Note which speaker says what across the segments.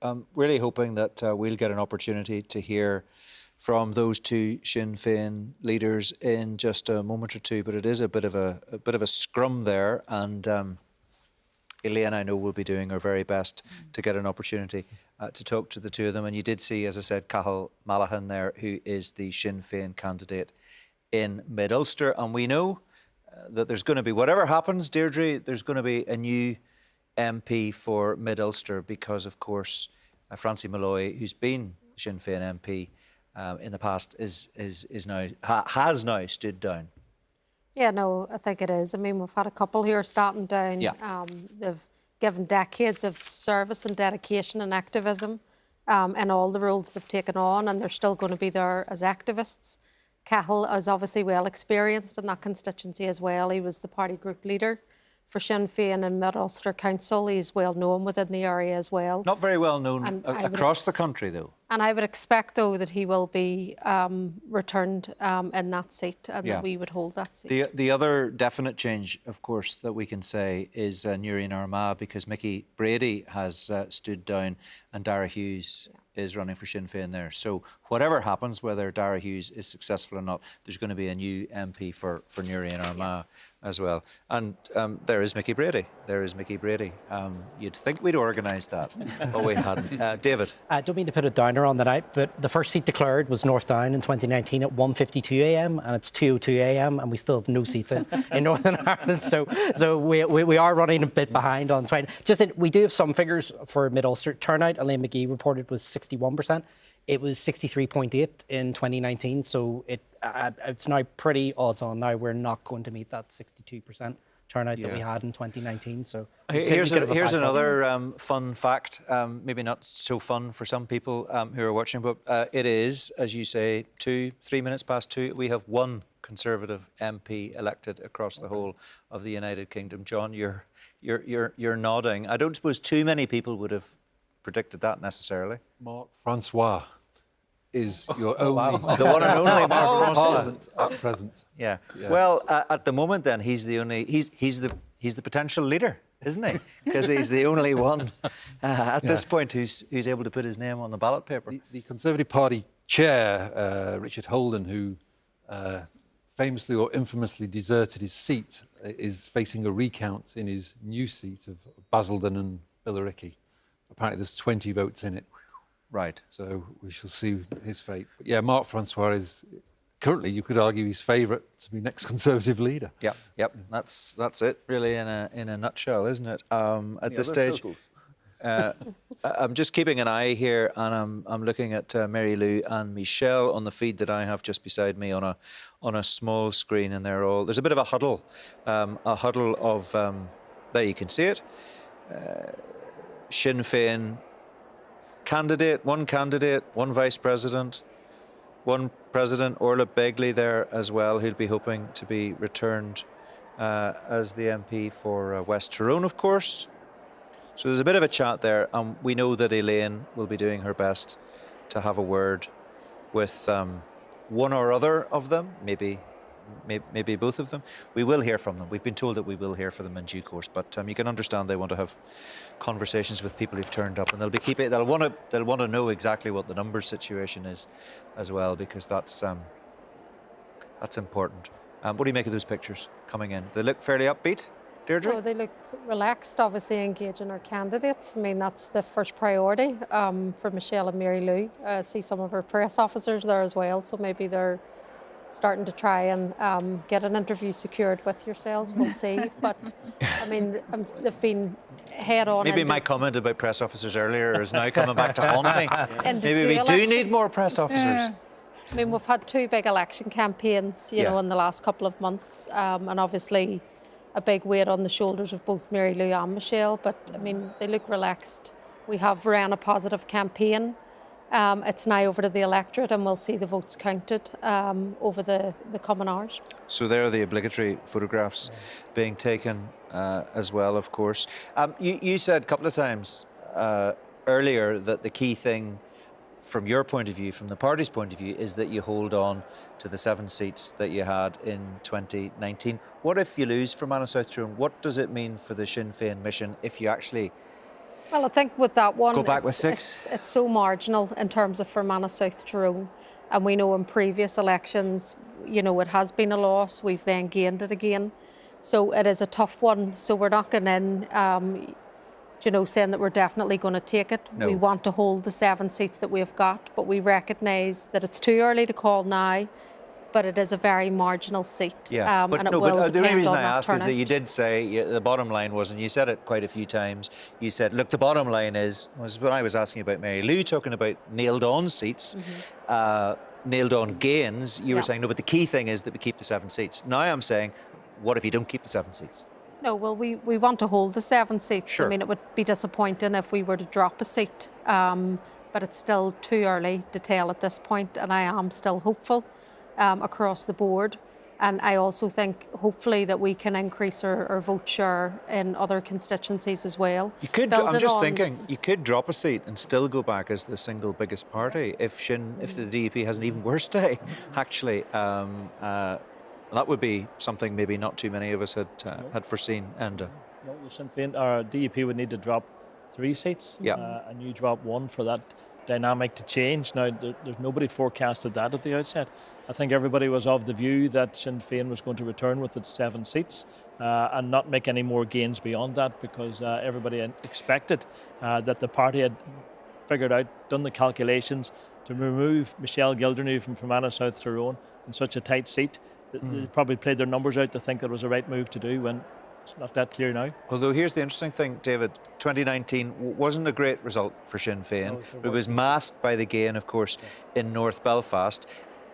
Speaker 1: I'm really hoping that we'll get an opportunity to hear from those two Sinn Féin leaders in just a moment or two, but it is a bit of a scrum there, and Elaine, I know, will be doing her very best to get an opportunity to talk to the two of them. And you did see, as I said, Cathal Malachan there, who is the Sinn Féin candidate in Mid-Ulster, and we know that there's going to be, whatever happens, Deirdre, there's going to be a new MP for Mid-Ulster because, of course, Francie Malloy, who's been Sinn Féin MP in the past, has now stood down.
Speaker 2: Yeah, no, I think it is. I mean, we've had a couple here starting down.
Speaker 1: Yeah.
Speaker 2: They've given decades of service and dedication and activism in all the roles they've taken on, and they're still going to be there as activists. Cathal is obviously well experienced in that constituency as well. He was the party group leader for Sinn Féin in Mid-Ulster Council. He's well known within the area as well.
Speaker 1: Not very well known across the country, though.
Speaker 2: And I would expect, though, that he will be returned in that seat, and that we would hold that seat.
Speaker 1: The other definite change, of course, that we can say is Nuireann Armagh, because Mickey Brady has stood down and Dara Hughes is running for Sinn Féin there. So whatever happens, whether Dara Hughes is successful or not, there's going to be a new MP for Nuireann Armagh as well. And there is Mickey Brady. There is Mickey Brady. You'd think we'd organised that, but we hadn't. David?
Speaker 3: I don't mean to put a downer on the night, but the first seat declared was North Down in 2019 at 1:52 a.m. and it's 2:02 a.m. and we still have no seats in Northern Ireland. So we are running a bit behind on trying. We do have some figures for Mid-Ulster. Turnout, Elaine McGee reported, was 61%. It was 63.8 in 2019, so it's now pretty odds on now we're not going to meet that 62% turnout that we had in 2019. So
Speaker 1: here's another fun fact, maybe not so fun for some people who are watching, but it is, as you say, 3 minutes past 2. We have one Conservative MP elected across the whole of the United Kingdom. John, you're nodding. I don't suppose too many people would have predicted that necessarily.
Speaker 4: Mark Francois is your only...
Speaker 1: The one and only Mark Francois
Speaker 4: at present.
Speaker 1: Yeah.
Speaker 4: Yes.
Speaker 1: Well, at the moment, then he's the only he's the potential leader, isn't he? Because he's the only one at this point who's able to put his name on the ballot paper.
Speaker 4: The Conservative Party chair, Richard Holden, who famously or infamously deserted his seat, is facing a recount in his new seat of Basildon and Billericay. Apparently there's 20 votes in it.
Speaker 1: Right.
Speaker 4: So we shall see his fate. But yeah, Mark Francois is currently, you could argue, his favourite to be next Conservative leader.
Speaker 1: Yep. That's it, really, in a nutshell, isn't it? At this stage, I'm just keeping an eye here, and I'm looking at Mary Lou and Michelle on the feed that I have just beside me on a small screen, and there's a bit of a huddle of there you can see it. Sinn Féin one candidate, one vice president, one president, Orla Begley there as well, who'll be hoping to be returned as the MP for West Tyrone, of course. So there's a bit of a chat there, and we know that Elaine will be doing her best to have a word with one or other of them, maybe both of them. We will hear from them. We've been told that we will hear from them in due course, but you can understand they want to have conversations with people who've turned up, and they'll want to know exactly what the numbers situation is as well, because that's important. What do you make of those pictures coming in? They look fairly upbeat, Deirdre?
Speaker 2: Oh, they look relaxed, obviously engaging our candidates. I mean, that's the first priority for Michelle and Mary Lou. I see some of our press officers there as well, so maybe they're starting to try and get an interview secured with yourselves. We'll see. But, I mean, they've been head on.
Speaker 1: Maybe my comment about press officers earlier is now coming back to haunt me. Maybe we do need more press officers.
Speaker 2: Yeah. I mean, we've had two big election campaigns, you know, in the last couple of months, and obviously a big weight on the shoulders of both Mary Lou and Michelle. But, I mean, they look relaxed. We have ran a positive campaign. It's now over to the electorate, and we'll see the votes counted over the coming hours.
Speaker 1: So there are the obligatory photographs being taken as well, of course. You said a couple of times earlier that the key thing from your point of view, from the party's point of view, is that you hold on to the 7 seats that you had in 2019. What if you lose Fermanagh South Tyrone? What does it mean for the Sinn Féin mission if you actually
Speaker 2: Well, I think with that one,
Speaker 1: Go back with 6?
Speaker 2: It's so marginal in terms of Fermanagh South Tyrone. And we know in previous elections, it has been a loss. We've then gained it again. So it is a tough one. So we're not going in, saying that we're definitely going to take it.
Speaker 1: No.
Speaker 2: We want to hold the 7 seats that we've got, but we recognise that it's too early to call now. But it is a very marginal seat.
Speaker 1: Yeah,
Speaker 2: and it will
Speaker 1: the only
Speaker 2: depend
Speaker 1: reason
Speaker 2: on
Speaker 1: I
Speaker 2: that
Speaker 1: ask is that
Speaker 2: turnout.
Speaker 1: you did say the bottom line was, and you said it quite a few times, you said, look, the bottom line was when I was asking about Mary Lou, talking about nailed-on seats, nailed-on gains, you were saying, no, but the key thing is that we keep the 7 seats. Now I'm saying, what if you don't keep the 7 seats?
Speaker 2: No, well, we want to hold the 7 seats.
Speaker 1: Sure.
Speaker 2: I mean, it would be disappointing if we were to drop a seat, but it's still too early to tell at this point, and I am still hopeful across the board. And I also think, hopefully, that we can increase our vote share in other constituencies as well.
Speaker 1: You could.
Speaker 2: Build
Speaker 1: I'm
Speaker 2: it
Speaker 1: just
Speaker 2: on-
Speaker 1: thinking you could drop a seat and still go back as the single biggest party if the DUP has an even worse day. Actually, that would be something maybe not too many of us had foreseen. And
Speaker 5: No, the Sinn Féin, our DUP would need to drop 3 seats.
Speaker 1: Yeah.
Speaker 5: And you drop 1 for that dynamic to change. Now, there's nobody forecasted that at the outset. I think everybody was of the view that Sinn Féin was going to return with its 7 seats and not make any more gains beyond that, because everybody expected that the party had figured out, done the calculations to remove Michelle Gildernew from Fermanagh South Tyrone in such a tight seat. They probably played their numbers out to think that it was the right move to do, when it's not that clear now.
Speaker 1: although here's the interesting thing, David, 2019 wasn't a great result for Sinn Féin.
Speaker 5: No, so
Speaker 1: It was masked by the gain, of course, in North Belfast.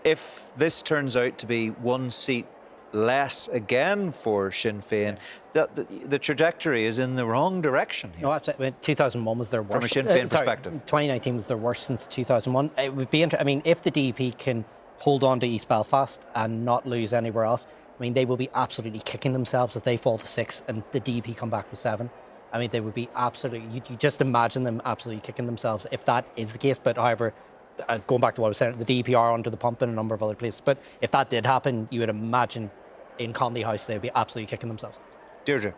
Speaker 1: If this turns out to be 1 seat less again for Sinn Féin, the trajectory is in the wrong direction here.
Speaker 3: No, absolutely. 2001 was their worst.
Speaker 1: From a Sinn Féin
Speaker 3: sorry,
Speaker 1: perspective.
Speaker 3: 2019 was their worst since 2001. It would be I mean, if the DUP can hold on to East Belfast and not lose anywhere else, I mean, they will be absolutely kicking themselves if they fall to 6 and the DUP come back with 7. I mean, they would be absolutely, you just imagine them absolutely kicking themselves if that is the case. But however, going back to what I was saying, the DUP are under the pump in a number of other places. But if that did happen, you would imagine in Conley House they would be absolutely kicking themselves.
Speaker 1: Deirdre.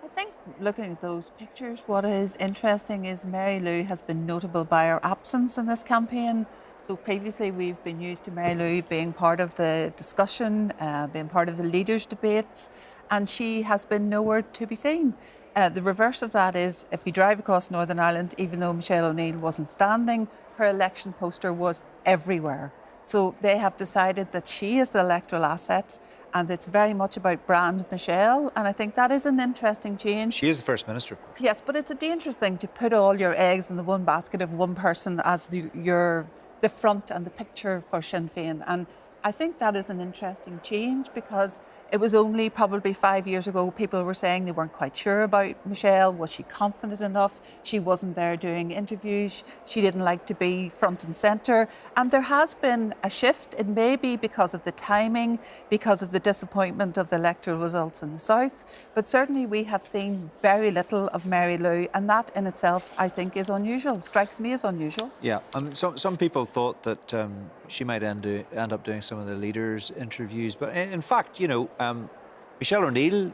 Speaker 6: I think looking at those pictures, what is interesting is Mary Lou has been notable by her absence in this campaign. So previously we've been used to Mary Lou being part of the discussion, being part of the leaders' debates, and she has been nowhere to be seen. The reverse of that is if you drive across Northern Ireland, even though Michelle O'Neill wasn't standing, her election poster was everywhere. So they have decided that she is the electoral asset, and it's very much about brand Michelle, and I think that is an interesting change.
Speaker 1: She is the First Minister, of course.
Speaker 6: Yes, but it's a dangerous thing to put all your eggs in the one basket of one person as the front and the picture for Sinn Féin. And I think that is an interesting change, because it was only probably 5 years ago people were saying they weren't quite sure about Michelle. Was she confident enough? She wasn't there doing interviews. She didn't like to be front and centre. And there has been a shift. It may be because of the timing, because of the disappointment of the electoral results in the south. But certainly we have seen very little of Mary Lou, and that in itself I think is unusual, strikes me as unusual.
Speaker 1: Yeah, some people thought that she might end up doing some of the leaders' interviews, but in fact, Michelle O'Neill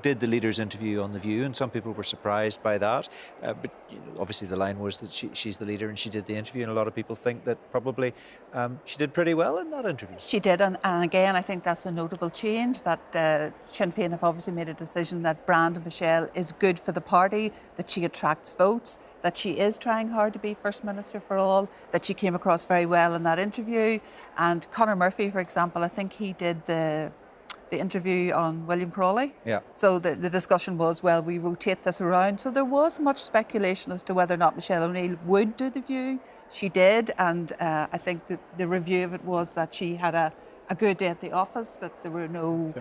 Speaker 1: did the leaders' interview on The View, and some people were surprised by that. But obviously, the line was that she's the leader and she did the interview, and a lot of people think that probably she did pretty well in that interview.
Speaker 6: She did, and again, I think that's a notable change, that Sinn Féin have obviously made a decision that Brand Michelle is good for the party, that she attracts votes, that she is trying hard to be First Minister for all, that she came across very well in that interview. And Conor Murphy, for example, I think he did the interview on William Crawley.
Speaker 1: Yeah.
Speaker 6: So the discussion was, well, we rotate this around. So there was much speculation as to whether or not Michelle O'Neill would do The View. She did, and I think that the review of it was that she had a good day at the office, that there were no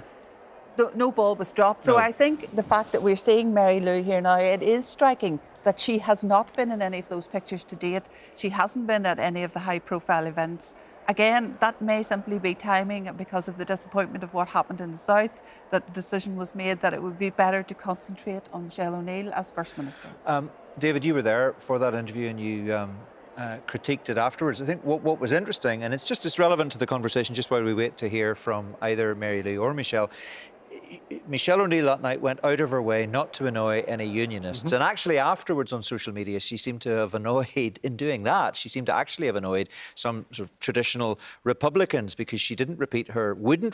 Speaker 6: ball was dropped. So
Speaker 1: No.
Speaker 6: I think the fact that we're seeing Mary Lou here now, it is striking that she has not been in any of those pictures to date. She hasn't been at any of the high-profile events. Again, that may simply be timing because of the disappointment of what happened in the south, that the decision was made that it would be better to concentrate on Michelle O'Neill as First Minister.
Speaker 1: David, you were there for that interview and you critiqued it afterwards. I think what was interesting, and it's just as relevant to the conversation just while we wait to hear from either Mary Lou or Michelle, Michelle O'Neill that night went out of her way not to annoy any unionists. And actually afterwards on social media, she seemed to have annoyed, in doing that, she seemed to actually have annoyed some sort of traditional Republicans because she wouldn't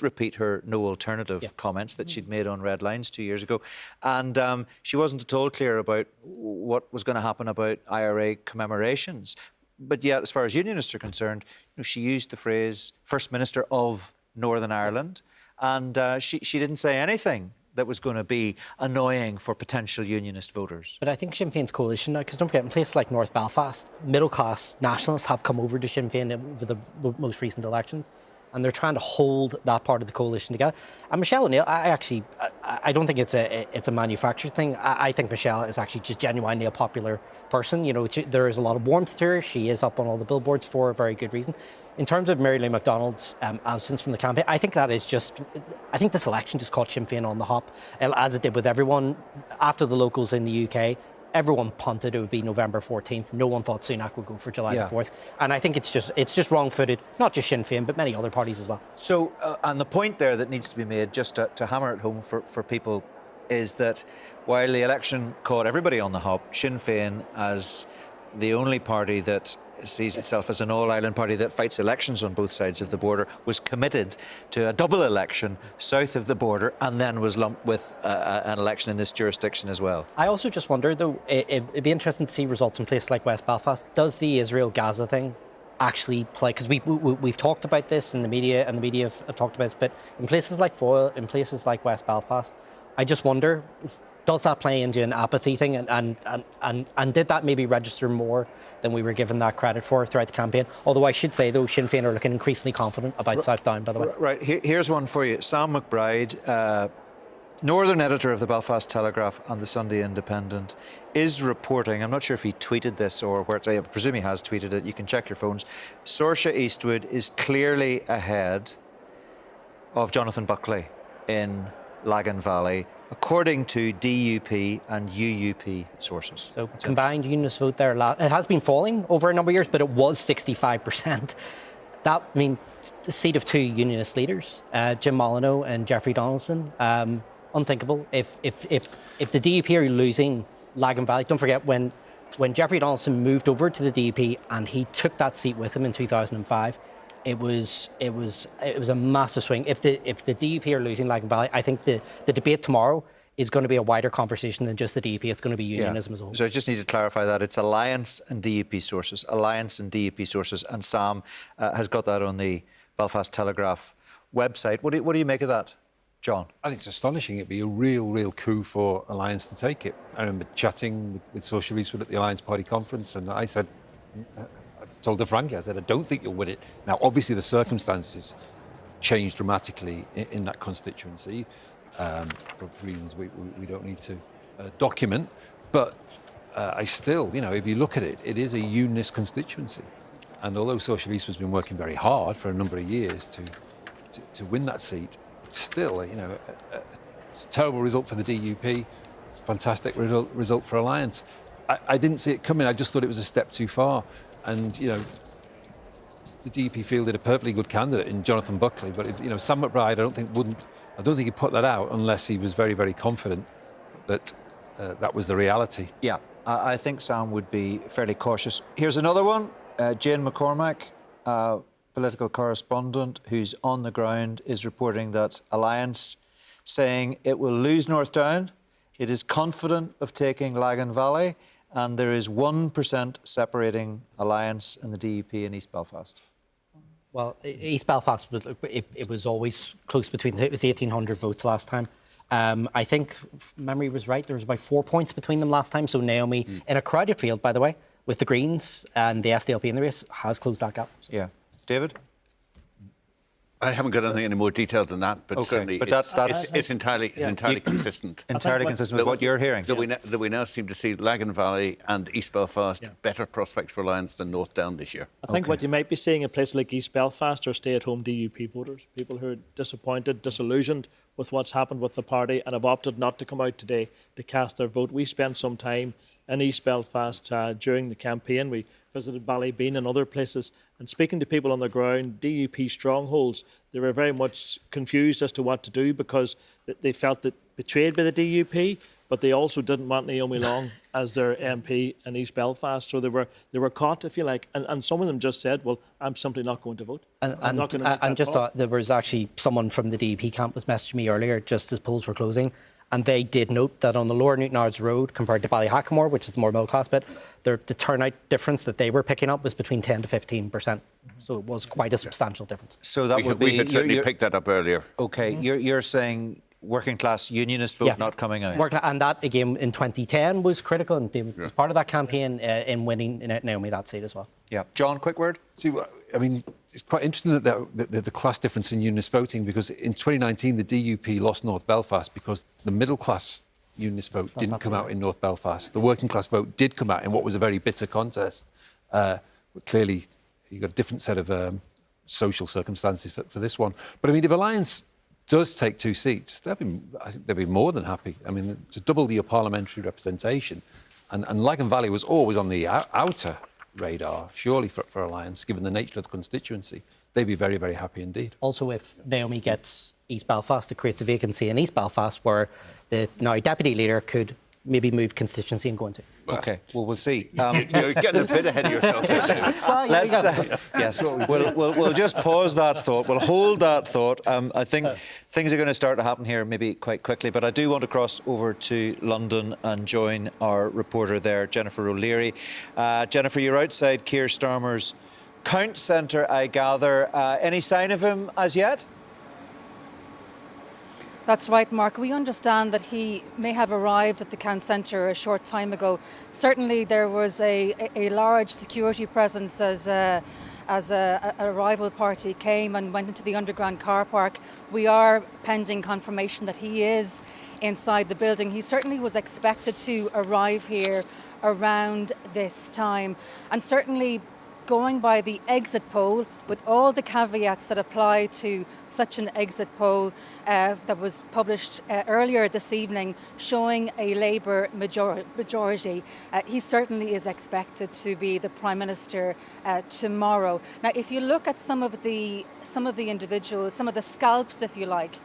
Speaker 1: repeat her no alternative comments that she'd made on Red Lines 2 years ago. And she wasn't at all clear about what was going to happen about IRA commemorations. But yet, as far as unionists are concerned, she used the phrase First Minister of Northern Ireland. And she didn't say anything that was going to be annoying for potential unionist voters.
Speaker 3: But I think Sinn Féin's coalition, because don't forget, in places like North Belfast, middle-class nationalists have come over to Sinn Féin over the most recent elections, and they're trying to hold that part of the coalition together. And Michelle O'Neill, I don't think it's a manufactured thing. I think Michelle is actually just genuinely a popular person. There is a lot of warmth to her. She is up on all the billboards for a very good reason. In terms of Mary Lou McDonald's absence from the campaign, I think this election just caught Sinn Féin on the hop, as it did with everyone. After the locals in the UK, everyone punted it would be November 14th. No one thought Sunak would go for July the 4th. And I think it's just wrong-footed, not just Sinn Féin, but many other parties as well.
Speaker 1: So, and the point there that needs to be made, just to hammer it home for people, is that while the election caught everybody on the hop, Sinn Féin, as the only party that sees itself as an all-Ireland party that fights elections on both sides of the border, was committed to a double election south of the border and then was lumped with an election in this jurisdiction as well.
Speaker 3: I also just wonder, though, it'd be interesting to see results in places like West Belfast. Does the Israel-Gaza thing actually play? Because we've talked about this in the media, and the media have talked about this, but in places like Foyle, in places like West Belfast, I just wonder, does that play into an apathy thing? And did that maybe register more than we were given that credit for throughout the campaign? Although I should say, though, Sinn Féin are looking increasingly confident about South Down, by the way.
Speaker 1: Right, here's one for you. Sam McBride, Northern editor of the Belfast Telegraph and the Sunday Independent, is reporting, I'm not sure if he tweeted this or where, I presume he has tweeted it, you can check your phones, Saoirse Eastwood is clearly ahead of Jonathan Buckley in Lagan Valley, according to DUP and UUP sources.
Speaker 3: So combined unionist vote there, it has been falling over a number of years, but it was 65%. That means the seat of two unionist leaders, Jim Molyneux and Jeffrey Donaldson. Unthinkable. If the DUP are losing Lagan Valley, don't forget when Jeffrey Donaldson moved over to the DUP and he took that seat with him in 2005. It was a massive swing. If the DUP are losing Lagan Valley, I think the debate tomorrow is going to be a wider conversation than just the DUP. It's going to be unionism as a whole.
Speaker 1: So I just need to clarify that. It's Alliance and DUP sources. Alliance and DUP sources. And Sam has got that on the Belfast Telegraph website. What do you make of that, John?
Speaker 4: I think it's astonishing. It'd be a real coup for Alliance to take it. I remember chatting with Saoirse Eastwood at the Alliance Party conference, and I said, I told her frankly, I said, I don't think you'll win it. Now, obviously, the circumstances changed dramatically in that constituency for reasons we don't need to document. But I still, if you look at it, it is a unionist constituency. And although Saoirse Eastwood's been working very hard for a number of years to win that seat, it's still, it's a terrible result for the DUP, fantastic result for Alliance. I didn't see it coming. I just thought it was a step too far. And, the DUP fielded a perfectly good candidate in Jonathan Buckley. But, Sam McBride, I don't think he'd put that out unless he was very, very confident that that was the reality.
Speaker 1: Yeah, I think Sam would be fairly cautious. Here's another one. Jane McCormack, political correspondent who's on the ground, is reporting that Alliance saying it will lose North Down. It is confident of taking Lagan Valley, and there is 1% separating Alliance and the DUP in East Belfast.
Speaker 3: Well, East Belfast, it was always close between, it was 1,800 votes last time. I think, if memory was right, there was about 4 points between them last time. So Naomi, in a crowded field, by the way, with the Greens and the SDLP in the race, has closed that gap. So.
Speaker 1: Yeah. David?
Speaker 7: I haven't got anything any more detailed than that, but certainly
Speaker 1: but
Speaker 7: it's entirely consistent.
Speaker 1: Entirely consistent with what you're hearing.
Speaker 7: That we now seem to see Lagan Valley and East Belfast better prospects for Alliance than North Down this year.
Speaker 5: I think what you might be seeing in places like East Belfast are stay-at-home DUP voters, people who are disappointed, disillusioned with what's happened with the party and have opted not to come out today to cast their vote. We spent some time in East Belfast during the campaign. We visited Ballybean and other places, and speaking to people on the ground, DUP strongholds, they were very much confused as to what to do because they felt that betrayed by the DUP, but they also didn't want Naomi Long as their MP in East Belfast. So they were caught, if you like, and some of them just said, well, I'm simply not going to vote.
Speaker 3: And just thought there was actually someone from the DUP camp was messaging me earlier just as polls were closing, and they did note that on the Lower Newtownards Road compared to Ballyhackamore, which is the more middle class bit, the turnout difference that they were picking up was between 10 to 15%. So it was quite a substantial difference.
Speaker 1: So that would be...
Speaker 7: We had certainly picked that up earlier.
Speaker 1: OK, you're saying working class unionist vote not coming out.
Speaker 3: And that, again, in 2010 was critical, and David was part of that campaign in winning Naomi that seat as well.
Speaker 1: Yeah. John, quick word?
Speaker 4: See, I mean, it's quite interesting that the class difference in unionist voting, because in 2019 the DUP lost North Belfast because the middle class unionist vote didn't come out in North Belfast. The working class vote did come out in what was a very bitter contest. But clearly, you've got a different set of social circumstances for this one. But I mean, if Alliance does take 2 seats, I think they'll be more than happy. I mean, to double your parliamentary representation, and Lagan Valley was always on the outer radar, surely, for Alliance, given the nature of the constituency. They'd be very, very happy indeed.
Speaker 3: Also, if Naomi gets East Belfast, it creates a vacancy in East Belfast where the now deputy leader could maybe move constituency and go into.
Speaker 1: OK, well, we'll see.
Speaker 7: You're getting a bit ahead of yourself.
Speaker 1: Let's, yes, we'll just pause that thought. We'll hold that thought. I think things are going to start to happen here maybe quite quickly, but I do want to cross over to London and join our reporter there, Jennifer O'Leary. Jennifer, you're outside Keir Starmer's Count Centre, I gather. Any sign of him as yet?
Speaker 8: That's right, Mark. We understand that he may have arrived at the Count Centre a short time ago. Certainly there was a large security presence as a rival party came and went into the underground car park. We are pending confirmation that he is inside the building. He certainly was expected to arrive here around this time, and certainly going by the exit poll, with all the caveats that apply to such an exit poll that was published earlier this evening, showing a Labour majority, he certainly is expected to be the Prime Minister tomorrow. Now, if you look at some of the individuals, some of the scalps, if you like,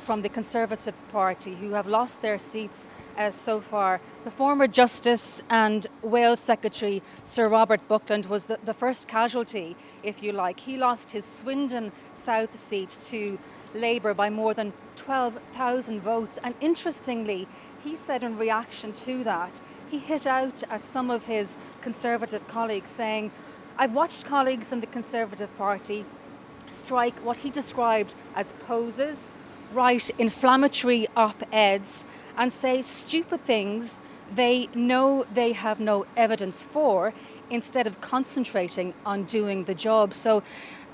Speaker 8: from the Conservative Party who have lost their seats so far, the former Justice and Wales Secretary Sir Robert Buckland was the first casualty, if you like. He lost his Swindon South seat to Labour by more than 12,000 votes. And interestingly, he said in reaction to that, he hit out at some of his Conservative colleagues, saying, "I've watched colleagues in the Conservative Party strike what he described as poses, write inflammatory op-eds, and say stupid things they know they have no evidence for, instead of concentrating on doing the job." So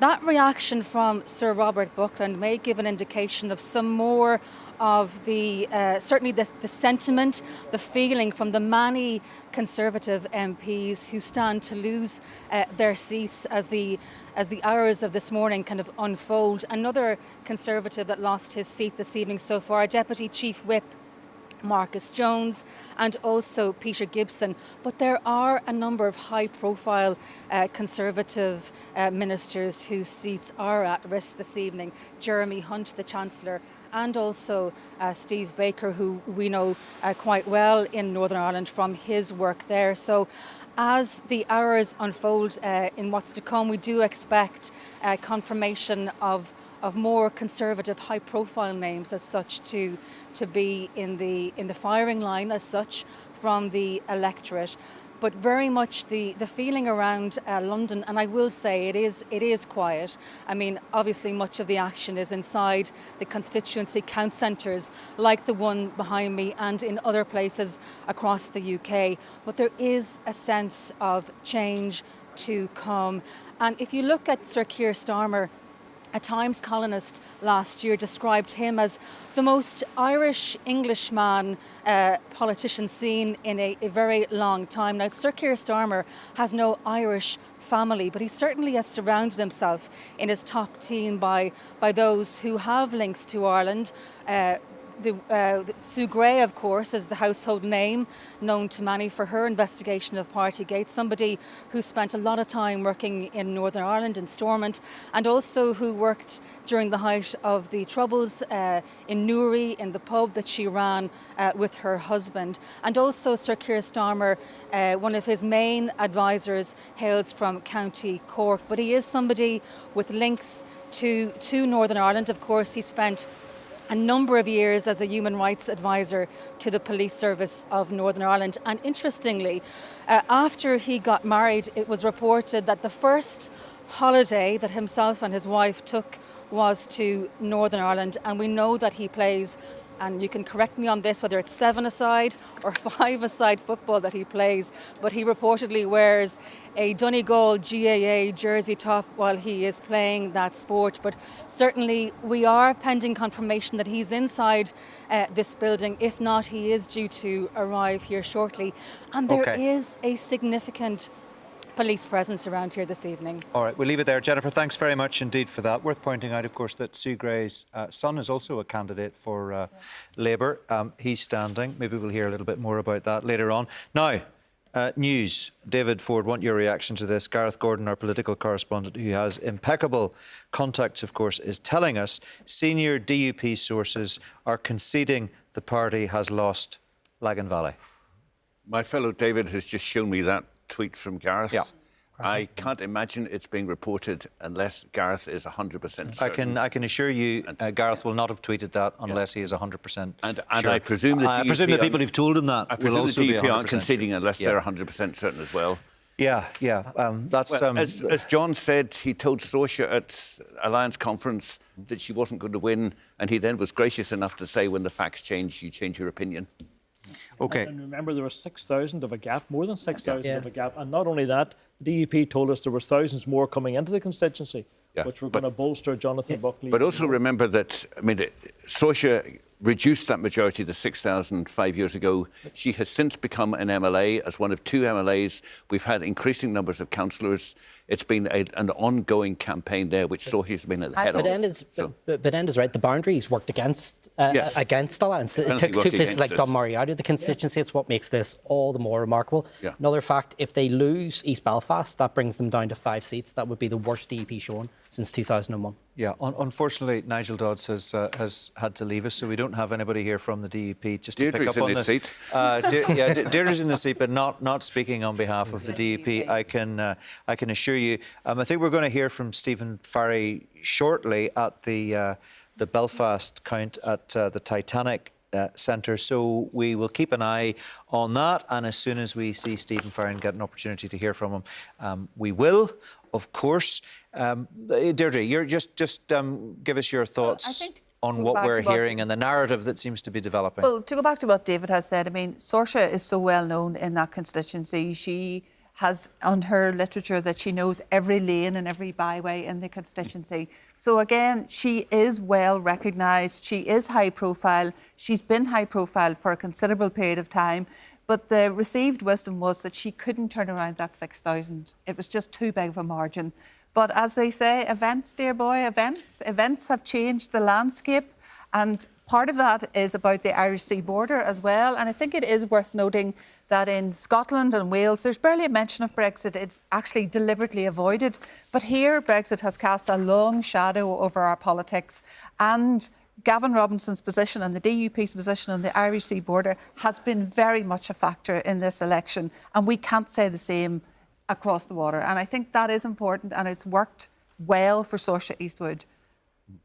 Speaker 8: that reaction from Sir Robert Buckland may give an indication of some more of the, certainly the sentiment, the feeling from the many Conservative MPs who stand to lose their seats as the hours of this morning kind of unfold. Another Conservative that lost his seat this evening so far, Deputy Chief Whip Marcus Jones, and also Peter Gibson. But there are a number of high-profile Conservative ministers whose seats are at risk this evening. Jeremy Hunt, the Chancellor, and also Steve Baker, who we know quite well in Northern Ireland from his work there. So as the hours unfold in what's to come, we do expect confirmation of more Conservative high-profile names as such to be in the firing line as such from the electorate. But very much the feeling around London, and I will say it is quiet. I mean, obviously much of the action is inside the constituency count centres like the one behind me and in other places across the UK. But there is a sense of change to come. And if you look at Sir Keir Starmer, a Times columnist last year described him as the most Irish Englishman politician seen in a very long time. Now, Sir Keir Starmer has no Irish family, but he certainly has surrounded himself in his top team by those who have links to Ireland. Sue Gray, of course, is the household name known to many for her investigation of Partygate, somebody who spent a lot of time working in Northern Ireland, in Stormont, and also who worked during the height of the Troubles in Newry, in the pub that she ran with her husband. And also Sir Keir Starmer, one of his main advisors, hails from County Cork, but he is somebody with links to Northern Ireland. Of course, he spent a number of years as a human rights advisor to the police service of Northern Ireland. And interestingly, after he got married, it was reported that the first holiday that himself and his wife took was to Northern Ireland. And we know that he plays, and you can correct me on this, whether it's 7-a-side or 5-a-side football that he plays, but he reportedly wears a Donegal GAA jersey top while he is playing that sport. But certainly we are pending confirmation that he's inside this building. If not, he is due to arrive here shortly. And there is a significant police presence around here this evening.
Speaker 1: All right, we'll leave it there. Jennifer, thanks very much indeed for that. Worth pointing out, of course, that Sue Gray's son is also a candidate for Labour. He's standing. Maybe we'll hear a little bit more about that later on. Now, news. David Ford, want your reaction to this. Gareth Gordon, our political correspondent, who has impeccable contacts, of course, is telling us senior DUP sources are conceding the party has lost Lagan Valley.
Speaker 7: My fellow David has just shown me that tweet from Gareth.
Speaker 1: Yeah.
Speaker 7: I can't imagine it's being reported unless Gareth is 100% certain.
Speaker 1: I can assure you, Gareth will not have tweeted that unless he is 100%
Speaker 7: And
Speaker 1: sure.
Speaker 7: I presume
Speaker 1: I presume the people who've told him that will also be 100%
Speaker 7: the DUP aren't conceding
Speaker 1: sure.
Speaker 7: unless they're 100% certain as well.
Speaker 1: Yeah. That's
Speaker 7: Well, as John said, he told Saoirse at Alliance Conference that she wasn't going to win, and he then was gracious enough to say, when the facts change, you change your opinion.
Speaker 1: okay.
Speaker 5: And remember, there was 6,000 of a gap, more than 6,000 of a gap. And not only that, the DUP told us there was thousands more coming into the constituency, which were going to bolster Jonathan Buckley.
Speaker 7: But also remember that, I mean, Saoirse reduced that majority to 6,000 5 years ago. She has since become an MLA. As one of 2 MLAs, we've had increasing numbers of councillors. It's been an ongoing campaign there, which Saoirse has been at the head of.
Speaker 3: But End is right. The boundaries worked against Alliance. It took 2 places like Dunmurry out of the constituency. It's what makes this all the more remarkable.
Speaker 7: Yeah.
Speaker 3: Another fact, if they lose East Belfast, that brings them down to 5 seats. That would be the worst DUP showing since 2001.
Speaker 1: Yeah, unfortunately, Nigel Dodds has had to leave us, so we don't have anybody here from the DUP just to pick up on this.
Speaker 7: Seat.
Speaker 1: Deirdre's in the seat, but not speaking on behalf of the DUP. I can assure you. I think we're going to hear from Stephen Farry shortly at the Belfast count at the Titanic Centre, so we will keep an eye on that, and as soon as we see Stephen Farry and get an opportunity to hear from him, we will, of course. Deirdre, you're just give us your thoughts on what we're hearing and the narrative that seems to be developing.
Speaker 6: Well, to go back to what David has said, I mean, Saoirse is so well known in that constituency. She has on her literature that she knows every lane and every byway in the constituency. So again, she is well recognised. She is high profile. She's been high profile for a considerable period of time. But the received wisdom was that she couldn't turn around that 6,000. It was just too big of a margin. But as they say, events, dear boy, events have changed the landscape. And part of that is about the Irish Sea border as well. And I think it is worth noting that in Scotland and Wales, there's barely a mention of Brexit. It's actually deliberately avoided. But here, Brexit has cast a long shadow over our politics. And Gavin Robinson's position and the DUP's position on the Irish Sea border has been very much a factor in this election. And we can't say the same across the water. And I think that is important, and it's worked well for Saoirse Eastwood.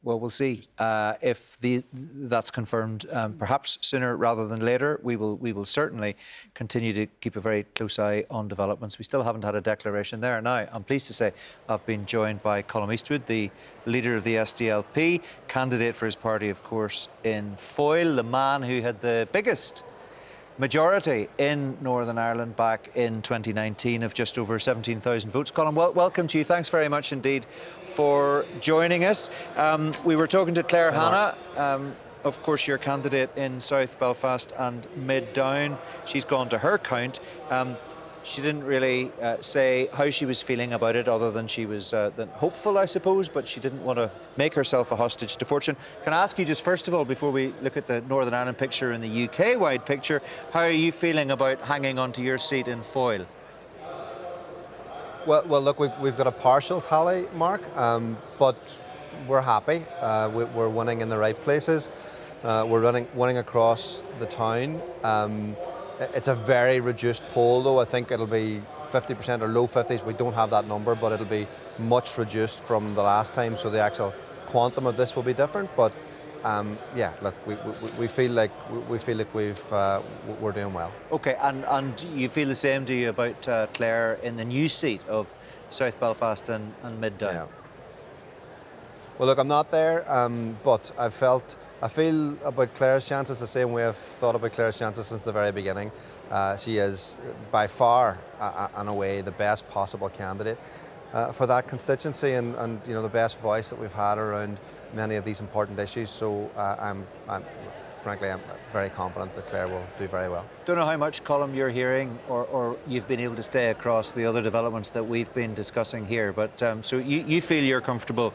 Speaker 1: Well, we'll see if that's confirmed, perhaps sooner rather than later. We will certainly continue to keep a very close eye on developments. We still haven't had a declaration there. Now, I'm pleased to say I've been joined by Colm Eastwood, the leader of the SDLP, candidate for his party, of course, in Foyle, the man who had the biggest majority in Northern Ireland back in 2019 of just over 17,000 votes. Colm, welcome to you. Thanks very much indeed for joining us. We were talking to Claire Hanna, of course your candidate in South Belfast and Mid Down. She's gone to her count. She didn't really say how she was feeling about it, other than she was hopeful, I suppose, but she didn't want to make herself a hostage to fortune. Can I ask you just first of all, before we look at the Northern Ireland picture and the UK-wide picture, how are you feeling about hanging onto your seat in foil?
Speaker 9: Well, look, we've got a partial tally, Mark, but we're happy. We're winning in the right places. We're winning across the town. It's a very reduced poll, though. I think it'll be 50% or low 50s. We don't have that number, but it'll be much reduced from the last time. So the actual quantum of this will be different. But yeah, look, we feel like we're doing well.
Speaker 1: Okay, and you feel the same, do you, about Claire in the new seat of South Belfast and Middown?
Speaker 9: Yeah. Well, look, I'm not there, but I feel about Claire's chances the same way I've thought about Claire's chances since the very beginning. She is by far and away the best possible candidate for that constituency, and you know, the best voice that we've had around many of these important issues. So frankly, I'm very confident that Claire will do very well.
Speaker 1: Don't know how much, Colm, you're hearing or you've been able to stay across the other developments that we've been discussing here, but so you feel you're comfortable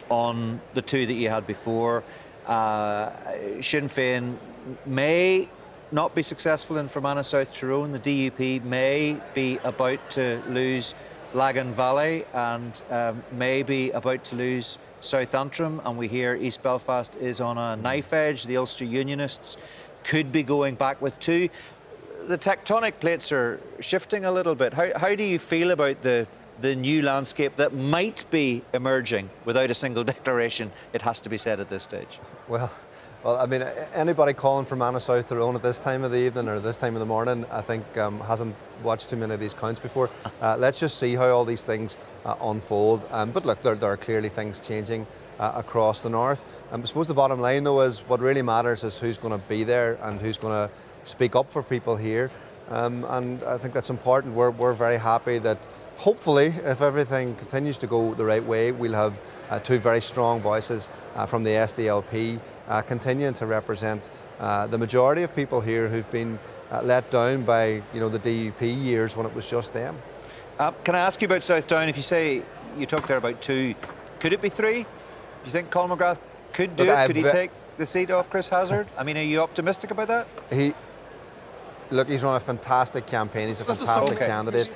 Speaker 1: on the two that you had before. Sinn Féin may not be successful in Fermanagh South Tyrone. The DUP may be about to lose Lagan Valley and may be about to lose South Antrim, and we hear East Belfast is on a knife edge. The Ulster Unionists could be going back with two. The tectonic plates are shifting a little bit. How do you feel about the new landscape that might be emerging without a single declaration, it has to be said at this stage?
Speaker 9: Well, I mean, anybody calling for Fermanagh South Tyrone at this time of the evening or this time of the morning, I think hasn't watched too many of these counts before. Let's just see how all these things unfold. But look, there are clearly things changing across the north. I suppose the bottom line, though, is what really matters is who's going to be there and who's going to speak up for people here. And I think that's important. We're very happy that hopefully, if everything continues to go the right way, we'll have two very strong voices from the SDLP continuing to represent the majority of people here who've been let down by, you know, the DUP years when it was just them.
Speaker 1: Can I ask you about South Down? If you say you talked there about two, could it be three? Do you think Colm McGrath could do it? Could he take the seat off Chris Hazard? I mean, are you optimistic about that?
Speaker 9: Look, he's run a fantastic campaign. He's a fantastic candidate.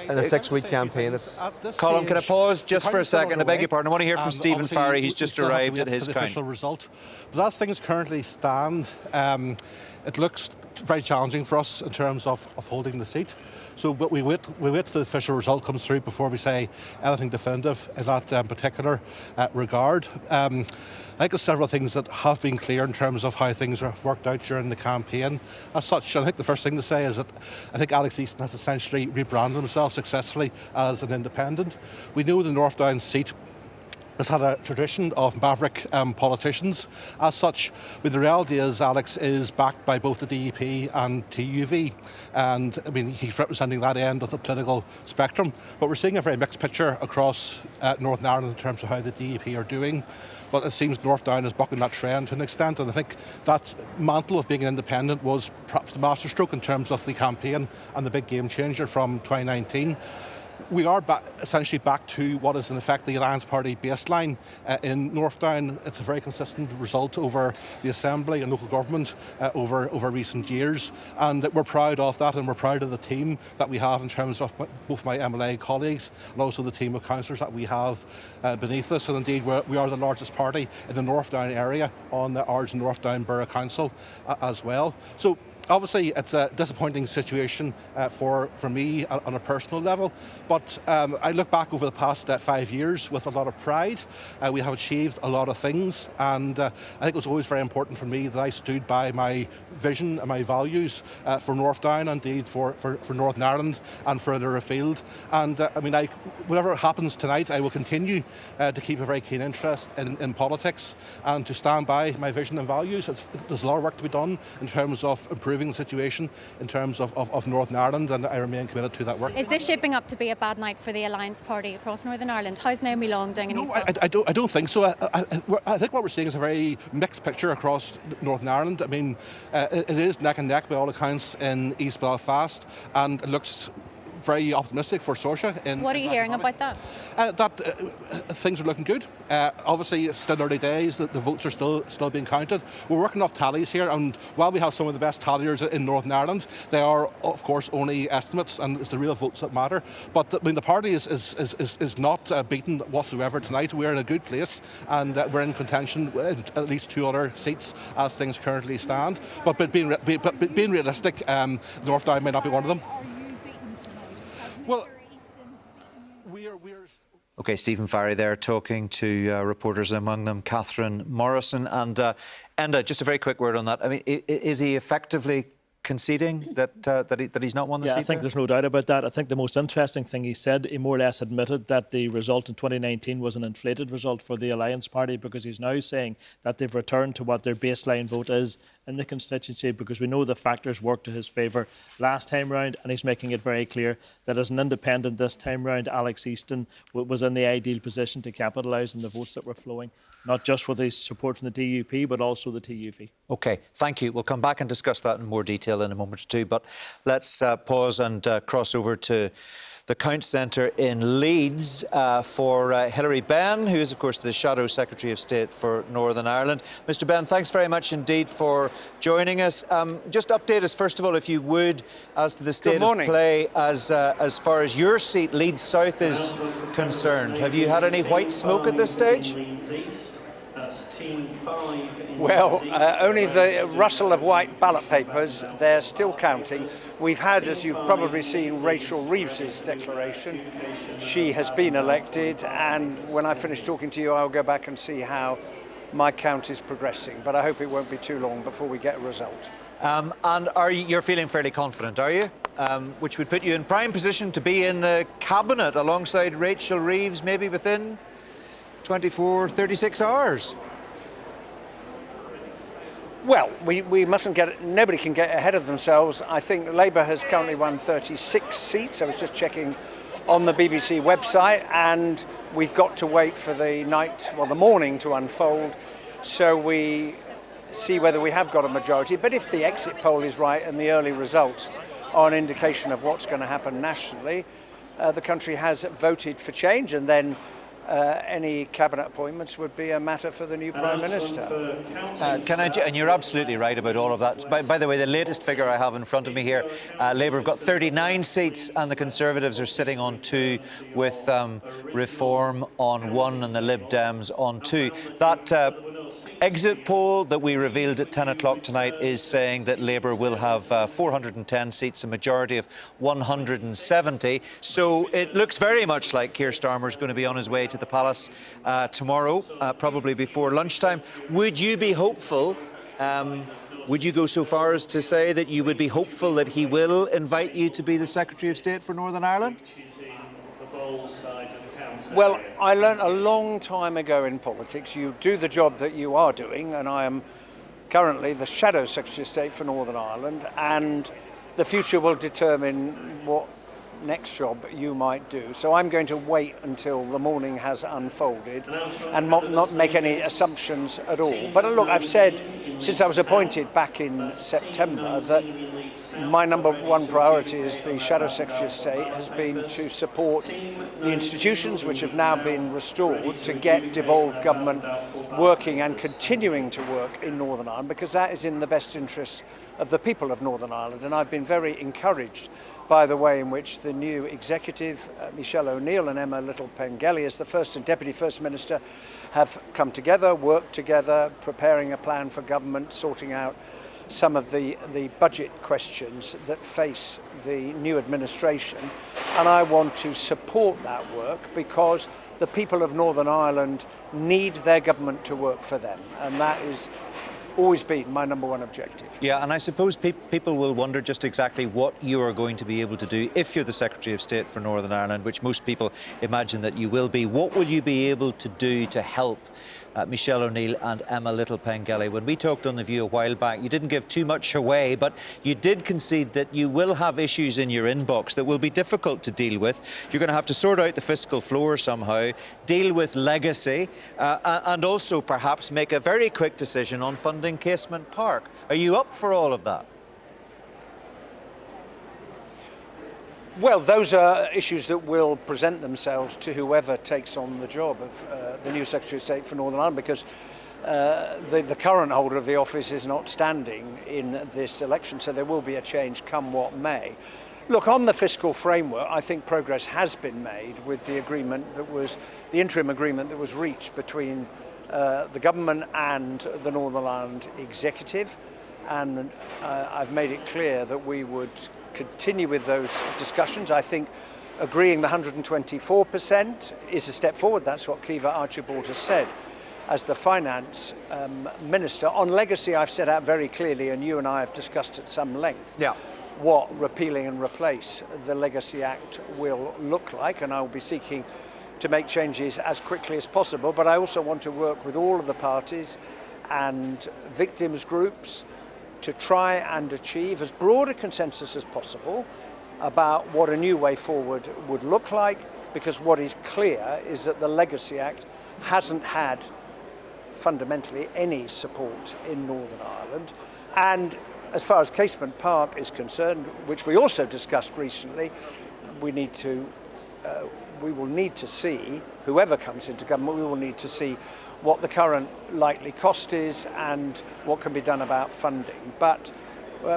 Speaker 9: In a six-week campaign.
Speaker 1: Colm, can I pause just for a second? I beg your pardon. I want to hear from Stephen Farry. He's just arrived at his count.
Speaker 10: Result. But as things currently stand, it looks very challenging for us in terms of holding the seat. So but we wait till the official result comes through before we say anything definitive in that particular regard. I think there's several things that have been clear in terms of how things have worked out during the campaign. As such, I think the first thing to say is that I think Alex Easton has essentially rebranded himself successfully as an independent. We know the North Down seat has had a tradition of maverick politicians. As such, but the reality is Alex is backed by both the DUP and TUV, and I mean he's representing that end of the political spectrum. But we're seeing a very mixed picture across Northern Ireland in terms of how the DUP are doing. But it seems North Down is bucking that trend to an extent, and I think that mantle of being an independent was perhaps the masterstroke in terms of the campaign and the big game changer from 2019. We are essentially back to what is in effect the Alliance Party baseline in North Down. It's a very consistent result over the Assembly and local government over recent years, and we're proud of that, and we're proud of the team that we have in terms of both my MLA colleagues and also the team of councillors that we have beneath us. And indeed, we are the largest party in the North Down area on the Ards and North Down Borough Council as well. So obviously, it's a disappointing situation for me on a personal level, but I look back over the past 5 years with a lot of pride. We have achieved a lot of things, and I think it was always very important for me that I stood by my vision and my values for North Down, indeed for Northern Ireland and further afield. And I mean, whatever happens tonight, I will continue to keep a very keen interest in politics and to stand by my vision and values. There's a lot of work to be done in terms of improving improving the situation in terms of Northern Ireland, and I remain committed to that work.
Speaker 11: Is this shaping up to be a bad night for the Alliance Party across Northern Ireland? How's Naomi Long doing in East Belfast?
Speaker 10: I don't think so. I think what we're seeing is a very mixed picture across Northern Ireland. I mean, it is neck and neck by all accounts in East Belfast, and it looks very optimistic for Saoirse.
Speaker 11: What are you hearing about that?
Speaker 10: Things are looking good. Obviously, it's still early days. The votes are still being counted. We're working off tallies here, and while we have some of the best talliers in Northern Ireland, they are, of course, only estimates, and it's the real votes that matter. But I mean, the party is not beaten whatsoever tonight. We're in a good place, and we're in contention in at least 2 other seats as things currently stand. But being realistic, North Down may not be one of them. Well, we're
Speaker 1: Okay, Stephen Farry there talking to reporters, among them Catherine Morrison. And Enda, just a very quick word on that. I mean, is he effectively conceding that he's not won the seat?
Speaker 5: I think there's no doubt about that. I think the most interesting thing he said, he more or less admitted that the result in 2019 was an inflated result for the Alliance Party, because he's now saying that they've returned to what their baseline vote is in the constituency, because we know the factors worked to his favour last time round, and he's making it very clear that as an independent this time round, Alex Easton was in the ideal position to capitalise on the votes that were flowing, not just with his support from the DUP, but also the TUV.
Speaker 1: OK, thank you. We'll come back and discuss that in more detail in a moment or two, but let's pause and cross over to the Count Centre in Leeds for Hilary Benn, who is, of course, the Shadow Secretary of State for Northern Ireland. Mr Benn, thanks very much indeed for joining us. Just update us, first of all, if you would, as to the state of play as far as your seat, Leeds South, is concerned. Have you had any white smoke at this stage?
Speaker 12: Well, only the rustle of white ballot papers. They're still counting. We've had, as you've probably seen, Rachel Reeves's declaration. She has been elected, and when I finish talking to you, I'll go back and see how my count is progressing. But I hope it won't be too long before we get a result.
Speaker 1: And you're feeling fairly confident, are you? Which would put you in prime position to be in the cabinet alongside Rachel Reeves, maybe within 24, 36 hours.
Speaker 12: Well, we mustn't nobody can get ahead of themselves. I think Labour has currently won 36 seats. I was just checking on the BBC website, and we've got to wait for the morning to unfold, so we see whether we have got a majority. But if the exit poll is right and the early results are an indication of what's going to happen nationally, the country has voted for change, and then any cabinet appointments would be a matter for the new Prime Minister.
Speaker 1: And you're absolutely right about all of that. By the way, the latest figure I have in front of me here, Labour have got 39 seats and the Conservatives are sitting on 2, with Reform on 1 and the Lib Dems on 2. That exit poll that we revealed at 10 o'clock tonight is saying that Labour will have 410 seats, a majority of 170. So it looks very much like Keir Starmer's going to be on his way to the Palace tomorrow, probably before lunchtime. Would you be hopeful? Would you go so far as to say that you would be hopeful that he will invite you to be the Secretary of State for Northern Ireland?
Speaker 12: Well, I learned a long time ago in politics, you do the job that you are doing, and I am currently the Shadow Secretary of State for Northern Ireland, and the future will determine what next job you might do. So I'm going to wait until the morning has unfolded and not make any assumptions at all. But look, I've said since I was appointed back in September that my number one priority as the Shadow Secretary of State has been to support the institutions which have now been restored to get devolved government working and continuing to work in Northern Ireland, because that is in the best interests of the people of Northern Ireland. And I've been very encouraged by the way in which the new executive, Michelle O'Neill and Emma Little-Pengelly, as the First and Deputy First Minister, have come together, worked together, preparing a plan for government, sorting out some of the budget questions that face the new administration. And I want to support that work because the people of Northern Ireland need their government to work for them. And that is always been my number one objective.
Speaker 1: Yeah, and I suppose people will wonder just exactly what you are going to be able to do if you're the Secretary of State for Northern Ireland, which most people imagine that you will be. What will you be able to do to help Michelle O'Neill and Emma Little-Pengelly? When we talked on The View a while back, you didn't give too much away, but you did concede that you will have issues in your inbox that will be difficult to deal with. You're going to have to sort out the fiscal floor somehow, deal with legacy, and also perhaps make a very quick decision on funding Casement Park. Are you up for all of that?
Speaker 12: Well, those are issues that will present themselves to whoever takes on the job of the new Secretary of State for Northern Ireland, because the current holder of the office is not standing in this election, so there will be a change come what may. Look, on the fiscal framework, I think progress has been made with the agreement that was, the interim agreement that was reached between the government and the Northern Ireland Executive, and I've made it clear that we would continue with those discussions. I think agreeing the 124% is a step forward. That's what Kiva Archibald has said as the Finance Minister. On legacy, I've set out very clearly, and you and I have discussed at some length, what repealing and replace the Legacy Act will look like, and I will be seeking to make changes as quickly as possible. But I also want to work with all of the parties and victims groups to try and achieve as broad a consensus as possible about what a new way forward would look like, because what is clear is that the Legacy Act hasn't had fundamentally any support in Northern Ireland. And as far as Casement Park is concerned, which we also discussed recently, we will need to see, whoever comes into government, we will need to see what the current likely cost is and what can be done about funding. But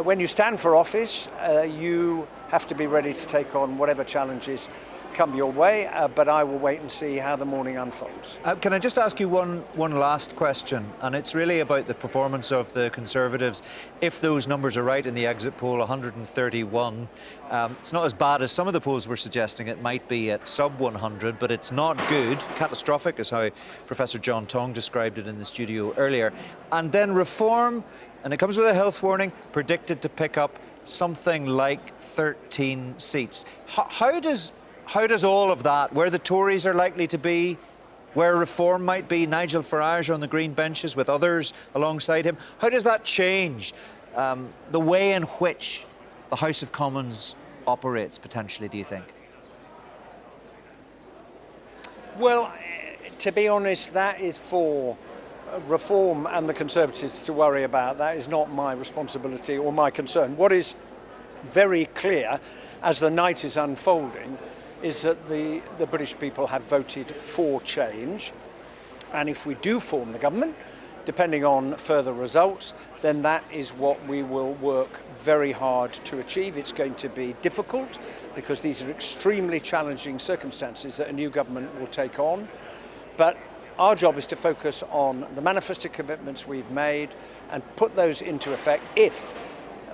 Speaker 12: when you stand for office, you have to be ready to take on whatever challenges come your way, but I will wait and see how the morning unfolds.
Speaker 1: Can I just ask you one last question? And it's really about the performance of the Conservatives. If those numbers are right in the exit poll, 131, it's not as bad as some of the polls were suggesting it might be at sub 100, but it's not good. Catastrophic is how Professor John Tong described it in the studio earlier. And then Reform, and it comes with a health warning, predicted to pick up something like 13 seats. How does all of that, where the Tories are likely to be, where Reform might be, Nigel Farage on the Green benches with others alongside him, how does that change the way in which the House of Commons operates potentially, do you think?
Speaker 12: Well, to be honest, that is for Reform and the Conservatives to worry about. That is not my responsibility or my concern. What is very clear as the night is unfolding is that the British people have voted for change. And if we do form the government, depending on further results, then that is what we will work very hard to achieve. It's going to be difficult because these are extremely challenging circumstances that a new government will take on. But our job is to focus on the manifesto commitments we've made and put those into effect if,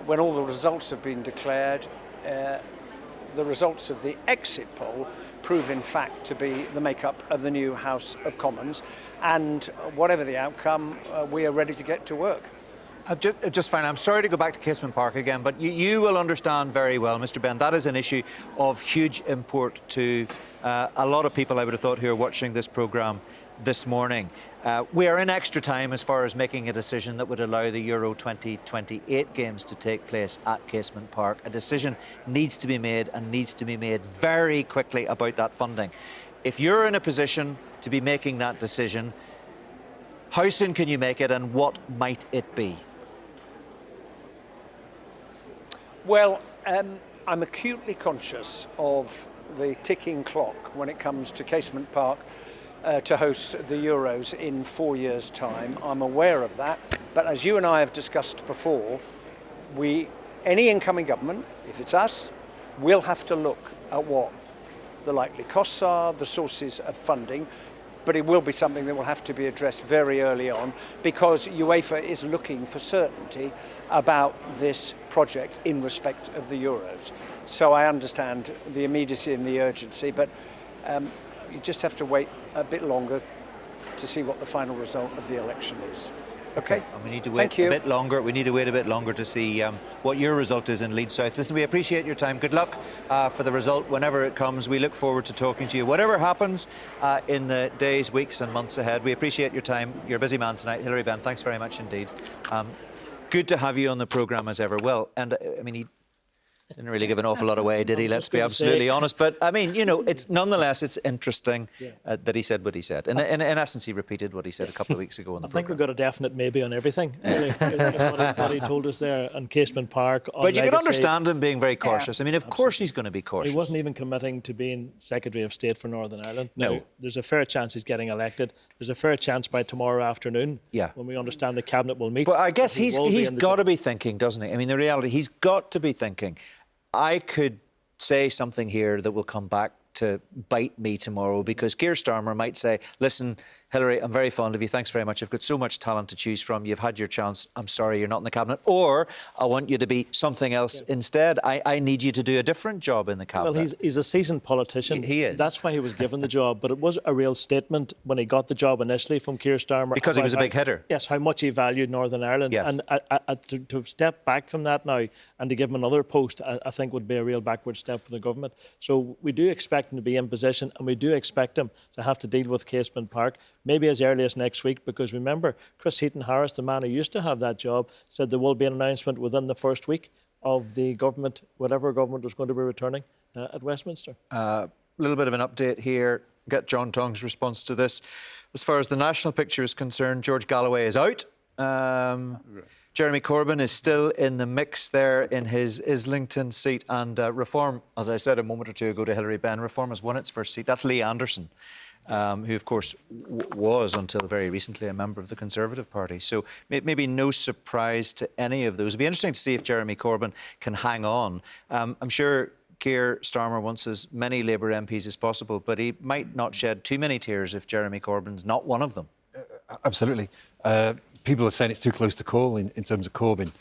Speaker 12: when all the results have been declared, the results of the exit poll prove in fact to be the makeup of the new House of Commons. And whatever the outcome, we are ready to get to work.
Speaker 1: Just fine. I'm sorry to go back to Casement Park again, but you will understand very well, Mr. Benn, that is an issue of huge import to a lot of people, I would have thought, who are watching this programme this morning. We are in extra time as far as making a decision that would allow the Euro 2028 games to take place at Casement Park. A decision needs to be made, and needs to be made very quickly about that funding. If you're in a position to be making that decision, how soon can you make it, and what might it be?
Speaker 12: Well, I'm acutely conscious of the ticking clock when it comes to Casement Park to host the Euros in 4 years' time. I'm aware of that, but as you and I have discussed before, any incoming government, if it's us, will have to look at what the likely costs are, the sources of funding, but it will be something that will have to be addressed very early on, because UEFA is looking for certainty about this project in respect of the Euros. So I understand the immediacy and the urgency, but you just have to wait a bit longer to see what the final result of the election is. Okay.
Speaker 1: And we need to
Speaker 12: Thank
Speaker 1: wait
Speaker 12: you.
Speaker 1: a bit longer. We need to wait a bit longer to see what your result is in Leeds South. Listen, we appreciate your time. Good luck for the result whenever it comes. We look forward to talking to you. Whatever happens in the days, weeks and months ahead, we appreciate your time. You're a busy man tonight. Hilary Benn, thanks very much indeed. Good to have you on the programme as ever. Well, and I mean, he didn't really give an awful lot away, did he? Let's be absolutely honest. But I mean, you know, it's nonetheless, it's interesting that he said what he said. And in essence, he repeated what he said a couple of weeks ago on the
Speaker 5: I think
Speaker 1: programme.
Speaker 5: we got a definite maybe on everything. Really. That's what he told us there on Casement Park. On
Speaker 1: But you can
Speaker 5: legacy.
Speaker 1: understand him being very cautious. I mean, of course he's going to be cautious.
Speaker 5: He wasn't even committing to being Secretary of State for Northern Ireland.
Speaker 1: No.
Speaker 5: Now, there's a fair chance he's getting elected. There's a fair chance by tomorrow afternoon, when we understand the Cabinet will meet.
Speaker 1: But I guess
Speaker 5: he will be
Speaker 1: he's
Speaker 5: in the
Speaker 1: got to be thinking, doesn't he? I mean, the reality, he's got to be thinking, I could say something here that will come back to bite me tomorrow, because Keir Starmer might say, listen, Hilary, I'm very fond of you. Thanks very much. I've got so much talent to choose from. You've had your chance. I'm sorry you're not in the Cabinet. Or I want you to be something else instead. I need you to do a different job in the Cabinet.
Speaker 5: Well, he's a seasoned politician.
Speaker 1: He is.
Speaker 5: That's why he was given the job. But it was a real statement when he got the job initially from Keir Starmer.
Speaker 1: Because he was a
Speaker 5: about
Speaker 1: big hitter.
Speaker 5: Yes, how much he valued Northern Ireland.
Speaker 1: Yes.
Speaker 5: And to step back from that now and to give him another post, I think would be a real backward step for the government. So we do expect him to be in position, and we do expect him to have to deal with Casement Park, maybe as early as next week, because remember, Chris Heaton-Harris, the man who used to have that job, said there will be an announcement within the first week of the government, whatever government was going to be returning at Westminster.
Speaker 1: A little bit of an update here. Get John Tong's response to this. As far as the national picture is concerned, George Galloway is out. Jeremy Corbyn is still in the mix there in his Islington seat, and Reform, as I said a moment or two ago to Hilary Benn, Reform has won its first seat. That's Lee Anderson, who of course was until very recently a member of the Conservative Party. So maybe no surprise to any of those. It'll be interesting to see if Jeremy Corbyn can hang on. I'm sure Keir Starmer wants as many Labour MPs as possible, but he might not shed too many tears if Jeremy Corbyn's not one of them.
Speaker 4: Absolutely. People are saying it's too close to call in terms of Corbyn.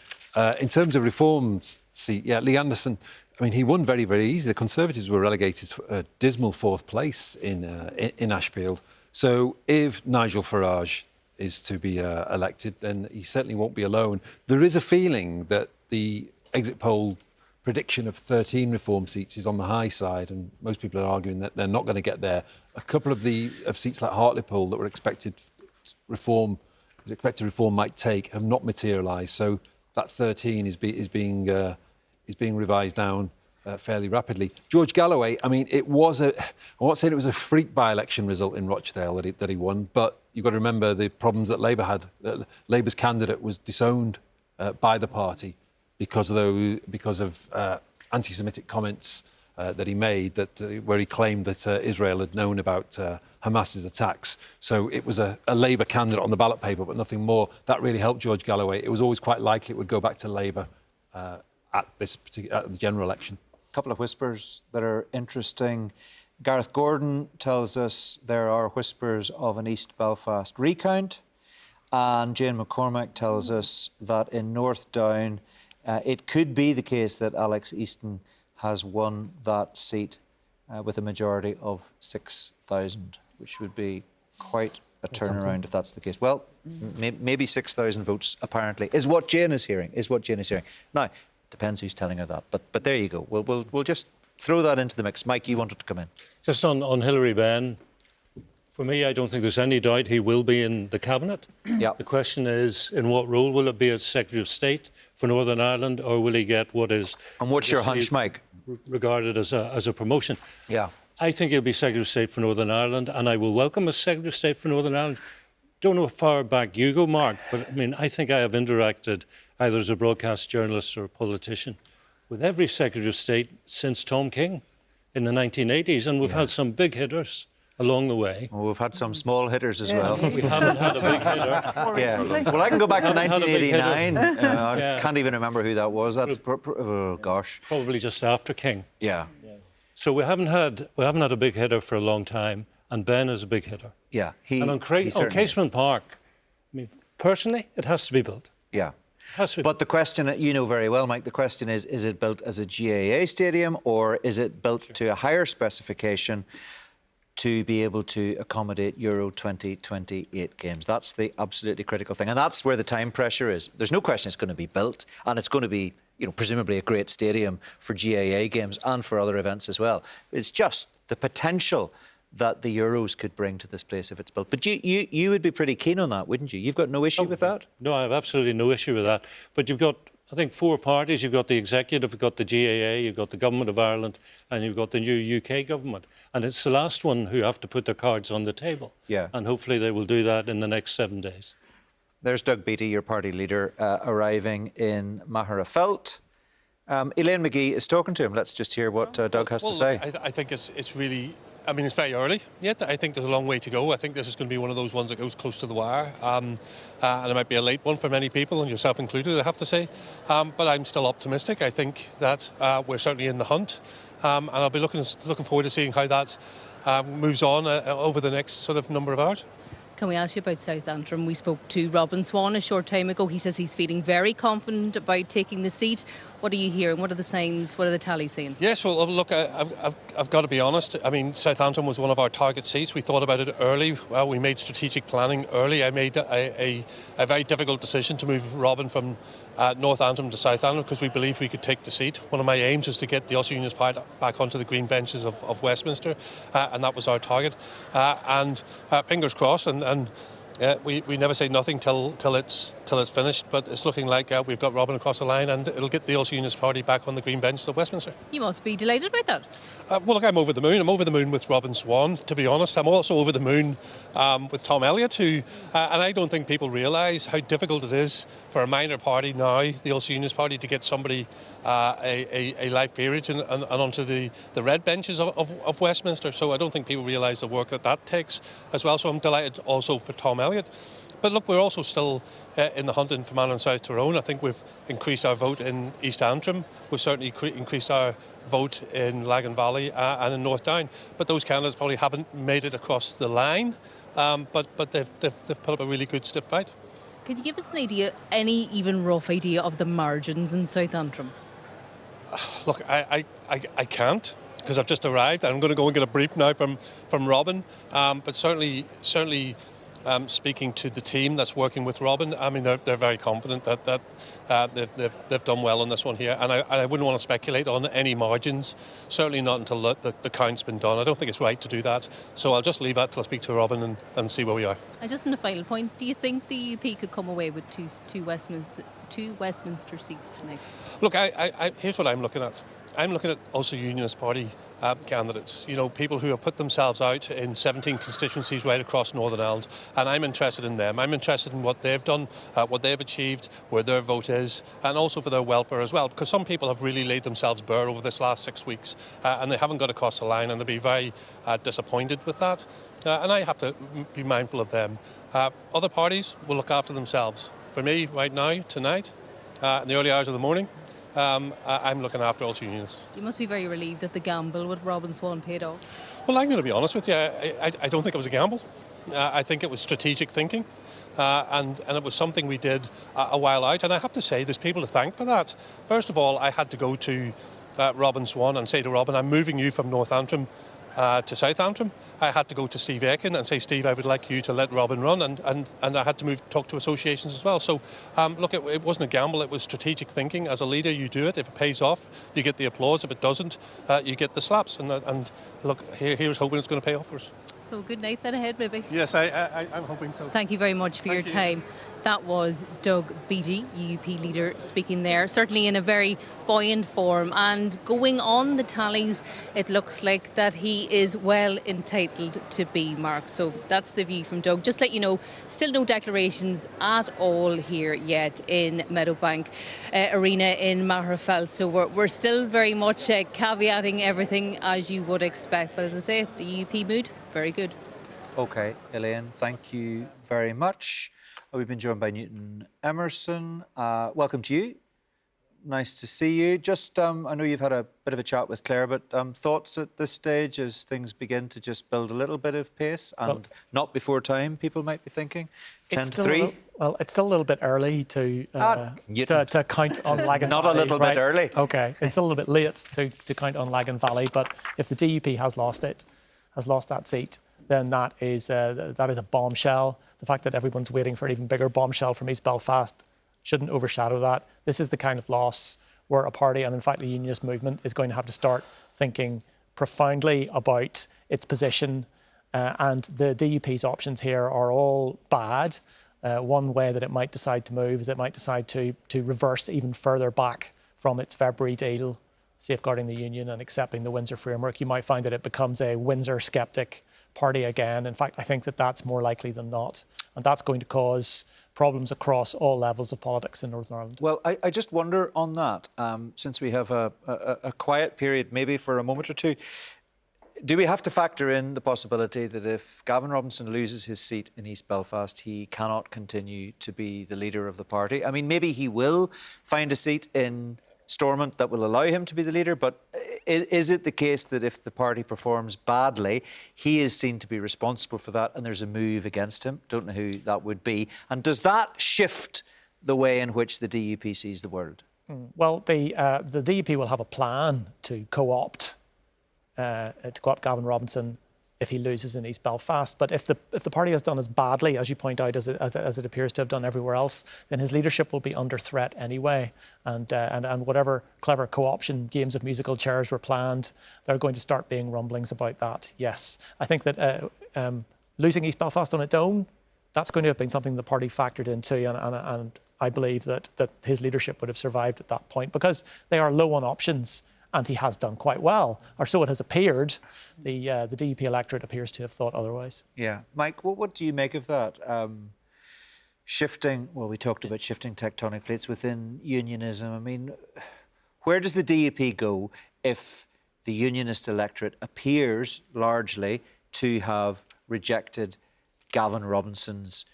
Speaker 4: In terms of Reform's seat, Lee Anderson, I mean, he won very, very easily. The Conservatives were relegated to a dismal fourth place in Ashfield. So if Nigel Farage is to be elected, then he certainly won't be alone. There is a feeling that the exit poll prediction of 13 Reform seats is on the high side, and most people are arguing that they're not going to get there. A couple of seats like Hartlepool that were expected Reform might take have not materialised. So that 13 is being revised down fairly rapidly. George Galloway, I mean, I'm not saying it was a freak by-election result in Rochdale that he won, but you've got to remember the problems that Labour had. Labour's candidate was disowned by the party because of anti-Semitic comments that he made, where he claimed that Israel had known about Hamas's attacks. So it was a Labour candidate on the ballot paper, but nothing more. That really helped George Galloway. It was always quite likely it would go back to Labour at the general election.
Speaker 1: A couple of whispers that are interesting. Gareth Gordon tells us there are whispers of an East Belfast recount, and Jane McCormack tells us that in North Down it could be the case that Alex Easton has won that seat with a majority of 6,000, which would be quite a turnaround if that's the case. Well, maybe 6,000 votes, apparently, is what Jane is hearing. Now, depends who's telling her that. But there you go. We'll just throw that into the mix. Mike, you wanted to come in.
Speaker 13: Just on Hilary Benn, for me, I don't think there's any doubt he will be in the Cabinet.
Speaker 1: Yeah.
Speaker 13: The question is, in what role? Will it be as Secretary of State for Northern Ireland, or will he get what is...
Speaker 1: And what's your hunch, Mike?
Speaker 13: ...regarded as a promotion?
Speaker 1: Yeah.
Speaker 13: I think he'll be Secretary of State for Northern Ireland, and I will welcome a Secretary of State for Northern Ireland. Don't know how far back you go, Mark, but I mean, I think I have interacted either as a broadcast journalist or a politician with every Secretary of State since Tom King in the 1980s, and we've had some big hitters along the way.
Speaker 1: Well, we've had some small hitters as well.
Speaker 13: We haven't had a big hitter.
Speaker 1: Yeah. Well, I can go back to 1989. I can't even remember who that was. That's oh gosh.
Speaker 13: Probably just after King.
Speaker 1: Yeah.
Speaker 13: So we haven't had a big hitter for a long time, and Ben is a big hitter.
Speaker 1: Yeah.
Speaker 13: And on Casement Park, I mean, personally, it has to be built.
Speaker 1: Yeah.
Speaker 13: But
Speaker 1: the question, you know very well, Mike, the question is it built as a GAA stadium, or is it built to a higher specification to be able to accommodate Euro 2028 games. That's the absolutely critical thing. And that's where the time pressure is. There's no question it's going to be built, and it's going to be, presumably a great stadium for GAA games and for other events as well. It's just the potential that the Euros could bring to this place if it's built. But you would be pretty keen on that, wouldn't you? You've got no issue with that?
Speaker 13: No, I have absolutely no issue with that. But you've got, I think, 4 parties. You've got the executive, you've got the GAA, you've got the Government of Ireland, and you've got the new UK government. And it's the last one who have to put their cards on the table.
Speaker 1: Yeah.
Speaker 13: And hopefully they will do that in the next 7 days.
Speaker 1: There's Doug Beattie, your party leader, arriving in Magherafelt. Elaine McGee is talking to him. Let's just hear what Doug has to say.
Speaker 14: I think it's really, it's very early yet. I think there's a long way to go. I think this is going to be one of those ones that goes close to the wire. And it might be a late one for many people, and yourself included, I have to say. But I'm still optimistic. I think that we're certainly in the hunt. And I'll be looking forward to seeing how that moves on over the next sort of number of hours.
Speaker 15: Can we ask you about South Antrim? We spoke to Robin Swan a short time ago. He says he's feeling very confident about taking the seat. What are you hearing? What are the signs? What are the tallies saying?
Speaker 14: Yes, well, look, I've got to be honest. South Antrim was one of our target seats. We thought about it early. Well, we made strategic planning early. I made a very difficult decision to move Robin from North Antrim to South Antrim because we believed we could take the seat. One of my aims was to get the Ulster Unionist Party back onto the green benches of Westminster, and that was our target. And fingers crossed, and we never say nothing till it's finished, but it's looking like we've got Robin across the line, and it'll get the Ulster Unionist Party back on the green bench of Westminster.
Speaker 15: You must be delighted about that.
Speaker 14: Well, look, I'm over the moon. I'm over the moon with Robin Swan, to be honest. I'm also over the moon with Tom Elliott, who, and I don't think people realise how difficult it is for a minor party now, the Ulster Unionist Party, to get somebody a life peerage and onto the red benches of Westminster. So I don't think people realise the work that takes as well. So I'm delighted also for Tom Elliott. But look, we're also still in the hunt in Fermanagh and South Tyrone. I think we've increased our vote in East Antrim. We've certainly increased our vote in Lagan Valley and in North Down. But those candidates probably haven't made it across the line. But they've put up a really good stiff fight.
Speaker 15: Can you give us an idea, any even rough idea of the margins in South Antrim?
Speaker 14: Look, I can't, because I've just arrived. I'm going to go and get a brief now from Robin. But certainly speaking to the team that's working with Robin, they're very confident that they've done well on this one here. And I wouldn't want to speculate on any margins, certainly not until the count's been done. I don't think it's right to do that. So I'll just leave that till I speak to Robin and see where we are.
Speaker 15: And just on the final point, do you think the UP could come away with two Westminster seats tonight?
Speaker 14: Look, here's what I'm looking at. I'm looking at Ulster Unionist Party candidates, people who have put themselves out in 17 constituencies right across Northern Ireland, and I'm interested in them. I'm interested in what they've done, what they've achieved, where their vote is, and also for their welfare as well, because some people have really laid themselves bare over this last 6 weeks, and they haven't got across the line, and they'll be very disappointed with that, and I have to be mindful of them. Other parties will look after themselves. For me, right now, tonight, in the early hours of the morning, I'm looking after Ulster Unionists.
Speaker 15: You must be very relieved that the gamble with Robin Swan paid off.
Speaker 14: Well, I'm going to be honest with you. I don't think it was a gamble. I think it was strategic thinking. And it was something we did a while out. And I have to say, there's people to thank for that. First of all, I had to go to Robin Swan and say to Robin, I'm moving you from North Antrim to South Antrim. I had to go to Steve Aiken and say, Steve, I would like you to let Robin run, and I had to talk to associations as well. So, look, it wasn't a gamble, it was strategic thinking. As a leader, you do it. If it pays off, you get the applause. If it doesn't, you get the slaps. And look, here's hoping it's going to pay off for us.
Speaker 15: So good night then ahead, maybe.
Speaker 14: Yes, I'm hoping so.
Speaker 15: Thank you very much for your time. That was Doug Beattie, UUP leader, speaking there, certainly in a very buoyant form. And going on the tallies, it looks like that he is well entitled to be, Mark. So that's the view from Doug. Just let you know, still no declarations at all here yet in Meadowbank Arena in Magherafelt. So we're still very much caveating everything as you would expect. But as I say, the UUP mood, very good.
Speaker 1: OK, Elaine, thank you very much. We've been joined by Newton Emerson. Welcome to you. Nice to see you. Just, I know you've had a bit of a chat with Claire, but thoughts at this stage as things begin to just build a little bit of pace and not before time, people might be thinking? 10 to 3?
Speaker 16: It's still a little bit early to count on Lagan Valley.
Speaker 1: Not a little bit early.
Speaker 16: OK, it's a little bit late to count on Lagan Valley, but if the DUP has lost it, has lost that seat, then that is a bombshell. The fact that everyone's waiting for an even bigger bombshell from East Belfast shouldn't overshadow that. This is the kind of loss where a party, and in fact the unionist movement, is going to have to start thinking profoundly about its position. And the DUP's options here are all bad. One way that it might decide to move is it might decide to reverse even further back from its February deal, safeguarding the union and accepting the Windsor framework. You might find that it becomes a Windsor sceptic party again. In fact, I think that that's more likely than not. And that's going to cause problems across all levels of politics in Northern Ireland.
Speaker 1: Well, I just wonder on that, since we have a quiet period maybe for a moment or two, do we have to factor in the possibility that if Gavin Robinson loses his seat in East Belfast, he cannot continue to be the leader of the party? I mean, maybe he will find a seat in Stormont that will allow him to be the leader, but is it the case that if the party performs badly, he is seen to be responsible for that and there's a move against him? Don't know who that would be. And does that shift the way in which the DUP sees the world?
Speaker 16: Well, the DUP will have a plan to co-opt Gavin Robinson if he loses in East Belfast. But if the party has done as badly, as you point out, as it appears to have done everywhere else, then his leadership will be under threat anyway. And whatever clever co-option games of musical chairs were planned, there are going to start being rumblings about that. Yes, I think that losing East Belfast on its own, that's going to have been something the party factored into, and I believe that his leadership would have survived at that point because they are low on options. And he has done quite well, or so it has appeared. The DUP electorate appears to have thought otherwise.
Speaker 1: Yeah. Mike, what do you make of that? Shifting, well, we talked about shifting tectonic plates within unionism. I mean, where does the DUP go if the unionist electorate appears largely to have rejected Gavin Robinson's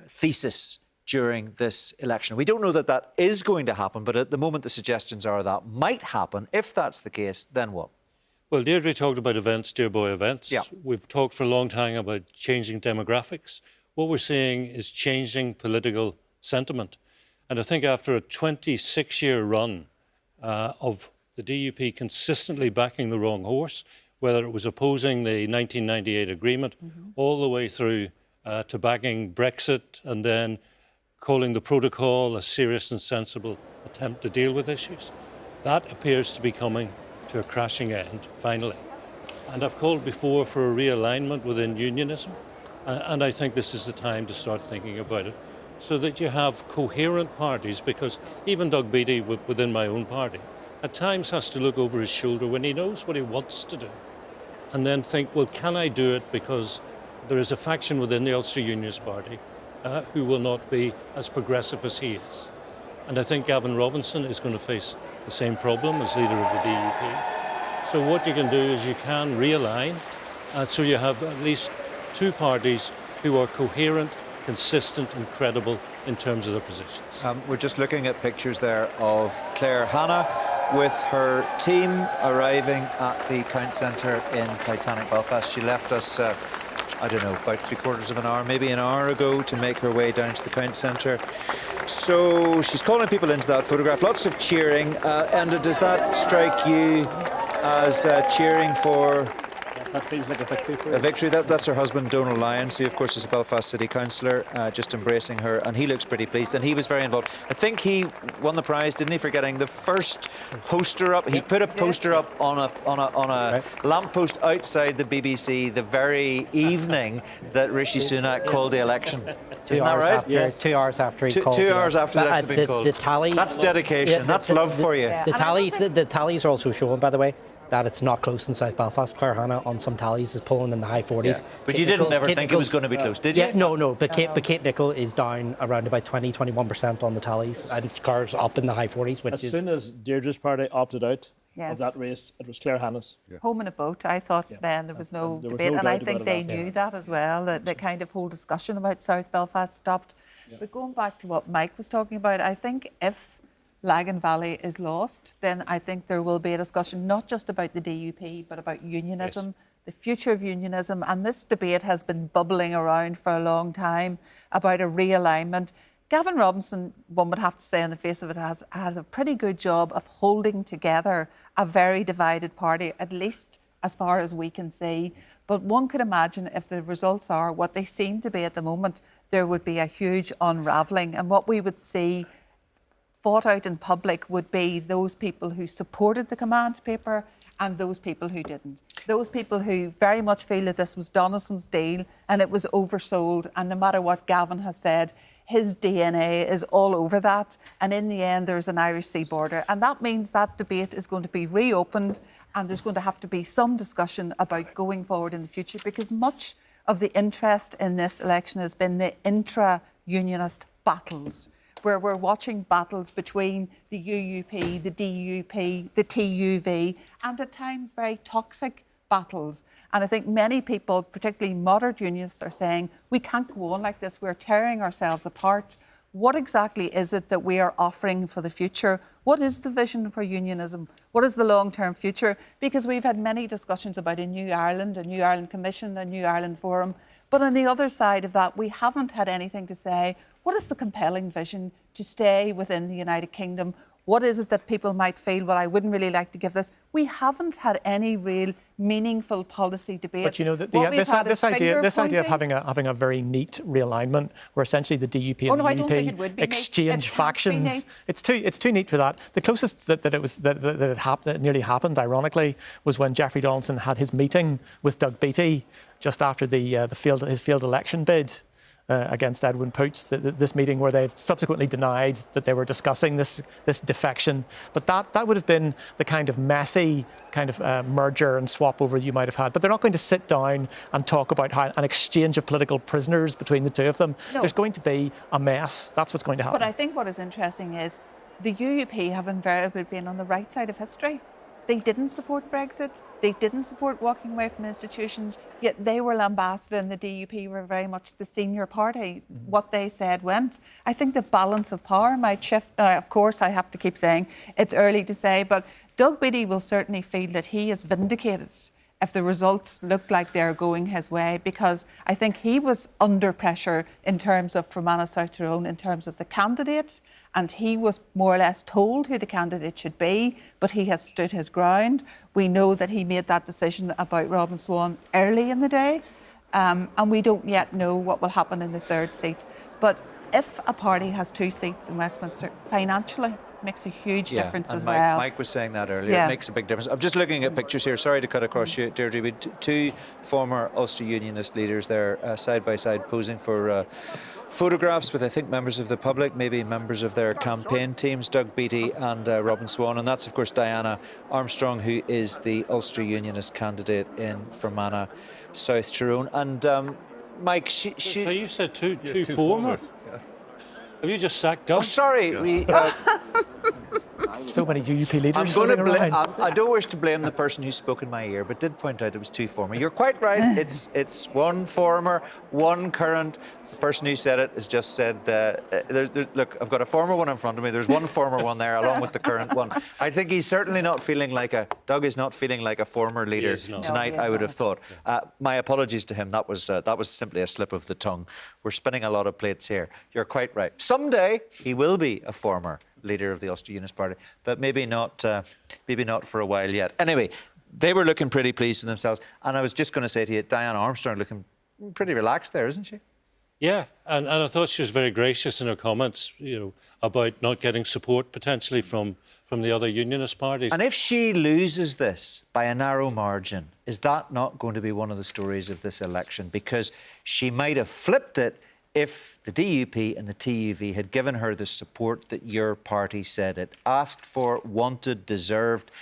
Speaker 1: thesis during this election? We don't know that that is going to happen, but at the moment the suggestions are that might happen. If that's the case, then what?
Speaker 13: Well, Deirdre talked about events, dear boy, events.
Speaker 1: Yeah.
Speaker 13: We've talked for a long time about changing demographics. What we're seeing is changing political sentiment. And I think after a 26-year run of the DUP consistently backing the wrong horse, whether it was opposing the 1998 agreement all the way through to backing Brexit and then calling the protocol a serious and sensible attempt to deal with issues. That appears to be coming to a crashing end, finally. And I've called before for a realignment within unionism, and I think this is the time to start thinking about it, so that you have coherent parties, because even Doug Beattie within my own party at times has to look over his shoulder when he knows what he wants to do, and then think, well, can I do it because there is a faction within the Ulster Unionist Party who will not be as progressive as he is. And I think Gavin Robinson is going to face the same problem as leader of the DUP. So what you can do is you can realign, so you have at least two parties who are coherent, consistent and credible in terms of their positions.
Speaker 1: We're just looking at pictures there of Claire Hanna with her team arriving at the Count Centre in Titanic Belfast. She left us I don't know, about 3/4 of an hour, maybe an hour ago, to make her way down to the Count Centre. So she's calling people into that photograph. Lots of cheering. And does that strike you as cheering for
Speaker 5: That feels like a victory for her.
Speaker 1: a victory? That's her husband, Donal Lyons, who, of course, is a Belfast City Councillor, just embracing her. And he looks pretty pleased. And he was very involved. I think he won the prize, didn't he, for getting the first poster up? He put a poster up on a lamppost outside the BBC the very evening that Rishi Sunak called the election. Isn't that right?
Speaker 3: Yes. 2 hours after he called.
Speaker 1: 2 hours after the election had been called.
Speaker 3: The tallies.
Speaker 1: That's dedication. That's love for you.
Speaker 3: The tallies are also showing, by the way, that it's not close in South Belfast. Claire Hanna on some tallies is polling in the high 40s.
Speaker 1: Yeah. But you didn't ever think it was going to be close, did you?
Speaker 3: Yeah, no. But Kate Nicholl is down around about 20-21% on the tallies, and Claire's up in the high 40s. Which
Speaker 5: as soon as Deirdre's party opted out of that race, it was Claire Hanna's.
Speaker 6: Home in a boat. I thought then there was no debate, and I think they knew that as well. The kind of whole discussion about South Belfast stopped. But going back to what Mike was talking about, I think if Lagan Valley is lost, then I think there will be a discussion not just about the DUP but about unionism, the future of unionism, and this debate has been bubbling around for a long time about a realignment. Gavin Robinson, one would have to say on the face of it, has a pretty good job of holding together a very divided party, at least as far as we can see. But one could imagine if the results are what they seem to be at the moment, there would be a huge unravelling. And what we would see fought out in public would be those people who supported the command paper and those people who didn't. Those people who very much feel that this was Donison's deal and it was oversold, and no matter what Gavin has said, his DNA is all over that. And in the end, there's an Irish Sea border. And that means that debate is going to be reopened, and there's going to have to be some discussion about going forward in the future, because much of the interest in this election has been the intra-unionist battles, where we're watching battles between the UUP, the DUP, the TUV, and at times very toxic battles. And I think many people, particularly moderate unionists, are saying, we can't go on like this, we're tearing ourselves apart. What exactly is it that we are offering for the future? What is the vision for unionism? What is the long-term future? Because we've had many discussions about a New Ireland Commission, a New Ireland Forum. But on the other side of that, we haven't had anything to say. What is the compelling vision to stay within the United Kingdom? What is it that people might feel, well, I wouldn't really like to give this? We haven't had any real meaningful policy debate.
Speaker 16: But you know, this idea of having a very neat realignment, where essentially the DUP and the UP exchange factions, it's too neat for that. The closest that it nearly happened, ironically, was when Jeffrey Donaldson had his meeting with Doug Beattie just after his failed election bid against Edwin Poots, this meeting where they've subsequently denied that they were discussing this defection. But that would have been the kind of messy kind of merger and swap over you might have had. But they're not going to sit down and talk about an exchange of political prisoners between the two of them. No. There's going to be a mess. That's what's going to happen.
Speaker 6: But I think what is interesting is the UUP have invariably been on the right side of history. They didn't support Brexit. They didn't support walking away from institutions, yet they were lambasted, and the DUP were very much the senior party. Mm-hmm. What they said went. I think the balance of power might shift. Now, of course, I have to keep saying it's early to say, but Doug Beattie will certainly feel that he is vindicated if the results look like they're going his way, because I think he was under pressure in terms of Fermanagh South Tyrone, in terms of the candidate, and he was more or less told who the candidate should be, but he has stood his ground. We know that he made that decision about Robin Swann early in the day, and we don't yet know what will happen in the third seat. But if a party has 2 seats in Westminster, financially, makes a huge difference as well.
Speaker 1: Mike was saying that earlier. It makes a big difference. I'm just looking at pictures here. Sorry to cut across you, Deirdre. We had 2 former Ulster Unionist leaders there, side by side, posing for photographs with, I think, members of the public, maybe members of their campaign teams, Doug Beattie and Robin Swann. And that's, of course, Diana Armstrong, who is the Ulster Unionist candidate in Fermanagh South Tyrone. And Mike,
Speaker 13: So you said two former? Have you just sacked Doug?
Speaker 1: Oh, sorry.
Speaker 16: So many UUP leaders.
Speaker 1: I don't wish to blame the person who spoke in my ear, but did point out it was 2 former. You're quite right. It's 1 former, 1 current. The person who said it has just said, look, I've got a former one in front of me. There's 1 former one there, along with the current one. I think he's certainly not feeling like Doug is not feeling like a former leader tonight, I would have thought. My apologies to him. That was simply a slip of the tongue. We're spinning a lot of plates here. You're quite right. Someday he will be a former leader of the Ulster Unionist Party, but maybe not for a while yet. Anyway, they were looking pretty pleased with themselves. And I was just going to say to you, Diana Armstrong looking pretty relaxed there, isn't she?
Speaker 13: Yeah, and I thought she was very gracious in her comments, about not getting support potentially from the other unionist parties.
Speaker 1: And if she loses this by a narrow margin, is that not going to be one of the stories of this election? Because she might have flipped it if the DUP and the TUV had given her the support that your party said it asked for, wanted, deserved,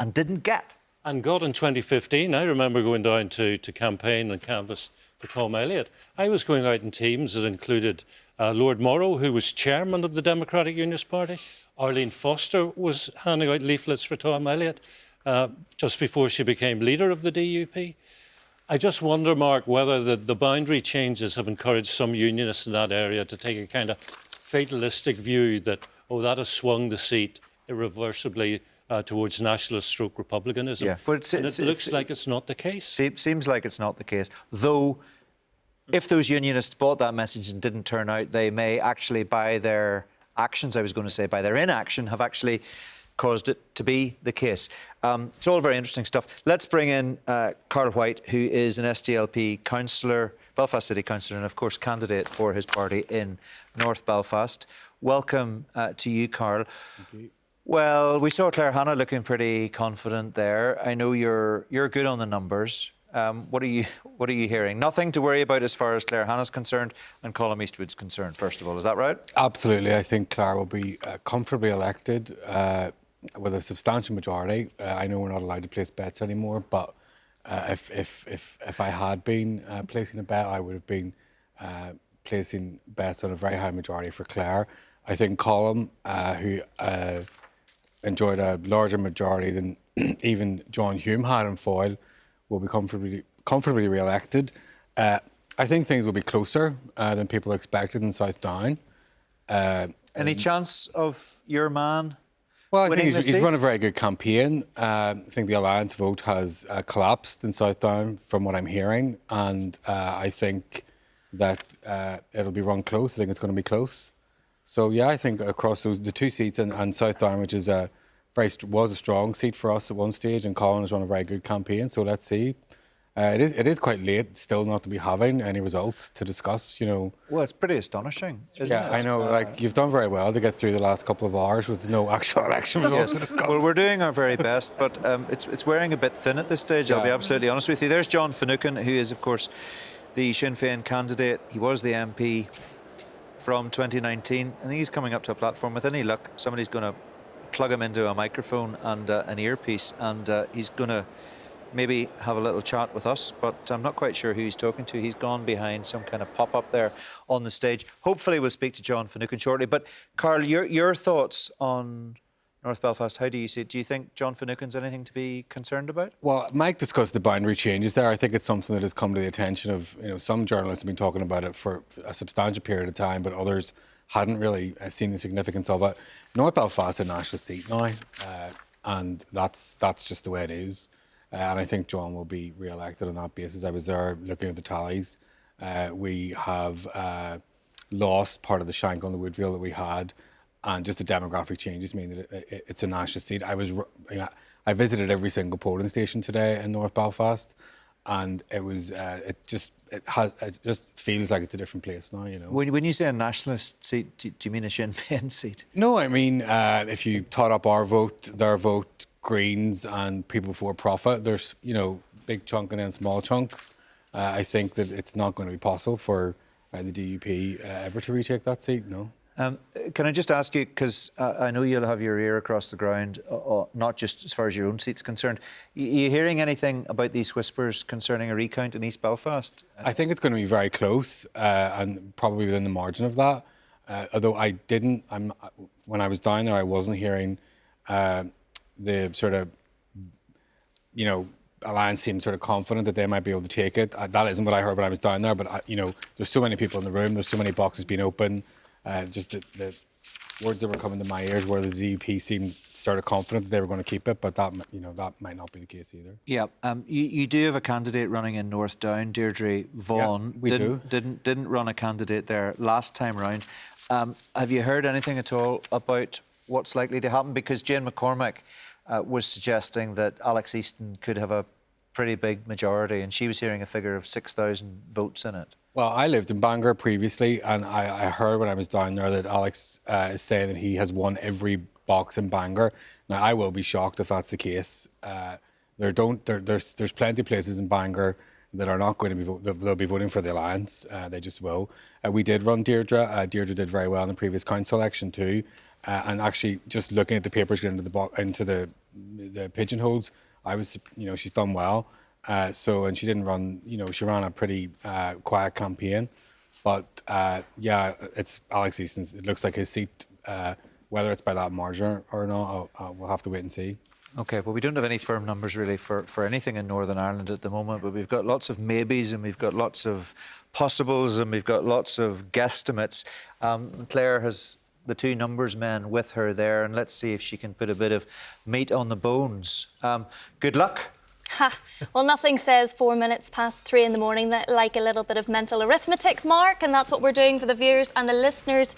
Speaker 1: and didn't get.
Speaker 13: And got in 2015. I remember going down to campaign and canvass for Tom Elliott. I was going out in teams that included Lord Morrow, who was chairman of the Democratic Unionist Party. Arlene Foster was handing out leaflets for Tom Elliott just before she became leader of the DUP. I just wonder, Mark, whether the boundary changes have encouraged some unionists in that area to take a kind of fatalistic view that, that has swung the seat irreversibly towards nationalist stroke republicanism.
Speaker 1: Yeah, but
Speaker 13: it looks like it's not the case.
Speaker 1: Seems like it's not the case. Though, if those unionists bought that message and didn't turn out, they may actually, by their actions, I was going to say, by their inaction, have actually caused it to be the case. It's all very interesting stuff. Let's bring in Karl White, who is an SDLP councillor, Belfast City councillor, and of course candidate for his party in North Belfast. Welcome to you, Karl.
Speaker 17: Thank you.
Speaker 1: Well, we saw Claire Hanna looking pretty confident there. I know you're good on the numbers. What are you hearing? Nothing to worry about as far as Claire Hanna's concerned and Colm Eastwood's concerned, first of all. Is that right?
Speaker 17: Absolutely. I think Claire will be comfortably elected with a substantial majority. I know we're not allowed to place bets anymore, but if I had been placing a bet, I would have been placing bets on a very high majority for Claire. I think Colm, who enjoyed a larger majority than even John Hume had in Foyle, will be comfortably re-elected. I think things will be closer than people expected in South Down.
Speaker 1: Any chance of your man
Speaker 17: Well, I
Speaker 1: winning
Speaker 17: think
Speaker 1: the
Speaker 17: he's
Speaker 1: seat?
Speaker 17: run a very good campaign. I think the Alliance vote has collapsed in South Down from what I'm hearing, and I think that it'll be run close. I think it's going to be close. So yeah, I think across the two seats and South Down, which is was a strong seat for us at one stage, and Colin has run a very good campaign. So let's see. It is quite late still not to be having any results to discuss, you know.
Speaker 1: Well, it's pretty astonishing, isn't it?
Speaker 17: Yeah, I know. Like, you've done very well to get through the last couple of hours with no actual election results to discuss.
Speaker 1: Well, we're doing our very best, but it's wearing a bit thin at this stage, I'll be absolutely honest with you. There's John Finucane, who is, of course, the Sinn Féin candidate. He was the MP from 2019. I think he's coming up to a platform. With any luck, somebody's going to plug him into a microphone and an earpiece, and he's going to maybe have a little chat with us, but I'm not quite sure who he's talking to. He's gone behind some kind of pop-up there on the stage. Hopefully we'll speak to John Finucane shortly. But, Karl, your thoughts on North Belfast, how do you see it? Do you think John Finucane's anything to be concerned about?
Speaker 17: Well, Mike discussed the boundary changes there. I think it's something that has come to the attention of, you know, some journalists have been talking about it for a substantial period of time, but others hadn't really seen the significance of it. North Belfast is a national seat now, and that's just the way it is. And I think John will be re-elected on that basis. I was there looking at the tallies. We have lost part of the Shankill and the Woodville that we had, and just the demographic changes mean that it's a national seat. I visited every single polling station today in North Belfast, and it was it just feels like it's a different place now. You know.
Speaker 1: When you say a nationalist seat, do you mean a Sinn Féin seat?
Speaker 17: No, I mean if you tot up our vote, their vote, Greens and People Before Profit, there's, you know, big chunk and then small chunks. I think that it's not going to be possible for the DUP ever to retake that seat, no.
Speaker 1: Can I just ask you, because I know you'll have your ear across the ground, not just as far as your own seat's concerned. Are you hearing anything about these whispers concerning a recount in East Belfast?
Speaker 17: I think it's going to be very close and probably within the margin of that. Although when I was down there, I wasn't hearing the sort of, you know, Alliance seemed sort of confident that they might be able to take it. That isn't what I heard when I was down there, but, you know, there's so many people in the room, there's so many boxes being open. Just the words that were coming to my ears were the DUP seemed sort of confident that they were going to keep it, but that, you know, that might not be the case either.
Speaker 1: Yeah, you do have a candidate running in North Down, Deirdre Vaughan.
Speaker 17: Yeah, we do.
Speaker 1: Didn't run a candidate there last time round. Have you heard anything at all about what's likely to happen? Because Jane McCormack was suggesting that Alex Easton could have a pretty big majority, and she was hearing a figure of 6,000 votes in it.
Speaker 17: Well, I lived in Bangor previously, and I heard when I was down there that Alex is saying that he has won every box in Bangor. Now, I will be shocked if that's the case. There's plenty of places in Bangor that are not going to be they'll be voting for the Alliance. They just will. We did run Deirdre. Deirdre did very well in the previous council election too. And actually, just looking at the papers into the pigeonholes, I was, you know, she's done well. And she didn't run, you know, she ran a pretty quiet campaign. But yeah, it's Alex Easton's. It looks like his seat. Whether it's by that margin or not, we'll have to wait and see.
Speaker 1: OK, well, we don't have any firm numbers really for anything in Northern Ireland at the moment, but we've got lots of maybes and we've got lots of possibles and we've got lots of guesstimates. Claire has the two numbers men with her there, and let's see if she can put a bit of meat on the bones. Good luck.
Speaker 18: Well, nothing says 4 minutes past 3 in the morning that like a little bit of mental arithmetic, Mark, and that's what we're doing for the viewers and the listeners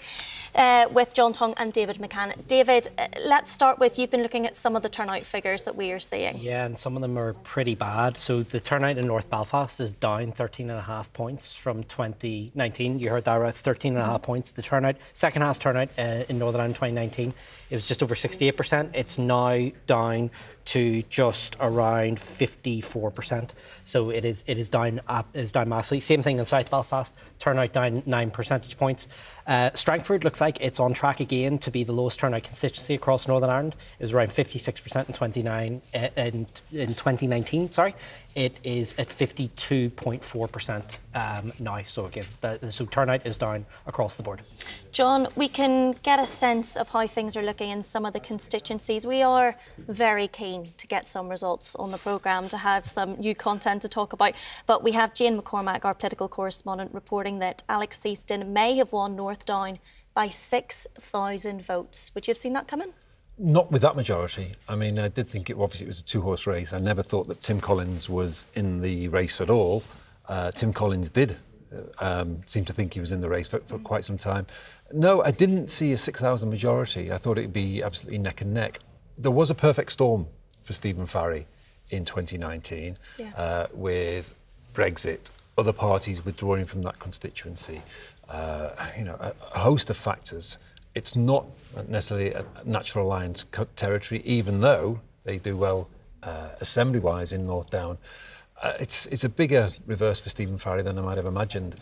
Speaker 18: with John Tongue and David McCann. David, let's start with, you've been looking at some of the turnout figures that we are seeing.
Speaker 3: Yeah, and some of them are pretty bad. So the turnout in North Belfast is down 13.5 points from 2019. You heard that right, it's 13.5 points. The turnout, second half turnout in Northern Ireland 2019, it was just over 68%. It's now down to just around 54%. So it is down massively. Same thing in South Belfast, turnout down 9 percentage points. Strangford looks like it's on track again to be the lowest turnout constituency across Northern Ireland. It was around 56% in 2019. Sorry, it is at 52.4% now. So again, so turnout is down across the board.
Speaker 18: John, we can get a sense of how things are looking in some of the constituencies. We are very keen to get some results on the programme, to have some new content to talk about. But we have Jane McCormack, our political correspondent, reporting that Alex Seaston may have won North Down by 6,000 votes. Would you have seen that coming?
Speaker 4: Not with that majority. I mean, I did think obviously it was a two-horse race. I never thought that Tim Collins was in the race at all. Tim Collins did seem to think he was in the race for quite some time. No, I didn't see a 6,000 majority. I thought it would be absolutely neck and neck. There was a perfect storm for Stephen Farry in 2019 with Brexit, other parties withdrawing from that constituency, a host of factors. It's not necessarily a Natural Alliance territory, even though they do well assembly-wise in North Down. It's a bigger reverse for Stephen Farry than I might have imagined.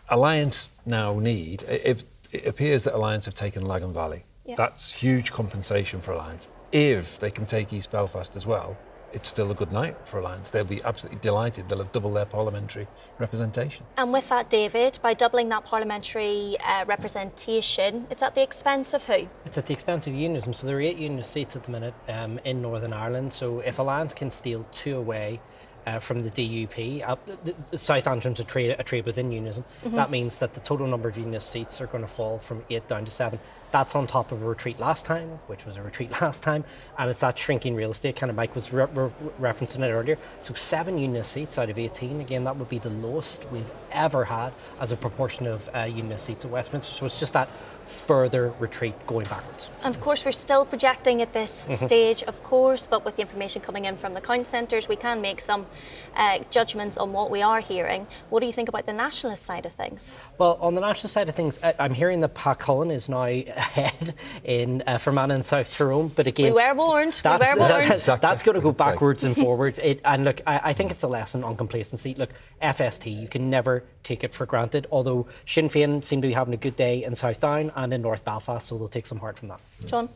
Speaker 4: Alliance now need, if it appears that Alliance have taken Lagan Valley. Yeah. That's huge compensation for Alliance. If they can take East Belfast as well, it's still a good night for Alliance. They'll be absolutely delighted. They'll have doubled their parliamentary representation.
Speaker 18: And with that, David, by doubling that parliamentary representation, it's at the expense of who?
Speaker 3: It's at the expense of unionism. So there are 8 unionist seats at the minute in Northern Ireland. So if Alliance can steal 2 away from the DUP, South Antrim's a trade within unionism. That means that the total number of unionist seats are going to fall from 8 down to 7. That's on top of a retreat last time, which was a retreat last time, and it's that shrinking real estate. Kind of Mike was referencing it earlier. So 7 unionist seats out of 18. Again, that would be the lowest we've ever had as a proportion of unionist seats at Westminster. So it's just that further retreat going backwards.
Speaker 18: And of course, we're still projecting at this stage, of course, but with the information coming in from the count centres, we can make some judgments on what we are hearing. What do you think about the nationalist side of things?
Speaker 3: Well, on the nationalist side of things, I'm hearing that Pat Cullen is now ahead in Fermanagh and South Tyrone, but again,
Speaker 18: we were warned.
Speaker 3: That's going to go backwards and forwards. And look, I think it's a lesson on complacency. Look, FST, you can never take it for granted, although Sinn Féin seem to be having a good day in South Down and in North Belfast, so they'll take some heart from that.
Speaker 18: John?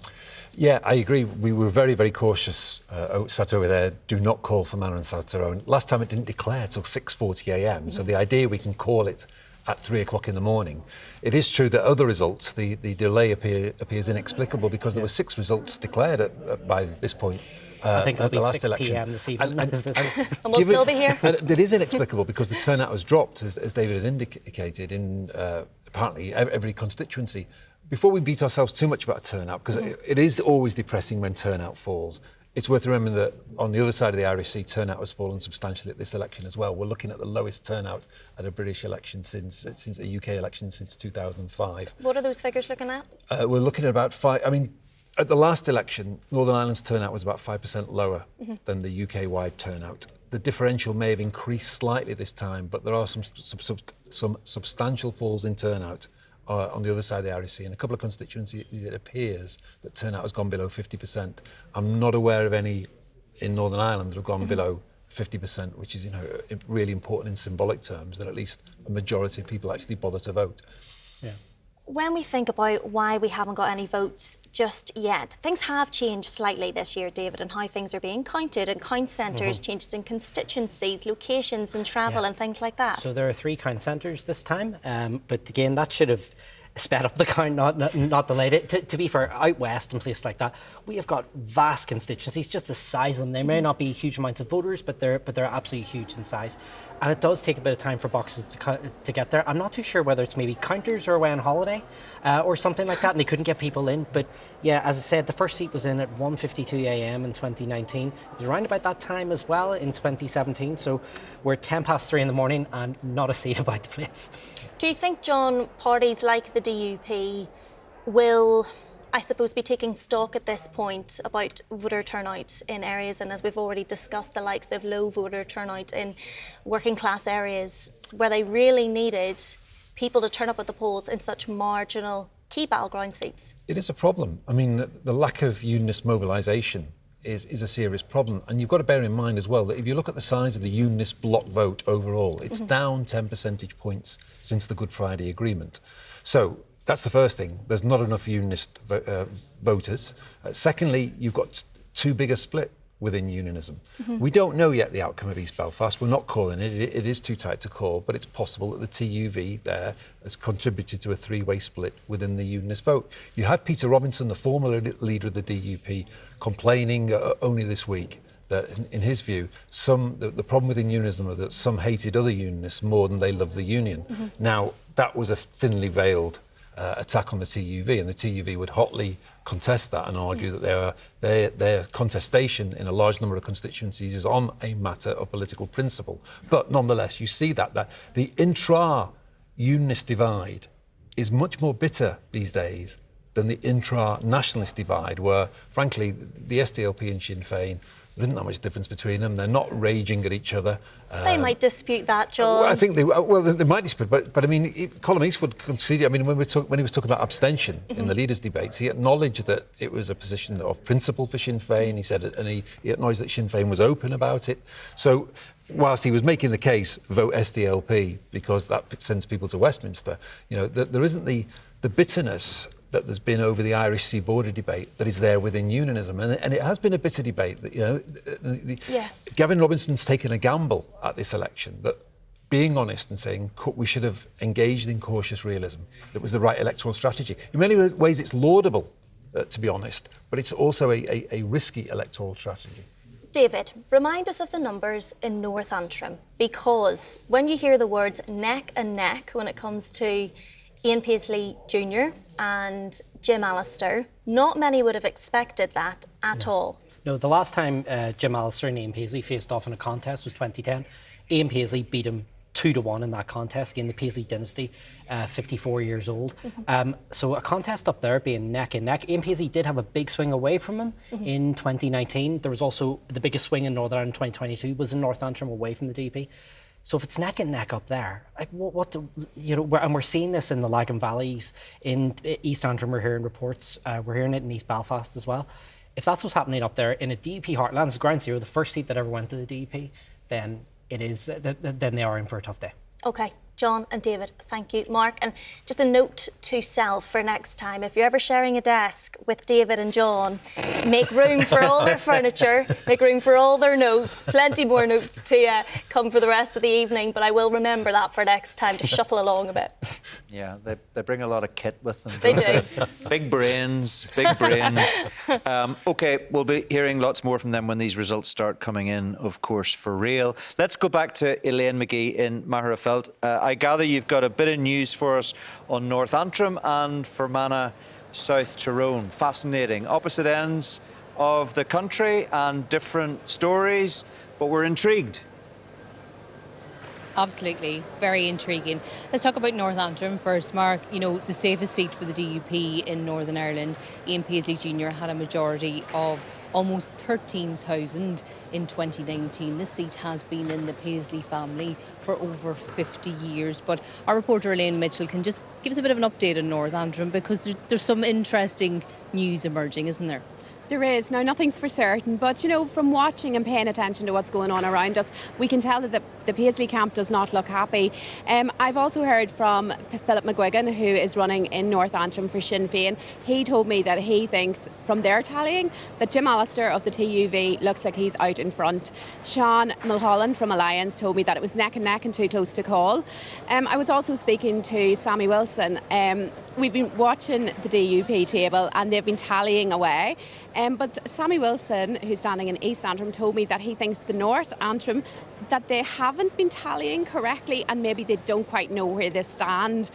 Speaker 4: Yeah, I agree. We were very, very cautious sat over there. Do not call for Fermanagh and South Tyrone. Last time it didn't declare till 6:40 a.m. So the idea we can call it at 3 o'clock in the morning. It is true that other results, the delay appears inexplicable because there were 6 results declared by this point.
Speaker 3: I think it'll be
Speaker 4: the last
Speaker 3: 6
Speaker 4: election.
Speaker 3: p.m. this evening.
Speaker 18: And we'll still be here.
Speaker 4: It is inexplicable because the turnout has dropped, as David has indicated, in apparently every constituency. Before we beat ourselves too much about turnout, because it is always depressing when turnout falls, it's worth remembering that on the other side of the Irish Sea, turnout has fallen substantially at this election as well. We're looking at the lowest turnout at a British election since a UK election since 2005.
Speaker 18: What are those figures looking at?
Speaker 4: We're looking at about 5. I mean, at the last election, Northern Ireland's turnout was about 5% lower than the UK-wide turnout. The differential may have increased slightly this time, but there are some substantial falls in turnout on the other side of the Irish Sea. In a couple of constituencies, it appears that turnout has gone below 50%. I'm not aware of any in Northern Ireland that have gone below 50%, which is, really important in symbolic terms, that at least a majority of people actually bother to vote.
Speaker 3: Yeah.
Speaker 18: When we think about why we haven't got any votes just yet, things have changed slightly this year, David, and how things are being counted, and count centres, changes in constituencies, locations and travel and things like that.
Speaker 3: So there are 3 count centres this time, but again, that should have sped up the count, not delayed it. To be fair, out west and places like that, we have got vast constituencies, just the size of them. They may not be huge amounts of voters, but they're absolutely huge in size. And it does take a bit of time for boxes to get there. I'm not too sure whether it's maybe counters are away on holiday or something like that, and they couldn't get people in. But yeah, as I said, the first seat was in at 1:52 a.m. in 2019. It was around about that time as well in 2017. So we're 3:10 in the morning and not a seat about the place.
Speaker 18: Do you think, John, parties like the DUP will, I suppose, be taking stock at this point about voter turnout in areas, and as we've already discussed, the likes of low voter turnout in working class areas where they really needed people to turn up at the polls in such marginal key battleground seats?
Speaker 4: It is a problem. I mean, the lack of unionist mobilisation is a serious problem. And you've got to bear in mind as well that if you look at the size of the unionist bloc vote overall, it's down 10 percentage points since the Good Friday Agreement. So that's the first thing. There's not enough unionist voters. Secondly, you've got too big a split within unionism. We don't know yet the outcome of East Belfast. We're not calling it. It is too tight to call, but it's possible that the TUV there has contributed to a three-way split within the unionist vote. You had Peter Robinson, the former leader of the DUP, complaining only this week that, in his view, the problem within unionism was that some hated other unionists more than they loved the union. Now, that was a thinly veiled attack on the TUV, and the TUV would hotly contest that and argue that their contestation in a large number of constituencies is on a matter of political principle. But nonetheless, you see that the intra-unionist divide is much more bitter these days than the intra-nationalist divide, where, frankly, the SDLP and Sinn Féin, there isn't that much difference between them. They're not raging at each other.
Speaker 18: They might dispute that, John.
Speaker 4: Well, I think they might dispute, but I mean, Colin Eastwood conceded. I mean, when he was talking about abstention in the leaders' debates, he acknowledged that it was a position of principle for Sinn Féin. He said, and he acknowledged that Sinn Féin was open about it. So, whilst he was making the case, vote SDLP because that sends people to Westminster, you know, there isn't the bitterness that there's been over the Irish Sea border debate that is there within unionism. And it has been a bitter debate. That, you know,
Speaker 18: yes.
Speaker 4: Gavin Robinson's taken a gamble at this election, that being honest and saying we should have engaged in cautious realism, that was the right electoral strategy. In many ways, it's laudable, to be honest, but it's also a risky electoral strategy.
Speaker 18: David, remind us of the numbers in North Antrim, because when you hear the words neck and neck when it comes to Ian Paisley Jr. and Jim Allister, not many would have expected that at all.
Speaker 3: No, the last time Jim Allister and Ian Paisley faced off in a contest was 2010. Ian Paisley beat him 2-1 in that contest, again, the Paisley dynasty, 54 years old. So a contest up there being neck and neck. Ian Paisley did have a big swing away from him in 2019. There was also the biggest swing in Northern Ireland in 2022 was in North Antrim away from the DP. So if it's neck and neck up there, like and we're seeing this in the Lagan Valleys, in East Antrim, we're hearing reports, we're hearing it in East Belfast as well. If that's what's happening up there in a DUP heartland, it's ground zero, the first seat that ever went to the DUP, then they are in for a tough day.
Speaker 18: Okay, John and David, thank you. Mark, and just a note to self for next time, if you're ever sharing a desk with David and John, make room for all their furniture, make room for all their notes, plenty more notes to come for the rest of the evening, but I will remember that for next time, to shuffle along a bit.
Speaker 1: Yeah, they bring a lot of kit with them.
Speaker 18: They do.
Speaker 1: Big brains, big brains. OK, we'll be hearing lots more from them when these results start coming in, of course, for real. Let's go back to Elaine McGee in Magherafelt. I gather you've got a bit of news for us on North Antrim and Fermanagh, South Tyrone. Fascinating. Opposite ends of the country and different stories, but we're intrigued.
Speaker 15: Absolutely, very intriguing. Let's talk about North Antrim first, Mark. You know, the safest seat for the DUP in Northern Ireland, Ian Paisley Jr. had a majority of almost 13,000 in 2019. This seat has been in the Paisley family for over 50 years. But our reporter Elaine Mitchell can just give us a bit of an update on North Antrim, because there's some interesting news emerging, isn't there?
Speaker 19: There is. Now, nothing's for certain, but, you know, from watching and paying attention to what's going on around us, we can tell that the the Paisley camp does not look happy. I've also heard from Philip McGuigan, who is running in North Antrim for Sinn Féin. He told me that he thinks, from their tallying, that Jim Allister of the TUV looks like he's out in front. Sean Mulholland from Alliance told me that it was neck and neck and too close to call. I was also speaking to Sammy Wilson. We've been watching the DUP table and they've been tallying away. But Sammy Wilson, who's standing in East Antrim, told me that he thinks the North Antrim, that they haven't been tallying correctly and maybe they don't quite know where they stand.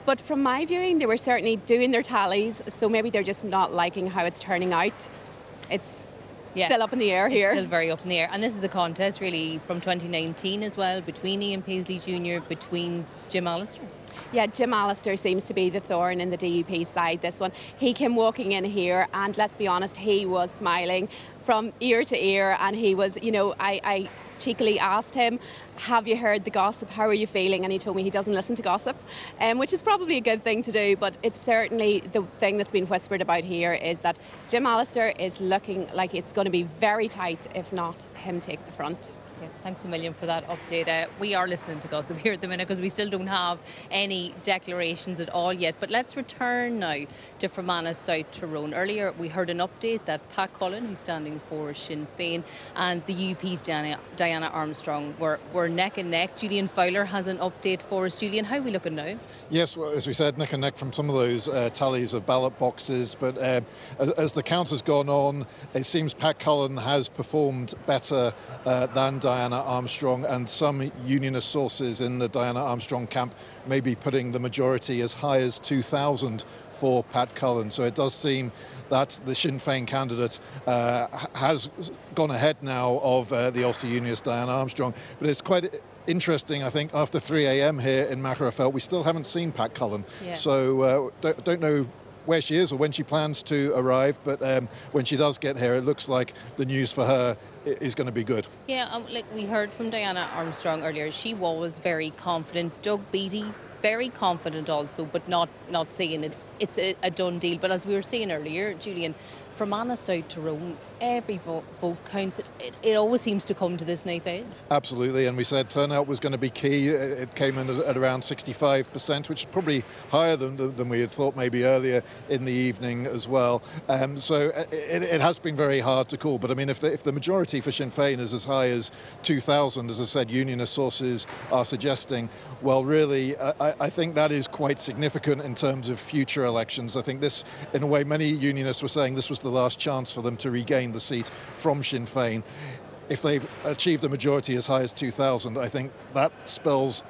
Speaker 19: But from my viewing, they were certainly doing their tallies, so maybe they're just not liking how it's turning out. It's still up in the air here.
Speaker 15: It's still very up in the air. And this is a contest really from 2019 as well, between Ian Paisley Jr., between Jim Allister.
Speaker 19: Yeah, Jim Allister seems to be the thorn in the DUP side, this one. He came walking in here and let's be honest, he was smiling from ear to ear, and he was, you know, I cheekily asked him, have you heard the gossip? How are you feeling? And he told me he doesn't listen to gossip, which is probably a good thing to do, but it's certainly the thing that's been whispered about here is that Jim Allister is looking like it's going to be very tight, if not him take the front.
Speaker 15: Yeah, thanks a million for that update. We are listening to gossip here at the minute because we still don't have any declarations at all yet. But let's return now to Fermanagh South Tyrone. Earlier we heard an update that Pat Cullen, who's standing for Sinn Féin, and the UP's Diana Armstrong were neck and neck. Julian Fowler has an update for us. Julian, how are we looking now?
Speaker 20: Yes, well, as we said, neck and neck from some of those tallies of ballot boxes. But as the count has gone on, it seems Pat Cullen has performed better than Diana Armstrong, and some unionist sources in the Diana Armstrong camp may be putting the majority as high as 2,000 for Pat Cullen. So it does seem that the Sinn Féin candidate has gone ahead now of the Ulster Unionist Diana Armstrong. But it's quite interesting, I think, after 3 a.m. here in Magherafelt, we still haven't seen Pat Cullen. Yeah. So don't know where she is or when she plans to arrive, but when she does get here, it looks like the news for her is going to be good.
Speaker 15: Yeah, like we heard from Diana Armstrong earlier, she was very confident. Doug Beattie, very confident also, but not saying it's a done deal. But as we were saying earlier, Julian, Fermanagh South Tyrone, every vote counts. It always seems to come to this knife edge.
Speaker 20: Absolutely, and we said turnout was going to be key. It came in at around 65%, which is probably higher than we had thought maybe earlier in the evening as well. So it has been very hard to call. But I mean, if the majority for Sinn Féin is as high as 2,000, as I said, unionist sources are suggesting, well, really, I think that is quite significant in terms of future elections. I think this, in a way, many unionists were saying this was the last chance for them to regain the seat from Sinn Féin. If they've achieved a majority as high as 2,000, I think that spells,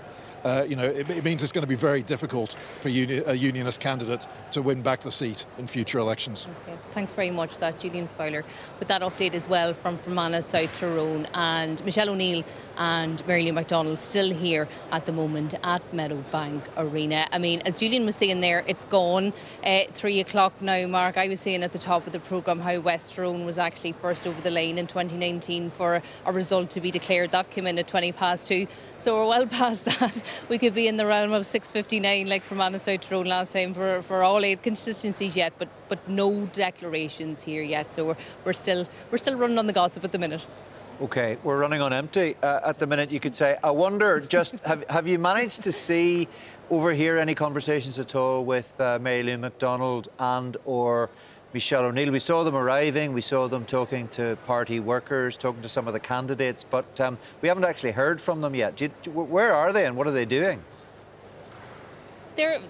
Speaker 20: it means it's going to be very difficult for a unionist candidate to win back the seat in future elections.
Speaker 15: Okay. Thanks very much for that, Julian Fowler, with that update as well from Fermanagh South Tyrone. And Michelle O'Neill and Mary Lou McDonald still here at the moment at Meadowbank Arena. I mean, as Julian was saying there, it's gone 3 o'clock now, Mark. I was saying at the top of the programme how West Tyrone was actually first over the line in 2019 for a result to be declared. That came in at 2:20. So we're well past that. We could be in the realm of 6:59 like Fermanagh South Tyrone last time for all 8 constituencies yet, but no declarations here yet. So we're still running on the gossip at the minute.
Speaker 1: Okay, we're running on empty at the minute, you could say. I wonder, just have you managed to see, overhear any conversations at all with Mary Lou McDonald and or Michelle O'Neill? We saw them arriving, we saw them talking to party workers, talking to some of the candidates, but we haven't actually heard from them yet. Where are they and what are they doing?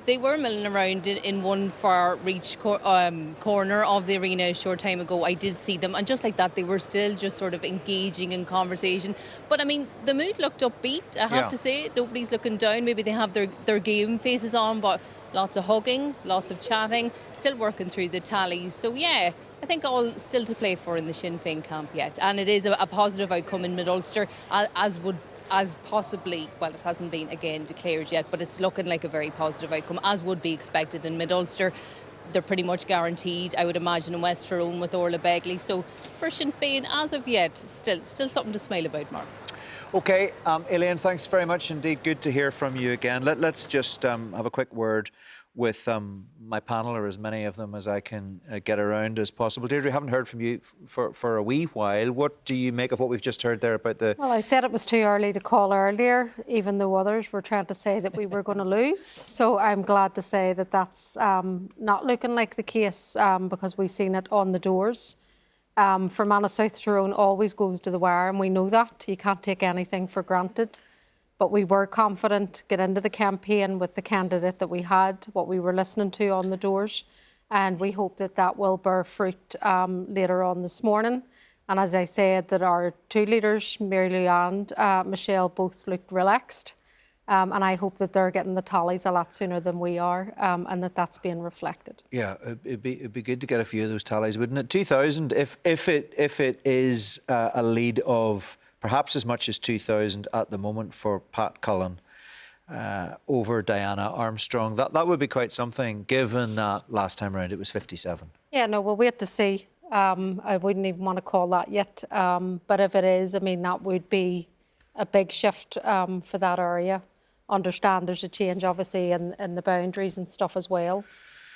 Speaker 15: They were milling around in one far reach corner of the arena a short time ago. I did see them, and just like that, they were still just sort of engaging in conversation. But I mean, the mood looked upbeat, I have to say. Nobody's looking down. Maybe they have their game faces on, but lots of hugging, lots of chatting, still working through the tallies. So yeah, I think all still to play for in the Sinn Féin camp yet. And it is a positive outcome in Mid-Ulster, as possibly, well, it hasn't been again declared yet, but it's looking like a very positive outcome, as would be expected in Mid-Ulster. They're pretty much guaranteed, I would imagine, in West Tyrone with Orla Begley. So for Sinn Féin, as of yet, still something to smile about, Mark.
Speaker 1: OK, Elaine, thanks very much indeed. Good to hear from you again. Let's just have a quick word with my panel, or as many of them as I can get around as possible. Deirdre, I haven't heard from you for a wee while. What do you make of what we've just heard there about the...
Speaker 2: Well, I said it was too early to call earlier, even though others were trying to say that we were going to lose. So I'm glad to say that that's not looking like the case, because we've seen it on the doors. Fermanagh South Tyrone always goes to the wire, and we know that. You can't take anything for granted. But we were confident to get into the campaign with the candidate that we had, what we were listening to on the doors. And we hope that that will bear fruit later on this morning. And as I said, that our two leaders, Mary Lou and Michelle, both looked relaxed. And I hope that they're getting the tallies a lot sooner than we are, and that that's being reflected.
Speaker 1: Yeah, it'd be good to get a few of those tallies, wouldn't it? 2,000, if it is a lead of perhaps as much as 2,000 at the moment for Pat Cullen over Diana Armstrong. That would be quite something, given that last time round it was 57.
Speaker 2: Yeah, no, we'll wait to see. I wouldn't even want to call that yet. But if it is, I mean, that would be a big shift for that area. Understand there's a change, obviously, in the boundaries and stuff as well.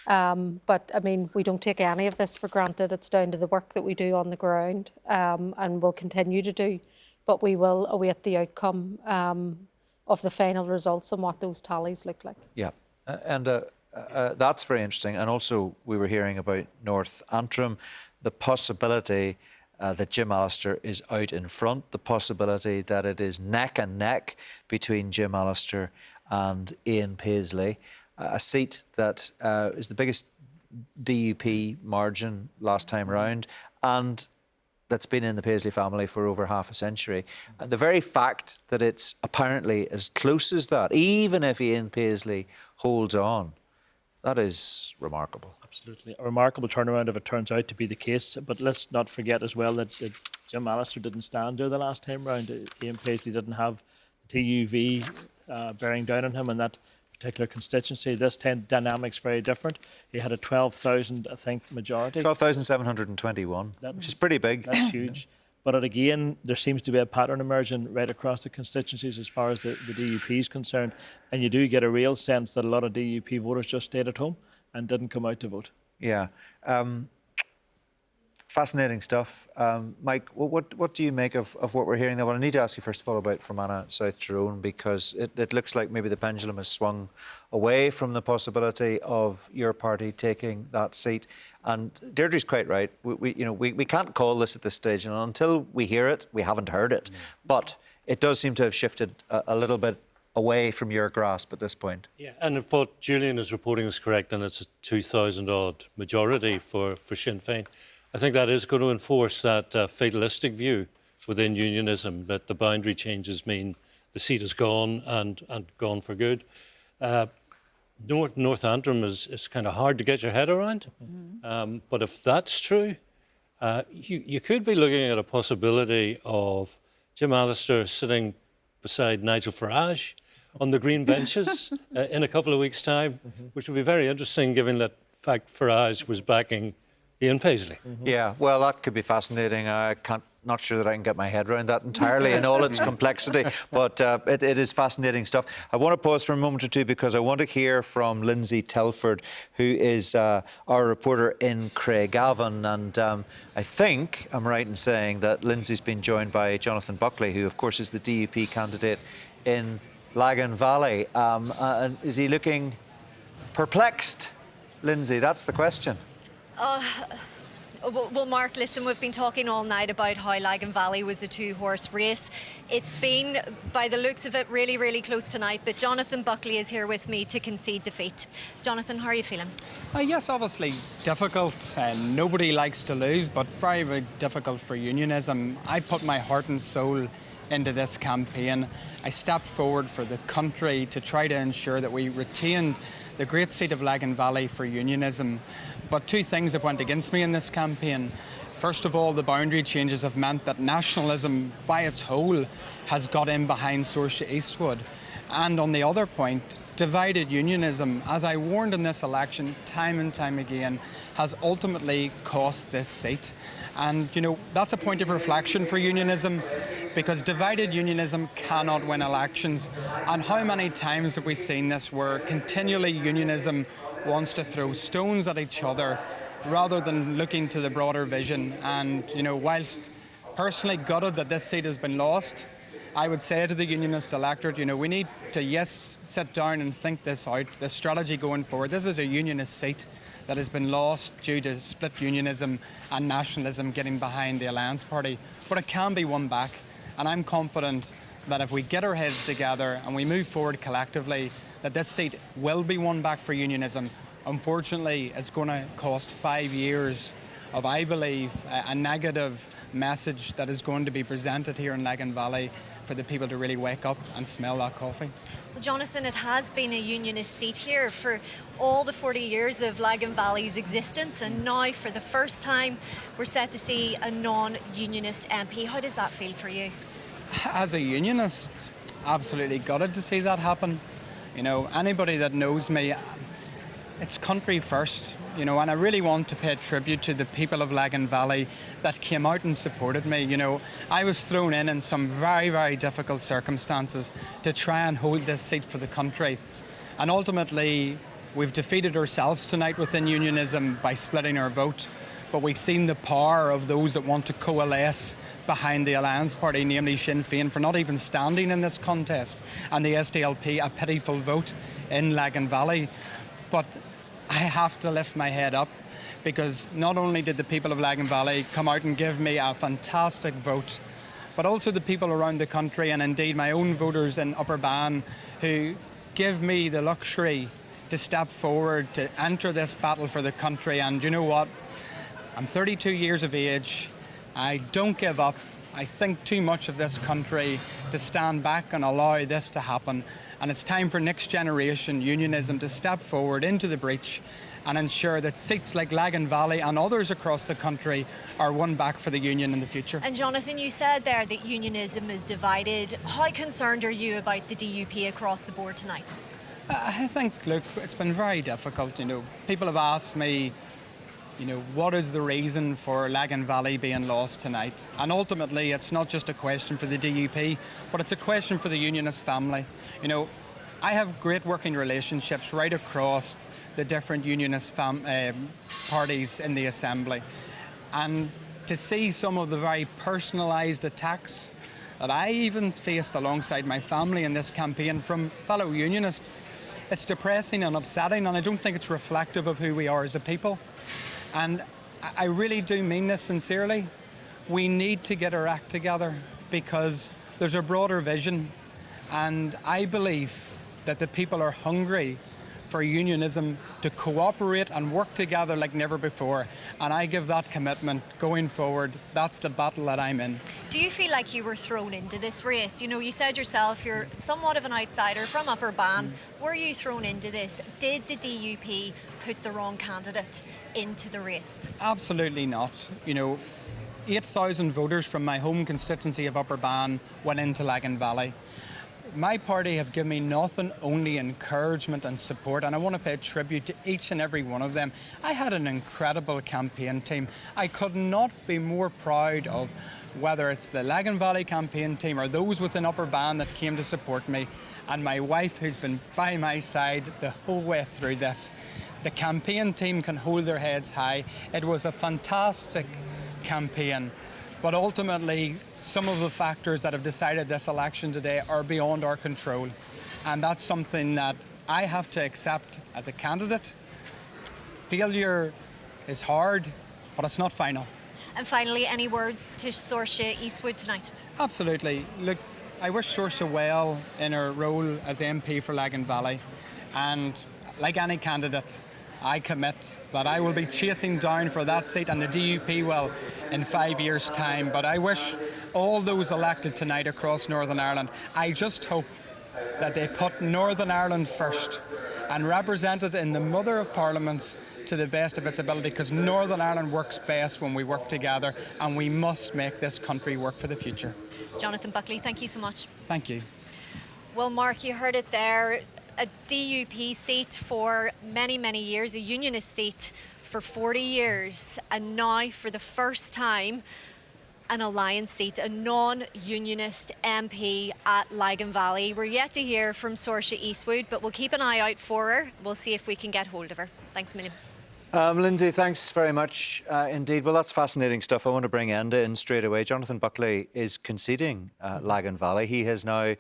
Speaker 2: But, I mean, we don't take any of this for granted. It's down to the work that we do on the ground, and will continue to do. But we will await the outcome of the final results and what those tallies look like.
Speaker 1: Yeah, and that's very interesting. And also, we were hearing about North Antrim, the possibility that Jim Allister is out in front, the possibility that it is neck and neck between Jim Allister and Ian Paisley, a seat that is the biggest DUP margin last time round, and that's been in the Paisley family for over half a century. And the very fact that it's apparently as close as that, even if Ian Paisley holds on, that is remarkable.
Speaker 5: Absolutely. A remarkable turnaround if it turns out to be the case. But let's not forget as well that Jim Allister didn't stand there the last time round. Ian Paisley didn't have the TUV bearing down on him in that particular constituency. This time, dynamic's very different. He had a 12,000, I think, majority.
Speaker 1: 12,721, which is pretty big.
Speaker 5: That's huge. But again, there seems to be a pattern emerging right across the constituencies as far as the DUP is concerned. And you do get a real sense that a lot of DUP voters just stayed at home and didn't come out to vote.
Speaker 1: Yeah. Fascinating stuff. Mike, what do you make of what we're hearing there? Well, I need to ask you first of all about Fermanagh South Tyrone, because it looks like maybe the pendulum has swung away from the possibility of your party taking that seat. And Deirdre's quite right. We can't call this at this stage, and until we hear it, we haven't heard it. But it does seem to have shifted a little bit away from your grasp at this point.
Speaker 13: Yeah, and if what Julian is reporting is correct, and it's a 2,000-odd majority for Sinn Féin, I think that is going to enforce that fatalistic view within unionism that the boundary changes mean the seat is gone and gone for good. North Antrim is kind of hard to get your head around. But if that's true, you could be looking at a possibility of Jim Allister sitting beside Nigel Farage on the green benches in a couple of weeks' time, which would be very interesting given that fact Farage was backing Ian Paisley.
Speaker 1: Yeah, well, that could be fascinating. Not sure that I can get my head around that entirely in all its complexity, but it is fascinating stuff. I want to pause for a moment or two because I want to hear from Lindsay Telford, who is our reporter in Craigavon, and I think I'm right in saying that Lindsay's been joined by Jonathan Buckley, who of course is the DUP candidate in Lagan Valley. And is he looking perplexed? Lindsay, that's the question.
Speaker 21: Well, Mark, listen, we've been talking all night about how Lagan Valley was a two-horse race. It's been, by the looks of it, really, really close tonight, but Jonathan Buckley is here with me to concede defeat. Jonathan, how are you feeling?
Speaker 22: Yes, obviously difficult. Nobody likes to lose, but very, very difficult for unionism. I put my heart and soul into this campaign. I stepped forward for the country to try to ensure that we retained the great seat of Lagan Valley for unionism. But two things have went against me in this campaign. First of all, the boundary changes have meant that nationalism by its whole has got in behind Saoirse Eastwood. And on the other point, divided unionism, as I warned in this election time and time again, has ultimately cost this seat. And, you know, that's a point of reflection for unionism, because divided unionism cannot win elections. And how many times have we seen this where continually unionism wants to throw stones at each other rather than looking to the broader vision? And, you know, whilst personally gutted that this seat has been lost, I would say to the unionist electorate, you know, we need to, yes, sit down and think this out, this strategy going forward. This is a unionist seat that has been lost due to split unionism and nationalism getting behind the Alliance Party, but it can be won back. And I'm confident that if we get our heads together and we move forward collectively, that this seat will be won back for unionism. Unfortunately, it's going to cost 5 years of, I believe, a negative message that is going to be presented here in Lagan Valley for the people to really wake up and smell that coffee.
Speaker 21: Well, Jonathan, it has been a unionist seat here for all the 40 years of Lagan Valley's existence, and now for the first time we're set to see a non-unionist MP. How does that feel for you?
Speaker 22: As a unionist, absolutely gutted to see that happen. You know, anybody that knows me, it's country first, you know, and I really want to pay tribute to the people of Lagan Valley that came out and supported me. You know, I was thrown in some very, very difficult circumstances to try and hold this seat for the country. And ultimately, we've defeated ourselves tonight within unionism by splitting our vote. But we've seen the power of those that want to coalesce behind the Alliance Party, namely Sinn Féin, for not even standing in this contest, and the SDLP, a pitiful vote in Lagan Valley. But I have to lift my head up, because not only did the people of Lagan Valley come out and give me a fantastic vote, but also the people around the country, and indeed my own voters in Upper Bann, who give me the luxury to step forward, to enter this battle for the country. And you know what? I'm 32 years of age. I don't give up. I think too much of this country to stand back and allow this to happen. And it's time for next generation unionism to step forward into the breach and ensure that seats like Lagan Valley and others across the country are won back for the union in the future.
Speaker 21: And Jonathan, you said there that unionism is divided. How concerned are you about the DUP across the board tonight?
Speaker 22: I think, look, it's been very difficult. You know, people have asked me, you know, what is the reason for Lagan Valley being lost tonight? And ultimately, it's not just a question for the DUP, but it's a question for the unionist family. You know, I have great working relationships right across the different unionist parties in the Assembly. And to see some of the very personalised attacks that I even faced alongside my family in this campaign from fellow unionists, it's depressing and upsetting, and I don't think it's reflective of who we are as a people. And I really do mean this sincerely. We need to get our act together, because there's a broader vision, and I believe that the people are hungry for unionism to cooperate and work together like never before. And I give that commitment going forward. That's the battle that I'm in.
Speaker 21: Do you feel like you were thrown into this race? You know, you said yourself you're somewhat of an outsider from Upper Bann. Were you thrown into this? Did the DUP put the wrong candidate into the race?
Speaker 22: Absolutely not. You know, 8,000 voters from my home constituency of Upper Bann went into Lagan Valley. My party have given me nothing, only encouragement and support, and I want to pay tribute to each and every one of them. I had an incredible campaign team. I could not be more proud of whether it's the Lagan Valley campaign team or those within Upper Bann that came to support me, and my wife, who's been by my side the whole way through this. The campaign team can hold their heads high. It was a fantastic campaign. But ultimately, some of the factors that have decided this election today are beyond our control. And that's something that I have to accept as a candidate. Failure is hard, but it's not final.
Speaker 21: And finally, any words to Saoirse Eastwood tonight?
Speaker 22: Absolutely. Look, I wish Saoirse well in her role as MP for Lagan Valley. And like any candidate, I commit that I will be chasing down for that seat, and the DUP will in 5 years' time. But I wish all those elected tonight across Northern Ireland, I just hope that they put Northern Ireland first and represent it in the Mother of Parliaments to the best of its ability, because Northern Ireland works best when we work together, and we must make this country work for the future.
Speaker 21: Jonathan Buckley, thank you so much.
Speaker 22: Thank you.
Speaker 21: Well, Mark, you heard it there. a DUP seat for many, many years, a unionist seat for 40 years, and now for the first time an alliance seat, a non-unionist MP at Lagan Valley. We're yet to hear from Saoirse Eastwood, but we'll keep an eye out for her. We'll see if we can get hold of her. Thanks a million.
Speaker 1: Lindsay, thanks very much indeed. Well, that's fascinating stuff. I want to bring Enda in straight away. Jonathan Buckley is conceding Lagan Valley. He has now,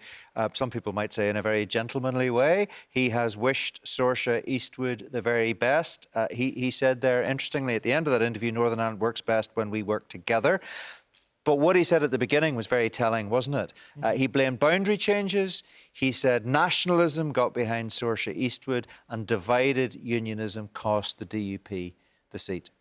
Speaker 1: some people might say in a very gentlemanly way, he has wished Saoirse Eastwood the very best. He said there, interestingly, at the end of that interview, Northern Ireland works best when we work together. But what he said at the beginning was very telling, wasn't it? He blamed boundary changes. He said nationalism got behind Saoirse Eastwood and divided unionism cost the DUP the seat.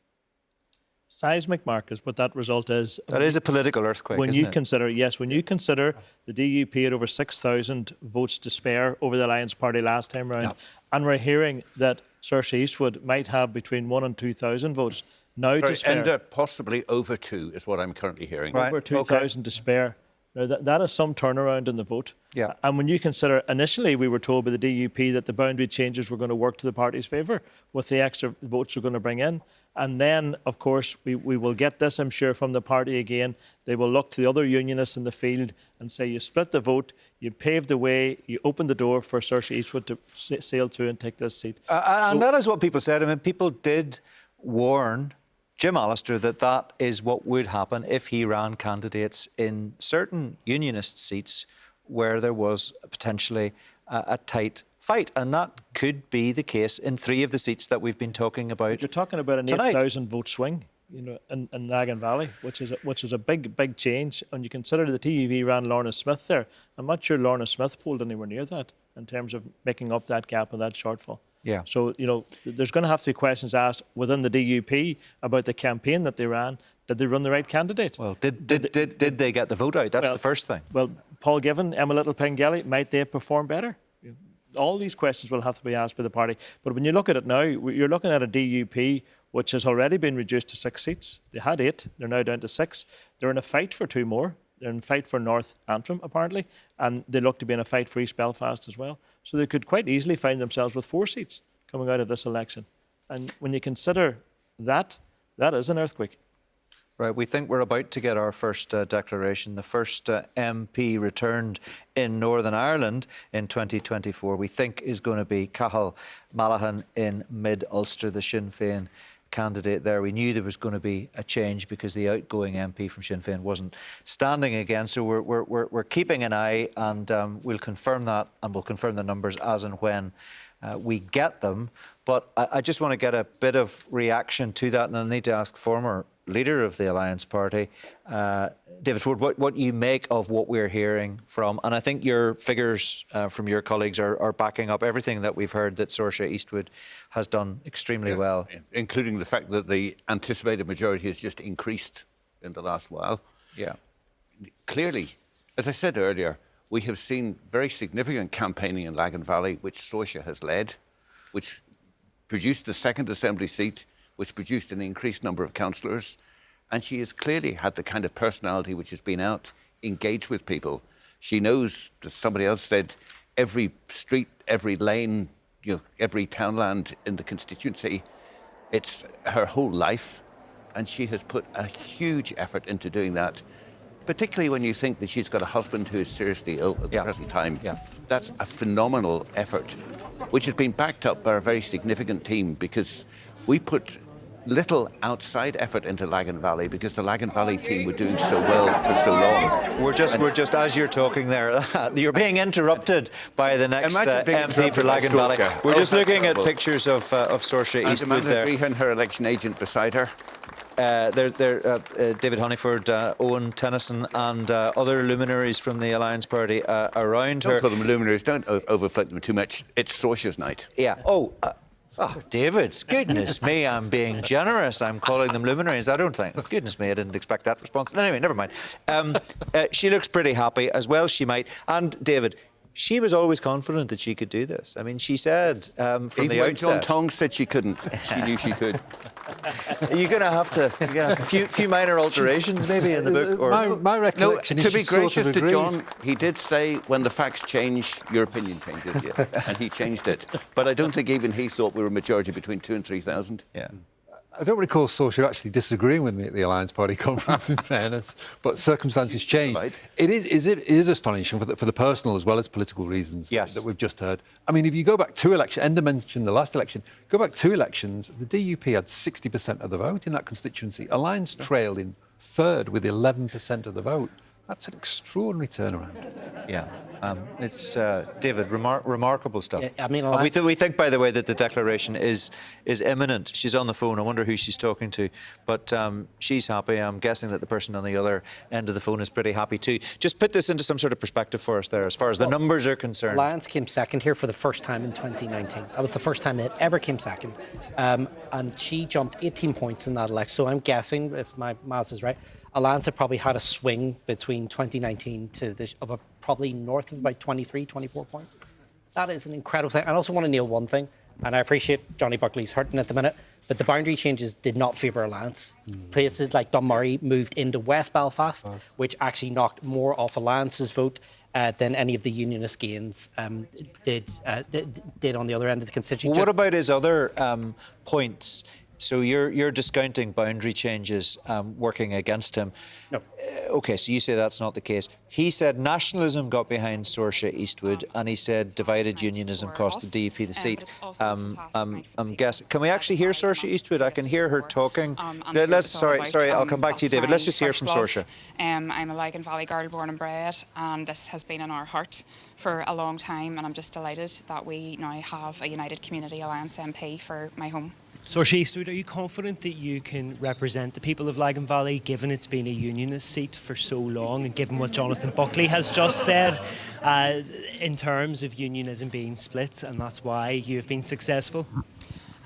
Speaker 5: Seismic, Marcus, but that result is...
Speaker 1: That is a political earthquake,
Speaker 5: when
Speaker 1: isn't
Speaker 5: you
Speaker 1: it?
Speaker 5: consider, yes, when you consider the DUP had over 6,000 votes to spare over the Alliance Party last time round, and we're hearing that Saoirse Eastwood might have between 1,000 and 2,000 votes now to spare.
Speaker 7: And possibly over 2 is what I'm currently hearing.
Speaker 5: Over 2,000 to spare. Now, that is some turnaround in the vote.
Speaker 1: Yeah.
Speaker 5: And when you consider, initially we were told by the DUP that the boundary changes were going to work to the party's favour with the extra votes we're going to bring in. And then, of course, we will get this, I'm sure, from the party again. They will look to the other unionists in the field and say, you split the vote, you paved the way, you opened the door for Saoirse Eastwood to sail through and take this seat.
Speaker 1: And that is what people said. I mean, people did warn Jim Allister that that is what would happen if he ran candidates in certain unionist seats where there was potentially a tight fight. And that could be the case in 3 of the seats that we've been talking about.
Speaker 5: You're talking about an
Speaker 1: tonight.
Speaker 5: 8,000 vote swing, you know, in Lagan Valley, which is a big change. And you consider the TUV ran Lorna Smith there. I'm not sure Lorna Smith polled anywhere near that in terms of making up that gap and that shortfall.
Speaker 1: Yeah.
Speaker 5: So, you know, there's going to have to be questions asked within the DUP about the campaign that they ran. Did they run the right candidate?
Speaker 1: Well, did they get the vote out? That's the first thing.
Speaker 5: Well, Paul Givan, Emma Little-Pengelly, might they perform better? All these questions will have to be asked by the party. But when you look at it now, you're looking at a DUP which has already been reduced to 6 seats. They had 8, they're now down to 6. They're in a fight for 2 more. They're in a fight for North Antrim, apparently, and they look to be in a fight for East Belfast as well. So they could quite easily find themselves with 4 seats coming out of this election. And when you consider that, that is an earthquake.
Speaker 1: Right, we think we're about to get our first declaration. The first MP returned in Northern Ireland in 2024, we think is going to be Cathal Malachan in Mid-Ulster, the Sinn Féin candidate there. We knew there was going to be a change because the outgoing MP from Sinn Féin wasn't standing again. So we're keeping an eye, and we'll confirm that, and we'll confirm the numbers as and when we get them. But I just want to get a bit of reaction to that, and I need to ask former leader of the Alliance Party, David Ford, what you make of what we're hearing from, and I think your figures from your colleagues are backing up everything that we've heard that Saoirse Eastwood has done extremely well.
Speaker 7: Including the fact that the anticipated majority has just increased in the last while.
Speaker 1: Yeah.
Speaker 7: Clearly, as I said earlier, we have seen very significant campaigning in Lagan Valley, which Saoirse has led, which produced the 2nd Assembly seat, which produced an increased number of councillors. And she has clearly had the kind of personality which has been out, engaged with people. She knows, as somebody else said, every street, every lane, every townland in the constituency. It's her whole life. And she has put a huge effort into doing that, particularly when you think that she's got a husband who is seriously ill at the present time. That's a phenomenal effort, which has been backed up by a very significant team, because we put little outside effort into Lagan Valley because the Lagan Valley team were doing so well for so long.
Speaker 1: We're just as you're talking there, you're being interrupted by the next MP for Lagan Valley. We're just looking at pictures of Saoirse Eastwood there.
Speaker 7: And her election agent beside her.
Speaker 1: David Honeyford, Owen Tennyson and other luminaries from the Alliance Party around her.
Speaker 7: Don't call them luminaries, don't overflate them too much. It's Saoirse's night.
Speaker 1: Yeah. Oh, David, goodness me, I'm being generous. I'm calling them luminaries. I don't think. Goodness me, I didn't expect that response. Anyway, never mind. She looks pretty happy, as well she might. And David, she was always confident that she could do this. I mean, she said from the outset.
Speaker 7: Even when John Tongs said she couldn't, she knew she could.
Speaker 1: You're going to have to a few minor alterations maybe in the book. Or
Speaker 4: my recollection
Speaker 7: to
Speaker 4: is
Speaker 7: be
Speaker 4: she sort
Speaker 7: gracious
Speaker 4: of
Speaker 7: to
Speaker 4: agreed.
Speaker 7: John, he did say when the facts change, your opinion changes, yeah. And he changed it. But I don't think even he thought we were a majority between 2,000 and 3,000.
Speaker 1: Yeah.
Speaker 4: I don't recall Saoirse actually disagreeing with me at the Alliance Party conference, in fairness, but circumstances changed.
Speaker 7: Right.
Speaker 4: It is astonishing for the personal as well as political reasons that we've just heard. I mean, if you go back 2 elections, Enda mentioned the last election, go back 2 elections, the DUP had 60% of the vote in that constituency. Alliance trailed in third with 11% of the vote. That's an extraordinary turnaround.
Speaker 1: Yeah. It's David, remarkable stuff.
Speaker 3: Yeah, I mean,
Speaker 1: we think, by the way, that the declaration is imminent. She's on the phone. I wonder who she's talking to, but she's happy. I'm guessing that the person on the other end of the phone is pretty happy too. Just put this into some sort of perspective for us there, as far as the numbers are concerned.
Speaker 3: Alliance came second here for the first time in 2019. That was the first time it ever came second, and she jumped 18 points in that election. So I'm guessing, if my maths is right, Alliance have probably had a swing between 2019 to this of probably north of about 23, 24 points. That is an incredible thing. I also want to nail one thing, and I appreciate Johnny Buckley's hurting at the minute, but the boundary changes did not favour Alliance. Places like Dunmurry moved into West Belfast, which actually knocked more off Alliance's vote than any of the unionist gains did on the other end of the constituency.
Speaker 1: Well, what about his other points? So you're discounting boundary changes working against him.
Speaker 3: No.
Speaker 1: OK, so you say that's not the case. He said nationalism got behind Saoirse Eastwood, and he said divided unionism cost the DUP the seat. I'm guessing. Can we actually hear Saoirse Eastwood? I can hear her talking. Sorry, I'll come back to you, David. Let's just hear from Saoirse.
Speaker 8: I'm a Lagan Valley girl, born and bred, and this has been in our heart for a long time, and I'm just delighted that we now have a United Community Alliance MP for my home.
Speaker 9: Saoirse Eastwood, are you confident that you can represent the people of Lagan Valley, given it's been a unionist seat for so long, and given what Jonathan Buckley has just said in terms of unionism being split, and that's why you have been successful?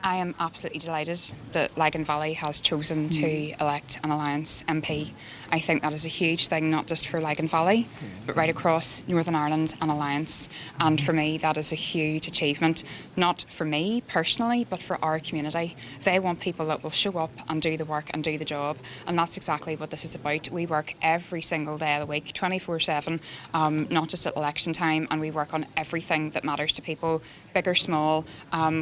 Speaker 8: I am absolutely delighted that Lagan Valley has chosen to elect an Alliance MP. I think that is a huge thing, not just for Lagan Valley, but right across Northern Ireland and Alliance. And for me, that is a huge achievement, not for me personally, but for our community. They want people that will show up and do the work and do the job. And that's exactly what this is about. We work every single day of the week, 24/7, not just at election time, and we work on everything that matters to people, big or small.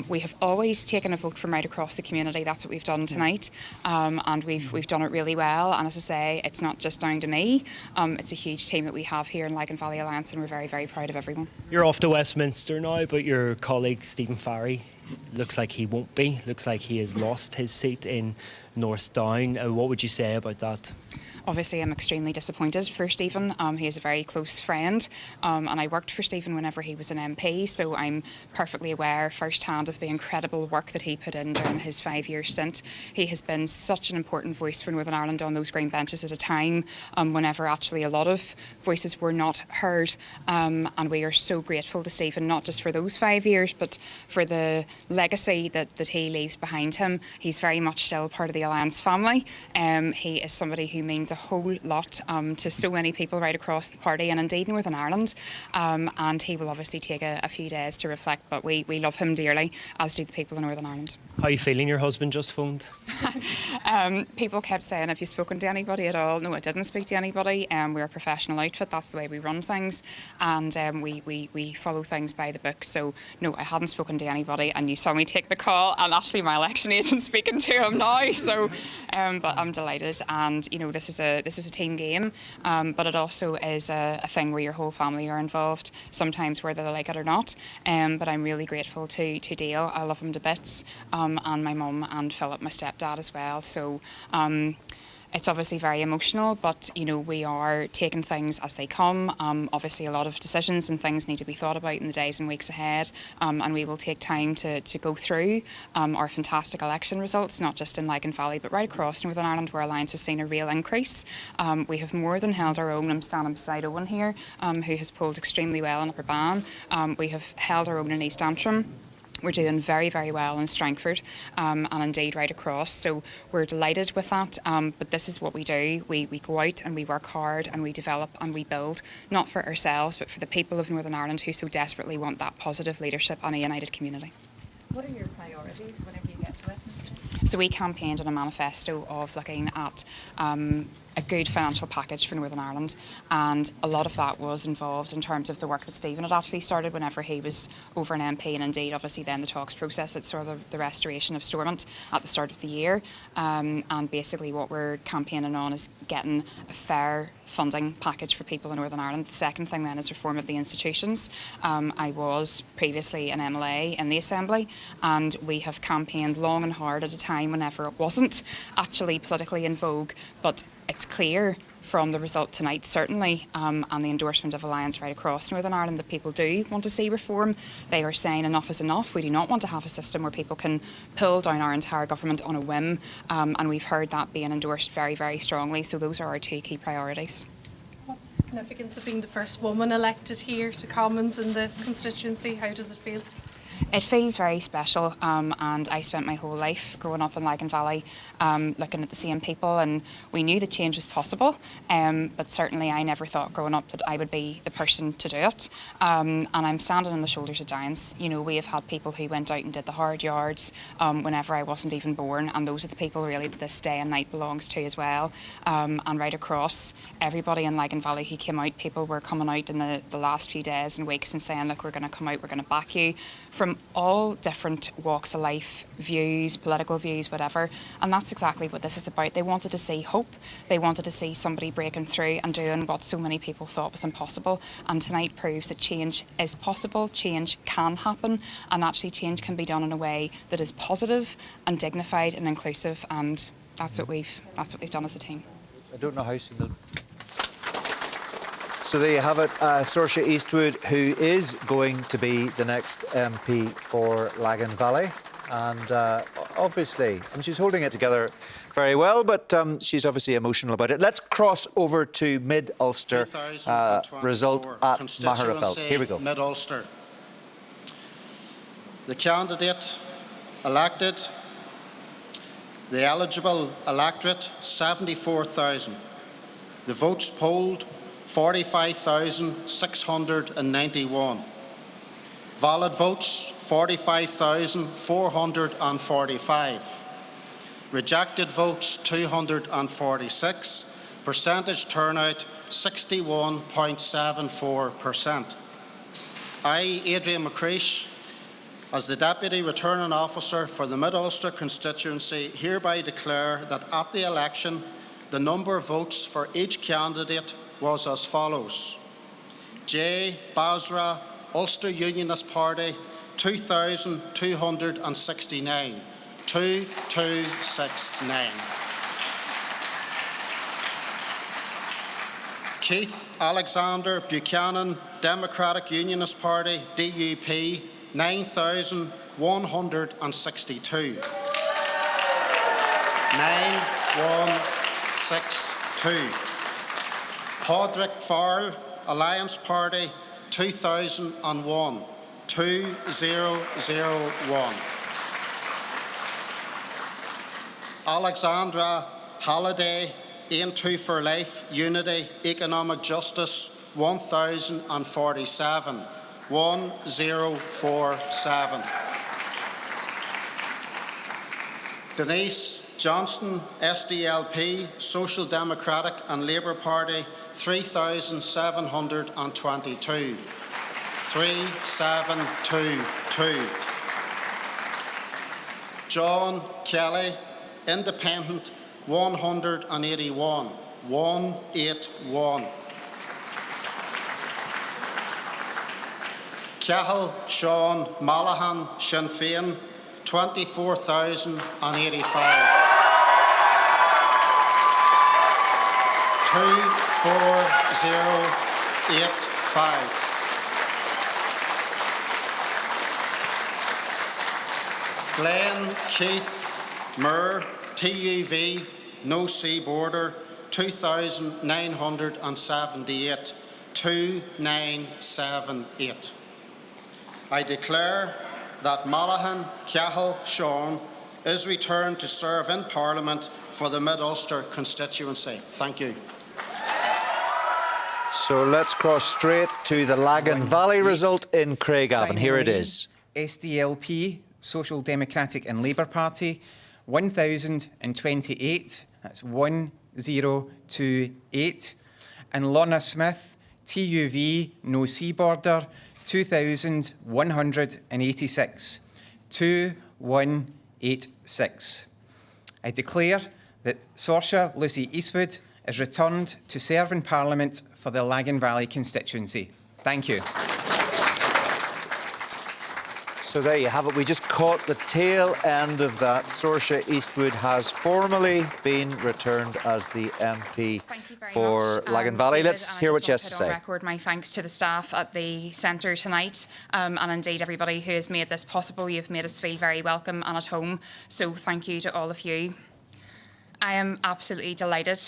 Speaker 8: We have always taken a vote from right across the community. That's what we've done tonight. And we've done it really well. And as I say, it's not just down to me. It's a huge team that we have here in Lagan Valley Alliance, and we're very, very proud of everyone.
Speaker 9: You're off to Westminster now, but your colleague Stephen Farry looks like he won't be. Looks like he has lost his seat in North Down. What would you say about that?
Speaker 8: Obviously, I'm extremely disappointed for Stephen. He is a very close friend, and I worked for Stephen whenever he was an MP, so I'm perfectly aware firsthand of the incredible work that he put in during his 5-year stint. He has been such an important voice for Northern Ireland on those green benches at a time whenever actually a lot of voices were not heard, and we are so grateful to Stephen, not just for those 5 years, but for the legacy that he leaves behind him. He's very much still part of the Alliance family. He is somebody who means a whole lot to so many people right across the party and indeed Northern Ireland, and he will obviously take a few days to reflect, but we love him dearly, as do the people in Northern Ireland.
Speaker 9: How are you feeling? Your husband just phoned.
Speaker 8: People kept saying, have you spoken to anybody at all? No, I didn't speak to anybody. We're a professional outfit, that's the way we run things, and we follow things by the book. So no, I hadn't spoken to anybody, and you saw me take the call, and actually my election agent's speaking to him now, so but I'm delighted. And you know, this is a team game, but it also is a thing where your whole family are involved, sometimes whether they like it or not. But I'm really grateful to Dale. I love him to bits, and my mum and Philip, my stepdad, as well. So it's obviously very emotional, but you know, we are taking things as they come. Obviously a lot of decisions and things need to be thought about in the days and weeks ahead, and we will take time to go through our fantastic election results, not just in Lagan Valley but right across Northern Ireland, where Alliance has seen a real increase. We have more than held our own. I'm standing beside Owen here, who has pulled extremely well in Upper Bann. We have held our own in East Antrim. We're doing very, very well in Strangford, and indeed right across. So we're delighted with that. But this is what we do. We go out and we work hard and we develop and we build, not for ourselves, but for the people of Northern Ireland who so desperately want that positive leadership and a united community.
Speaker 23: What are your priorities whenever you get to Westminster?
Speaker 8: So we campaigned on a manifesto of looking at a good financial package for Northern Ireland, and a lot of that was involved in terms of the work that Stephen had actually started whenever he was over an MP, and indeed obviously then the talks process at sort of the restoration of Stormont at the start of the year, and basically what we're campaigning on is getting a fair funding package for people in Northern Ireland. The second thing then is reform of the institutions. I was previously an MLA in the Assembly, and we have campaigned long and hard at a time whenever it wasn't actually politically in vogue, but it's clear from the result tonight, certainly, and the endorsement of Alliance right across Northern Ireland, that people do want to see reform. They are saying enough is enough. We do not want to have a system where people can pull down our entire government on a whim, and we've heard that being endorsed very, very strongly. So those are our two key priorities.
Speaker 2: What's the significance of being the first woman elected here to Commons in the constituency? How does it feel?
Speaker 8: It feels very special, and I spent my whole life growing up in Lagan Valley looking at the same people, and we knew that change was possible, but certainly I never thought growing up that I would be the person to do it, and I'm standing on the shoulders of giants. You know, we have had people who went out and did the hard yards whenever I wasn't even born, and those are the people really that this day and night belongs to as well, and right across everybody in Lagan Valley who came out, people were coming out in the last few days and weeks and saying, look, we're going to come out, we're going to back you, from all different walks of life, views, political views, whatever. And that's exactly what this is about. They wanted to see hope. They wanted to see somebody breaking through and doing what so many people thought was impossible. And tonight proves that change is possible, change can happen, and actually change can be done in a way that is positive and dignified and inclusive. And that's what we've done as a team.
Speaker 1: I don't know how soon. So there you have it, Saoirse Eastwood, who is going to be the next MP for Lagan Valley. And obviously, and she's holding it together very well, but she's obviously emotional about it. Let's cross over to Mid-Ulster result at Magherafelt. Here we go.
Speaker 10: Mid-Ulster. The candidate elected, the eligible electorate, 74,000. The votes polled, 45,691. Valid votes, 45,445. Rejected votes, 246. Percentage turnout, 61.74%. I, Adrian McCreesh, as the Deputy Returning Officer for the Mid-Ulster constituency, hereby declare that at the election, the number of votes for each candidate was as follows. J. Basra, Ulster Unionist Party, 2,269. 2269. Keith Alexander Buchanan, Democratic Unionist Party, DUP, 9,162. 9162. Padraig Farrell, Alliance Party, 2001. 2001. Alexandra Halliday, Aim 2 for Life, Unity, Economic Justice, 1047. 1047. Denise Johnston, SDLP, Social Democratic and Labour Party, 3,722. 3722. John Kelly, Independent, 181. 181. Cahill Sean Malahan, Sinn Féin, 24,085. 24085. Glenn Keith Murr, TUV, No Sea Border, 2,978. 2978. I declare that Malahan Cahill Sean is returned to serve in Parliament for the Mid-Ulster constituency. Thank you.
Speaker 1: So let's cross straight to the Lagan Valley result in Craigavon. Here it is.
Speaker 11: SDLP, Social Democratic and Labour Party, 1028, that's 1028. And Lorna Smith, TUV, no C border, 2186, 2186. I declare that Saoirse Lucy Eastwood is returned to serve in Parliament for the Lagan Valley constituency. Thank you.
Speaker 1: So there you have it. We just caught the tail end of that. Saoirse Eastwood has formally been returned as the MP for Lagan Valley.
Speaker 8: David,
Speaker 1: Let's hear what she has to
Speaker 8: I just want
Speaker 1: say.
Speaker 8: to record my thanks to the staff at the centre tonight, and indeed everybody who has made this possible. You've made us feel very welcome and at home. So thank you to all of you. I am absolutely delighted.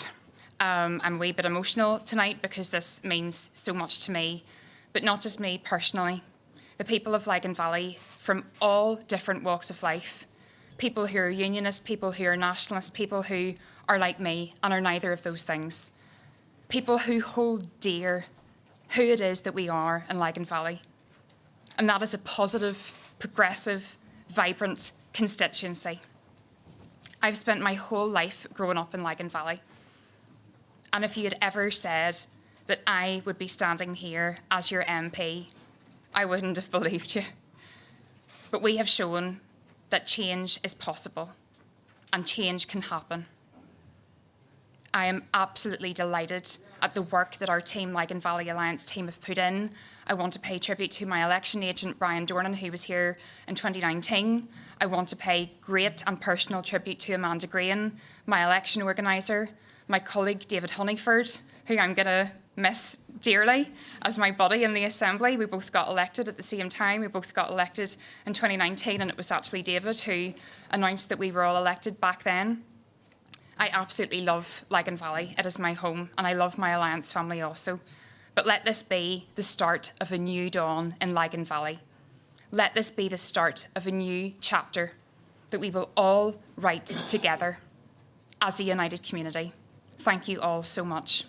Speaker 8: I'm a wee bit emotional tonight because this means so much to me, but not just me personally. The people of Lagan Valley from all different walks of life, people who are unionists, people who are nationalists, people who are like me and are neither of those things, people who hold dear who it is that we are in Lagan Valley. And that is a positive, progressive, vibrant constituency. I've spent my whole life growing up in Lagan Valley. And if you had ever said that I would be standing here as your MP, I wouldn't have believed you. But we have shown that change is possible and change can happen. I am absolutely delighted at the work that our team, Lagan Valley Alliance team, have put in. I want to pay tribute to my election agent, Brian Dornan, who was here in 2019. I want to pay great and personal tribute to Amanda Green, my election organiser, my colleague David Honeyford, who I'm going to miss dearly as my buddy in the Assembly. We both got elected at the same time. We both got elected in 2019, and it was actually David who announced that we were all elected back then. I absolutely love Lagan Valley. It is my home, and I love my Alliance family also. But let this be the start of a new dawn in Lagan Valley. Let this be the start of a new chapter that we will all write together as a united community. Thank you all so much.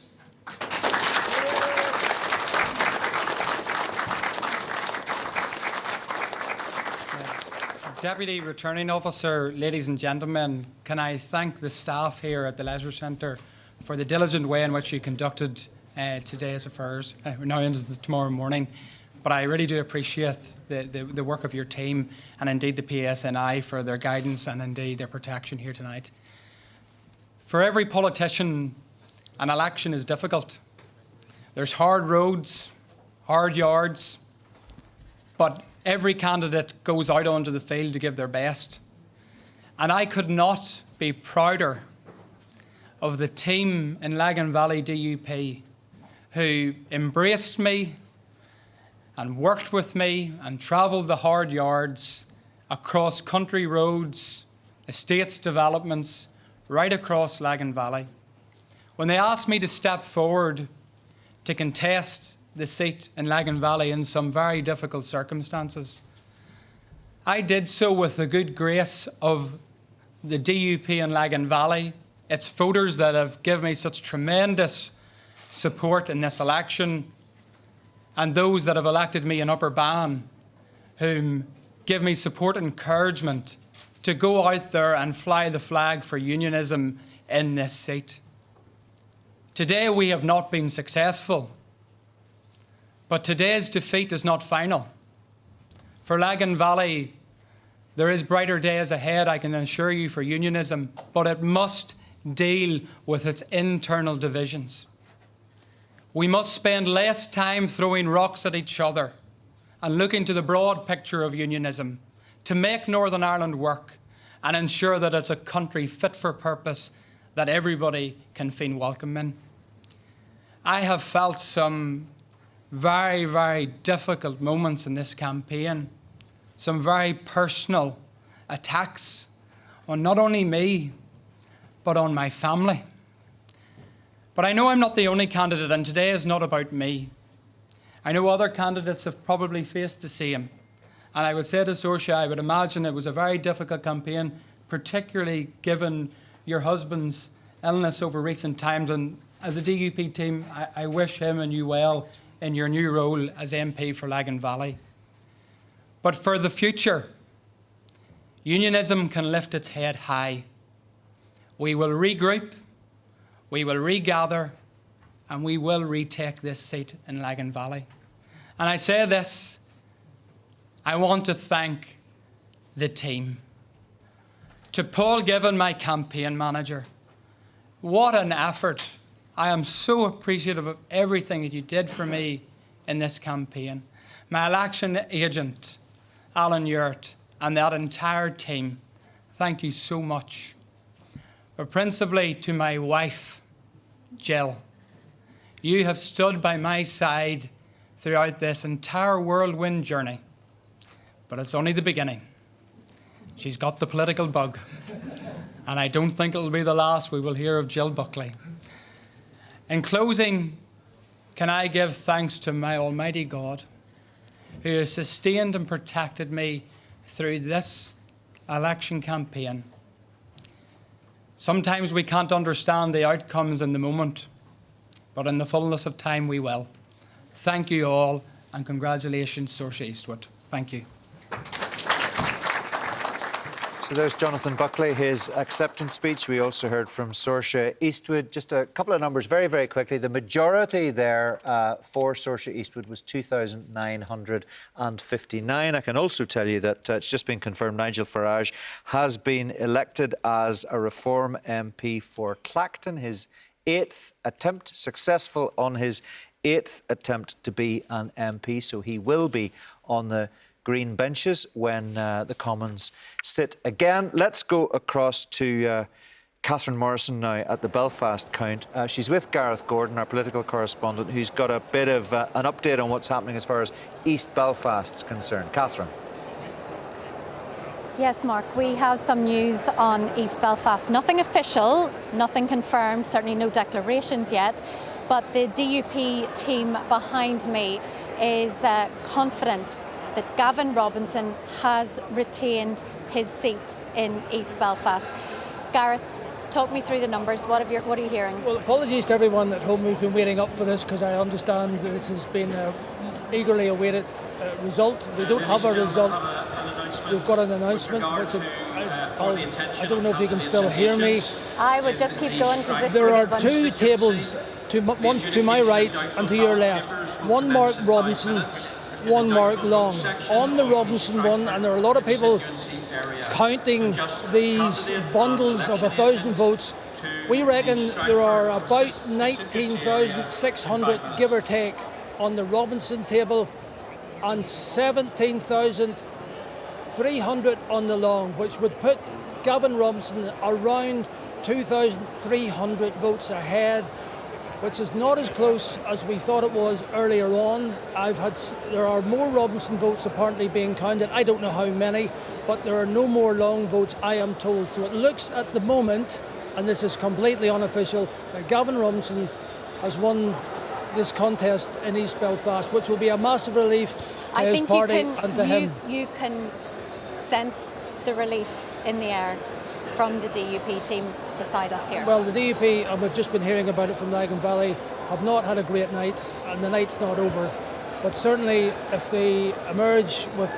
Speaker 22: Deputy Returning Officer, ladies and gentlemen, can I thank the staff here at the Leisure Centre for the diligent way in which you conducted today's affairs. We're now into tomorrow morning, but I really do appreciate the work of your team and indeed the PSNI for their guidance and indeed their protection here tonight. For every politician, an election is difficult. There's hard roads, hard yards, but every candidate goes out onto the field to give their best. And I could not be prouder of the team in Lagan Valley DUP who embraced me and worked with me and travelled the hard yards across country roads, estates developments, right across Lagan Valley. When they asked me to step forward to contest the seat in Lagan Valley in some very difficult circumstances, I did so with the good grace of the DUP in Lagan Valley, its voters that have given me such tremendous support in this election, and those that have elected me in Upper Bann, whom give me support and encouragement to go out there and fly the flag for unionism in this seat. Today we have not been successful, but today's defeat is not final. For Lagan Valley, there is brighter days ahead, I can assure you, for unionism, but it must deal with its internal divisions. We must spend less time throwing rocks at each other and looking to the broad picture of unionism to make Northern Ireland work and ensure that it's a country fit for purpose that everybody can feel welcome in. I have felt some very, very difficult moments in this campaign, some very personal attacks on not only me, but on my family. But I know I'm not the only candidate, and today is not about me. I know other candidates have probably faced the same. And I would say to Saoirse, I would imagine it was a very difficult campaign, particularly given your husband's illness over recent times. And as a DUP team, I wish him and you well in your new role as MP for Lagan Valley. But for the future, Unionism can lift its head high. We will regroup, we will regather, and we will retake this seat in Lagan Valley. And I say this, I want to thank the team. To Paul Given, my campaign manager, what an effort. I am so appreciative of everything that you did for me in this campaign. My election agent, Alan Urt, and that entire team, thank you so much. But principally to my wife, Jill, you have stood by my side throughout this entire whirlwind journey. But it's only the beginning. She's got the political bug. And I don't think it'll be the last we will hear of Jill Buckley. In closing, can I give thanks to my Almighty God, who has sustained and protected me through this election campaign. Sometimes we can't understand the outcomes in the moment, but in the fullness of time we will. Thank you all, and congratulations, Saoirse Eastwood. Thank you.
Speaker 1: So there's Jonathan Buckley, his acceptance speech. We also heard from Saoirse Eastwood. Just a couple of numbers very, very quickly. The majority there for Saoirse Eastwood was 2,959. I can also tell you that it's just been confirmed Nigel Farage has been elected as a Reform MP for Clacton, his 8th attempt, successful on his 8th attempt to be an MP. So he will be on the green benches when the Commons sit again. Let's go across to Catherine Morrison now at the Belfast count. She's with Gareth Gordon, our political correspondent, who's got a bit of an update on what's happening as far as East Belfast's concerned. Catherine.
Speaker 12: Yes, Mark, we have some news on East Belfast. Nothing official, nothing confirmed, certainly no declarations yet, but the DUP team behind me is confident that Gavin Robinson has retained his seat in East Belfast. Gareth, talk me through the numbers. What are you hearing?
Speaker 14: Well, apologies to everyone at home who's been waiting up for this, because I understand that this has been an eagerly awaited result. We don't have a result. We've got an announcement, which I don't know if you can still hear me.
Speaker 12: I would just keep going, because this
Speaker 14: there
Speaker 12: is a
Speaker 14: are
Speaker 12: good one.
Speaker 14: two tables, one to my right and to your left. One marked Robinson, one marked Long. On the Robinson one, and there are a lot of people counting these bundles of 1,000 votes, we reckon there are about 19,600, give or take, on the Robinson table, and 17,300 on the Long, which would put Gavin Robinson around 2,300 votes ahead, which is not as close as we thought it was earlier on. There are more Robinson votes apparently being counted. I don't know how many, but there are no more Long votes, I am told. So it looks at the moment, and this is completely unofficial, that Gavin Robinson has won this contest in East Belfast, which will be a massive relief to his party and to him.
Speaker 12: You can sense the relief in the air from the DUP team beside us here.
Speaker 14: Well, the DUP, and we've just been hearing about it from Lagan Valley, have not had a great night, and the night's not over. But certainly, if they emerge with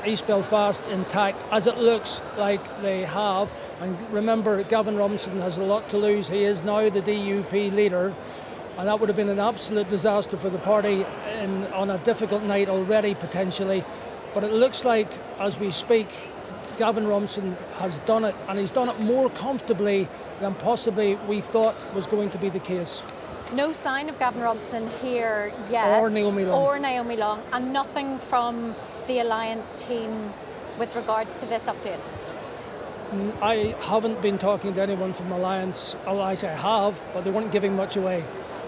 Speaker 14: East Belfast intact, as it looks like they have, and remember, Gavin Robinson has a lot to lose. He is now the DUP leader, and that would have been an absolute disaster for the party on a difficult night already, potentially. But it looks like, as we speak, Gavin Robinson has done it, and he's done it more comfortably than possibly we thought was going to be the case.
Speaker 12: No sign of Gavin Robinson here yet.
Speaker 14: Or Naomi
Speaker 12: Long. And nothing from the Alliance team with regards to this update?
Speaker 14: I haven't been talking to anyone from Alliance. Alliance I have, but they weren't giving much away.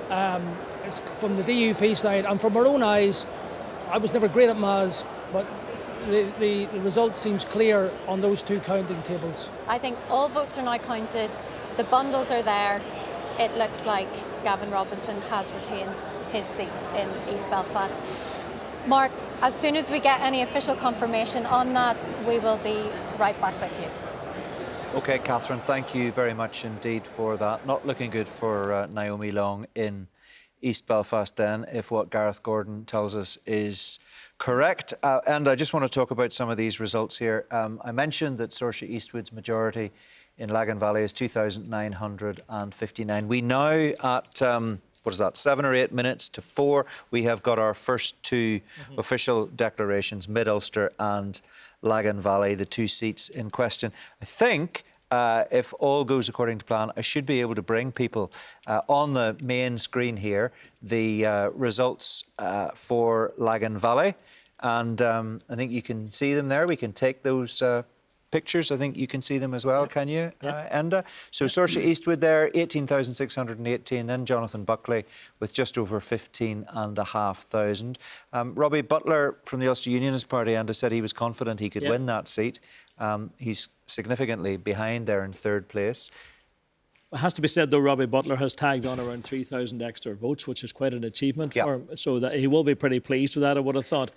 Speaker 14: It's from the DUP side, and from our own eyes, I was never great at maths, but the result seems clear on those two counting tables.
Speaker 12: I think all votes are now counted. The bundles are there. It looks like Gavin Robinson has retained his seat in East Belfast. Mark, as soon as we get any official confirmation on that, we will be right back with you.
Speaker 1: OK, Catherine, thank you very much indeed for that. Not looking good for Naomi Long in East Belfast then, if what Gareth Gordon tells us is correct. And I just want to talk about some of these results here. I mentioned that Saoirse Eastwood's majority in Lagan Valley is 2,959. We now at, what is that, 7 or 8 minutes to 4, we have got our first two official declarations, Mid-Ulster and Lagan Valley, the two seats in question. I think if all goes according to plan, I should be able to bring people on the main screen here the results for Lagan Valley. And I think you can see them there. We can take those pictures. I think you can see them as well, can you, Enda? So Saoirse Eastwood there, 18,618. Then Jonathan Buckley with just over 15,500. Robbie Butler from the Ulster Unionist Party, Enda, said he was confident he could win that seat. He's significantly behind there in third place.
Speaker 5: It has to be said, though, Robbie Butler has tagged on around 3,000 extra votes, which is quite an achievement for him. So that he will be pretty pleased with that, I would have thought.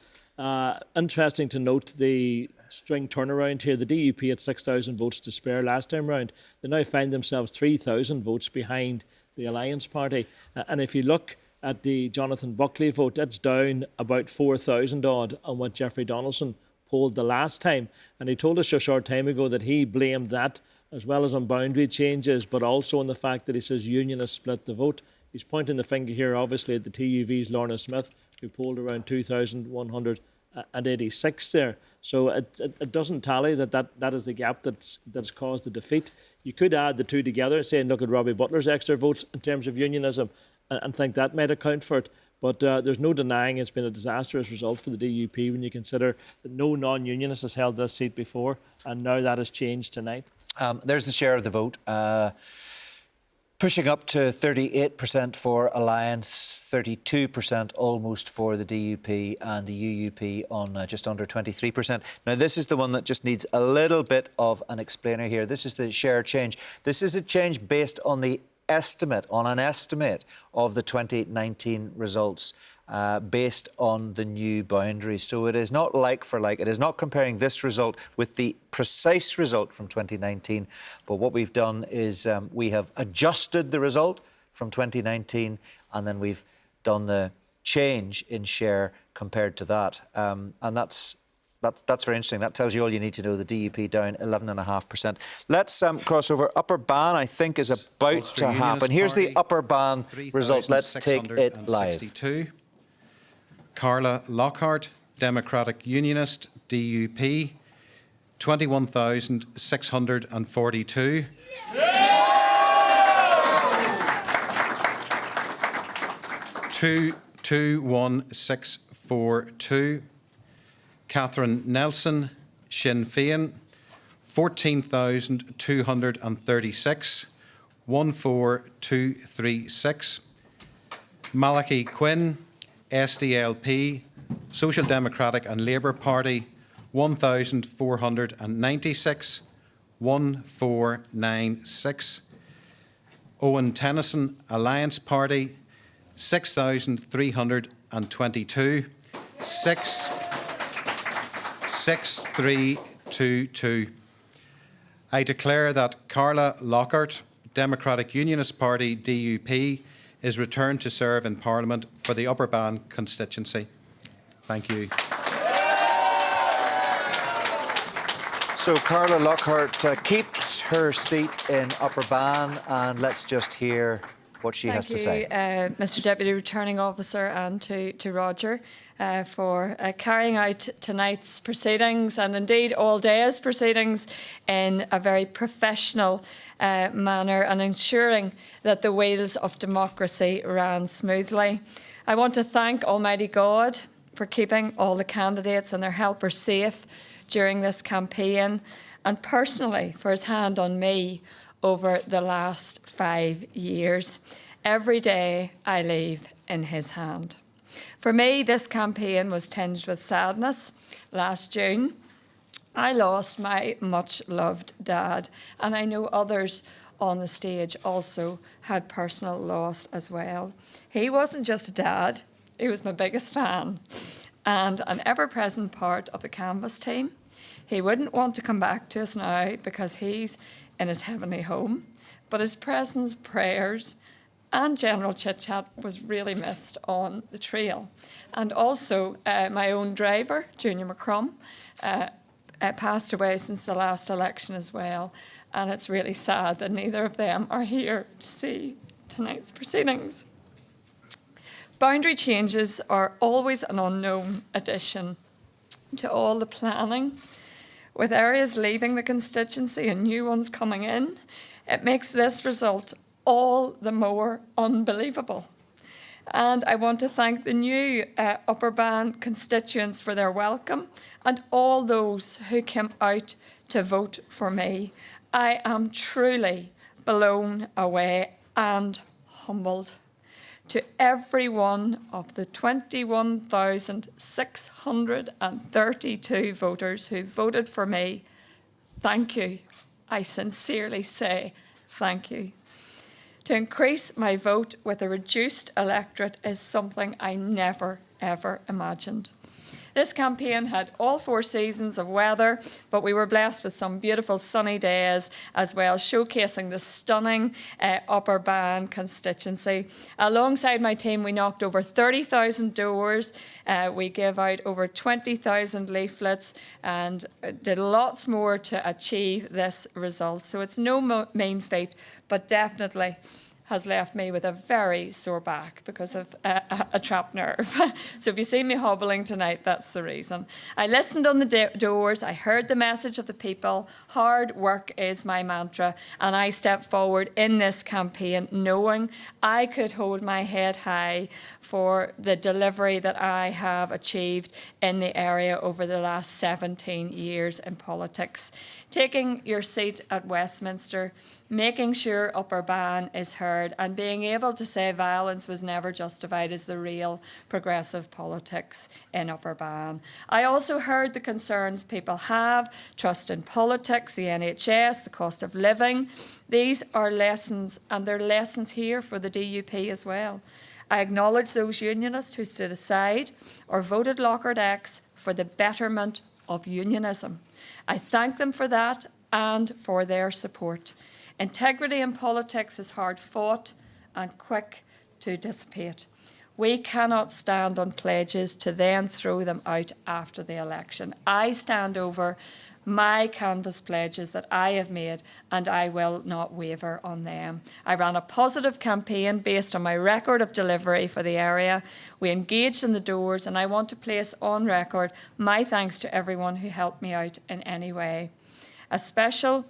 Speaker 5: Interesting to note the string turnaround here. The DUP had 6,000 votes to spare last time round. They now find themselves 3,000 votes behind the Alliance Party. And if you look at the Jonathan Buckley vote, it's down about 4,000 odd on what Jeffrey Donaldson polled the last time. And he told us a short time ago that he blamed that as well as on boundary changes, but also on the fact that he says unionists split the vote. He's pointing the finger here, obviously, at the TUV's Lorna Smith, who polled around 2,186 there. So it doesn't tally that is the gap that's caused the defeat. You could add the two together and say, look at Robbie Butler's extra votes in terms of unionism and think that might account for it. But there's no denying it's been a disastrous result for the DUP when you consider that no non-unionist has held this seat before, and now that has changed tonight.
Speaker 1: There's the share of the vote. Pushing up to 38% for Alliance, 32% almost for the DUP, and the UUP on just under 23%. Now, this is the one that just needs a little bit of an explainer here. This is the share change. This is a change based on an estimate of the 2019 results. Based on the new boundaries. So it is not like for like. It is not comparing this result with the precise result from 2019. But what we've done is we have adjusted the result from 2019 and then we've done the change in share compared to that. And that's very interesting. That tells you all you need to know. The DUP down 11.5%. Let's cross over. Upper Ban, I think, is about
Speaker 6: Ulster
Speaker 1: to happen. Here's the Upper Ban result. Let's take it live.
Speaker 6: Carla Lockhart, Democratic Unionist, DUP, 21,642. Two 21642. Catherine Nelson, Sinn Féin, 14,236. 14236. Malachi Quinn, SDLP, Social Democratic and Labour Party, 1,496. 1496. Owen Tennyson, Alliance Party, 6,322. 6322. I declare that Carla Lockhart, Democratic Unionist Party, DUP, is returned to serve in Parliament for the Upper Ban constituency. Thank you.
Speaker 1: So Carla Lockhart keeps her seat in Upper Ban, and let's just hear what she has to say.
Speaker 16: Thank you, Mr Deputy Returning Officer, and to Roger for carrying out tonight's proceedings, and indeed all day's proceedings, in a very professional manner and ensuring that the wheels of democracy ran smoothly. I want to thank Almighty God for keeping all the candidates and their helpers safe during this campaign, and personally for his hand on me over the last 5 years. Every day I leave in his hand. For me, this campaign was tinged with sadness. Last June, I lost my much-loved dad, and I know others on the stage also had personal loss as well. He wasn't just a dad, he was my biggest fan and an ever-present part of the Canvas team. He wouldn't want to come back to us now because he's in his heavenly home, but his presence, prayers and general chit-chat was really missed on the trail. And also my own driver, Junior McCrum, passed away since the last election as well. And it's really sad that neither of them are here to see tonight's proceedings. Boundary changes are always an unknown addition to all the planning. With areas leaving the constituency and new ones coming in, it makes this result all the more unbelievable. And I want to thank the new Upper Ban constituents for their welcome and all those who came out to vote for me. I am truly blown away and humbled. To every one of the 21,632 voters who voted for me, thank you. I sincerely say thank you. To increase my vote with a reduced electorate is something I never, ever imagined. This campaign had all 4 seasons of weather, but we were blessed with some beautiful sunny days as well, showcasing the stunning Upper Ban constituency. Alongside my team, we knocked over 30,000 doors. We gave out over 20,000 leaflets and did lots more to achieve this result. So it's no mean feat, but definitely has left me with a very sore back because of a trapped nerve. So if you see me hobbling tonight, that's the reason. I listened on the doors, I heard the message of the people. Hard work is my mantra, and I stepped forward in this campaign knowing I could hold my head high for the delivery that I have achieved in the area over the last 17 years in politics. Taking your seat at Westminster, making sure Upper Ban is heard, and being able to say violence was never justified is the real progressive politics in Upper Ban. I also heard the concerns people have, trust in politics, the NHS, the cost of living. These are lessons, and they're lessons here for the DUP as well. I acknowledge those unionists who stood aside or voted Lockhart X for the betterment of unionism. I thank them for that and for their support. Integrity in politics is hard fought and quick to dissipate. We cannot stand on pledges to then throw them out after the election. I stand over my canvas pledges that I have made, and I will not waver on them. I ran a positive campaign based on my record of delivery for the area. We engaged in the doors, and I want to place on record my thanks to everyone who helped me out in any way. A special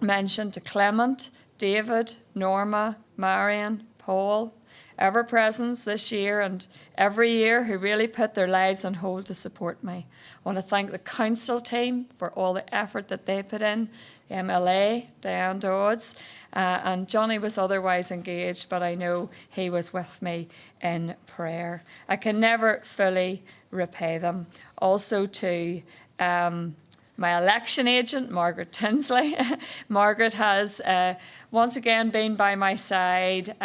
Speaker 16: mention to Clement, David, Norma, Marion, Paul, ever-presents this year and every year who really put their lives on hold to support me. I want to thank the council team for all the effort that they put in, the MLA, Diane Dodds, and Johnny was otherwise engaged, but I know he was with me in prayer. I can never fully repay them. Also to my election agent, Margaret Tinsley. Margaret has once again been by my side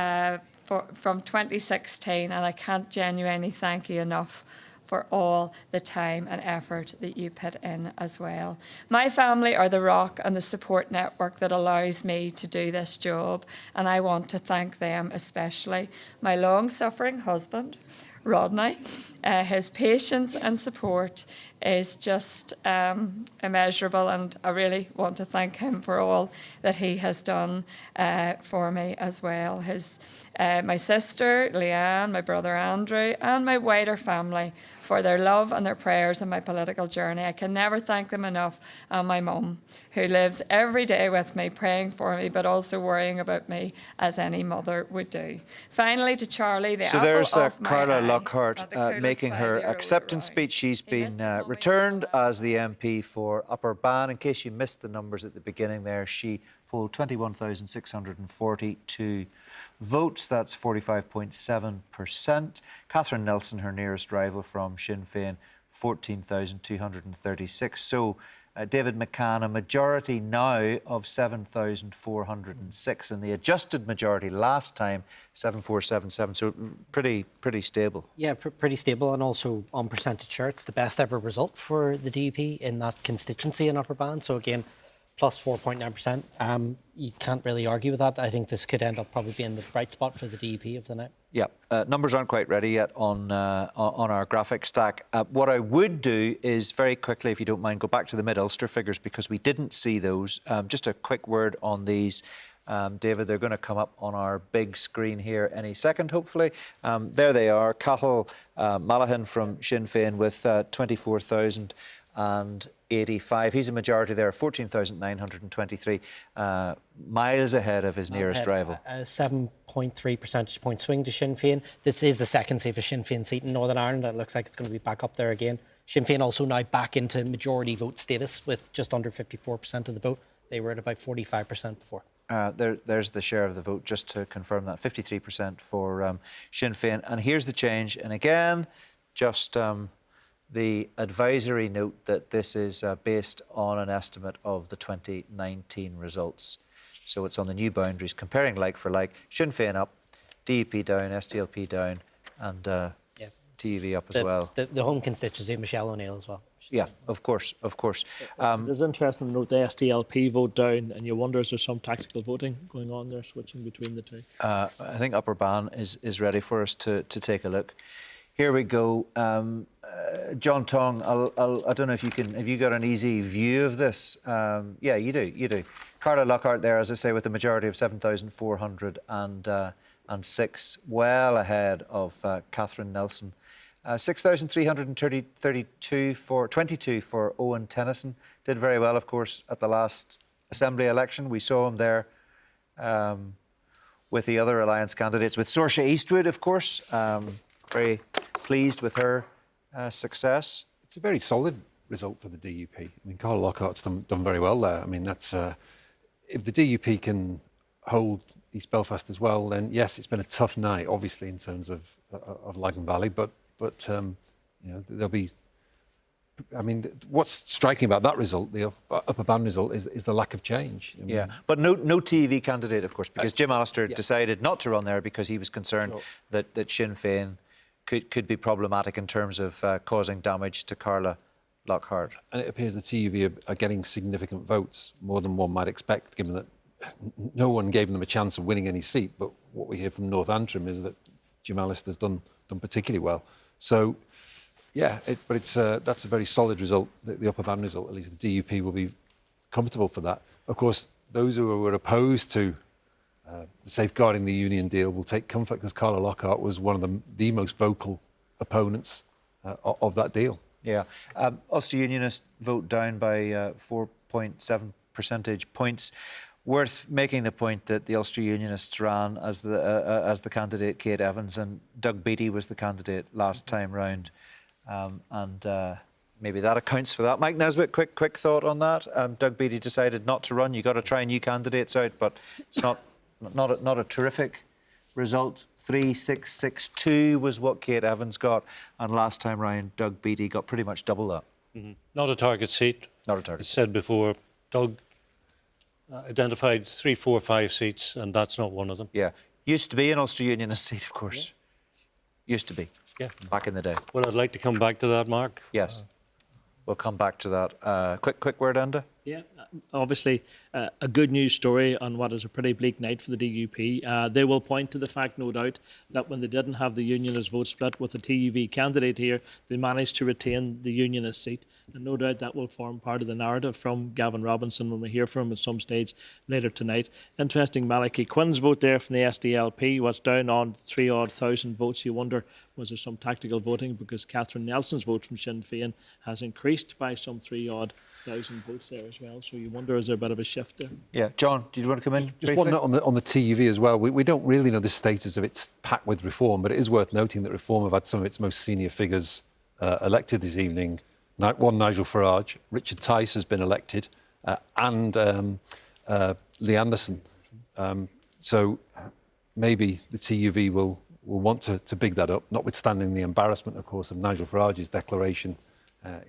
Speaker 16: from 2016, and I can't genuinely thank you enough for all the time and effort that you put in as well. My family are the rock and the support network that allows me to do this job, and I want to thank them especially. My long-suffering husband, Rodney, his patience and support is just immeasurable, and I really want to thank him for all that he has done for me as well. My sister, Leanne, my brother Andrew, and my wider family for their love and their prayers in my political journey. I can never thank them enough. And my mum, who lives every day with me, praying for me, but also worrying about me, as any mother would do. Finally, to Charlie, the apple
Speaker 1: there's
Speaker 16: of my
Speaker 1: Carla
Speaker 16: eye.
Speaker 1: Lockhart making her acceptance speech. She's been returned as the MP for Upper Ban. In case you missed the numbers at the beginning there, she polled 21,642 votes. That's 45.7%. Catherine Nelson, her nearest rival from Sinn Féin, 14,236. So David McCann, a majority now of 7,406, and the adjusted majority last time 7,477. So pretty stable.
Speaker 3: Yeah, pretty stable, and also on percentage share, it's the best ever result for the DUP in that constituency in Upper Ban. So again, plus 4.9%. You can't really argue with that. I think this could end up probably being the bright spot for the DUP of the night.
Speaker 1: Yeah, numbers aren't quite ready yet on our graphic stack. What I would do is very quickly, if you don't mind, go back to the Mid-Ulster figures because we didn't see those. Just a quick word on these. David, they're going to come up on our big screen here any second, hopefully. There they are. Cathal Malahan from Sinn Féin with 24,085. He's a majority there, 14,923, miles ahead of his nearest rival.
Speaker 3: A 7.3 percentage point swing to Sinn Féin. This is the second safest Sinn Féin seat in Northern Ireland. It looks like it's going to be back up there again. Sinn Féin also now back into majority vote status with just under 54% of the vote. They were at about 45% before.
Speaker 1: There's the share of the vote, just to confirm that, 53% for Sinn Féin. And here's the change. And again, just the advisory note that this is based on an estimate of the 2019 results. So it's on the new boundaries, comparing like for like. Sinn Féin up, DUP down, SDLP down, and TUV up as well.
Speaker 3: The home constituency of Michelle O'Neill as well.
Speaker 1: Yeah, of course, of course.
Speaker 5: It's interesting to note the SDLP vote down, and you wonder, is there some tactical voting going on there, switching between the two?
Speaker 1: I think Upper Ban is ready for us to take a look. Here we go. John Tong, I don't know if you can, have you got an easy view of this? Yeah, you do. Carla Lockhart there, as I say, with a majority of 7,406, well ahead of Catherine Nelson. 6,322 for Owen Tennyson. Did very well, of course, at the last Assembly election. We saw him there with the other Alliance candidates, with Saoirse Eastwood, of course. Very pleased with her success.
Speaker 4: It's a very solid result for the DUP. I mean, Carla Lockhart's done very well there. I mean, that's if the DUP can hold East Belfast as well, then yes, it's been a tough night, obviously, in terms of Lagan Valley, but you know, there'll be. I mean, what's striking about that result, the Upper Ban result, is the lack of change. I mean,
Speaker 1: yeah, but no TV candidate, of course, because Jim Allister decided not to run there because he was concerned that Sinn Féin could be problematic in terms of causing damage to Carla Lockhart.
Speaker 4: And it appears the TUV are getting significant votes, more than one might expect, given that no one gave them a chance of winning any seat. But what we hear from North Antrim is that Jim Allister's done particularly well. So, yeah, that's a very solid result, the Upper Ban result. At least the DUP will be comfortable for that. Of course, those who were opposed to safeguarding the union deal will take comfort because Carla Lockhart was one of the most vocal opponents of that deal.
Speaker 1: Yeah. Ulster Unionists vote down by 4.7 percentage points. Worth making the point that the Ulster Unionists ran as the candidate Kate Evans, and Doug Beattie was the candidate last time round. Maybe that accounts for that. Mike Nesbitt, quick thought on that. Doug Beattie decided not to run. You've got to try new candidates out, but it's not a terrific result. 3,662 was what Kate Evans got, and last time round Doug Beattie got pretty much double that.
Speaker 13: Mm-hmm. Not a target seat.
Speaker 1: Not a target.
Speaker 13: As said before, Doug identified 3, 4, 5 seats, and that's not one of them.
Speaker 1: Yeah, used to be an Ulster Unionist seat, of course. Yeah. Used to be.
Speaker 13: Yeah.
Speaker 1: Back in the day.
Speaker 13: Well, I'd like to come back to that, Mark.
Speaker 1: Yes. We'll come back to that. Quick word, Enda?
Speaker 5: Yeah, obviously a good news story on what is a pretty bleak night for the DUP. They will point to the fact, no doubt, that when they didn't have the unionist vote split with the TUV candidate here, they managed to retain the unionist seat. And no doubt that will form part of the narrative from Gavin Robinson when we hear from him at some stage later tonight. Interesting, Malachi Quinn's vote there from the SDLP was down on 3,000 votes. You wonder, was there some tactical voting? Because Catherine Nelson's vote from Sinn Féin has increased by some 3,000 votes there as well. So you wonder, is there a bit of a shift there?
Speaker 1: Yeah. John, do you want to come in?
Speaker 4: Just one note on the TUV as well. We don't really know the status of its pact with Reform, but it is worth noting that Reform have had some of its most senior figures elected this evening. One, Nigel Farage, Richard Tice has been elected, and Lee Anderson. So maybe the TUV will want to big that up, notwithstanding the embarrassment, of course, of Nigel Farage's declaration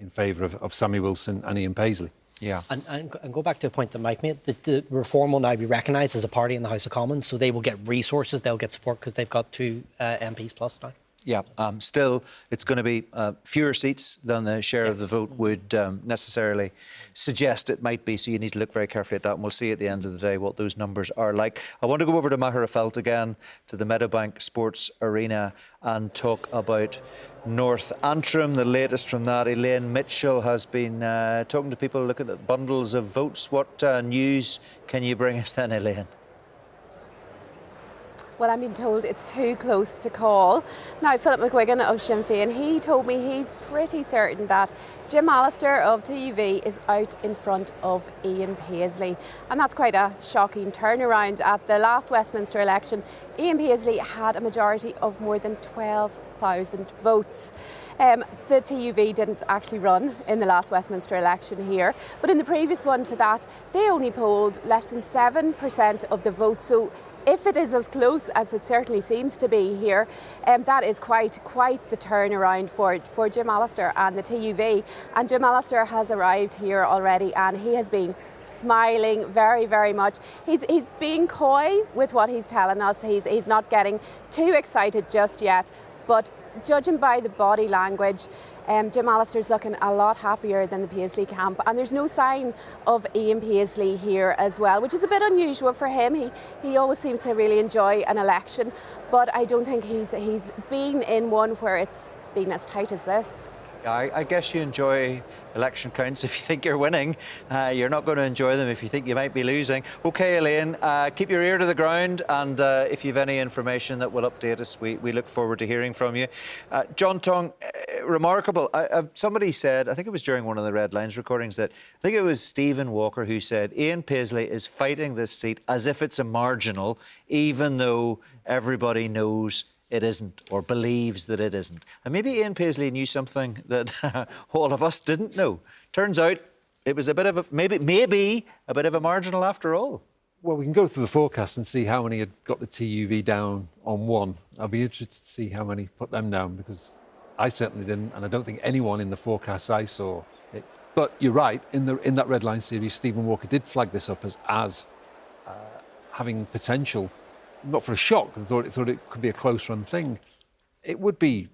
Speaker 4: in favour of Sammy Wilson and Ian Paisley.
Speaker 1: Yeah.
Speaker 3: And go back to a point that Mike made, that the Reform will now be recognised as a party in the House of Commons, so they will get resources, they'll get support because they've got 2 MPs plus now.
Speaker 1: Yeah, still, it's going to be fewer seats than the share of the vote would necessarily suggest it might be, so you need to look very carefully at that, and we'll see at the end of the day what those numbers are like. I want to go over to Magherafelt again, to the Meadowbank Sports Arena, and talk about North Antrim, the latest from that. Elaine Mitchell has been talking to people, looking at bundles of votes. What news can you bring us then, Elaine?
Speaker 19: Well, I'm being told it's too close to call. Now, Philip McGuigan of Sinn Féin, he told me he's pretty certain that Jim Allister of TUV is out in front of Ian Paisley. And that's quite a shocking turnaround. At the last Westminster election, Ian Paisley had a majority of more than 12,000 votes. The TUV didn't actually run in the last Westminster election here, but in the previous one to that, they only polled less than 7% of the vote. So if it is as close as it certainly seems to be here, that is quite the turnaround for Jim Allister and the TUV. And Jim Allister has arrived here already, and he has been smiling very, very much. He's being coy with what he's telling us. He's not getting too excited just yet, but judging by the body language, Jim Allister's looking a lot happier than the Paisley camp, and there's no sign of Ian Paisley here as well, which is a bit unusual for him. He always seems to really enjoy an election, but I don't think he's been in one where it's been as tight as this.
Speaker 1: I guess you enjoy election counts if you think you're winning. You're not going to enjoy them if you think you might be losing. OK, Elaine, keep your ear to the ground, and if you've any information that will update us, we look forward to hearing from you. John Tonge, remarkable. Somebody said, I think it was during one of the Red Lines recordings, that I think it was Stephen Walker who said Ian Paisley is fighting this seat as if it's a marginal, even though everybody knows it isn't, or believes that it isn't. And maybe Ian Paisley knew something that all of us didn't know. Turns out it was a bit of a, maybe a bit of a marginal after all.
Speaker 4: Well, we can go through the forecast and see how many had got the TUV down on one. I'll be interested to see how many put them down, because I certainly didn't, and I don't think anyone in the forecasts I saw it. But you're right, in that Red Line series, Stephen Walker did flag this up as having potential. Not for a shock, I thought it could be a close-run thing. It would be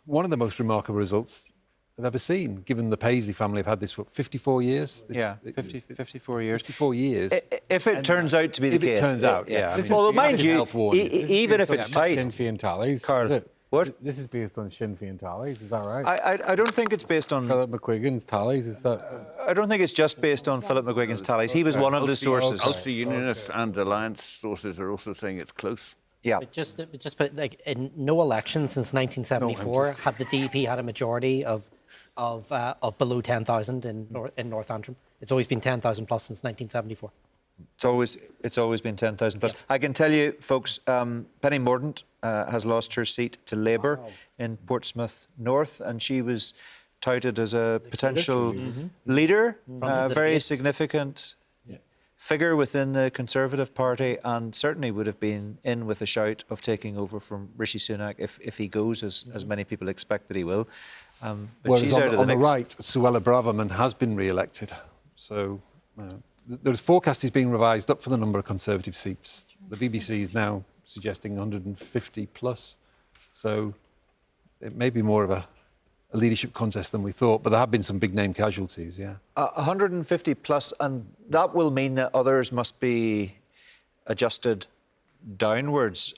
Speaker 4: one of the most remarkable results I've ever seen, given the Paisley family have had this for 54 years.
Speaker 1: 54 years.
Speaker 4: 54 years.
Speaker 1: If it turns out to be the case.
Speaker 4: If it turns out, yeah.
Speaker 1: Well, mind you, even if it's tight.
Speaker 17: Sinn Féin tallies,
Speaker 1: Carl,
Speaker 17: is it?
Speaker 1: What?
Speaker 17: This is based on Sinn Féin tallies, is that right?
Speaker 1: I don't think it's based on
Speaker 17: Philip McGuigan's tallies, is that?
Speaker 1: I don't think it's just based on Philip McGuigan's tallies. He was one of the sources.
Speaker 7: Ulster Unionists and Alliance sources are also saying it's close.
Speaker 1: Yeah.
Speaker 3: But just put, like, in no election since 1974 had the DUP had a majority of below 10,000 in North Antrim. It's always been 10,000 plus since 1974.
Speaker 1: It's always been 10,000 plus. Yeah. I can tell you, folks, Penny Mordaunt has lost her seat to Labour in Portsmouth North, and she was touted as a potential leader, very significant figure within the Conservative Party, and certainly would have been in with a shout of taking over from Rishi Sunak if he goes, as many people expect that he will. But
Speaker 4: whereas
Speaker 1: she's out of the
Speaker 4: on
Speaker 1: mix.
Speaker 4: the right, Suella Braverman has been re-elected. So the forecast is being revised up for the number of Conservative seats. The BBC is now suggesting 150 plus. So it may be more of a leadership contest than we thought, but there have been some big name casualties, yeah.
Speaker 1: 150 plus, and that will mean that others must be adjusted downwards.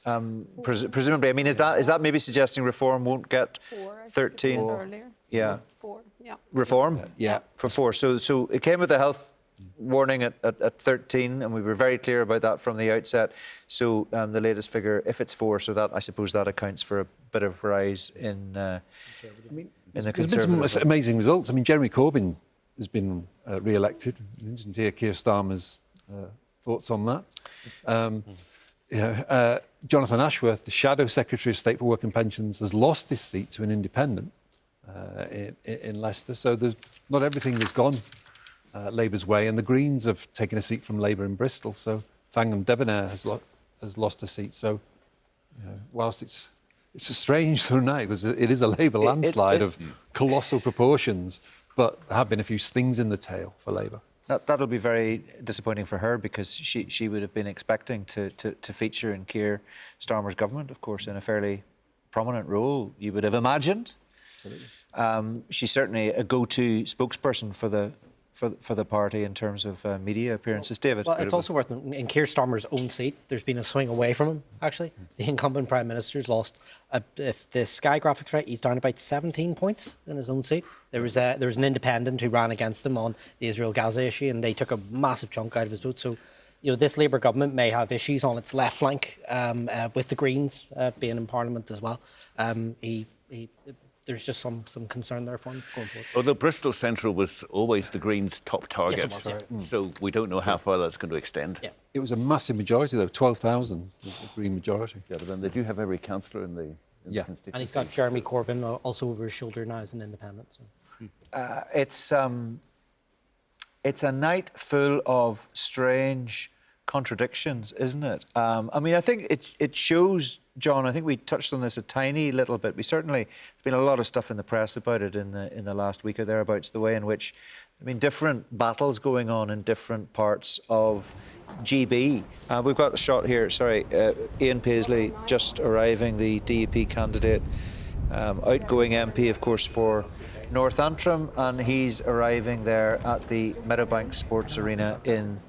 Speaker 1: Presumably, I mean, is that maybe suggesting Reform won't get 13?
Speaker 2: Earlier.
Speaker 1: Yeah.
Speaker 2: 4, yeah.
Speaker 1: Reform?
Speaker 4: Yeah.
Speaker 1: For 4. So it came with a health warning at 13, and we were very clear about that from the outset. So the latest figure, if it's 4, so that, I suppose, that accounts for a bit of rise in the Conservative.
Speaker 4: There's been some amazing results. I mean, Jeremy Corbyn has been re-elected. Interesting to hear Keir Starmer's thoughts on that. Jonathan Ashworth, the Shadow Secretary of State for Work and Pensions, has lost this seat to an independent in Leicester. So not everything has gone Labour's way, and the Greens have taken a seat from Labour in Bristol. So Thangam Debonair has lost a seat. So whilst it's a strange sort of night, because it is a Labour landslide of colossal proportions, but there have been a few stings in the tail for Labour.
Speaker 1: That'll be very disappointing for her because she would have been expecting to feature in Keir Starmer's government, of course, in a fairly prominent role, you would have imagined. Absolutely. She's certainly a go-to spokesperson for the party in terms of media appearances. David?
Speaker 3: Well, it's also worth noting, in Keir Starmer's own seat, there's been a swing away from him, actually. The incumbent Prime Minister's lost, if the Sky graphics right, he's down about 17 points in his own seat. There was an independent who ran against him on the Israel-Gaza issue, and they took a massive chunk out of his vote. So, this Labour government may have issues on its left flank with the Greens being in Parliament as well. There's just some concern there for him going forward.
Speaker 7: Although Bristol Central was always the Greens' top target,
Speaker 3: Yes, it was, yeah.
Speaker 7: So we don't know how far that's going to extend.
Speaker 3: Yeah.
Speaker 4: It was a massive majority, though, 12,000, the Green majority.
Speaker 7: Yeah, but then they do have every councillor in the constituency.
Speaker 3: And he's got Jeremy Corbyn also over his shoulder now as an independent. So.
Speaker 1: It's a night full of strange contradictions, isn't it? I mean, I think it shows, John, I think we touched on this a tiny little bit. There's been a lot of stuff in the press about it in the last week or thereabouts, the way in which, different battles going on in different parts of GB. We've got a shot here, Ian Paisley just arriving, the DUP candidate, outgoing MP, of course, for North Antrim, and he's arriving there at the Meadowbank Sports Arena in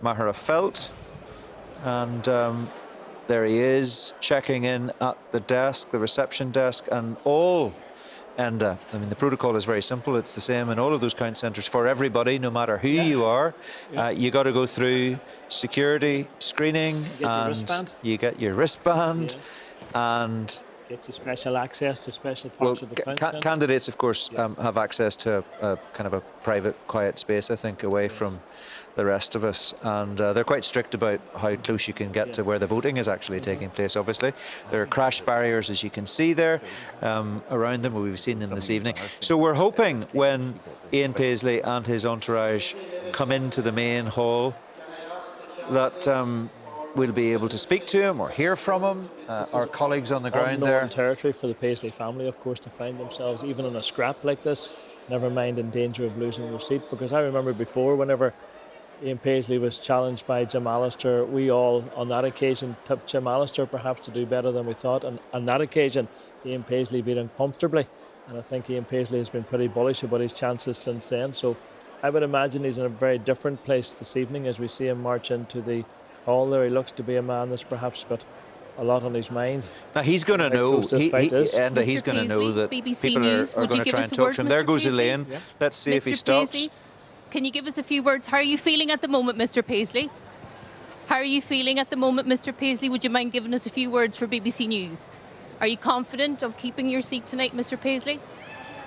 Speaker 1: Magherafelt. And there he is, checking in at the desk, the reception desk, and all Enda. The protocol is very simple. It's the same in all of those count centres for everybody, no matter who you are. You got to go through security screening, you get your wristband, and
Speaker 5: gets you special access to special parts of the country.
Speaker 1: Candidates, of course, have access to a kind of a private, quiet space, I think, away from the rest of us. And they're quite strict about how close you can get to where the voting is actually taking place, obviously. There are crash barriers, as you can see there, around them. We've seen them this evening. So we're hoping when Ian Paisley and his entourage come into the main hall that we'll be able to speak to him or hear from him. Our colleagues on the ground there.
Speaker 5: Territory for the Paisley family, of course, to find themselves even in a scrap like this, never mind in danger of losing their seat. Because I remember before, whenever Ian Paisley was challenged by Jim Allister, we all, on that occasion, tipped Jim Allister perhaps to do better than we thought. And on that occasion, Ian Paisley beat him comfortably. And I think Ian Paisley has been pretty bullish about his chances since then. So I would imagine he's in a very different place this evening as we see him march into the hall there. He looks to be a man that's perhaps got a lot on his mind.
Speaker 1: Now he's going to know, he's going to know that
Speaker 15: BBC
Speaker 1: people
Speaker 15: News,
Speaker 1: are going to try and talk to him. There goes Elaine.
Speaker 15: Yeah.
Speaker 1: Let's see if he stops.
Speaker 15: Paisley, can you give us a few words? How are you feeling at the moment, Mr. Paisley? How are you feeling at the moment, Mr. Paisley? Would you mind giving us a few words for BBC News? Are you confident of keeping your seat tonight, Mr. Paisley?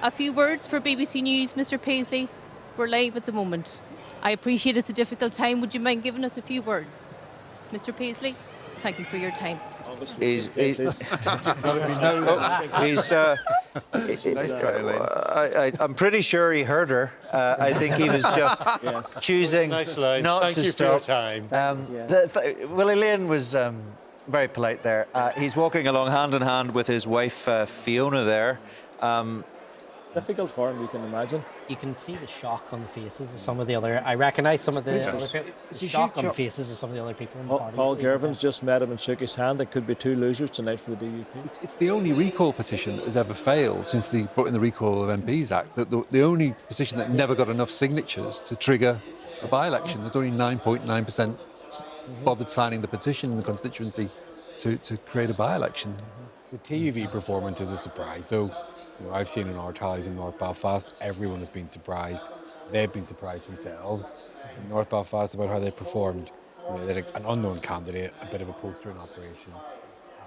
Speaker 15: A few words for BBC News, Mr. Paisley. We're live at the moment. I appreciate it's a difficult time. Would you mind giving us a few words? Mr. Paisley, thank you for your time.
Speaker 1: I'm pretty sure he heard her. I think he was just choosing not
Speaker 13: Thank
Speaker 1: to
Speaker 13: you
Speaker 1: stop.
Speaker 13: For your time.
Speaker 1: Willie Lane was very polite there. He's walking along hand in hand with his wife Fiona there.
Speaker 5: Difficult for him, you can imagine.
Speaker 3: You can see the shock on the faces of some of the other. I recognise some of the other people. The shock on the faces of some of the other people in the party.
Speaker 5: Paul Gervin's just met him and shook his hand. There could be two losers tonight for the DUP.
Speaker 4: It's the only recall petition that has ever failed since the put in the Recall of MPs Act. The only petition that never got enough signatures to trigger a by-election. There's only 9.9% bothered signing the petition in the constituency to create a by-election.
Speaker 17: The TUV performance is a surprise, though. I've seen in our tallies in North Belfast, everyone has been surprised. They've been surprised themselves in North Belfast about how they performed. They had an unknown candidate, a bit of a postering operation.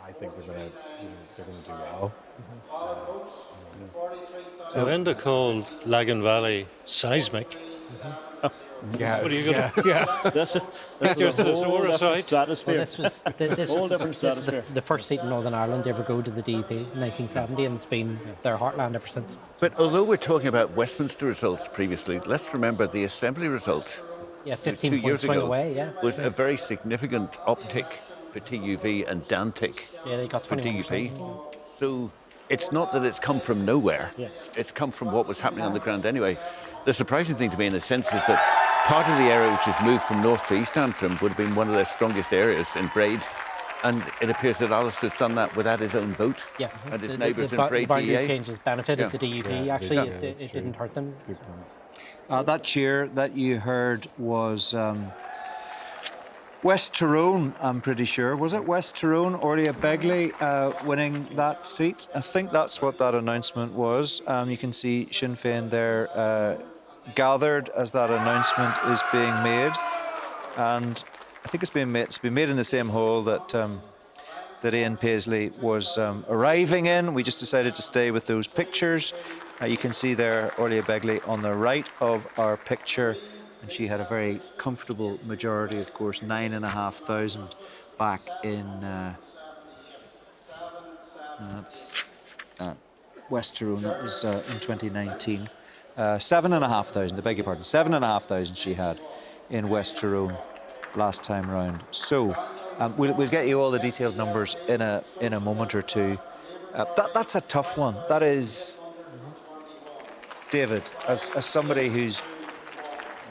Speaker 17: I think they're going to do well.
Speaker 13: So Enda called Lagan Valley seismic.
Speaker 17: Yeah,
Speaker 13: what are you going to?
Speaker 17: Yeah.
Speaker 5: This is a whole different stratosphere. Whole different
Speaker 3: this is
Speaker 5: stratosphere.
Speaker 3: the first seat in Northern Ireland to ever go to the DUP in 1970, and it's been their heartland ever since.
Speaker 7: But although we're talking about Westminster results previously, let's remember the Assembly results.
Speaker 3: Yeah, 15
Speaker 7: 2
Speaker 3: points
Speaker 7: years
Speaker 3: swing
Speaker 7: ago
Speaker 3: away, yeah.
Speaker 7: was a very significant uptick for TUV and downtick
Speaker 3: Yeah, they got
Speaker 7: for
Speaker 3: 21%.
Speaker 7: DUP. So it's not that it's come from nowhere.
Speaker 5: Yeah.
Speaker 7: It's come from what was happening on the ground anyway. The surprising thing to me, in a sense, is that part of the area which has moved from north to east Antrim would have been one of their strongest areas in Braid. And it appears that Alistair's done that without his own vote.
Speaker 3: Yeah,
Speaker 7: and his neighbours in
Speaker 3: the
Speaker 7: Braid
Speaker 3: boundary
Speaker 7: DA.
Speaker 3: changes benefited the DUP. Actually, it didn't hurt them.
Speaker 1: That cheer that you heard was West Tyrone, I'm pretty sure. Was it West Tyrone? Orlia Begley winning that seat. I think that's what that announcement was. You can see Sinn Féin there gathered as that announcement is being made. And I think it's been made in the same hall that that Ian Paisley was arriving in. We just decided to stay with those pictures. You can see there Orlia Begley on the right of our picture, and she had a very comfortable majority, of course, 9,500 back in that's West Tyrone. That was in 2019. 7,500. I beg your pardon. 7,500 she had in West Tyrone last time round. So we'll get you all the detailed numbers in a moment or two. That's a tough one. That is, David, as somebody who's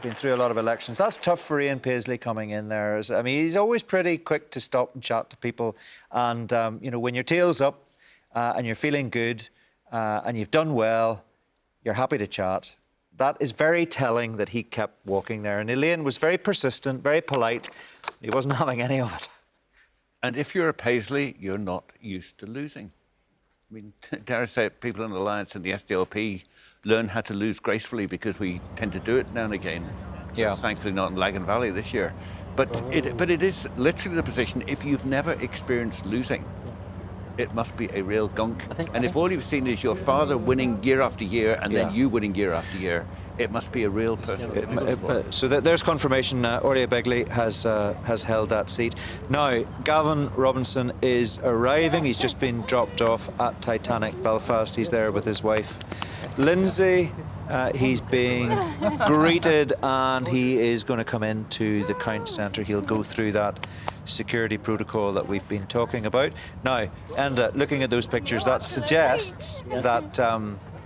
Speaker 1: been through a lot of elections, that's tough for Ian Paisley coming in there. I mean, he's always pretty quick to stop and chat to people, and you know, when your tail's up and you're feeling good and you've done well, you're happy to chat. That is very telling that he kept walking there. And Elaine was very persistent, very polite. He wasn't having any of it.
Speaker 7: And if you're a Paisley, you're not used to losing. I mean, dare I say it, people in the Alliance and the SDLP learn how to lose gracefully because we tend to do it now and again.
Speaker 1: Yeah.
Speaker 7: Thankfully not in Lagan Valley this year. But it is literally the position, if you've never experienced losing, it must be a real gunk. And if all you've seen is your father winning year after year and then you winning year after year, it must be a real personal
Speaker 1: So there's confirmation. Orlia Begley has held that seat. Now, Gavin Robinson is arriving. He's just been dropped off at Titanic Belfast. He's there with his wife, Lindsay. He's being greeted and he is going to come into the Count Centre. He'll go through that security protocol that we've been talking about. Now, and looking at those pictures, that suggests that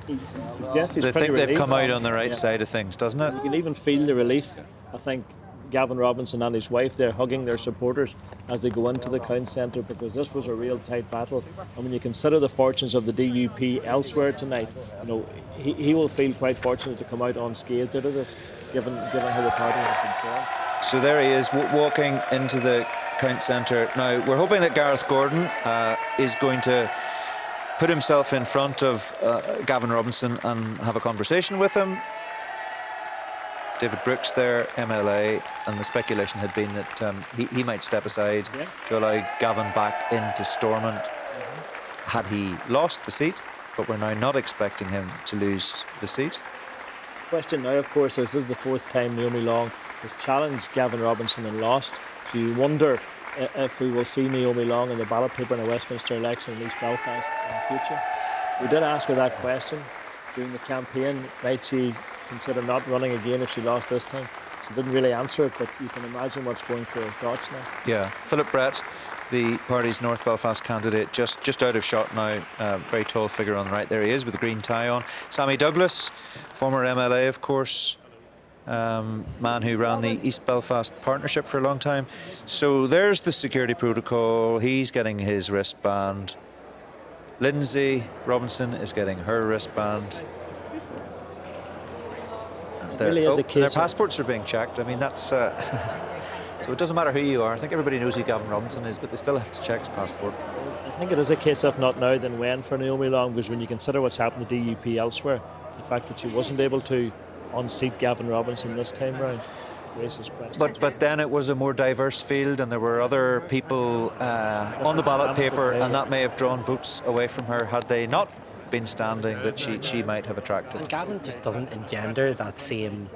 Speaker 1: they think they've come out on the right side of things, doesn't it?
Speaker 5: You can even feel the relief. I think Gavin Robinson and his wife, they're hugging their supporters as they go into the Count Centre, because this was a real tight battle. And when you consider the fortunes of the DUP elsewhere tonight, you know, he will feel quite fortunate to come out unscathed out of this, given how the party has been formed.
Speaker 1: So there he is, walking into the Count Centre. Now, we're hoping that Gareth Gordon is going to put himself in front of Gavin Robinson and have a conversation with him. David Brooks there, MLA, and the speculation had been that he might step aside to allow Gavin back into Stormont had he lost the seat, but we're now not expecting him to lose the seat.
Speaker 5: Question now, of course, is this is the fourth time Naomi Long has challenged Gavin Robinson and lost. So you wonder if we will see Naomi Long in the ballot paper in a Westminster election in East Belfast in the future. We did ask her that question during the campaign. Might she consider not running again if she lost this time? She didn't really answer it, but you can imagine what's going through her thoughts now.
Speaker 1: Yeah, Philip Brett, the party's North Belfast candidate, just out of shot now. Very tall figure on the right. There he is with the green tie on. Sammy Douglas, former MLA, of course. Man who ran the East Belfast Partnership for a long time. So there's the security protocol. He's getting his wristband. Lindsay Robinson is getting her wristband. Their passports are being checked. I mean, that's so it doesn't matter who you are. I think everybody knows who Gavin Robinson is, but they still have to check his passport.
Speaker 5: I think it is a case of not now then when for Naomi Long, because when you consider what's happened to DUP elsewhere, the fact that she wasn't able to unseat Gavin Robinson this time round raises questions.
Speaker 1: But then it was a more diverse field and there were other people on the ballot paper, and that may have drawn votes away from her had they not been standing that she might have attracted.
Speaker 3: And Gavin just doesn't engender that same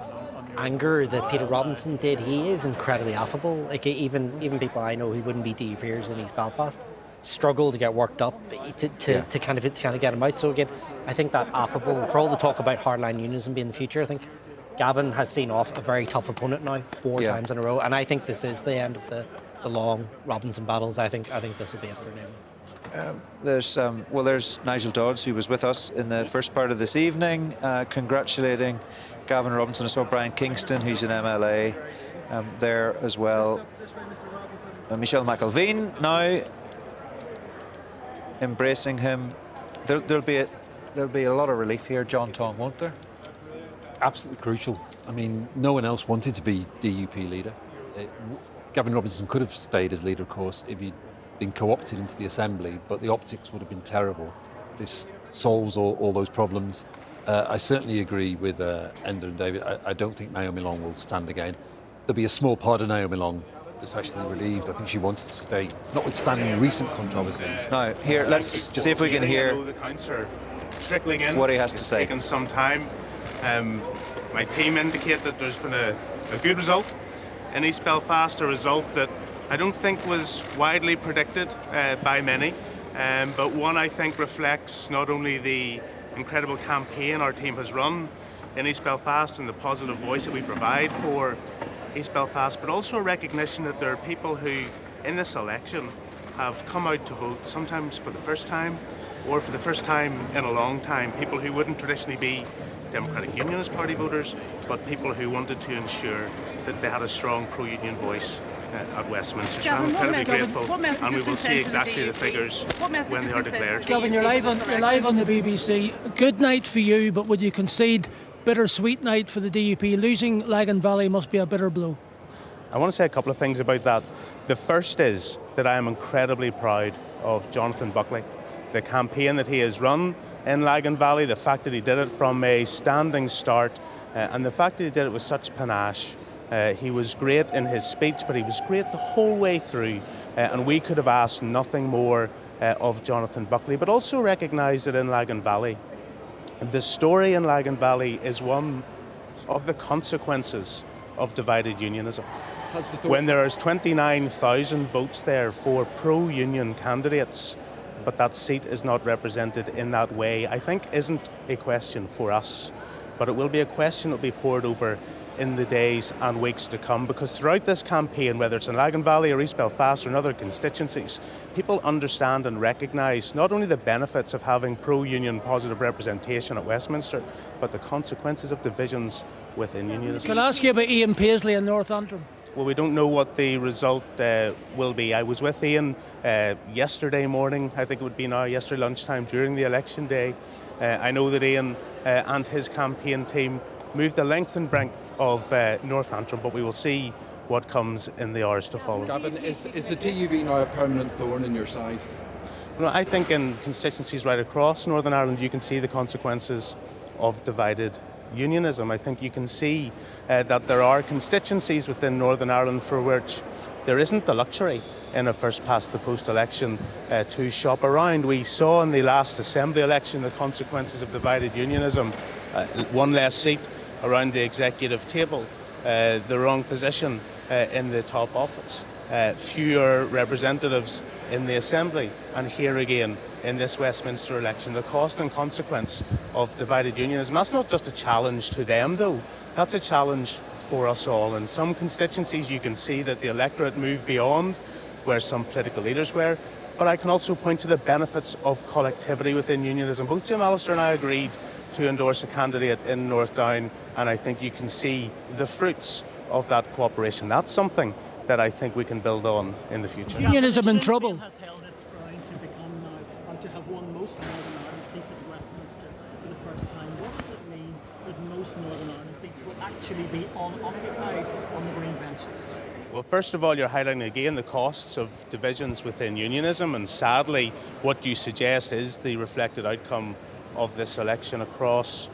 Speaker 3: anger that Peter Robinson did. He is incredibly affable. Like even people I know who wouldn't be DUPers in East Belfast struggle to get worked up to kind of get him out. So again, I think that affable, for all the talk about hardline unionism being the future, I think Gavin has seen off a very tough opponent now 4 times in a row, and I think this is the end of the long Robinson battles. I think this will be it for him.
Speaker 1: There's Nigel Dodds, who was with us in the first part of this evening, congratulating Gavin Robinson. I saw Brian Kingston, who's an MLA, there as well. Michelle McElveen now embracing him. There'll be a lot of relief here, John Tong, won't there?
Speaker 4: Absolutely crucial. I mean, no one else wanted to be DUP leader. Gavin Robinson could have stayed as leader, of course, if he'd been co-opted into the Assembly, but the optics would have been terrible. This solves all those problems. I certainly agree with Enda and David. I don't think Naomi Long will stand again. There'll be a small part of Naomi Long that's actually relieved. I think she wanted to stay, notwithstanding recent controversies.
Speaker 1: Now, here, let's see if we can hear
Speaker 18: trickling in.
Speaker 1: what he has to say.
Speaker 18: Taken some time. My team indicate that there's been a good result in East Belfast, a result that I don't think was widely predicted by many, but one I think reflects not only the incredible campaign our team has run in East Belfast and the positive voice that we provide for East Belfast, but also a recognition that there are people who in this election have come out to vote, sometimes for the first time or for the first time in a long time, people who wouldn't traditionally be Democratic Unionist Party voters, but people who wanted to ensure that they had a strong pro-union voice at Westminster. So I'm incredibly grateful, and we will see exactly the figures when they are declared.
Speaker 14: Gavin, you're live on the BBC. Good night for you, but would you concede bittersweet night for the DUP? Losing Lagan Valley must be a bitter blow.
Speaker 18: I want to say a couple of things about that. The first is that I am incredibly proud of Jonathan Buckley. The campaign that he has run in Lagan Valley, the fact that he did it from a standing start, and the fact that he did it with such panache. He was great in his speech, but he was great the whole way through, and we could have asked nothing more of Jonathan Buckley, but also recognise that in Lagan Valley, the story in Lagan Valley is one of the consequences of divided unionism. When there is 29,000 votes there for pro-union candidates, but that seat is not represented in that way, I think isn't a question for us, but it will be a question that will be poured over in the days and weeks to come, because throughout this campaign, whether it's in Lagan Valley or East Belfast or in other constituencies, people understand and recognise not only the benefits of having pro-union positive representation at Westminster, but the consequences of divisions within unionism.
Speaker 14: Can I ask you about Ian Paisley in North Antrim?
Speaker 18: Well, we don't know what the result will be. I was with Ian yesterday morning, I think it would be now, yesterday lunchtime during the election day. I know that Ian and his campaign team moved the length and breadth of North Antrim, but we will see what comes in the hours to follow.
Speaker 20: Gavin, is the TUV now a permanent thorn in your side?
Speaker 18: Well, I think in constituencies right across Northern Ireland you can see the consequences of divided unionism. I think you can see that there are constituencies within Northern Ireland for which there isn't the luxury in a first-past-the-post election to shop around. We saw in the last Assembly election the consequences of divided unionism. One less seat around the executive table, the wrong position in the top office, fewer representatives in the Assembly, and here again in this Westminster election, the cost and consequence of divided unionism. That's not just a challenge to them though, that's a challenge for us all. In some constituencies you can see that the electorate moved beyond where some political leaders were, but I can also point to the benefits of collectivity within unionism. Both Jim Allister and I agreed to endorse a candidate in North Down, and I think you can see the fruits of that cooperation. That's something that I think we can build on in the future.
Speaker 14: Unionism in trouble.
Speaker 23: Has held its ground to become now, and to have won most Northern Ireland seats at Westminster for the first time. What does it mean that most Northern Ireland seats will actually be unoccupied on the green benches?
Speaker 18: Well, first of all, you're highlighting again the costs of divisions within unionism, and sadly what you suggest is the reflected outcome of this election across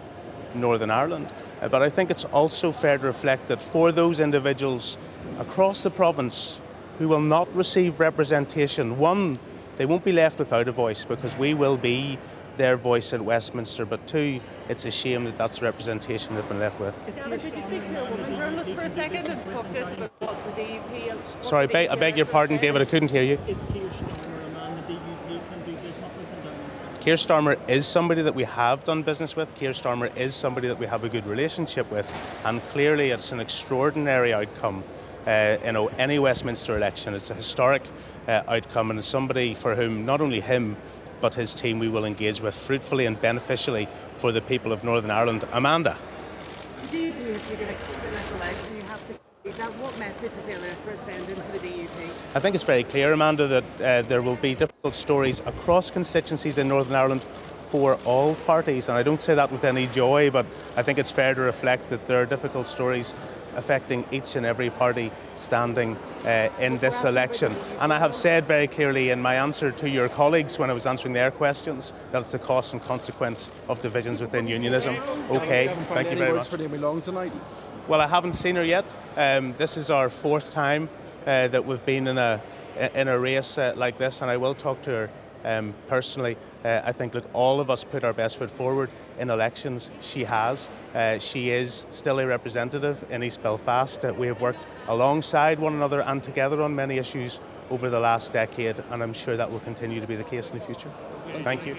Speaker 18: Northern Ireland. But I think it's also fair to reflect that for those individuals across the province who will not receive representation, one, they won't be left without a voice because we will be their voice at Westminster, but two, it's a shame that that's the representation they've been left with.
Speaker 15: Gavin, could you speak to a woman journalist for a second and talk to us about what the DUP...
Speaker 18: Sorry, I beg your pardon, David, I couldn't hear you.
Speaker 23: Is Keir Starmer a man the DUP can do business with in Downingstown?
Speaker 18: Keir Starmer is somebody that we have done business with. Keir Starmer is somebody that we have a good relationship with, and clearly it's an extraordinary outcome. Any Westminster election, it's a historic outcome, and it's somebody for whom not only him but his team we will engage with fruitfully and beneficially for the people of Northern Ireland. Amanda.
Speaker 9: DUP is going to in this election. You have to complete that. What message is the electorate sending to the DUP?
Speaker 18: I think it's very clear, Amanda, that there will be difficult stories across constituencies in Northern Ireland for all parties, and I don't say that with any joy, but I think it's fair to reflect that there are difficult stories affecting each and every party standing in this election. And I have said very clearly in my answer to your colleagues when I was answering their questions that it's the cost and consequence of divisions within unionism. Okay, thank you very much.
Speaker 20: For Naomi Long tonight?
Speaker 18: Well, I haven't seen her yet. This is our fourth time that we've been in a race like this, and I will talk to her personally. I think that all of us put our best foot forward in elections. She has. She is still a representative in East Belfast. We have worked alongside one another and together on many issues over the last decade, and I'm sure that will continue to be the case in the future. Thank you.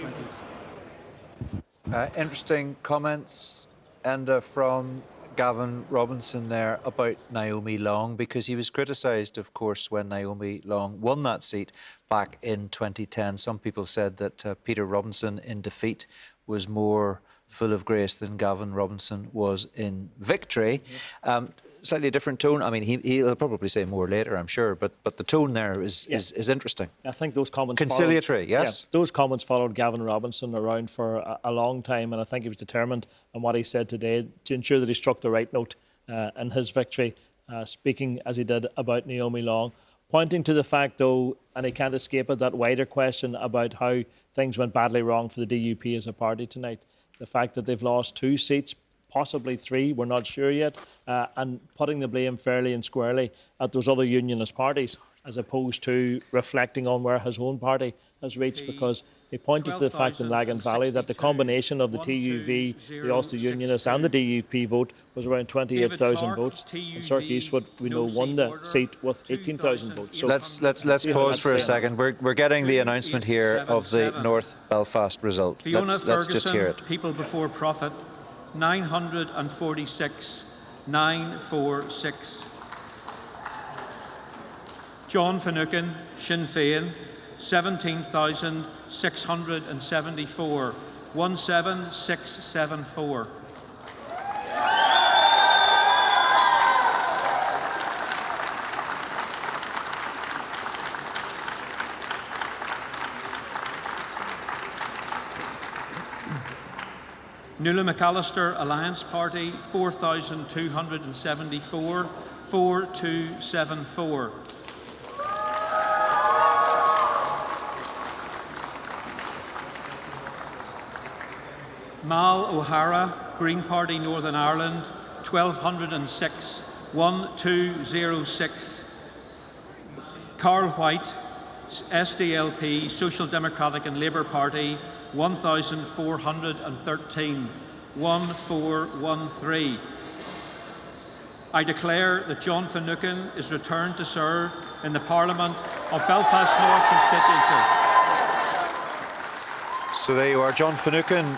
Speaker 1: Interesting comments, Enda, from Gavin Robinson there about Naomi Long, because he was criticised, of course, when Naomi Long won that seat back in 2010. Some people said that Peter Robinson in defeat was more full of grace than Gavin Robinson was in victory. Slightly different tone. I mean, he'll probably say more later, I'm sure, but the tone there is interesting.
Speaker 5: I think those comments
Speaker 1: conciliatory, yes?
Speaker 5: Yeah, those comments followed Gavin Robinson around for a long time, and I think he was determined on what he said today to ensure that he struck the right note in his victory, speaking as he did about Naomi Long, pointing to the fact, though, and he can't escape it, that wider question about how things went badly wrong for the DUP as a party tonight. The fact that they've lost 2 seats, possibly 3, we're not sure yet, and putting the blame fairly and squarely at those other unionist parties, as opposed to reflecting on where his own party has reached, because he pointed to the fact in Lagan Valley that the combination of the TUV, the Ulster Unionists and the DUP vote was around 28,000 votes. And Cirque Eastwood, we know, won the seat with 18,000 votes. So
Speaker 1: let's pause for a second. We're getting the announcement here of the North Belfast result. Let's just hear it.
Speaker 10: People Before Profit, 946, 946. John Finucane, Sinn Féin, 17,674, 17674. Nuala McAllister Alliance Party, 4,274, 4274. Mal O'Hara, Green Party Northern Ireland, 1,206, 1206. Carl White, SDLP, Social Democratic and Labour Party, 1,413, 1413. I declare that John Finucane is returned to serve in the Parliament of Belfast North constituency.
Speaker 1: So there you are, John Finucane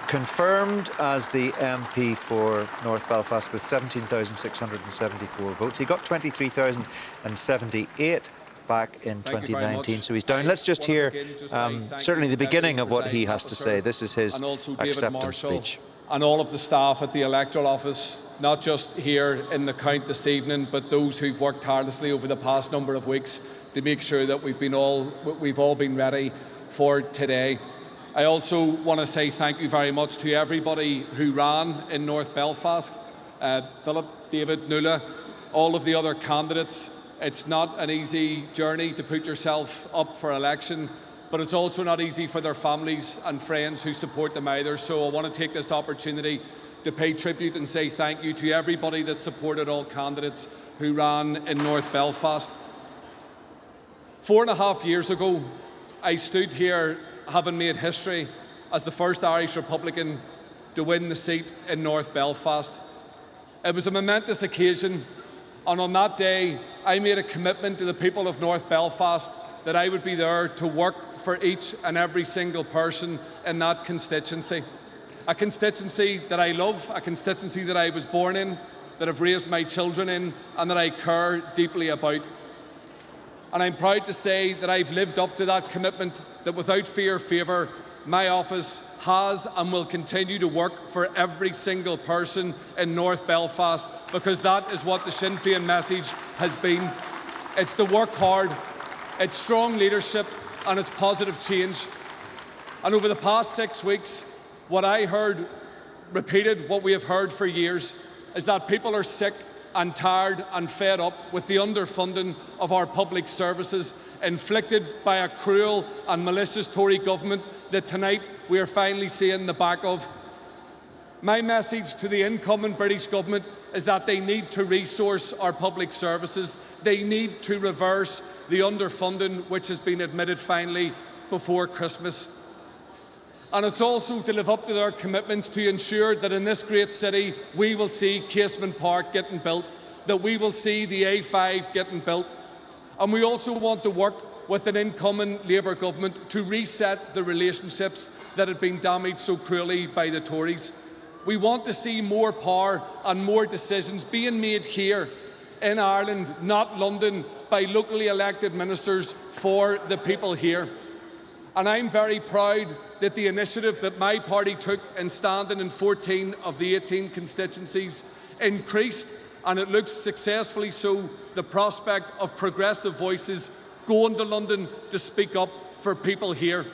Speaker 1: confirmed as the MP for North Belfast with 17,674 votes. He got 23,078 back in 2019, so he's down. Let's just hear certainly the beginning of what he has to say. This is his acceptance speech.
Speaker 21: And all of the staff at the electoral office, not just here in the count this evening, but those who've worked tirelessly over the past number of weeks to make sure that we've all been ready for today. I also want to say thank you very much to everybody who ran in North Belfast. Philip, David, Nuala, all of the other candidates. It's not an easy journey to put yourself up for election, but it's also not easy for their families and friends who support them either. So I want to take this opportunity to pay tribute and say thank you to everybody that supported all candidates who ran in North Belfast. 4.5 years ago, I stood here having made history as the first Irish Republican to win the seat in North Belfast. It was a momentous occasion, and on that day I made a commitment to the people of North Belfast that I would be there to work for each and every single person in that constituency. A constituency that I love, a constituency that I was born in, that I've raised my children in, and that I care deeply about. And I'm proud to say that I've lived up to that commitment, that without fear or favour, my office has and will continue to work for every single person in North Belfast, because that is what the Sinn Féin message has been. It's to work hard, it's strong leadership and it's positive change. And over the past 6 weeks, what I heard repeated, what we have heard for years, is that people are sick and tired and fed up with the underfunding of our public services inflicted by a cruel and malicious Tory government that tonight we are finally seeing the back of. My message to the incoming British government is that they need to resource our public services. They need to reverse the underfunding which has been admitted finally before Christmas. And it's also to live up to their commitments to ensure that in this great city we will see Casement Park getting built, that we will see the A5 getting built. And we also want to work with an incoming Labour government to reset the relationships that have been damaged so cruelly by the Tories. We want to see more power and more decisions being made here in Ireland, not London, by locally elected ministers for the people here. And I'm very proud that the initiative that my party took in standing in 14 of the 18 constituencies increased, and it looks successfully so, the prospect of progressive voices going to London to speak up for people here.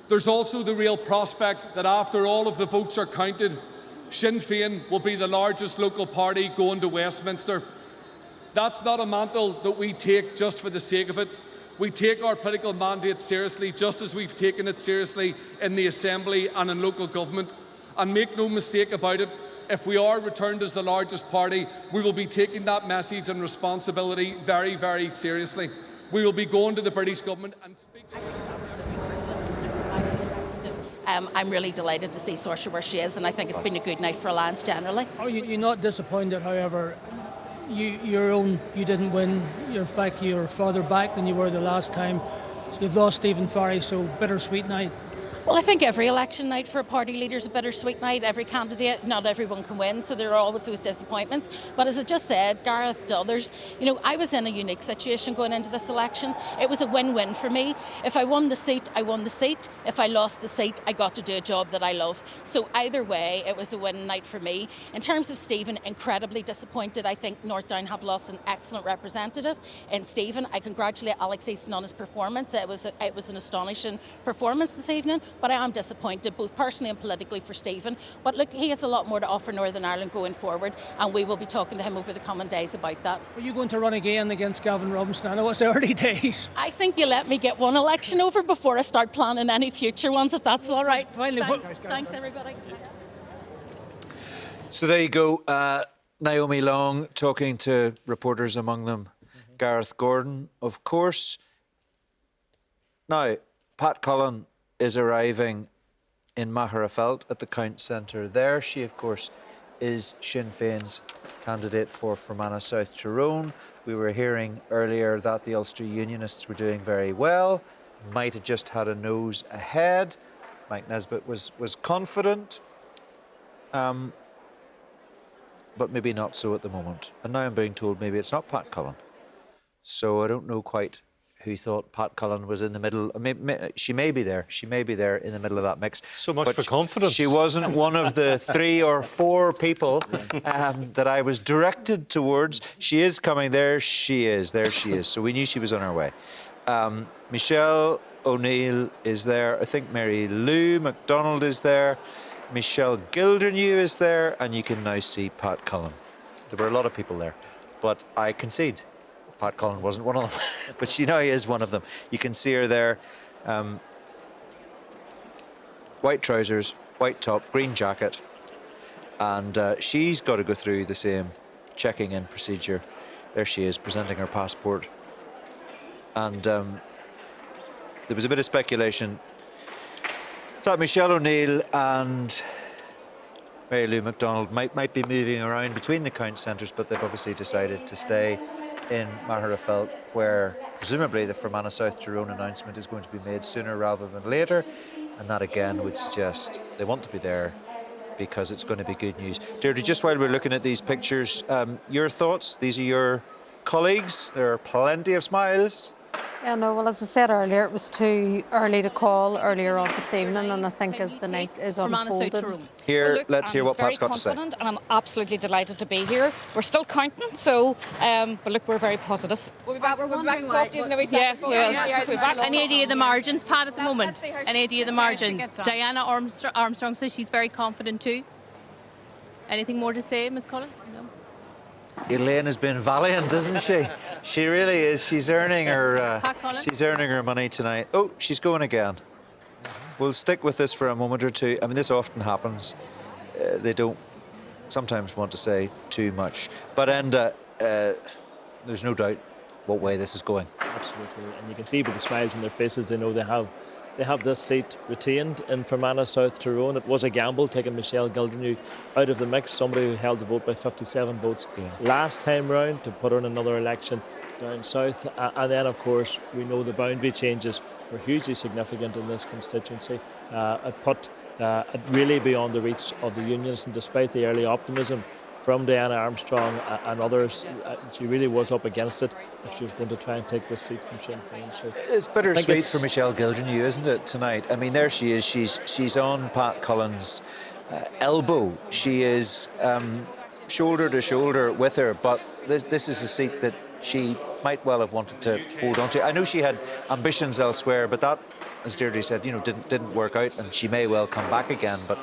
Speaker 21: There's also the real prospect that after all of the votes are counted, Sinn Féin will be the largest local party going to Westminster. That's not a mantle that we take just for the sake of it. We take our political mandate seriously, just as we've taken it seriously in the Assembly and in local government. And make no mistake about it, if we are returned as the largest party, we will be taking that message and responsibility very, very seriously. We will be going to the British government and speaking.
Speaker 8: I'm really delighted to see Saoirse where she is, and I think it's been a good night for Alliance generally.
Speaker 14: Are you not disappointed, however? You didn't win. In fact, you're further back than you were the last time. So you've lost Stephen Farry, so bittersweet night.
Speaker 8: Well, I think every election night for a party leader is a bittersweet night. Every candidate, not everyone can win, so there are always those disappointments. But as I just said, Gareth, to others, I was in a unique situation going into this election. It was a win-win for me. If I won the seat, I won the seat. If I lost the seat, I got to do a job that I love. So either way, it was a win night for me. In terms of Stephen, incredibly disappointed. I think North Down have lost an excellent representative in Stephen. I congratulate Alex Easton on his performance. It was an astonishing performance this evening. But I am disappointed, both personally and politically, for Stephen. But look, he has a lot more to offer Northern Ireland going forward, and we will be talking to him over the coming days about that.
Speaker 14: Are you going to run again against Gavin Robinson? I know it's early days.
Speaker 8: I think you let me get one election over before I start planning any future ones, if that's all right.
Speaker 14: Finally,
Speaker 8: Thanks everybody.
Speaker 1: So there you go. Naomi Long talking to reporters, among them Gareth Gordon, of course. Now, Pat Cullen is arriving in Magherafelt at the Count Centre there. She, of course, is Sinn Féin's candidate for Fermanagh South Tyrone. We were hearing earlier that the Ulster Unionists were doing very well, might have just had a nose ahead. Mike Nesbitt was confident, but maybe not so at the moment. And now I'm being told maybe it's not Pat Cullen. So I don't know quite who thought Pat Cullen was in the middle. She may be there. She may be there in the middle of that mix.
Speaker 13: So much for confidence.
Speaker 1: She wasn't one of the 3 or 4 people that I was directed towards. She is coming. There she is. There she is. So we knew she was on her way. Michelle O'Neill is there. I think Mary Lou MacDonald is there. Michelle Gildernew is there. And you can now see Pat Cullen. There were a lot of people there. But I concede. Pat Cullen wasn't one of them, but she now is one of them. You can see her there. White trousers, white top, green jacket. And she's got to go through the same checking in procedure. There she is, presenting her passport. And there was a bit of speculation. Thought Michelle O'Neill and Mary Lou MacDonald might be moving around between the Count Centres, but they've obviously decided to stay in Magherafelt, where presumably the Fermanagh South Tyrone announcement is going to be made sooner rather than later, and that again would suggest they want to be there because it's going to be good news. Deirdre, just while we're looking at these pictures, your thoughts? These are your colleagues. There are plenty of smiles.
Speaker 2: Yeah, no, well, as I said earlier, it was too early to call earlier on this evening, and I think as the night is unfolding.
Speaker 1: Here, let's hear what Pat's got to say.
Speaker 11: I'm very confident and I'm absolutely delighted to be here. We're still counting, so, but look, we're very positive.
Speaker 15: We'll be back to talk to you in a wee second. Any idea of the margins, Pat, at the moment? Any idea of the margins? Diana Armstrong says she's very confident too. Anything more to say, Ms. Cullen? No.
Speaker 1: Elaine has been valiant, isn't she? She really is. She's earning her money tonight. Oh, she's going again. We'll stick with this for a moment or two. I mean, this often happens. They don't sometimes want to say too much. But Enda, there's no doubt what way this is going.
Speaker 5: Absolutely, and you can see by the smiles on their faces, they know they have this seat retained in Fermanagh South Tyrone. It was a gamble taking Michelle Gildernew out of the mix, somebody who held the vote by 57 votes last time round, to put her in another election down south. And then, of course, we know the boundary changes were hugely significant in this constituency. It put it really beyond the reach of the Unionists, and despite the early optimism from Diana Armstrong and others, she really was up against it if she was going to try and take this seat from Sinn Féin. So
Speaker 1: it's bittersweet for Michelle Gildernew, isn't it, tonight? I mean, there she is. She's on Pat Cullen's elbow. She is shoulder to shoulder with her, but this is a seat that she might well have wanted to hold on to. I know she had ambitions elsewhere, but that, as Deirdre said, didn't work out, and she may well come back again. But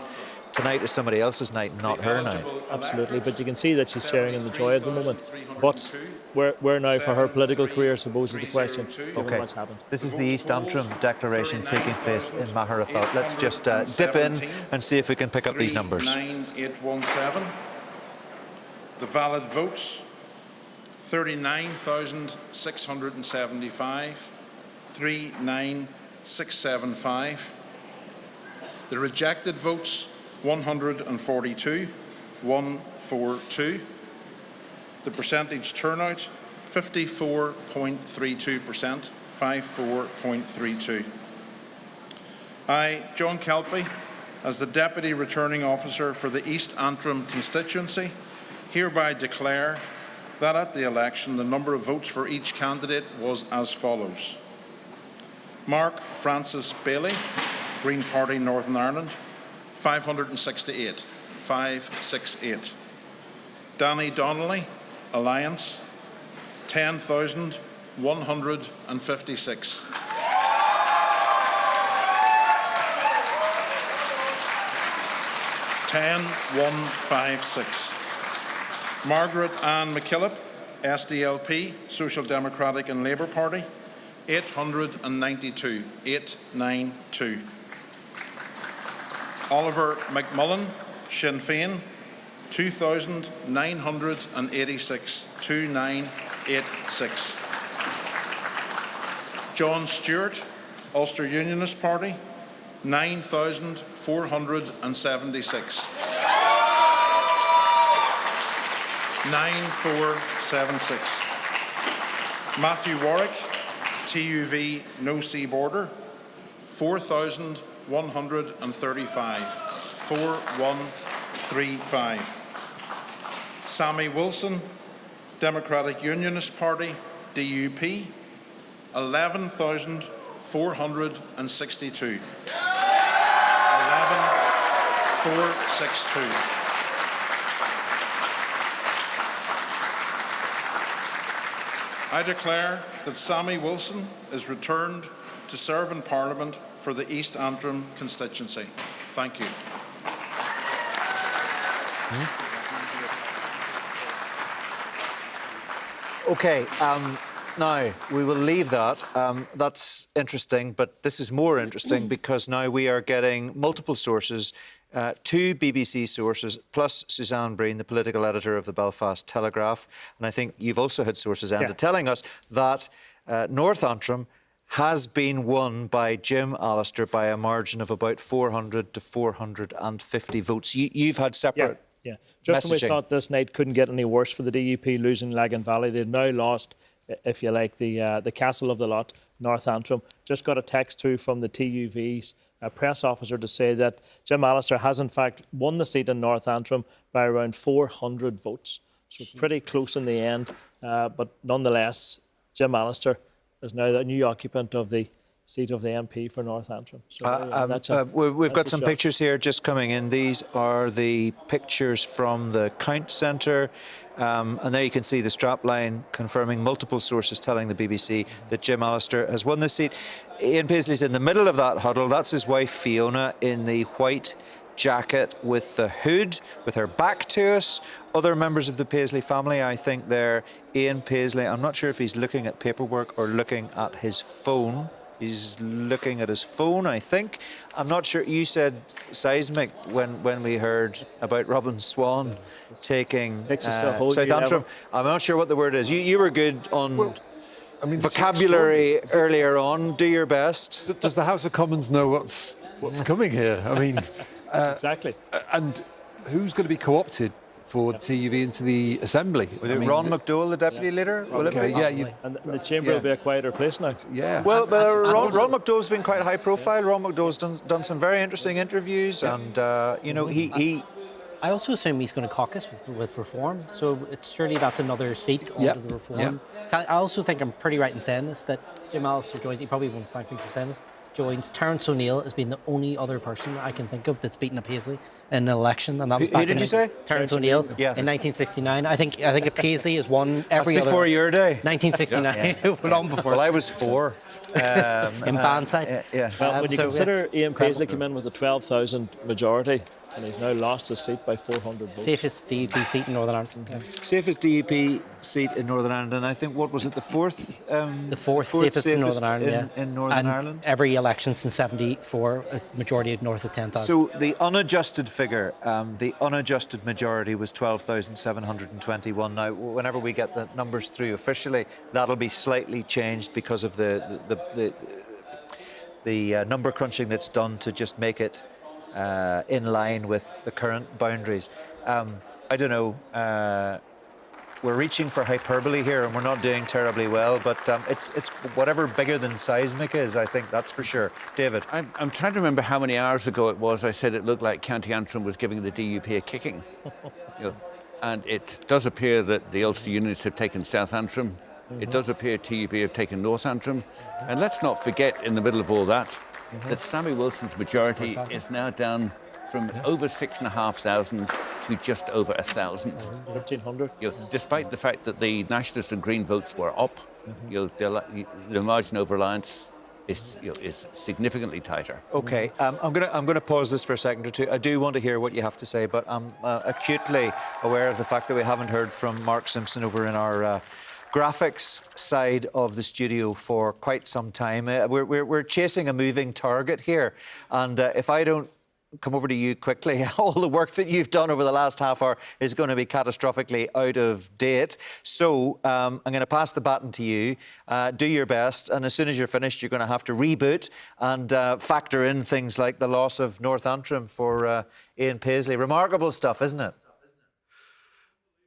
Speaker 1: tonight is somebody else's night, not her night.
Speaker 5: Absolutely, but you can see that she's sharing in the joy at the moment. But where now for her political career, I suppose, is the question, given what's happened.
Speaker 1: This is the East Antrim declaration taking place in Magherafelt. Let's just dip in and see if we can pick up these numbers.
Speaker 12: 9817. The valid votes, 39,675. 39675. The rejected votes, 142, 142. The percentage turnout, 54.32%, 54.32. I, John Kelpie, as the Deputy Returning Officer for the East Antrim constituency, hereby declare that at the election the number of votes for each candidate was as follows. Mark Francis Bailey, Green Party, Northern Ireland, 568, 568. Danny Donnelly, Alliance, 10,156. Margaret Ann McKillop, SDLP, Social Democratic and Labour Party, 892, 892. Oliver McMullen, Sinn Féin, 2,986, 2986. John Stewart, Ulster Unionist Party, 9,476. 9476. Matthew Warwick, TUV No Sea Border, 4,135. 4135. Sammy Wilson, Democratic Unionist Party, DUP, 11,462. 11,462. I declare that Sammy Wilson is returned to serve in Parliament for the East Antrim constituency. Thank you.
Speaker 1: Okay, now we will leave that. That's interesting, but this is more interesting because now we are getting multiple sources, two BBC sources, plus Suzanne Breen, the political editor of the Belfast Telegraph. And I think you've also had sources, Enda, telling us that North Antrim has been won by Jim Allister by a margin of about 400 to 450 votes. You've had separate
Speaker 5: Just when we
Speaker 1: messaging.
Speaker 5: thought this night couldn't get any worse for the DUP losing Lagan Valley, they've now lost, if you like, the castle of the lot, North Antrim. Just got a text through from the TUV's press officer to say that Jim Allister has in fact won the seat in North Antrim by around 400 votes. So pretty close in the end, but nonetheless, Jim Allister is now the new occupant of the seat of the MP for North Antrim. So
Speaker 1: we've got some
Speaker 5: shock.
Speaker 1: pictures here just coming in. These are the pictures from the Count Centre. And there you can see the strapline confirming multiple sources telling the BBC that Jim Allister has won this seat. Ian Paisley's in the middle of that huddle. That's his wife Fiona in the white jacket with the hood, with her back to us. Other members of the Paisley family, I think they're Ian Paisley. I'm not sure if he's looking at paperwork or looking at his phone. He's looking at his phone, I think. I'm not sure. You said seismic when we heard about Robin Swan taking South Antrim. I'm not sure what the word is. You were good on vocabulary earlier on. Do your best.
Speaker 4: Does the House of Commons know what's coming here? I mean,
Speaker 5: exactly.
Speaker 4: And who's going to be co-opted for TUV into the Assembly?
Speaker 1: Ron McDowell, the Deputy Leader? Will it be?
Speaker 5: Yeah, and the Chamber will be a quieter place now.
Speaker 4: Yeah.
Speaker 1: Well, Ron McDowell's been quite high profile. Ron McDowell's done some very interesting interviews, and he.
Speaker 3: I also assume he's going to caucus with Reform, so surely that's another seat onto the Reform. I also think I'm pretty right in saying this, that Jim Allister joins. He probably won't thank me for saying this. Joins Terence O'Neill has been the only other person I can think of that's beaten a Paisley in an election, and that was
Speaker 1: Who did you say?
Speaker 3: Terence O'Neill in 1969. I think a Paisley has won every
Speaker 1: That's before your day.
Speaker 3: 1969, long before.
Speaker 1: Well, I was 4.
Speaker 3: In Bandside.
Speaker 5: Well, when you consider Ian Paisley came in with a 12,000 majority, and he's now lost his seat by 400 votes.
Speaker 3: Safest DUP seat in Northern Ireland.
Speaker 1: Safest DUP seat in Northern Ireland, and I think, what was it, the fourth?
Speaker 3: The fourth safest in Northern Ireland,
Speaker 1: in Northern Ireland.
Speaker 3: Every election since '74, a majority of north of 10,000.
Speaker 1: So the unadjusted figure, the unadjusted majority was 12,721. Now, whenever we get the numbers through officially, that'll be slightly changed because of the number crunching that's done to just make it in line with the current boundaries. I don't know. We're reaching for hyperbole here, and we're not doing terribly well. But it's whatever bigger than seismic is. I think that's for sure. David,
Speaker 7: I'm trying to remember how many hours ago it was. I said it looked like County Antrim was giving the DUP a kicking, and it does appear that the Ulster Unionists have taken South Antrim. It does appear TUV have taken North Antrim, and let's not forget, in the middle of all that, that Sammy Wilson's majority is now down from over 6,500 to just over 1,000.
Speaker 5: 1,500.
Speaker 7: Despite the fact that the Nationalist and Green votes were up, the margin of reliance is significantly tighter.
Speaker 1: Okay, I'm gonna pause this for a second or two. I do want to hear what you have to say, but I'm acutely aware of the fact that we haven't heard from Mark Simpson over in our graphics side of the studio for quite some time. We're chasing a moving target here, and if I don't come over to you quickly, all the work that you've done over the last half hour is going to be catastrophically out of date. So I'm going to pass the baton to you. Do your best, and as soon as you're finished, you're going to have to reboot and factor in things like the loss of North Antrim for Ian Paisley. Remarkable stuff, isn't it?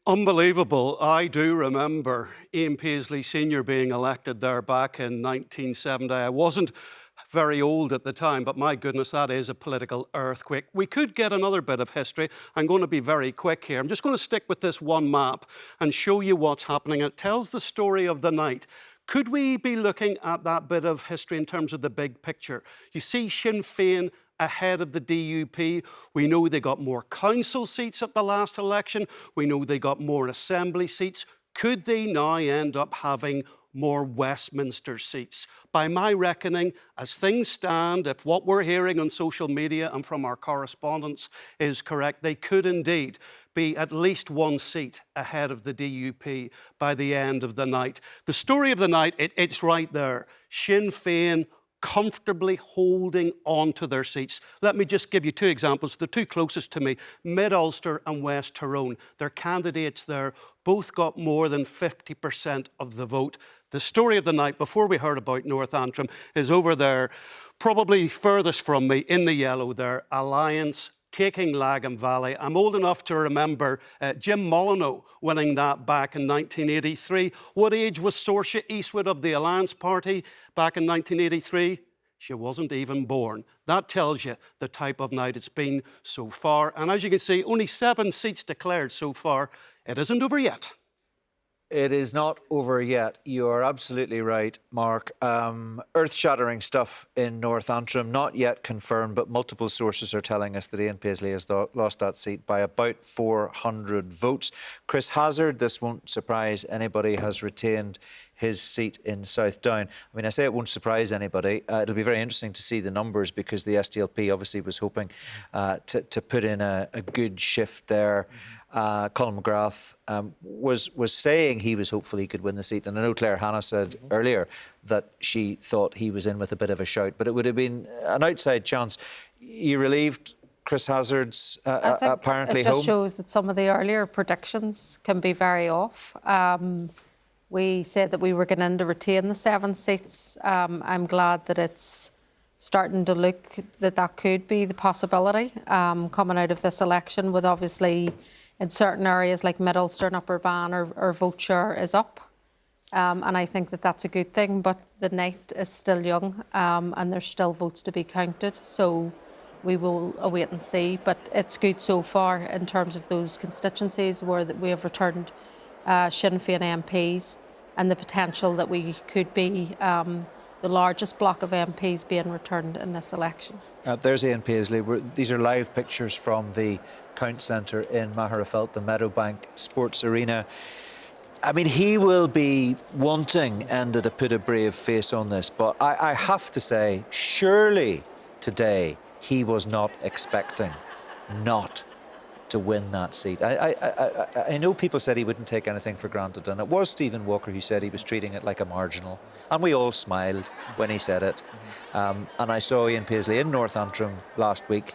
Speaker 6: Unbelievable. I do remember Ian Paisley Sr. being elected there back in 1970. I wasn't very old at the time, but my goodness, that is a political earthquake. We could get another bit of history. I'm going to be very quick here. I'm just going to stick with this one map and show you what's happening. It tells the story of the night. Could we be looking at that bit of history in terms of the big picture? You see Sinn Féin ahead of the DUP. We know they got more council seats at the last election. We know they got more assembly seats. Could they now end up having more Westminster seats? By my reckoning, as things stand, if what we're hearing on social media and from our correspondents is correct, they could indeed be at least one seat ahead of the DUP by the end of the night. The story of the night, it's right there. Sinn Féin comfortably holding on to their seats. Let me just give you two examples, the two closest to me, Mid-Ulster and West Tyrone. Their candidates there both got more than 50% of the vote. The story of the night, before we heard about North Antrim, is over there, probably furthest from me, in the yellow there, Alliance taking Lagan Valley. I'm old enough to remember Jim Molyneux winning that back in 1983. What age was Saoirse Eastwood of the Alliance Party back in 1983? She wasn't even born. That tells you the type of night it's been so far. And as you can see, only 7 seats declared so far. It isn't over yet.
Speaker 1: It is not over yet. You are absolutely right, Mark. Earth-shattering stuff in North Antrim, not yet confirmed, but multiple sources are telling us that Ian Paisley has lost that seat by about 400 votes. Chris Hazard, this won't surprise anybody, has retained his seat in South Down. I mean, I say it won't surprise anybody. It'll be very interesting to see the numbers because the SDLP obviously was hoping to put in a good shift there. Colin McGrath was saying he was hopeful he could win the seat. And I know Claire Hanna said earlier that she thought he was in with a bit of a shout, but it would have been an outside chance. You relieved Chris Hazard's apparently home?
Speaker 2: It just shows that some of the earlier predictions can be very off. We said that we were going to retain the 7 seats. I'm glad that it's starting to look that could be the possibility coming out of this election, with obviously in certain areas like Mid Ulster and Upper Bann, our vote share is up. And I think that that's a good thing, but the night is still young and there's still votes to be counted. So we will await and see. But it's good so far in terms of those constituencies where we have returned Sinn Féin MPs, and the potential that we could be the largest block of MPs being returned in this election.
Speaker 1: There's Ian Paisley. These are live pictures from the Count Centre in Magherafelt, the Meadowbank Sports Arena. I mean, he will be wanting Enda to put a brave face on this, but I have to say, surely today he was not expecting not to win that seat. I know people said he wouldn't take anything for granted, and it was Stephen Walker who said he was treating it like a marginal, and we all smiled when he said it. And I saw Ian Paisley in North Antrim last week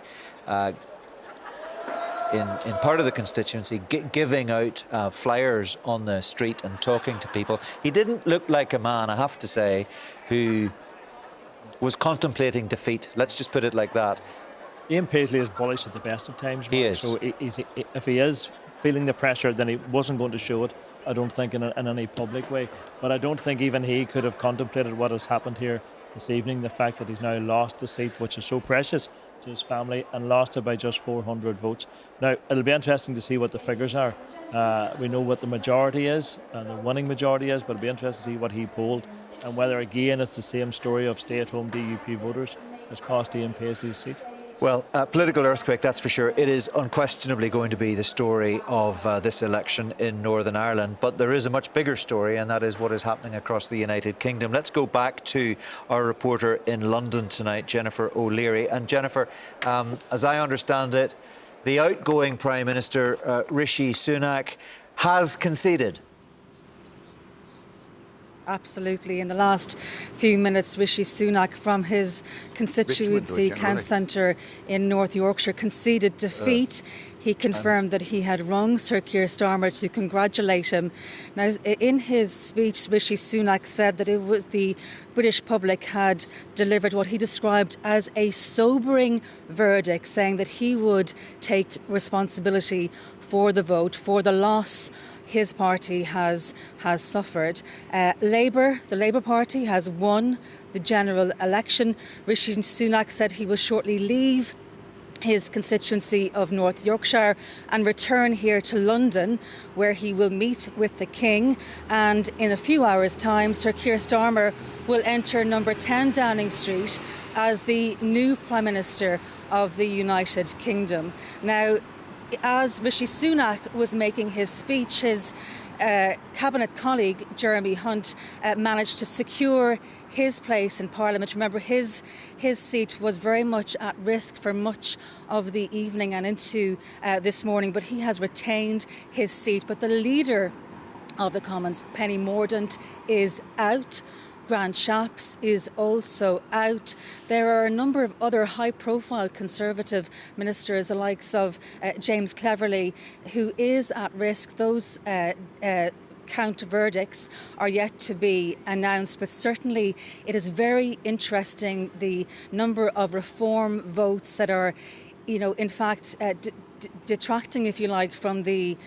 Speaker 1: in part of the constituency giving out flyers on the street and talking to people. He didn't look like a man, I have to say, who was contemplating defeat. Let's just put it like that.
Speaker 5: Ian Paisley is bullish at the best of times.
Speaker 1: He is.
Speaker 5: So if he is feeling the pressure, then he wasn't going to show it, I don't think, in any public way. But I don't think even he could have contemplated what has happened here this evening, the fact that he's now lost the seat, which is so precious to his family, and lost it by just 400 votes. Now, it'll be interesting to see what the figures are. We know what the majority is, and the winning majority is, but it'll be interesting to see what he polled, and whether, again, it's the same story of stay-at-home DUP voters that's cost Ian Paisley's seat.
Speaker 1: Well, political earthquake, that's for sure. It is unquestionably going to be the story of this election in Northern Ireland. But there is a much bigger story, and that is what is happening across the United Kingdom. Let's go back to our reporter in London tonight, Jennifer O'Leary. And Jennifer, as I understand it, the outgoing Prime Minister, Rishi Sunak, has conceded.
Speaker 16: Absolutely. In the last few minutes, Rishi Sunak from his constituency, Count Centre in North Yorkshire, conceded defeat. He confirmed that he had rung Sir Keir Starmer to congratulate him. Now, in his speech, Rishi Sunak said that it was the British public had delivered what he described as a sobering verdict, saying that he would take responsibility for the vote, for the loss his party has suffered. The Labour Party has won the general election. Rishi Sunak said he will shortly leave his constituency of North Yorkshire and return here to London, where he will meet with the King. And in a few hours' time, Sir Keir Starmer will enter number 10 Downing Street as the new Prime Minister of the United Kingdom. Now, as Rishi Sunak was making his speech, his cabinet colleague Jeremy Hunt managed to secure his place in Parliament. Remember, his seat was very much at risk for much of the evening and into this morning, but he has retained his seat. But the leader of the Commons, Penny Mordaunt, is out. Grant Shapps is also out. There are a number of other high-profile Conservative ministers, the likes of James Cleverly, who is at risk. Those count verdicts are yet to be announced, but certainly it is very interesting the number of reform votes that are, in fact, detracting, if you like, from the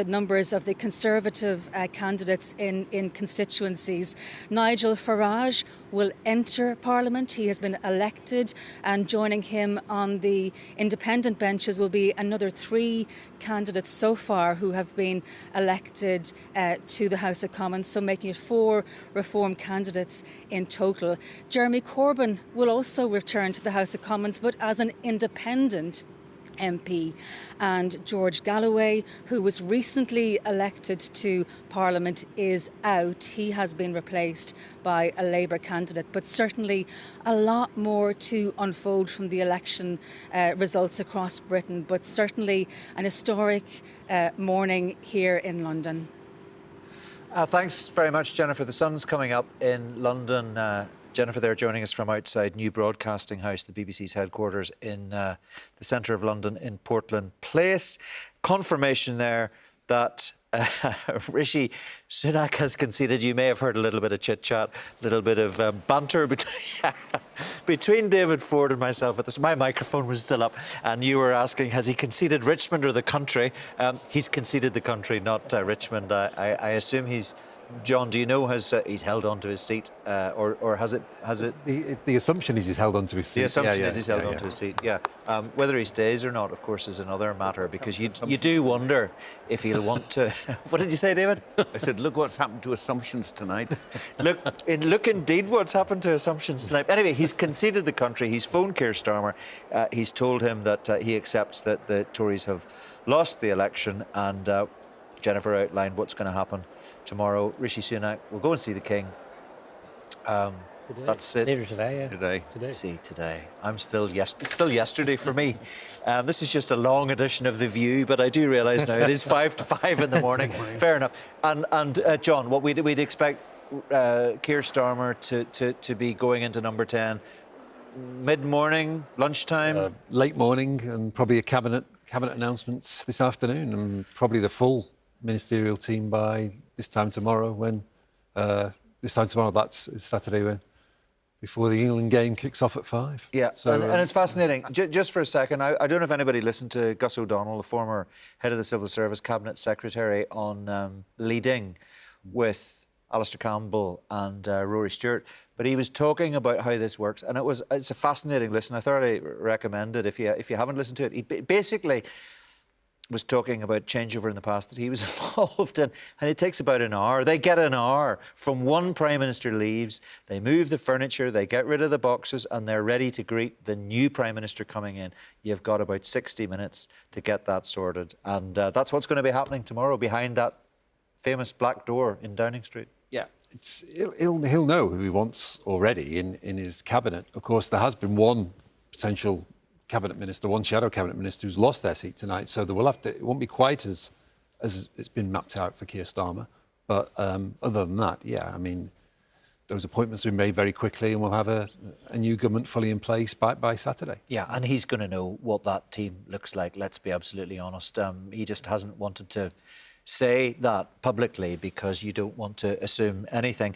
Speaker 16: numbers of the Conservative candidates in constituencies. Nigel Farage will enter Parliament. He has been elected, and joining him on the independent benches will be another 3 candidates so far who have been elected to the House of Commons, so making it 4 Reform candidates in total. Jeremy Corbyn will also return to the House of Commons, but as an independent MP, and George Galloway, who was recently elected to Parliament, is out. He has been replaced by a Labour candidate, but certainly a lot more to unfold from the election results across Britain, but certainly an historic morning here in London.
Speaker 1: Thanks very much, Jennifer. The sun's coming up in London. Jennifer there joining us from outside New Broadcasting House, the BBC's headquarters in the centre of London in Portland Place. Confirmation there that Rishi Sunak has conceded. You may have heard a little bit of chit-chat, a little bit of banter between David Ford and myself. My microphone was still up, and you were asking, has he conceded Richmond or the country? He's conceded the country, not Richmond. I assume he's... John, do you know he's held on to his seat, or has it?
Speaker 4: The assumption is he's held on to his seat.
Speaker 1: The assumption is he's held on to his seat. Yeah. Whether he stays or not, of course, is another matter, because you do wonder if he'll want to. What did you say, David?
Speaker 7: I said, look what's happened to assumptions tonight.
Speaker 1: Look indeed what's happened to assumptions tonight. Anyway, he's conceded the country. He's phoned Keir Starmer. He's told him that he accepts that the Tories have lost the election, and Jennifer outlined what's going to happen tomorrow. Rishi Sunak will go and see the King. That's it.
Speaker 3: Later today, yeah.
Speaker 7: Today.
Speaker 1: See, today. I'm still yesterday for me. This is just a long edition of The View, but I do realise now it is 5 to 5 in the morning. Fair enough. And John, what we'd expect Keir Starmer to be going into number 10 mid-morning, lunchtime?
Speaker 4: Late morning, and probably a cabinet announcements this afternoon, and probably the full ministerial team by this time tomorrow, that's Saturday, before the England game kicks off at 5.
Speaker 1: Yeah, so, and it's fascinating. Just for a second, I don't know if anybody listened to Gus O'Donnell, the former head of the Civil Service Cabinet Secretary, on leading with Alistair Campbell and Rory Stewart, but he was talking about how this works, and it's a fascinating listen. I thoroughly recommend it if you haven't listened to it. He basically was talking about changeover in the past that he was involved in, and it takes about an hour. They get an hour from one Prime Minister leaves, they move the furniture, they get rid of the boxes, and they're ready to greet the new Prime Minister coming in. You've got about 60 minutes to get that sorted, and that's what's going to be happening tomorrow behind that famous black door in Downing Street.
Speaker 4: Yeah, he'll know who he wants already in his cabinet. Of course, there has been one potential cabinet minister, one shadow cabinet minister who's lost their seat tonight, so it won't be quite as it's been mapped out for Keir Starmer. But other than that, yeah, I mean, those appointments have been made very quickly, and we'll have a new government fully in place by Saturday.
Speaker 1: Yeah, and he's going to know what that team looks like, let's be absolutely honest. He just hasn't wanted to say that publicly because you don't want to assume anything.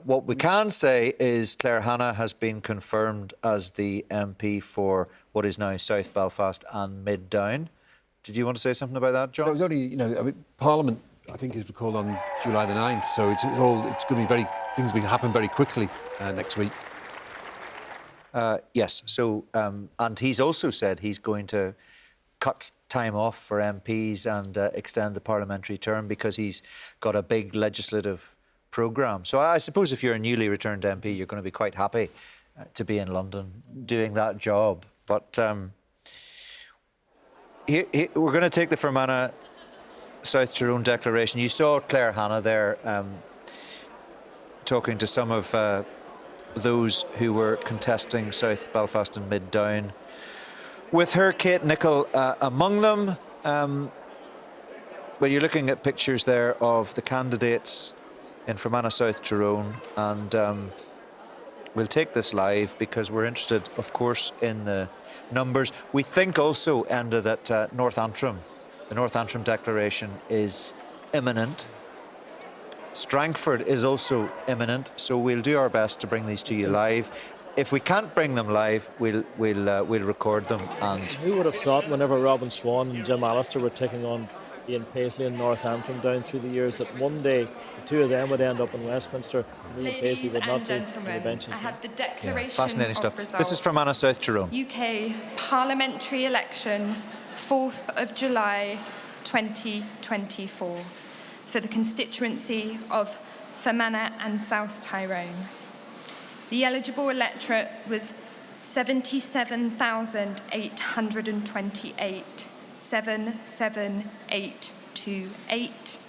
Speaker 1: What we can say is Claire Hanna has been confirmed as the MP for what is now South Belfast and Mid Down. Did you want to say something about that, John?
Speaker 4: No, it was only, Parliament, I think, is recalled on July the 9th, so it's going to be things will happen very quickly next week.
Speaker 1: Yes, so, and he's also said he's going to cut time off for MPs and extend the parliamentary term because he's got a big legislative programme. So I suppose if you're a newly returned MP, you're going to be quite happy to be in London doing that job. But we're going to take the Fermanagh South Tyrone declaration. You saw Claire Hanna there talking to some of those who were contesting South Belfast and Mid Down. With her, Kate Nicholl among them. Well, you're looking at pictures there of the candidates in Fermanagh South Tyrone, and we'll take this live because we're interested, of course, in the numbers. We think also, Enda, that North Antrim, the North Antrim declaration is imminent. Strangford is also imminent, so we'll do our best to bring these to you live. if we can't bring them live, we'll record them. And
Speaker 5: who would have thought, whenever Robin Swan and Jim Allister were taking on Ian Paisley in Northampton down through the years, that one day the two of them would end up in Westminster and Ian Paisley would not be on the benches.
Speaker 17: I have the declaration
Speaker 1: fascinating
Speaker 17: of
Speaker 1: stuff.
Speaker 17: results.
Speaker 1: This is from Anna South Tyrone.
Speaker 17: UK parliamentary election, 4th of July 2024, for the constituency of Fermanagh and South Tyrone. The eligible electorate was 77,828, 77828.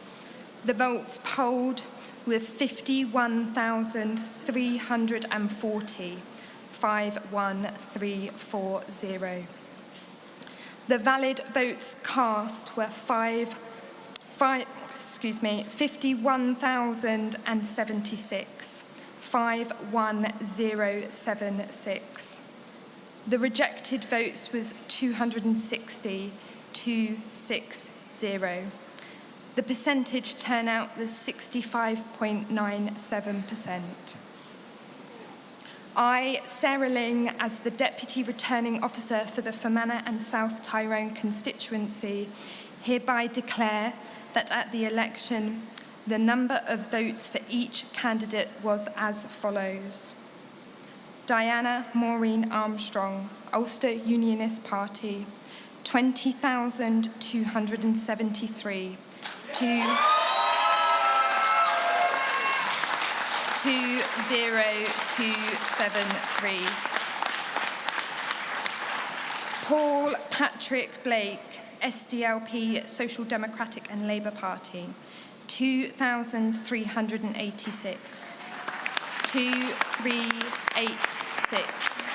Speaker 17: The votes polled were 51,340, 51340. The valid votes cast were 51,076, 51076. The rejected votes was 260, 260. The percentage turnout was 65.97%. I, Sarah Ling, as the Deputy Returning Officer for the Fermanagh and South Tyrone constituency, hereby declare that at the election, the number of votes for each candidate was as follows. Diana Maureen Armstrong, Ulster Unionist Party, 20,273 20273. Paul Patrick Blake, SDLP, Social Democratic and Labour Party, 2,386. 2386.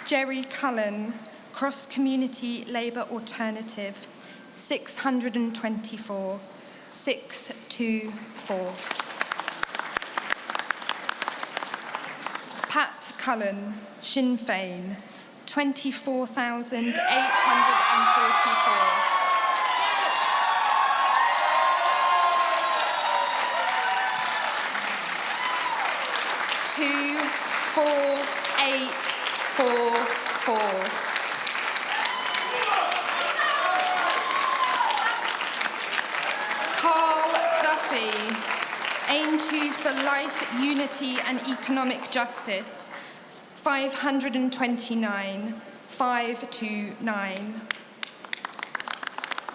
Speaker 17: Jerry Cullen, Cross Community Labour Alternative, 624. 624. Pat Cullen, Sinn Féin, 24,844. 24844. Carl Duffy, Aim to for Life, Unity and Economic Justice, 529, 529.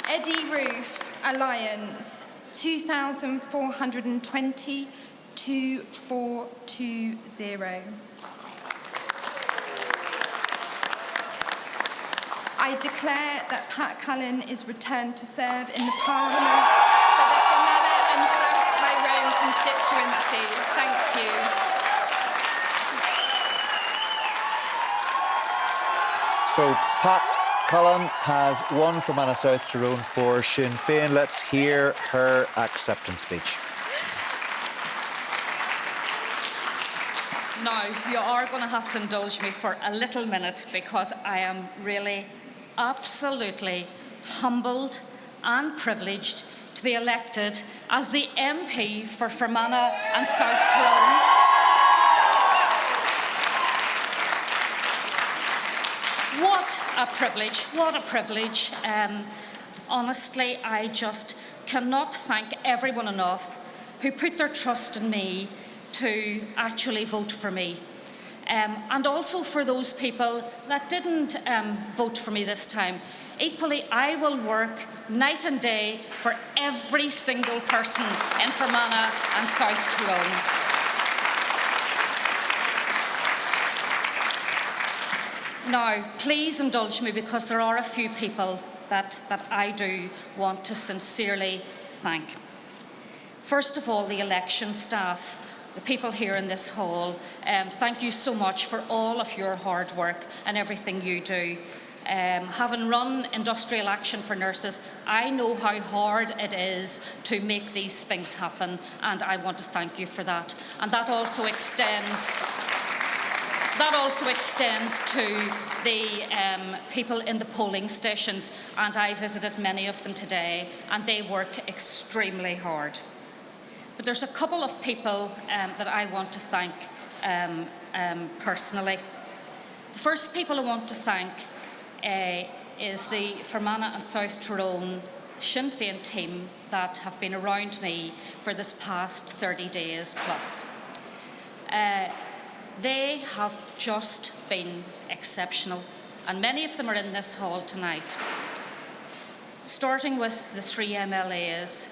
Speaker 17: Eddie Roof, Alliance, 2,420, 2420. I declare that Pat Cullen is returned to serve in the Parliament for the Fermanagh and South Tyrone constituency. Thank you.
Speaker 1: So Pat Cullen has won from Anna South Tyrone for Sinn Féin. Let's hear her acceptance speech.
Speaker 11: Now, you are going to have to indulge me for a little minute because I am really absolutely humbled and privileged to be elected as the MP for Fermanagh and South Tyrone. What a privilege, what a privilege. Honestly, I just cannot thank everyone enough who put their trust in me to actually vote for me. And also for those people that didn't vote for me this time. Equally, I will work night and day for every single person in Fermanagh and South Tyrone. Now, please indulge me because there are a few people that I do want to sincerely thank. First of all, the election staff. The people here in this hall, thank you so much for all of your hard work and everything you do. Having run Industrial Action for Nurses, I know how hard it is to make these things happen, and I want to thank you for that. And that also extends to the people in the polling stations, and I visited many of them today, and they work extremely hard. But there's a couple of people that I want to thank personally. The first people I want to thank is the Fermanagh and South Tyrone Sinn Féin team that have been around me for this past 30 days plus. They have just been exceptional, and many of them are in this hall tonight. Starting with the 3 MLAs,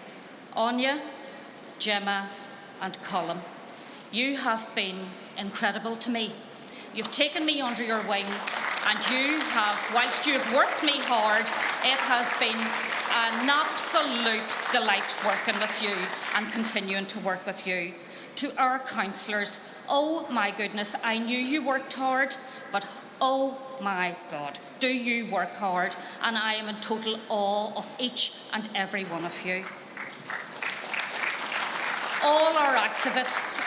Speaker 11: Anya, Gemma and Colin. You have been incredible to me. You've taken me under your wing, and you have, whilst you have worked me hard, it has been an absolute delight working with you and continuing to work with you. To our councillors, oh my goodness, I knew you worked hard, but oh my God, do you work hard, and I am in total awe of each and every one of you. All our activists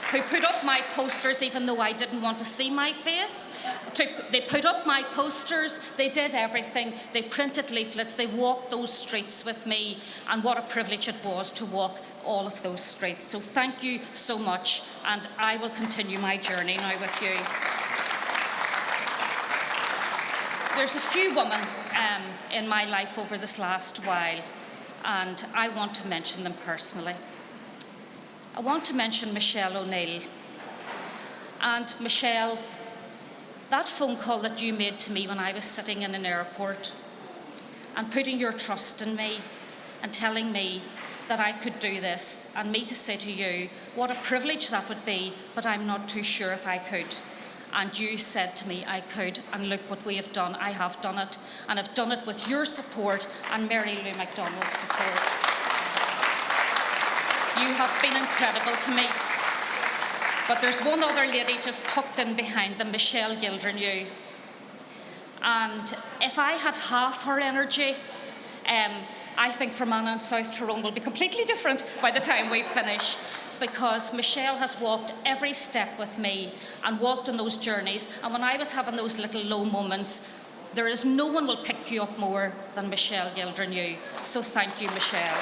Speaker 11: who put up my posters even though I didn't want to see my face. They put up my posters, they did everything, they printed leaflets, they walked those streets with me, and what a privilege it was to walk all of those streets. So thank you so much, and I will continue my journey now with you. There's a few women in my life over this last while, and I want to mention them personally. I want to mention Michelle O'Neill. And Michelle, that phone call that you made to me when I was sitting in an airport and putting your trust in me and telling me that I could do this, and me to say to you, what a privilege that would be, but I'm not too sure if I could. And you said to me I could, and look what we have done. I have done it, and I've done it with your support and Mary Lou McDonald's support. You have been incredible to me. But there's one other lady just tucked in behind them, Michelle Gildernew. And if I had half her energy, I think Fermanagh and South Tyrone will be completely different by the time we finish, because Michelle has walked every step with me and walked on those journeys. And when I was having those little low moments, there is no one will pick you up more than Michelle Gildernew. So thank you, Michelle.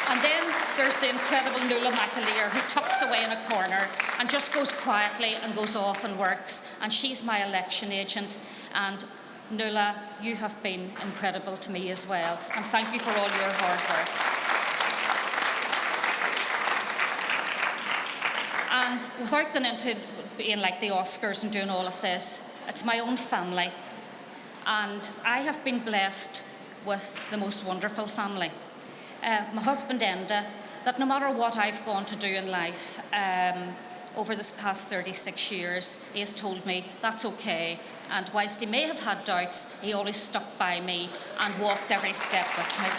Speaker 11: And then there's the incredible Nuala McAleer, who tucks away in a corner and just goes quietly and goes off and works. And she's my election agent. And Nuala, you have been incredible to me as well. And thank you for all your hard work. And without going into being like the Oscars and doing all of this, it's my own family. And I have been blessed with the most wonderful family. My husband Enda, that no matter what I've gone to do in life over this past 36 years, he has told me that's okay. And whilst he may have had doubts, he always stuck by me and walked every step with me.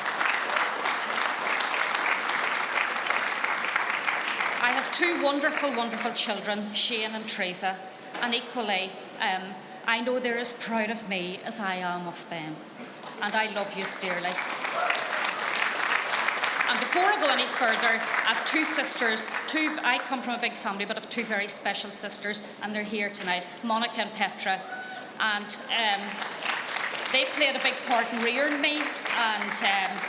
Speaker 11: I have two wonderful, wonderful children, Shane and Teresa, and equally, I know they're as proud of me as I am of them. And I love you dearly. And before I go any further, I have two sisters. I come from a big family, but I have two very special sisters, and they're here tonight, Monica and Petra. And they played a big part in rearing me, and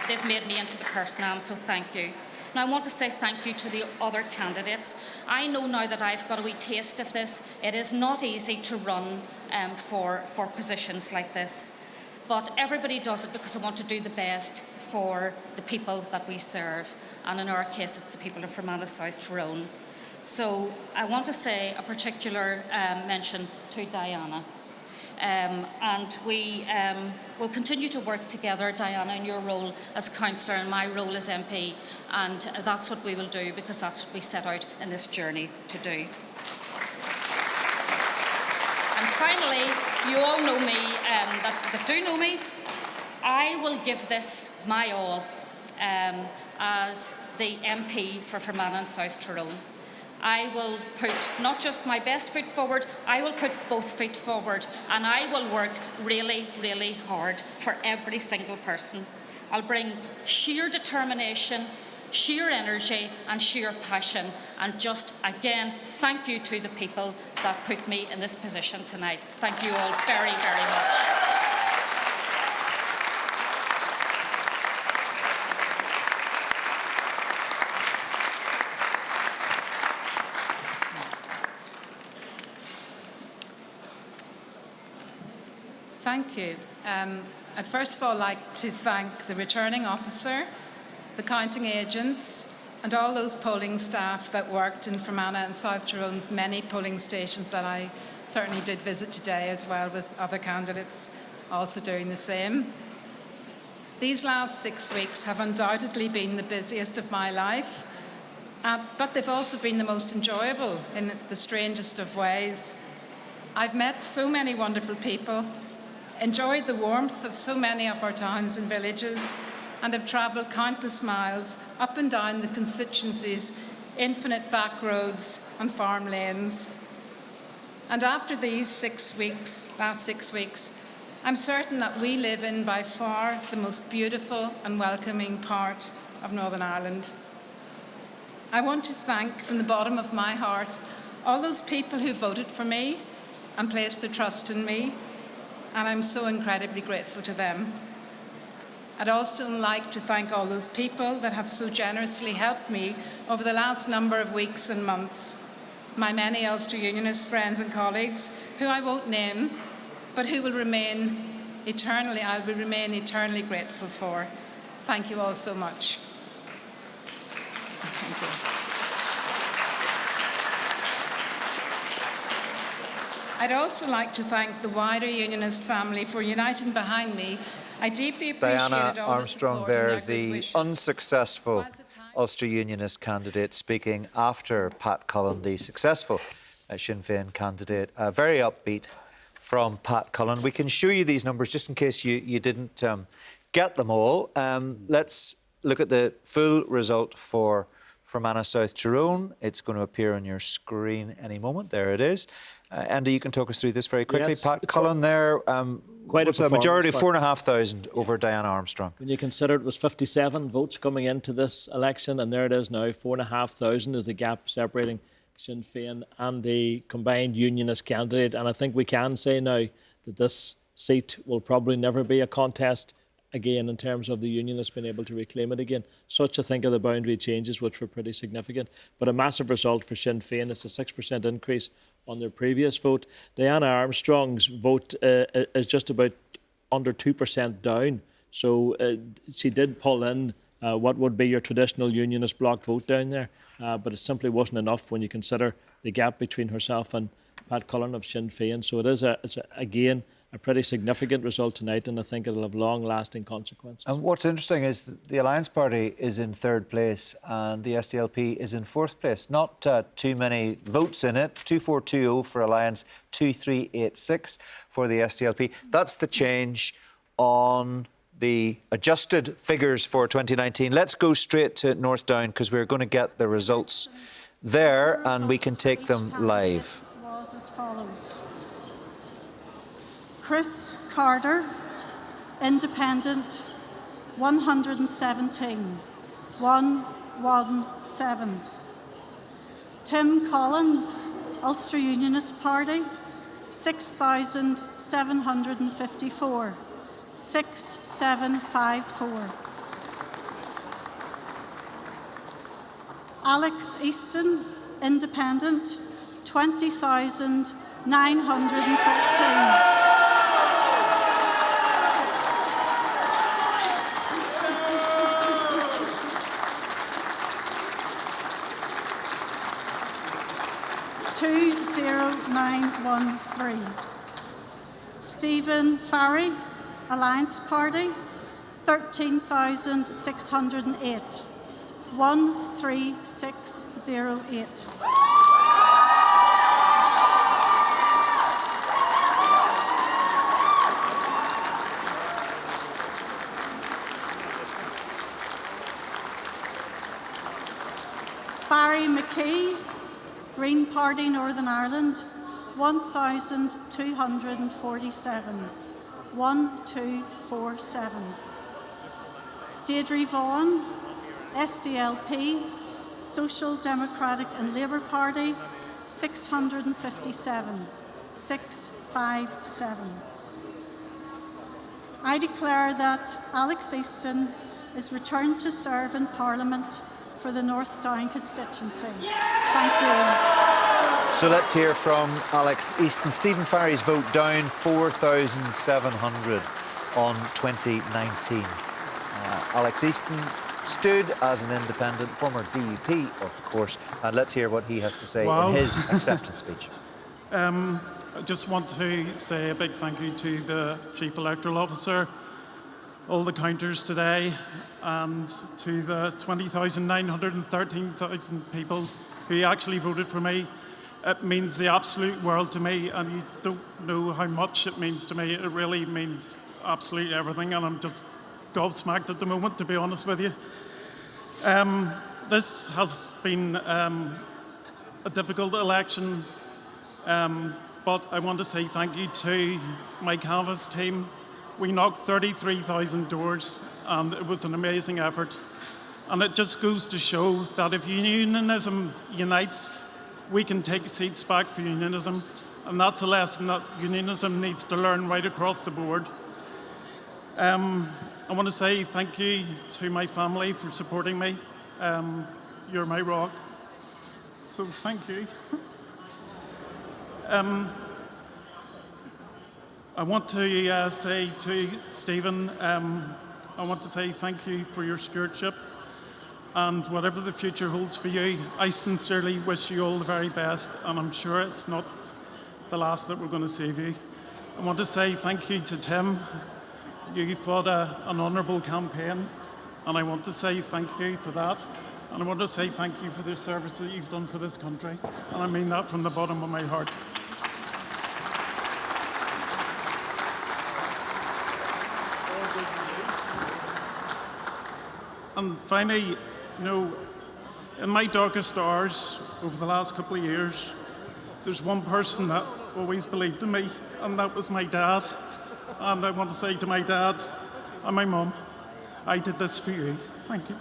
Speaker 11: they've made me into the person I am, so thank you. Now I want to say thank you to the other candidates. I know now that I've got a wee taste of this. It is not easy to run for positions like this. But everybody does it because they want to do the best for the people that we serve. And in our case, it's the people of Fermanagh South Tyrone. So I want to say a particular mention to Diana. And we will continue to work together, Diana, in your role as councillor and my role as MP. And that's what we will do, because that's what we set out in this journey to do. And finally, you all know me, that do know me. I will give this my all as the MP for Fermanagh and South Tyrone. I will put not just my best foot forward, I will put both feet forward, and I will work really, really hard for every single person. I'll bring sheer determination, sheer energy and sheer passion, and just again thank you to the people that put me in this position tonight. Thank you all very, very much.
Speaker 19: thank you. I'd first of all like to thank the returning officer, the counting agents, and all those polling staff that worked in Fermanagh and South Tyrone's many polling stations that I certainly did visit today, as well with other candidates also doing the same. These last 6 weeks have undoubtedly been the busiest of my life, but they've also been the most enjoyable in the strangest of ways. I've met so many wonderful people, enjoyed the warmth of so many of our towns and villages, and have travelled countless miles up and down the constituency's infinite back roads and farm lanes. And after these last 6 weeks, I'm certain that we live in by far the most beautiful and welcoming part of Northern Ireland. I want to thank from the bottom of my heart all those people who voted for me and placed their trust in me, and I'm so incredibly grateful to them. I'd also like to thank all those people that have so generously helped me over the last number of weeks and months. My many Ulster Unionist friends and colleagues, who I won't name, but who will remain eternally grateful for. Thank you all so much. Thank you. I'd also like to thank the wider Unionist family for uniting behind me. I deeply appreciated
Speaker 1: Diana
Speaker 19: all
Speaker 1: Armstrong
Speaker 19: the support
Speaker 1: there,
Speaker 19: and their good
Speaker 1: the
Speaker 19: wishes.
Speaker 1: unsuccessful Ulster Unionist candidate, speaking after Pat Cullen, the successful Sinn Féin candidate. Very upbeat from Pat Cullen. We can show you these numbers just in case you didn't get them all. Let's look at the full result for Fermanagh South Tyrone. It's going to appear on your screen any moment. There it is. Andy, you can talk us through this very quickly.
Speaker 5: Yes,
Speaker 1: Pat Cullen there,
Speaker 5: quite
Speaker 1: what's
Speaker 5: a
Speaker 1: the majority?
Speaker 5: performance,
Speaker 1: 4,500 over Diana Armstrong.
Speaker 5: When you consider it was 57 votes coming into this election, and there it is now, 4,500 is the gap separating Sinn Féin and the combined Unionist candidate. And I think we can say now that this seat will probably never be a contest again in terms of the Unionists being able to reclaim it again. Such, I think, are the boundary changes, which were pretty significant. But a massive result for Sinn Féin. It's a 6% increase on their previous vote. Diana Armstrong's vote is just about under 2% down. So she did pull in what would be your traditional Unionist bloc vote down there. But it simply wasn't enough when you consider the gap between herself and Pat Cullen of Sinn Féin. So it is, again, a pretty significant result tonight, and I think it'll have long-lasting consequences.
Speaker 1: And what's interesting is that the Alliance Party is in third place and the SDLP is in fourth place. Not too many votes in it. 2420 for Alliance, 2386 for the SDLP. That's the change on the adjusted figures for 2019. Let's go straight to North Down because we're going to get the results there and we can take them live.
Speaker 22: Was as follows. Chris Carter, Independent, 117. 117. Tim Collins, Ulster Unionist Party, 6,754. 6754. Alex Easton, Independent, 20,913. Stephen Farry, Alliance Party, 13,608. 13608. Barry McKee, Green Party Northern Ireland, 1,247. 1247. Deirdre Vaughan, SDLP, Social Democratic and Labour Party, 657. 657. I declare that Alex Easton is returned to serve in Parliament for the North Down constituency. Thank you.
Speaker 1: So let's hear from Alex Easton. Stephen Farry's vote down 4,700 on 2019. Alex Easton stood as an independent, former DUP, of course, and let's hear what he has to say in his acceptance speech.
Speaker 9: I just want to say a big thank you to the Chief Electoral Officer, all the counters today, and to the 20,913,000 people who actually voted for me. It means the absolute world to me, and you don't know how much it means to me. It really means absolutely everything, and I'm just gobsmacked at the moment, to be honest with you. This has been a difficult election, but I want to say thank you to my canvass team. We knocked 33,000 doors, and it was an amazing effort. And it just goes to show that if unionism unites, we can take seats back for unionism. And that's a lesson that unionism needs to learn right across the board. I want to say thank you to my family for supporting me. You're my rock. So thank you. I want to say to Stephen, I want to say thank you for your stewardship, and whatever the future holds for you, I sincerely wish you all the very best, and I'm sure it's not the last that we're going to see of you. I want to say thank you to Tim. You fought an honourable campaign, and I want to say thank you for that. And I want to say thank you for the service that you've done for this country, and I mean that from the bottom of my heart. And finally, in my darkest hours over the last couple of years, there's one person that always believed in me, and that was my dad. And I want to say to my dad and my mum, I did this for you. Thank you.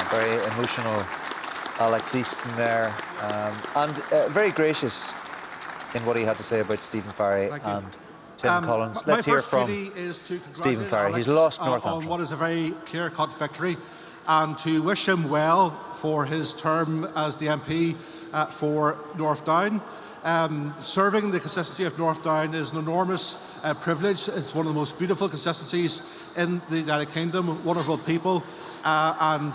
Speaker 1: Very emotional Alex Easton there, and very gracious in what he had to say about Stephen Farry and Tim Collins. Let's hear from Stephen Farry. He's lost North Antrim.
Speaker 20: On what is a very clear-cut victory, and to wish him well for his term as the MP for North Down. Serving the constituency of North Down is an enormous privilege. It's one of the most beautiful constituencies in the United Kingdom, wonderful people, and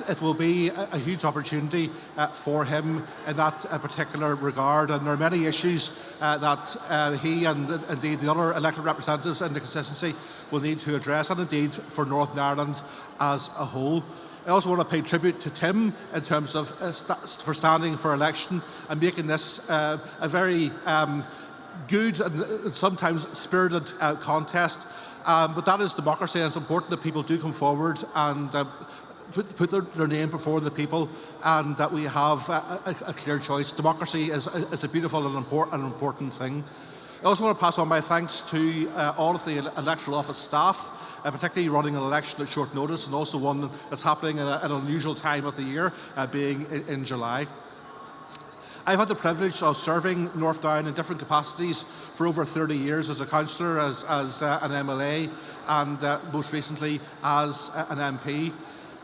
Speaker 20: it will be a huge opportunity for him in that particular regard. And there are many issues that he and indeed the other elected representatives in the constituency will need to address, and indeed for Northern Ireland as a whole. I also want to pay tribute to Tim in terms of for standing for election and making this a very good and sometimes spirited contest. But that is democracy, and it's important that people do come forward and put their name before the people, and that we have a clear choice. Democracy is a beautiful and important thing. I also want to pass on my thanks to all of the electoral office staff, particularly running an election at short notice, and also one that's happening at an unusual time of the year, being in July. I've had the privilege of serving North Down in different capacities for over 30 years as a councillor, as an MLA, and most recently as an MP.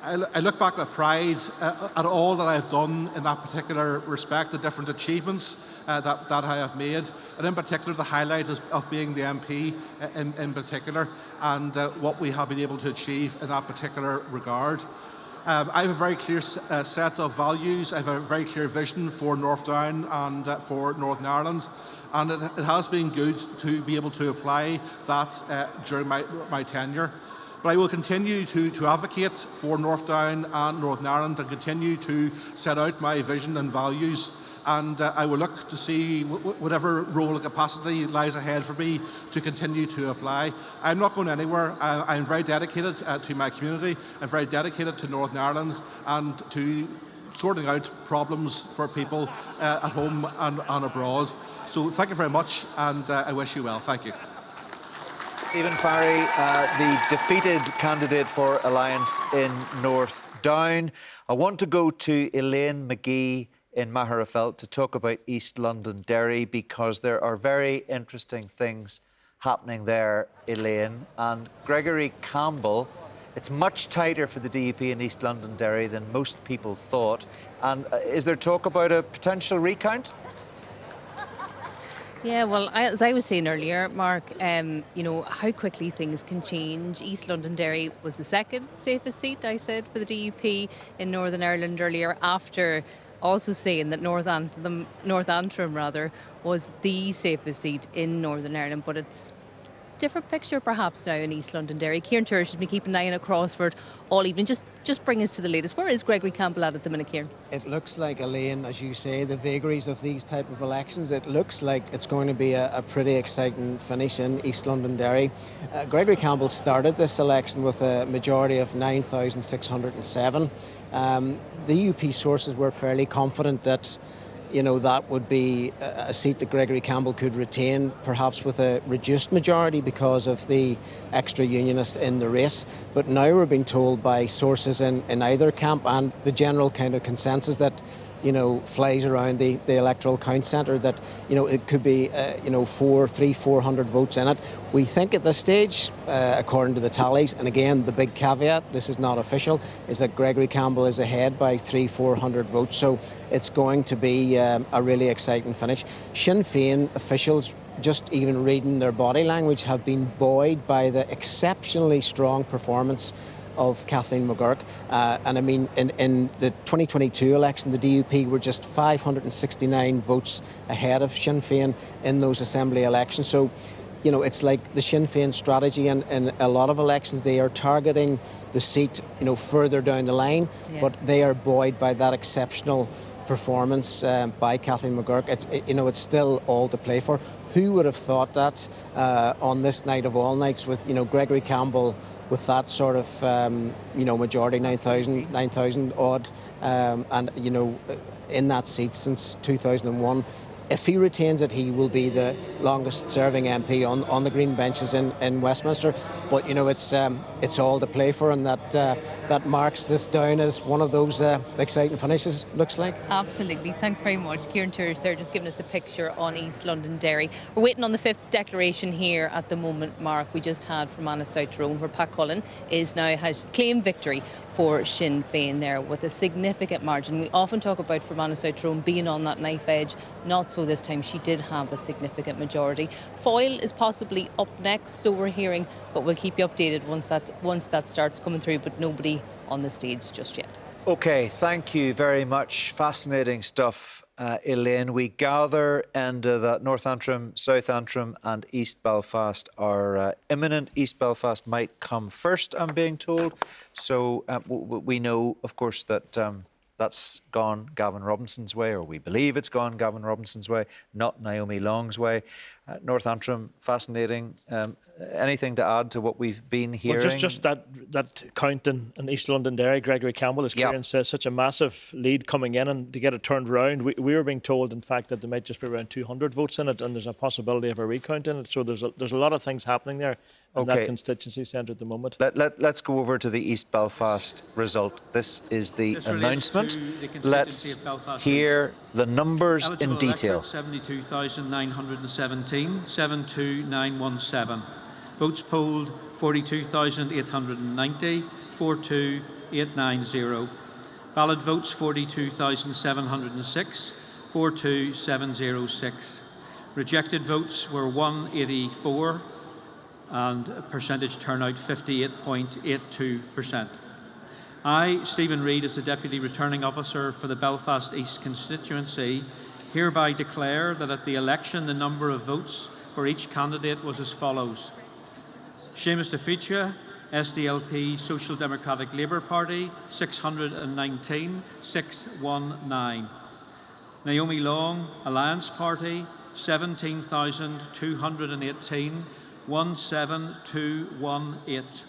Speaker 20: I look back with pride at all that I've done in that particular respect, the different achievements that I have made, and in particular the highlight of being the MP in particular, and what we have been able to achieve in that particular regard. I have a very clear set of values. I have a very clear vision for North Down and for Northern Ireland, and it has been good to be able to apply that during my tenure. But I will continue to advocate for North Down and Northern Ireland, and continue to set out my vision and values. And I will look to see whatever role and capacity lies ahead for me to continue to apply. I'm not going anywhere. I'm very dedicated to my community. I'm very dedicated to Northern Ireland and to sorting out problems for people at home and abroad. So thank you very much, and I wish you well. Thank you.
Speaker 1: Stephen Farry, the defeated candidate for Alliance in North Down. I want to go to Elaine McGee in Magherafelt to talk about East London Derry, because there are very interesting things happening there, Elaine. And Gregory Campbell It's much tighter for the DUP in East Londonderry than most people thought. And is there talk about a potential recount?
Speaker 15: Yeah, well, as I was saying earlier, Mark, you know, how quickly things can change. East Londonderry was the second safest seat, I said, for the DUP in Northern Ireland earlier, after also saying that North Antrim was the safest seat in Northern Ireland. But it's a different picture perhaps now in East Londonderry. Kieran Turge has been keeping an eye on it Crossford all evening. Just bring us to the latest. Where is Gregory Campbell at the minute, Kieran?
Speaker 10: It looks like, Elaine, as you say, the vagaries of these type of elections, it looks like it's going to be a pretty exciting finish in East Londonderry. Gregory Campbell started this election with a majority of 9,607. The UP sources were fairly confident that, you know, that would be a seat that Gregory Campbell could retain, perhaps with a reduced majority because of the extra unionist in the race. But now we're being told by sources in either camp, and the general kind of consensus that, you know, flies around the electoral count centre, that, you know, it could be, you know, 400 votes in it. We think at this stage, according to the tallies, and again, the big caveat, this is not official, is that Gregory Campbell is ahead by 400 votes. So it's going to be a really exciting finish. Sinn Féin officials, just even reading their body language, have been buoyed by the exceptionally strong performance of Kathleen McGurk. And I mean, in the 2022 election, the DUP were just 569 votes ahead of Sinn Féin in those assembly elections. So, you know, it's like the Sinn Féin strategy, and in a lot of elections they are targeting the seat, you know, further down the line, but they are buoyed by that exceptional performance by Kathleen McGurk. It's still all to play for. Who would have thought that on this night of all nights, with, you know, Gregory Campbell with that sort of, you know, majority, 9,000 odd, and, you know, in that seat since 2001. If he retains it, he will be the longest serving MP on the green benches in Westminster. But, you know, it's all to play for, and that marks this down as one of those exciting finishes, looks like.
Speaker 15: Absolutely. Thanks very much. Kieran Turge there, just giving us the picture on East Londonderry. We're waiting on the fifth declaration here at the moment, Mark. We just had from Anna South Tyrone, where Pat Cullen has claimed victory for Sinn Féin there with a significant margin. We often talk about Fermanagh South Tyrone being on that knife edge. Not so this time. She did have a significant majority. Foyle is possibly up next, so we're hearing, but we'll keep you updated once that starts coming through, but nobody on the stage just yet.
Speaker 1: OK, thank you very much. Fascinating stuff, Elaine. We gather that North Antrim, South Antrim and East Belfast are imminent. East Belfast might come first, I'm being told. So we know, of course, that that's gone Gavin Robinson's way, or we believe it's gone Gavin Robinson's way, not Naomi Long's way. North Antrim, fascinating. Anything to add to what we've been hearing?
Speaker 5: Well, just that count in East Londonderry, Gregory Campbell, as Kieran says, such a massive lead coming in, and to get it turned round. We were being told, in fact, that there might just be around 200 votes in it, and there's a possibility of a recount in it. So there's a lot of things happening there in that constituency centre at the moment.
Speaker 1: Let's go over to the East Belfast result. This is the announcement. Let's hear the numbers in detail.
Speaker 18: 72,917, 72917. Votes polled 42,890, 42890. Valid votes 42,706, 42706. Rejected votes were 184, and percentage turnout 58.82%. I, Stephen Reid, as the Deputy Returning Officer for the Belfast East constituency, hereby declare that at the election the number of votes for each candidate was as follows: Seamus DeFeature, SDLP Social Democratic Labour Party, 619, 619. Naomi Long, Alliance Party, 17,218, 17218.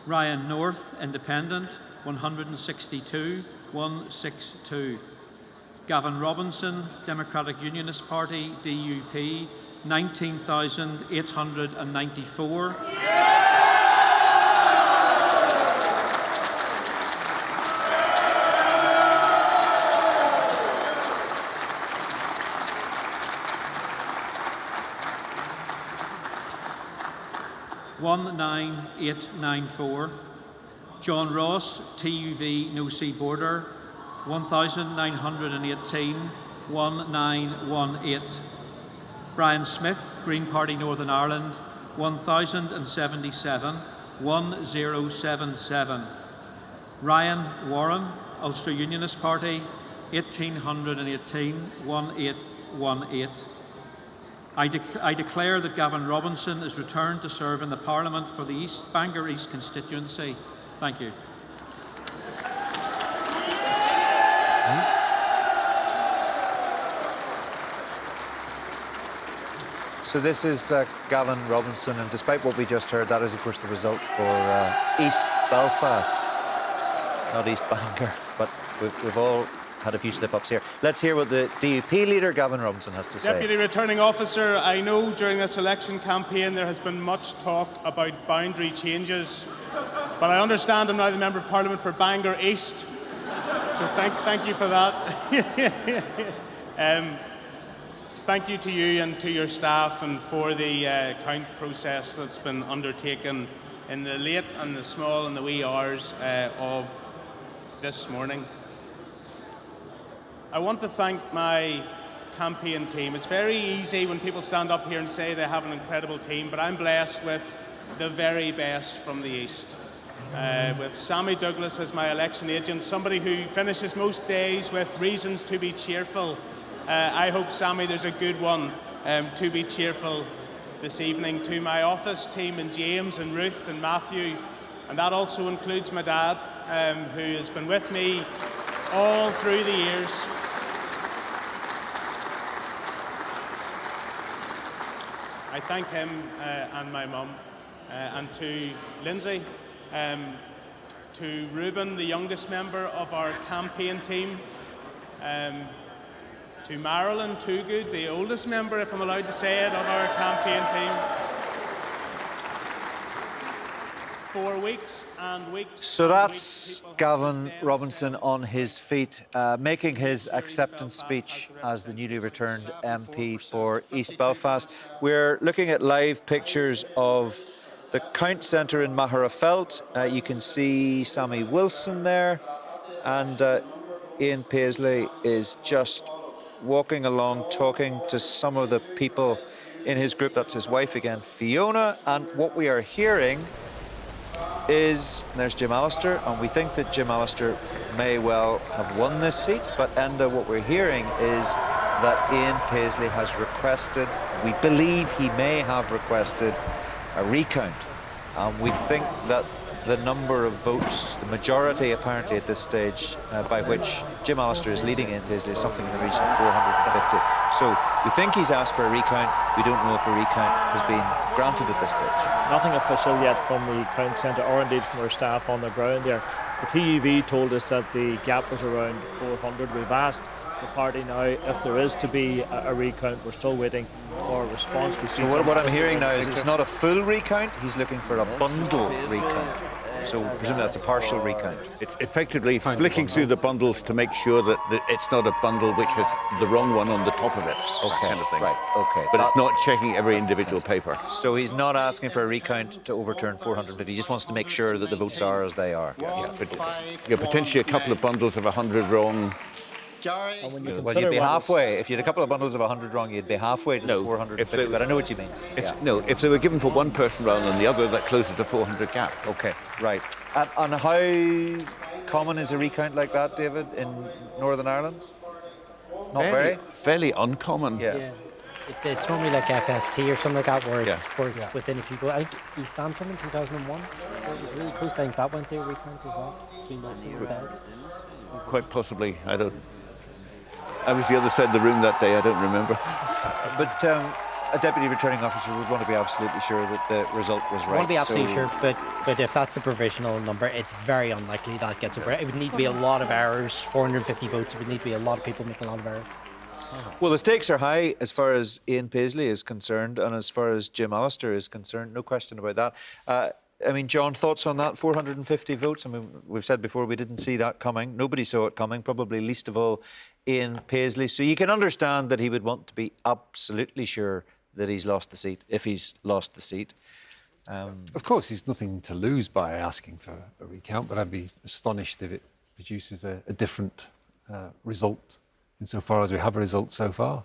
Speaker 18: Ryan North, Independent, 162, 162. Gavin Robinson, Democratic Unionist Party, DUP, 19,894. 19894. John Ross, TUV No C Border, 1918 1918. Brian Smith, Green Party Northern Ireland, 1077 1077. Ryan Warren, Ulster Unionist Party, 1818 1818. I declare that Gavin Robinson is returned to serve in the Parliament for the Bangor East constituency. Thank you.
Speaker 1: So this is Gavin Robinson, and despite what we just heard, that is, of course, the result for East Belfast. Not East Bangor, but we've all had a few slip-ups here. Let's hear what the DUP leader, Gavin Robinson, has to say.
Speaker 14: Deputy Returning Officer, I know during this election campaign there has been much talk about boundary changes, but I understand I'm now the Member of Parliament for Bangor East, so thank you for that. Thank you to you and to your staff and for the count process that's been undertaken in the late and the small and the wee hours of this morning. I want to thank my campaign team. It's very easy when people stand up here and say they have an incredible team, but I'm blessed with the very best from the East. With Sammy Douglas as my election agent, somebody who finishes most days with reasons to be cheerful. I hope, Sammy, there's a good one to be cheerful this evening. To my office team and James and Ruth and Matthew, and that also includes my dad, who has been with me all through the years. I thank him and my mum, and to Lindsay, to Ruben, the youngest member of our campaign team, to Marilyn Toogood, the oldest member, if I'm allowed to say it, of our campaign team. For weeks and weeks.
Speaker 1: So that's Gavin Robinson on his feet, making his acceptance speech as the newly returned MP for East Belfast. We're looking at live pictures of the Count Centre in Magherafelt. You can see Sammy Wilson there, and Ian Paisley is just walking along, talking to some of the people in his group. That's his wife again, Fiona. And what we are hearing is, there's Jim Allister, and we think that Jim Allister may well have won this seat, but Enda, what we're hearing is that Ian Paisley has requested, we believe he may have requested, a recount. We think that the number of votes, the majority apparently at this stage, by which Jim Allister is leading Ian Paisley, is something in the region of 450. So we think he's asked for a recount. We don't know if a recount has been granted at this stage.
Speaker 5: Nothing official yet from the Count Centre or indeed from our staff on the ground there. The TUV told us that the gap was around 400. We've asked the party now if there is to be a recount. We're still waiting for a response.
Speaker 1: So what I'm hearing now is it's not a full recount. He's looking for a bundle recount. So presumably that's a partial recount.
Speaker 7: It's effectively flicking through the bundles to make sure that it's not a bundle which has the wrong one on the top of it.
Speaker 1: Okay,
Speaker 7: kind of thing.
Speaker 1: right, okay.
Speaker 7: But it's not checking every individual paper.
Speaker 1: So he's not asking for a recount to overturn 450. He just wants to make sure that the votes are as they are.
Speaker 7: Yeah, but potentially a couple of bundles of 100 wrong.
Speaker 1: Well, you'd be halfway. If you had a couple of bundles of 100 wrong, you'd be halfway to the 450, but I know what you mean.
Speaker 7: No, if they were given for one person rather than the other, that closes the 400 gap.
Speaker 1: Okay, right. And how common is a recount like that, David, in Northern Ireland? Not very?
Speaker 7: Fairly uncommon.
Speaker 3: Yeah. It's normally like FST or something like that, where it's within a few goals. I think East Antrim in 2001, it was really close. I think that went to a recount as well.
Speaker 7: Quite possibly. I was the other side of the room that day. I don't remember.
Speaker 1: But a deputy returning officer would want to be absolutely sure that the result was right.
Speaker 3: I want to be absolutely sure, but if that's the provisional number, it's very unlikely that gets over. It would need to be a lot of errors. 450 votes. It would need to be a lot of people making a lot of errors.
Speaker 1: Well, the stakes are high as far as Ian Paisley is concerned, and as far as Jim Allister is concerned. No question about that. I mean, John, thoughts on that? 450 votes. I mean, we've said before we didn't see that coming. Nobody saw it coming, probably least of all Ian Paisley. So you can understand that he would want to be absolutely sure that he's lost the seat, if he's lost the seat.
Speaker 4: Of course, there's nothing to lose by asking for a recount, but I'd be astonished if it produces a different result insofar as we have a result so far.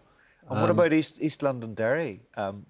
Speaker 1: And what about East London Derry,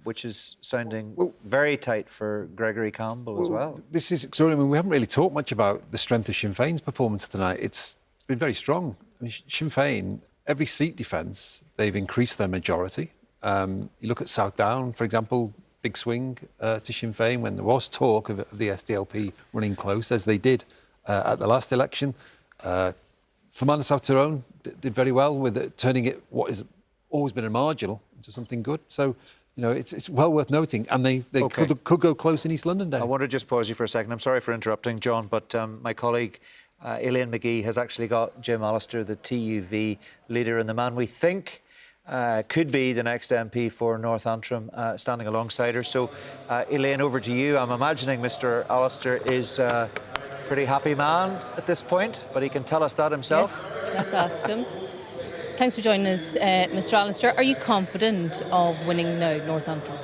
Speaker 1: which is sounding very tight for Gregory Campbell as well?
Speaker 4: This is extraordinary. I mean, we haven't really talked much about the strength of Sinn Féin's performance tonight. It's been very strong. I mean, Sinn Féin, every seat defence, they've increased their majority. You look at South Down, for example, big swing to Sinn Féin when there was talk of the SDLP running close, as they did at the last election. Fermanagh South Tyrone did very well with turning it, what has always been a marginal, into something good. So, you know, it's well worth noting. And they could go close in East London Day.
Speaker 1: I want to just pause you for a second. I'm sorry for interrupting, John, but my colleague Elaine McGee has actually got Jim Allister, the TUV leader and the man we think could be the next MP for North Antrim, standing alongside her. So, Elaine, over to you. I'm imagining Mr. Allister is a pretty happy man at this point, but he can tell us that himself.
Speaker 15: Yes, let's ask him. Thanks for joining us, Mr. Allister. Are you confident of winning now, North Antrim?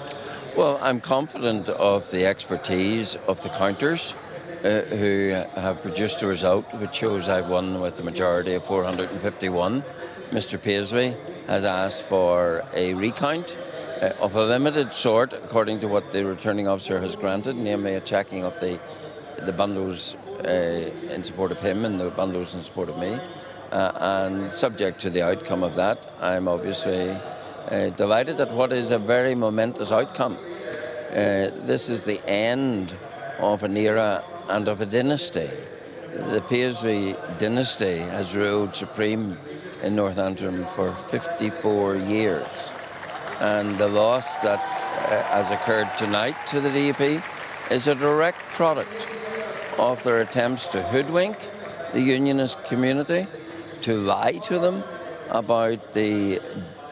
Speaker 8: Well, I'm confident of the expertise of the counters who have produced a result which shows I've won with a majority of 451. Mr. Paisley has asked for a recount of a limited sort, according to what the returning officer has granted, namely a checking of the bundles in support of him and the bundles in support of me. And subject to the outcome of that, I'm obviously delighted at what is a very momentous outcome. This is the end of an era and of a dynasty. The Paisley dynasty has ruled supreme in North Antrim for 54 years. And the loss that has occurred tonight to the DUP is a direct product of their attempts to hoodwink the unionist community, to lie to them about the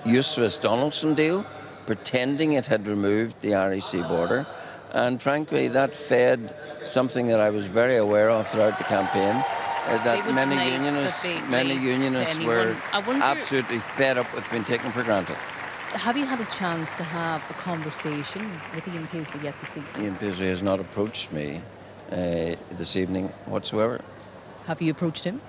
Speaker 8: Eustis-Donaldson deal, pretending it had removed the REC border. And frankly, that fed something that I was very aware of throughout the campaign, that many unionists were absolutely fed up with being taken for granted.
Speaker 15: Have you had a chance to have a conversation with Ian Paisley yet this evening?
Speaker 8: Ian Paisley has not approached me this evening whatsoever.
Speaker 15: Have you approached him?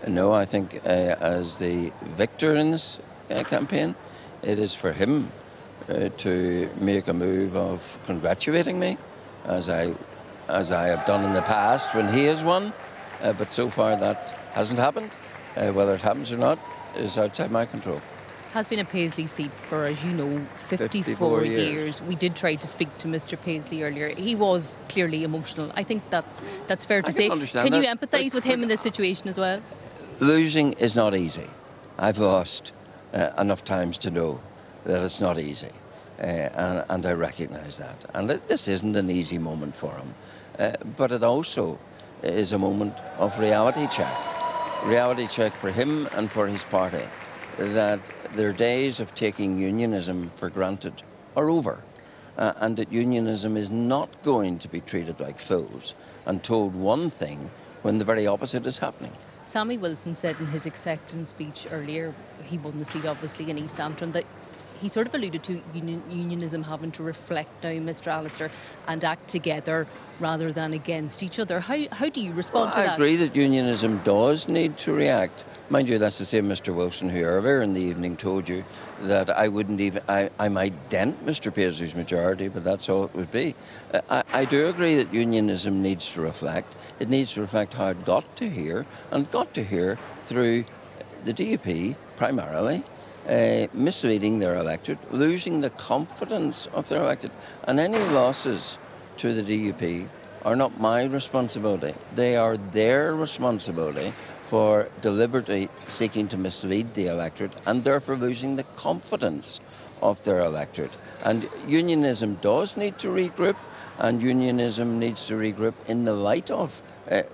Speaker 8: No, I think as the victor in this campaign, it is for him to make a move of congratulating me, as I have done in the past when he has won. But so far that hasn't happened. Whether it happens or not is outside my control.
Speaker 15: Has been a Paisley seat for, as you know, 54 years. We did try to speak to Mr. Paisley earlier. He was clearly emotional. I think that's fair to say. Can you empathise with him in this situation as well?
Speaker 8: Losing is not easy. I've lost enough times to know that it's not easy, and I recognise that. And this isn't an easy moment for him, but it also is a moment of reality check for him and for his party, that their days of taking unionism for granted are over, and that unionism is not going to be treated like fools and told one thing when the very opposite is happening.
Speaker 15: Sammy Wilson said in his acceptance speech earlier, he won the seat obviously in East Antrim, that he sort of alluded to unionism having to reflect now, Mr. Allister, and act together rather than against each other. How do you respond to that?
Speaker 8: I agree that unionism does need to react. Mind you, that's the same Mr. Wilson who earlier in the evening told you that I might dent Mr. Paisley's majority, but that's all it would be. I do agree that unionism needs to reflect. It needs to reflect how it got to here, and got to here through the DUP primarily, misleading their electorate, losing the confidence of their electorate. And any losses to the DUP are not my responsibility. They are their responsibility for deliberately seeking to mislead the electorate and therefore losing the confidence of their electorate. And unionism does need to regroup, and unionism needs to regroup in the light of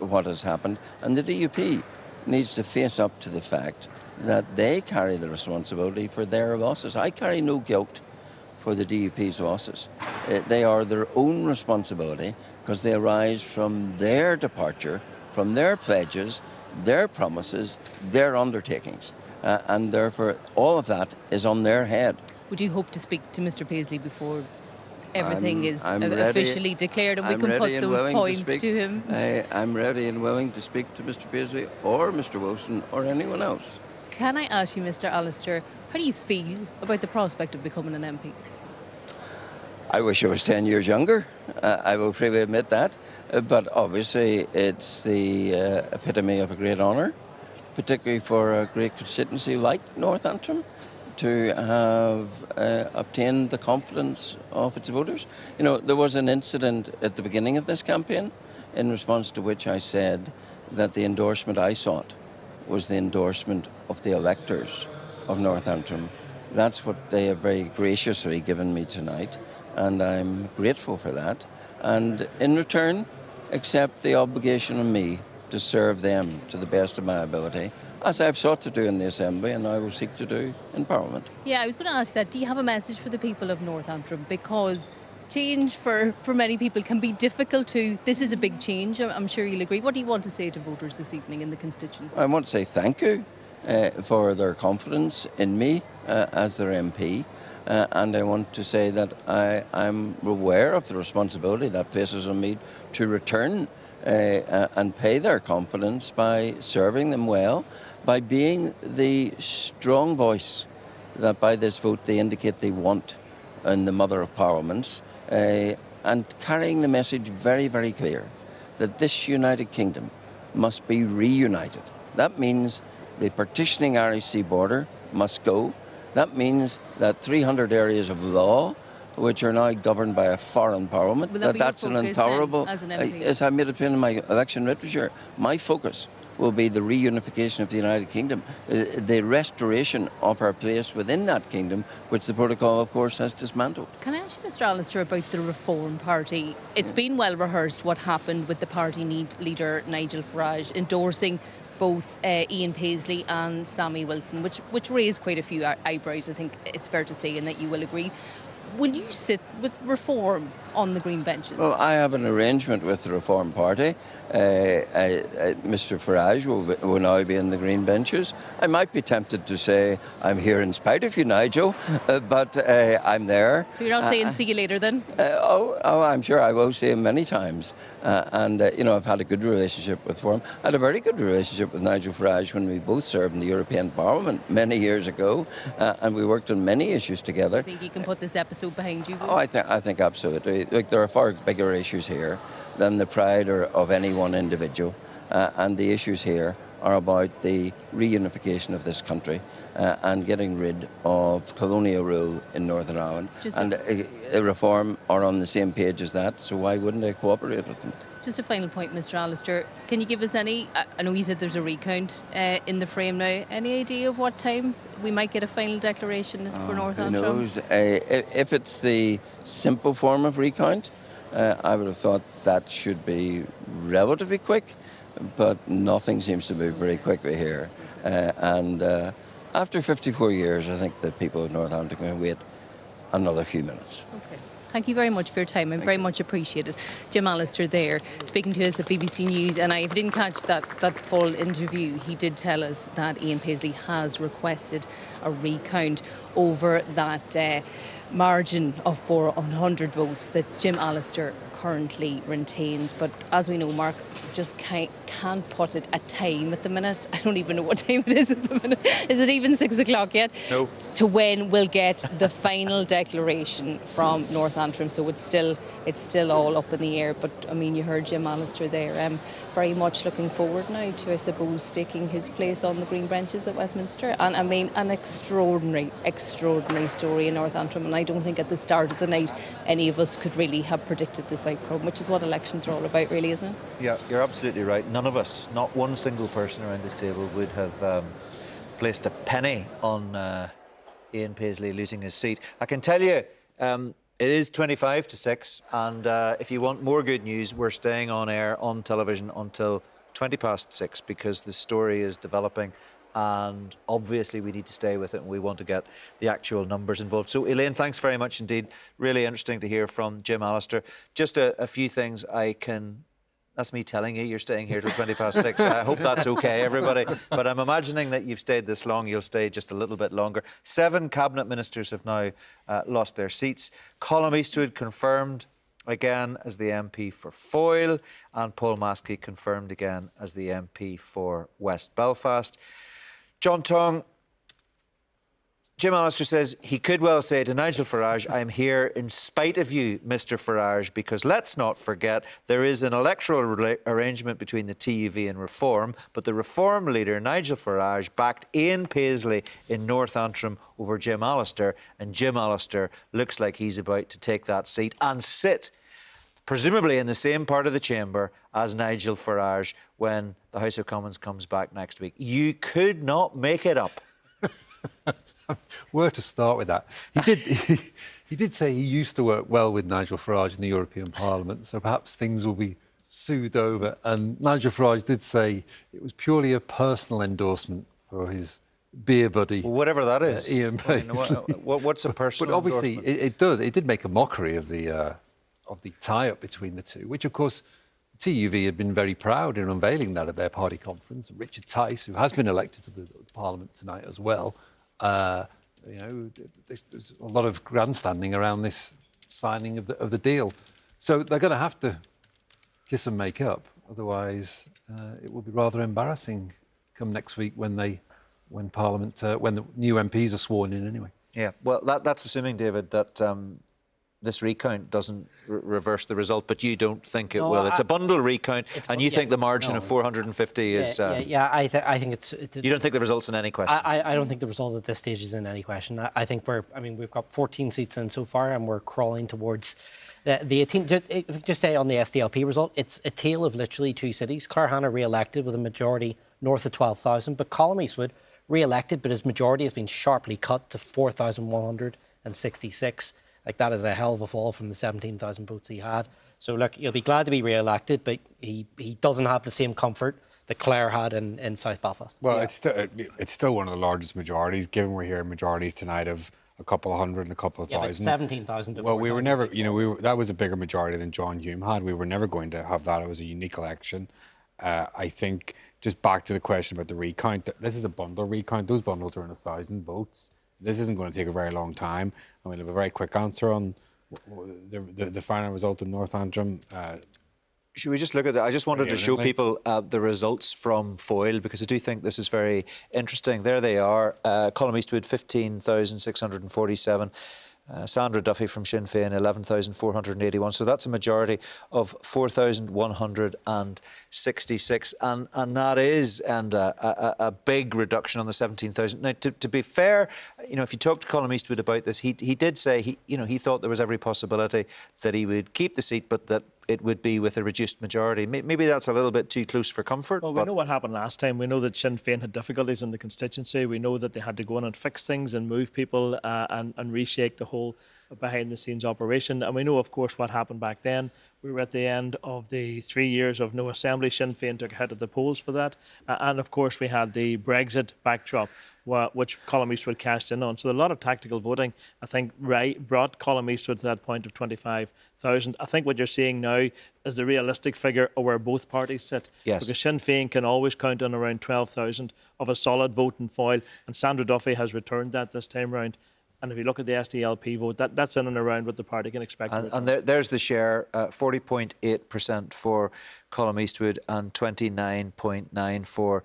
Speaker 8: what has happened. And the DUP needs to face up to the fact that they carry the responsibility for their losses. I carry no guilt for the DUP's losses. They are their own responsibility because they arise from their departure, from their pledges, their promises, their undertakings. And therefore, all of that is on their head.
Speaker 15: Would you hope to speak to Mr. Paisley before everything is
Speaker 8: I'm ready.
Speaker 15: officially declared and we
Speaker 8: I'm
Speaker 15: can
Speaker 8: ready
Speaker 15: put
Speaker 8: and
Speaker 15: those
Speaker 8: willing
Speaker 15: points
Speaker 8: speak.
Speaker 15: to him?
Speaker 8: I'm ready and willing to speak to Mr. Paisley or Mr. Wilson or anyone else.
Speaker 15: Can I ask you, Mr. Allister, how do you feel about the prospect of becoming an MP?
Speaker 8: I wish I was 10 years younger. I will freely admit that. But obviously, it's the epitome of a great honour, particularly for a great constituency like North Antrim, to have obtained the confidence of its voters. You know, there was an incident at the beginning of this campaign in response to which I said that the endorsement I sought was the endorsement of the electors of North Antrim. That's what they have very graciously given me tonight, and I'm grateful for that. And in return, accept the obligation on me to serve them to the best of my ability, as I've sought to do in the Assembly and I will seek to do in Parliament.
Speaker 15: Yeah, I was going to ask that. Do you have a message for the people of North Antrim? Because change for many people can be difficult to... This is a big change, I'm sure you'll agree. What do you want to say to voters this evening in the constituency?
Speaker 8: I want to say thank you for their confidence in me as their MP. And I want to say that I'm aware of the responsibility that places on me to return and pay their confidence by serving them well, by being the strong voice that by this vote they indicate they want in the Mother of Parliaments, and carrying the message very, very clear that this United Kingdom must be reunited. That means the partitioning Irish Sea border must go. That means that 300 areas of law, which are now governed by a foreign parliament, that's an intolerable...
Speaker 15: As an MP?
Speaker 8: As I made it plain in my election literature, my focus will be the reunification of the United Kingdom, the restoration of our place within that kingdom, which the protocol, of course, has dismantled.
Speaker 15: Can I ask you, Mr. Allister, about the Reform Party? It's been well rehearsed what happened with the party leader, Nigel Farage, endorsing both Ian Paisley and Sammy Wilson, which raised quite a few eyebrows, I think it's fair to say, and that you will agree. Will you sit with Reform on the green benches?
Speaker 8: Well, I have an arrangement with the Reform Party. Mr. Farage will now be in the green benches. I might be tempted to say I'm here in spite of you, Nigel, but I'm there.
Speaker 15: So you're not saying see you later then?
Speaker 8: I'm sure I will see him many times. I've had a good relationship with Reform. I had a very good relationship with Nigel Farage when we both served in the European Parliament many years ago, and we worked on many issues together.
Speaker 15: I think you can put this episode behind you.
Speaker 8: I think absolutely. Look, there are far bigger issues here than the pride of any one individual, and the issues here are about the reunification of this country and getting rid of colonial rule in Northern Ireland. And Reform are on the same page as that, so why wouldn't I cooperate with them?
Speaker 15: Just a final point, Mr. Allister. Can you give us any... I know you said there's a recount in the frame now. Any idea of what time we might get a final declaration for North Antrim?
Speaker 8: Who knows? If it's the simple form of recount, I would have thought that should be relatively quick, but nothing seems to move very quickly here. After 54 years, I think the people of North Antrim can wait another few minutes.
Speaker 15: Okay. Thank you very much for your time. I very much appreciate it. Jim Allister there, speaking to us at BBC News. And if you didn't catch that full interview, he did tell us that Ian Paisley has requested a recount over that margin of 400 votes that Jim Allister currently retains. But as we know, Mark, just can't put it a time at the minute. I don't even know what time it is at the minute. Is it even 6 o'clock yet?
Speaker 1: No.
Speaker 15: To when we'll get the final declaration from North Antrim. So it's still all up in the air. But I mean, you heard Jim Allister there. Very much looking forward now to, I suppose, staking his place on the green benches at Westminster. And I mean, an extraordinary story in North Antrim. And I don't think at the start of the night any of us could really have predicted this outcome, which is what elections are all about, really, isn't it?
Speaker 1: Yeah, you're absolutely right. None of us, not one single person around this table, would have placed a penny on Ian Paisley losing his seat. I can tell you, it is 25 to 6, and if you want more good news, we're staying on air on television until 20 past 6 because the story is developing, and obviously we need to stay with it and we want to get the actual numbers involved. So, Elaine, thanks very much indeed. Really interesting to hear from Jim Allister. Just a few things I can That's me telling you you're staying here till 6:20. I hope that's okay, everybody. But I'm imagining that you've stayed this long, you'll stay just a little bit longer. 7 cabinet ministers have now lost their seats. Colm Eastwood confirmed again as the MP for Foyle, and Paul Maskey confirmed again as the MP for West Belfast. John Tonge, Jim Allister says he could well say to Nigel Farage, I'm here in spite of you, Mr Farage, because let's not forget there is an electoral arrangement between the TUV and Reform, but the Reform leader, Nigel Farage, backed Ian Paisley in North Antrim over Jim Allister, and Jim Allister looks like he's about to take that seat and sit, presumably in the same part of the chamber as Nigel Farage when the House of Commons comes back next week. You could not make it up.
Speaker 4: Where to start with that? He did say he used to work well with Nigel Farage in the European Parliament, so perhaps things will be soothed over. And Nigel Farage did say it was purely a personal endorsement for his beer buddy.
Speaker 1: Well, whatever that is.
Speaker 4: Ian Paisley.
Speaker 1: What's a personal
Speaker 4: But obviously,
Speaker 1: endorsement?
Speaker 4: it did make a mockery of the tie-up between the two, which, of course, the TUV had been very proud in unveiling that at their party conference. Richard Tice, who has been elected to the Parliament tonight as well, there's a lot of grandstanding around this signing of the deal. So they're going to have to kiss and make up. Otherwise, it will be rather embarrassing come next week when the new MPs are sworn in anyway.
Speaker 1: Yeah, well, that's assuming, David, that this recount doesn't reverse the result, but you don't think it will. It's a bundle recount, and you think the margin of 450 is...
Speaker 3: I think it's...
Speaker 1: You don't think the result's in any question?
Speaker 3: I don't think the result at this stage is in any question. I think we've got 14 seats in so far, and we're crawling towards the 18. Just say on the SDLP result, it's a tale of literally 2 cities. Clare Hanna re-elected with a majority north of 12,000, but Colm Eastwood re-elected, but his majority has been sharply cut to 4,166. Like, that is a hell of a fall from the 17,000 votes he had. So, look, he'll be glad to be re-elected, but he doesn't have the same comfort that Clare had in South Belfast.
Speaker 13: Well, it's still one of the largest majorities, given we're hearing majorities tonight of a couple of hundred and a couple of thousand.
Speaker 3: 17,000 to 4,000.
Speaker 13: Well, we were never, that was a bigger majority than John Hume had. We were never going to have that. It was a unique election. I think, just back to the question about the recount, this is a bundle recount. Those bundles are in 1,000 votes. This isn't going to take a very long time, and we'll have a very quick answer on the final result in North Antrim.
Speaker 1: Should we just look at that? I just wanted to show people the results from Foyle, because I do think this is very interesting. There they are. Colm Eastwood, 15,647. Sandra Duffy from Sinn Féin, 11,481. So that's a majority of 4,166. And that is a big reduction on the 17,000. Now, to be fair, if you talk to Colm Eastwood about this, he did say he thought there was every possibility that he would keep the seat, but that it would be with a reduced majority. Maybe that's a little bit too close for comfort.
Speaker 5: Well, we know what happened last time. We know that Sinn Féin had difficulties in the constituency. We know that they had to go in and fix things and move people and reshake the whole behind-the-scenes operation. And we know, of course, what happened back then. We were at the end of the 3 years of no assembly. Sinn Féin took a hit at the polls for that. And, of course, we had the Brexit backdrop, which Colm Eastwood cashed in on. So a lot of tactical voting, I think, brought Colm Eastwood to that point of 25,000. I think what you're seeing now is the realistic figure of where both parties sit.
Speaker 1: Yes.
Speaker 5: Because Sinn Féin can always count on around 12,000 of a solid vote in Foyle, and Sandra Duffy has returned that this time round. And if you look at the SDLP vote, that's in and around what the party can expect.
Speaker 1: And there's the share, 40.8% for Colm Eastwood and 29.9% for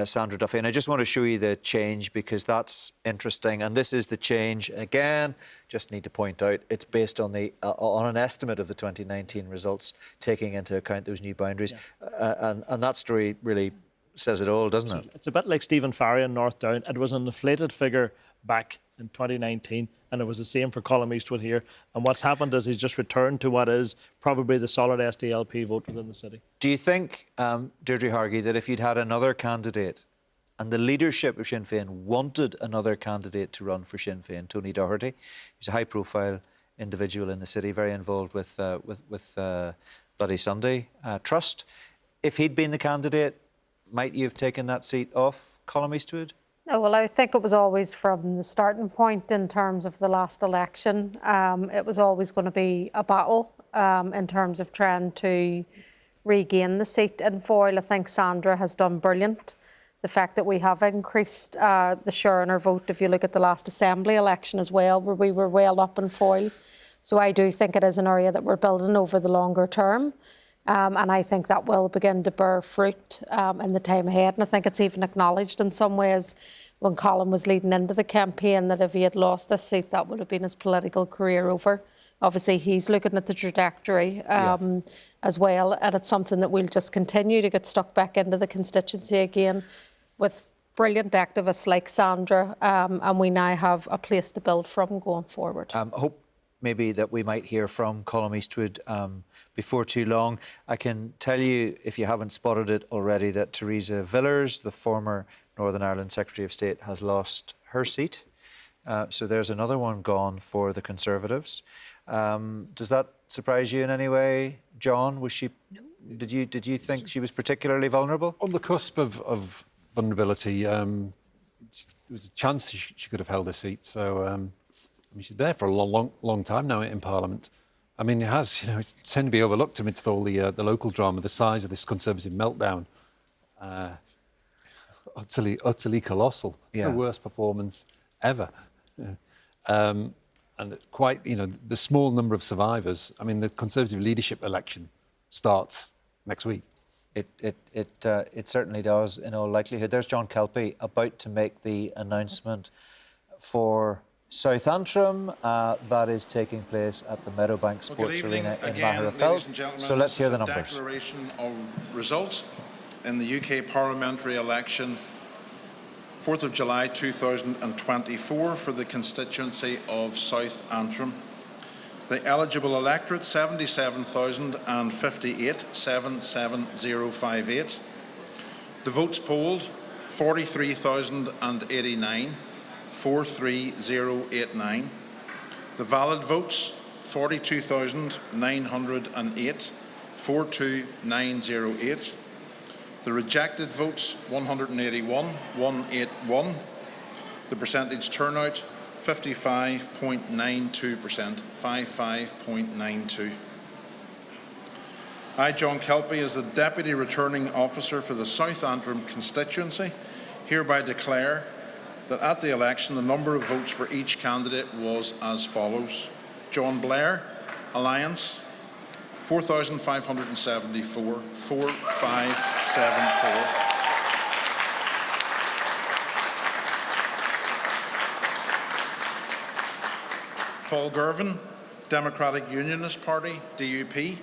Speaker 1: Sandra Duffy. And I just want to show you the change, because that's interesting. And this is the change. Again, just need to point out, it's based on an estimate of the 2019 results, taking into account those new boundaries. Yeah. And that story really says it all, doesn't it?
Speaker 5: It's a bit like Stephen Farry in North Down. It was an inflated figure back in 2019, and it was the same for Colm Eastwood here. And what's happened is he's just returned to what is probably the solid SDLP vote within the city.
Speaker 1: Do you think, Deirdre Hargey, that if you'd had another candidate and the leadership of Sinn Féin wanted another candidate to run for Sinn Féin, Tony Doherty, he's a high-profile individual in the city, very involved with Bloody Sunday Trust, if he'd been the candidate, might you have taken that seat off Colm Eastwood?
Speaker 2: No, well, I think it was always from the starting point in terms of the last election. It was always going to be a battle in terms of trying to regain the seat in Foyle. I think Sandra has done brilliant. The fact that we have increased the share in our vote, if you look at the last Assembly election as well, where we were well up in Foyle. So I do think it is an area that we're building over the longer term. And I think that will begin to bear fruit in the time ahead. And I think it's even acknowledged in some ways when Colin was leading into the campaign that if he had lost this seat, that would have been his political career over. Obviously, he's looking at the trajectory as well. And it's something that we'll just continue to get stuck back into the constituency again with brilliant activists like Sandra. And we now have a place to build from going forward.
Speaker 1: I hope maybe that we might hear from Colm Eastwood before too long. I can tell you, if you haven't spotted it already, that Theresa Villers, the former Northern Ireland Secretary of State, has lost her seat. So there's another one gone for the Conservatives. Does that surprise you in any way, John? Was she? No. Did you think she was particularly vulnerable?
Speaker 4: On the cusp of vulnerability, there was a chance she could have held her seat. So I mean, she's there for a long time now in Parliament. I mean, it's tended to be overlooked amidst all the local drama. The size of this Conservative meltdown, utterly colossal.
Speaker 1: Yeah.
Speaker 4: The worst performance ever. And quite, the small number of survivors. I mean, the Conservative leadership election starts next week.
Speaker 1: It certainly does, in all likelihood. There's John Kelpie about to make the announcement for South Antrim. That is taking place at the Meadowbank Sports Arena in Magherafelt. So let's hear the numbers.
Speaker 12: Declaration of results in the UK parliamentary election, 4th of July 2024, for the constituency of South Antrim. The eligible electorate, 77,058, 77058. The votes polled, 43,089, 43089. The valid votes, 42,908, 42908. The rejected votes, 181, 181. The percentage turnout, 55.92%, 55.92. I, John Kelpie, as the Deputy Returning Officer for the South Antrim constituency, hereby declare that at the election the number of votes for each candidate was as follows. John Blair, Alliance, 4,574, 4,574. Paul Girvan, Democratic Unionist Party, DUP,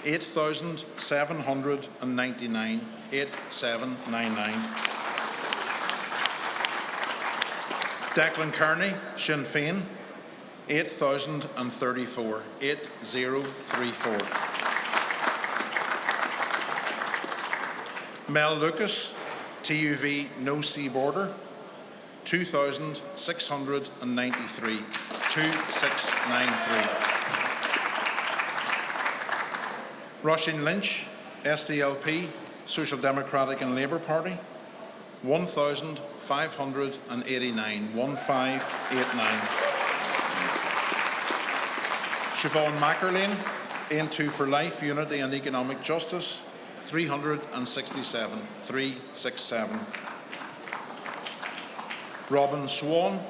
Speaker 12: 8,799, 8,799. Declan Kearney, Sinn Féin, 8,034, 8,034. Mel Lucas, TUV No See Border, 2,693, 2,693. Roisin Lynch, SDLP, Social Democratic and Labour Party, 1,589, 1,589. Siobhan McErlane, N2 for Life, Unity and Economic Justice, 367, 367. Robin Swan,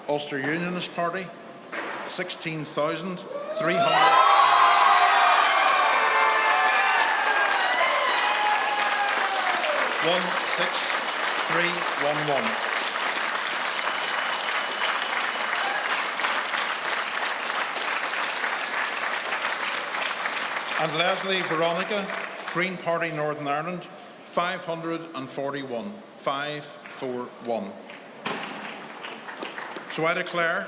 Speaker 12: Ulster Unionist Party, 16,300. 16311. And Leslie Veronica, Green Party Northern Ireland, 541, 541. So I declare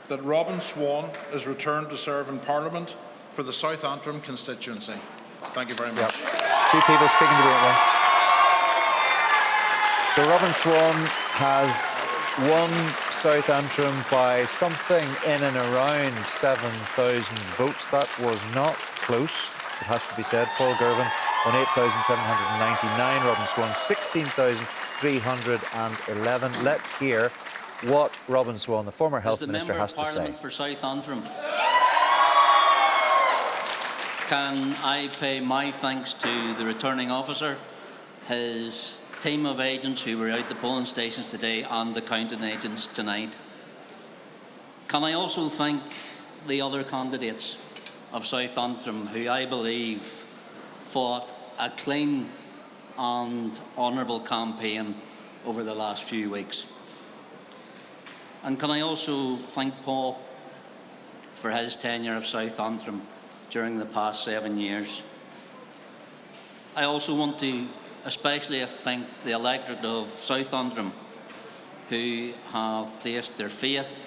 Speaker 12: that Robin Swan is returned to serve in Parliament for the South Antrim constituency. Thank you very much.
Speaker 1: Yep. Two people speaking to me at once. So Robin Swan has won South Antrim by something in and around 7,000 votes. That was not close, it has to be said. Paul Girvan won 8,799, Robin Swan 16,311. Let's hear what Robin Swan, the former Health Minister, has to say.
Speaker 21: For South Antrim.
Speaker 6: can I pay my thanks to the returning officer, his team of agents who were out the polling stations today, and the counting agents tonight. Can I also thank the other candidates of South Antrim who I believe fought a clean and honourable campaign over the last few weeks. And can I also thank Paul for his tenure of South Antrim during the past 7 years. I also want to especially thank the electorate of South Antrim who have placed their faith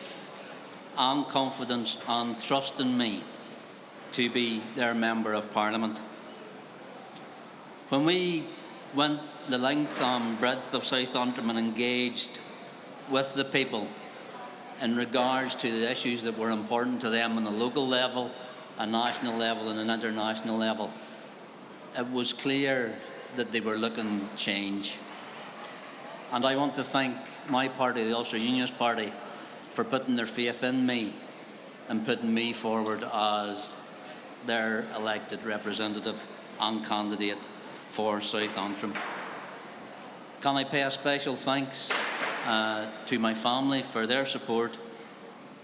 Speaker 6: and confidence and trust in me to be their Member of Parliament. When we went the length and breadth of South Antrim and engaged with the people in regards to the issues that were important to them on the local level, a national level and an international level, it was clear that they were looking change. And I want to thank my party, the Ulster Unionist Party, for putting their faith in me and putting me forward as their elected representative and candidate for South Antrim. Can I pay a special thanks to my family for their support,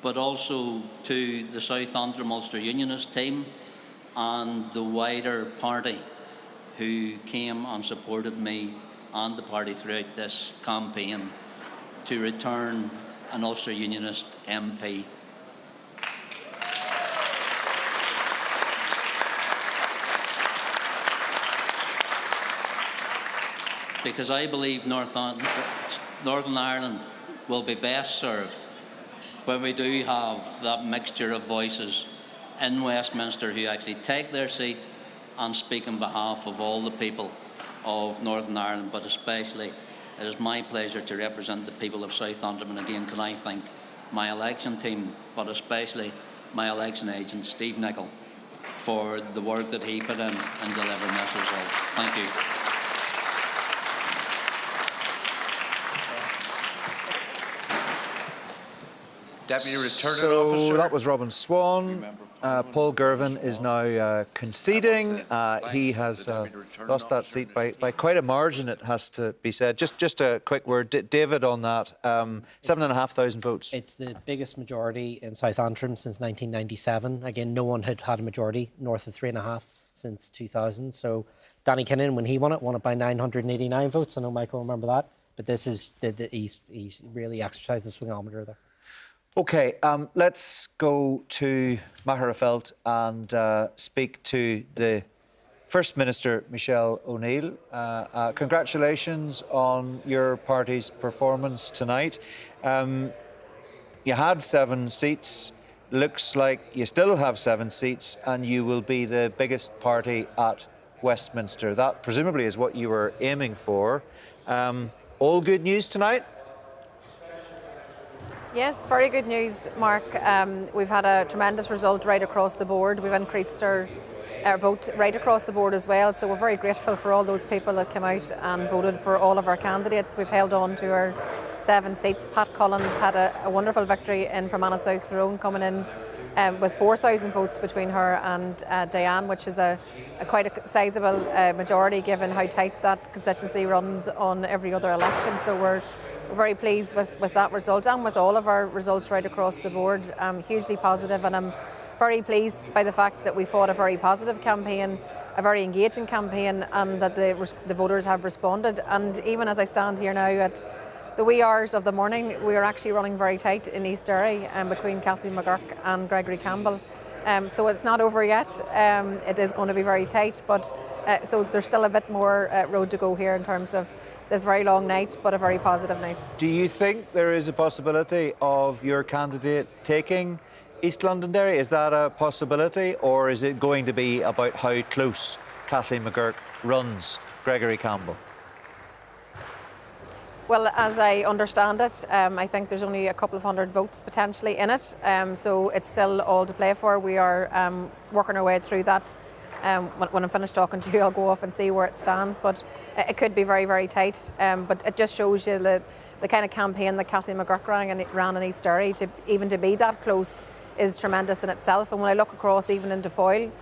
Speaker 6: but also to the South Antrim Ulster Unionist team and the wider party who came and supported me and the party throughout this campaign to return an Ulster Unionist MP. Because I believe Northern Ireland will be best served when we do have that mixture of voices in Westminster who actually take their seat and speak on behalf of all the people of Northern Ireland, but especially it is my pleasure to represent the people of South Antrim. And again, can I thank my election team, but especially my election agent, Steve Nicholl, for the work that he put in delivering this result. Thank you.
Speaker 1: Deputy Returning Officer. That was Robin Swan. Paul Girvan is now conceding. He has lost that seat by quite a margin, it has to be said. Just a quick word, David, on that. 7,500 votes.
Speaker 3: It's the biggest majority in South Antrim since 1997. Again, no one had had a majority north of 3.5 since 2000. So Danny Kinnan, when he won it by 989 votes. I know Michael will remember that. But this is, he's really exercised the swingometer there.
Speaker 1: OK, let's go to Magherafelt and speak to the First Minister, Michelle O'Neill. Congratulations on your party's performance tonight. You had 7 seats. Looks like you still have 7 seats and you will be the biggest party at Westminster. That presumably is what you were aiming for. All good news tonight?
Speaker 2: Yes, very good news, Mark. We've had a tremendous result right across the board. We've increased our vote right across the board as well, so we're very grateful for all those people that came out and voted for all of our candidates. We've held on to our 7 seats. Pat Collins had a wonderful victory in Fermanagh South Tyrone, coming in with 4,000 votes between her and Diane, which is a quite a sizable majority given how tight that constituency runs on every other election. So we're very pleased with that result and with all of our results right across the board. Hugely positive, and I'm very pleased by the fact that we fought a very positive campaign, a very engaging campaign, and that the voters have responded. And even as I stand here now at the wee hours of the morning, we are actually running very tight in East Derry between Kathleen McGurk and Gregory Campbell. So it's not over yet. It is going to be very tight, but so there's still a bit more road to go here in terms of this very long night, but a very positive night.
Speaker 1: Do you think there is a possibility of your candidate taking East Londonderry? Is that a possibility, or is it going to be about how close Kathleen McGurk runs Gregory Campbell?
Speaker 2: Well, as I understand it, I think there's only a couple of hundred votes potentially in it, so it's still all to play for. We are working our way through that. When I'm finished talking to you, I'll go off and see where it stands, but it could be very, very tight. But it just shows you the kind of campaign that Kathleen McGurk ran in East Derry. Even to be that close is tremendous in itself. And when I look across even into Foyle,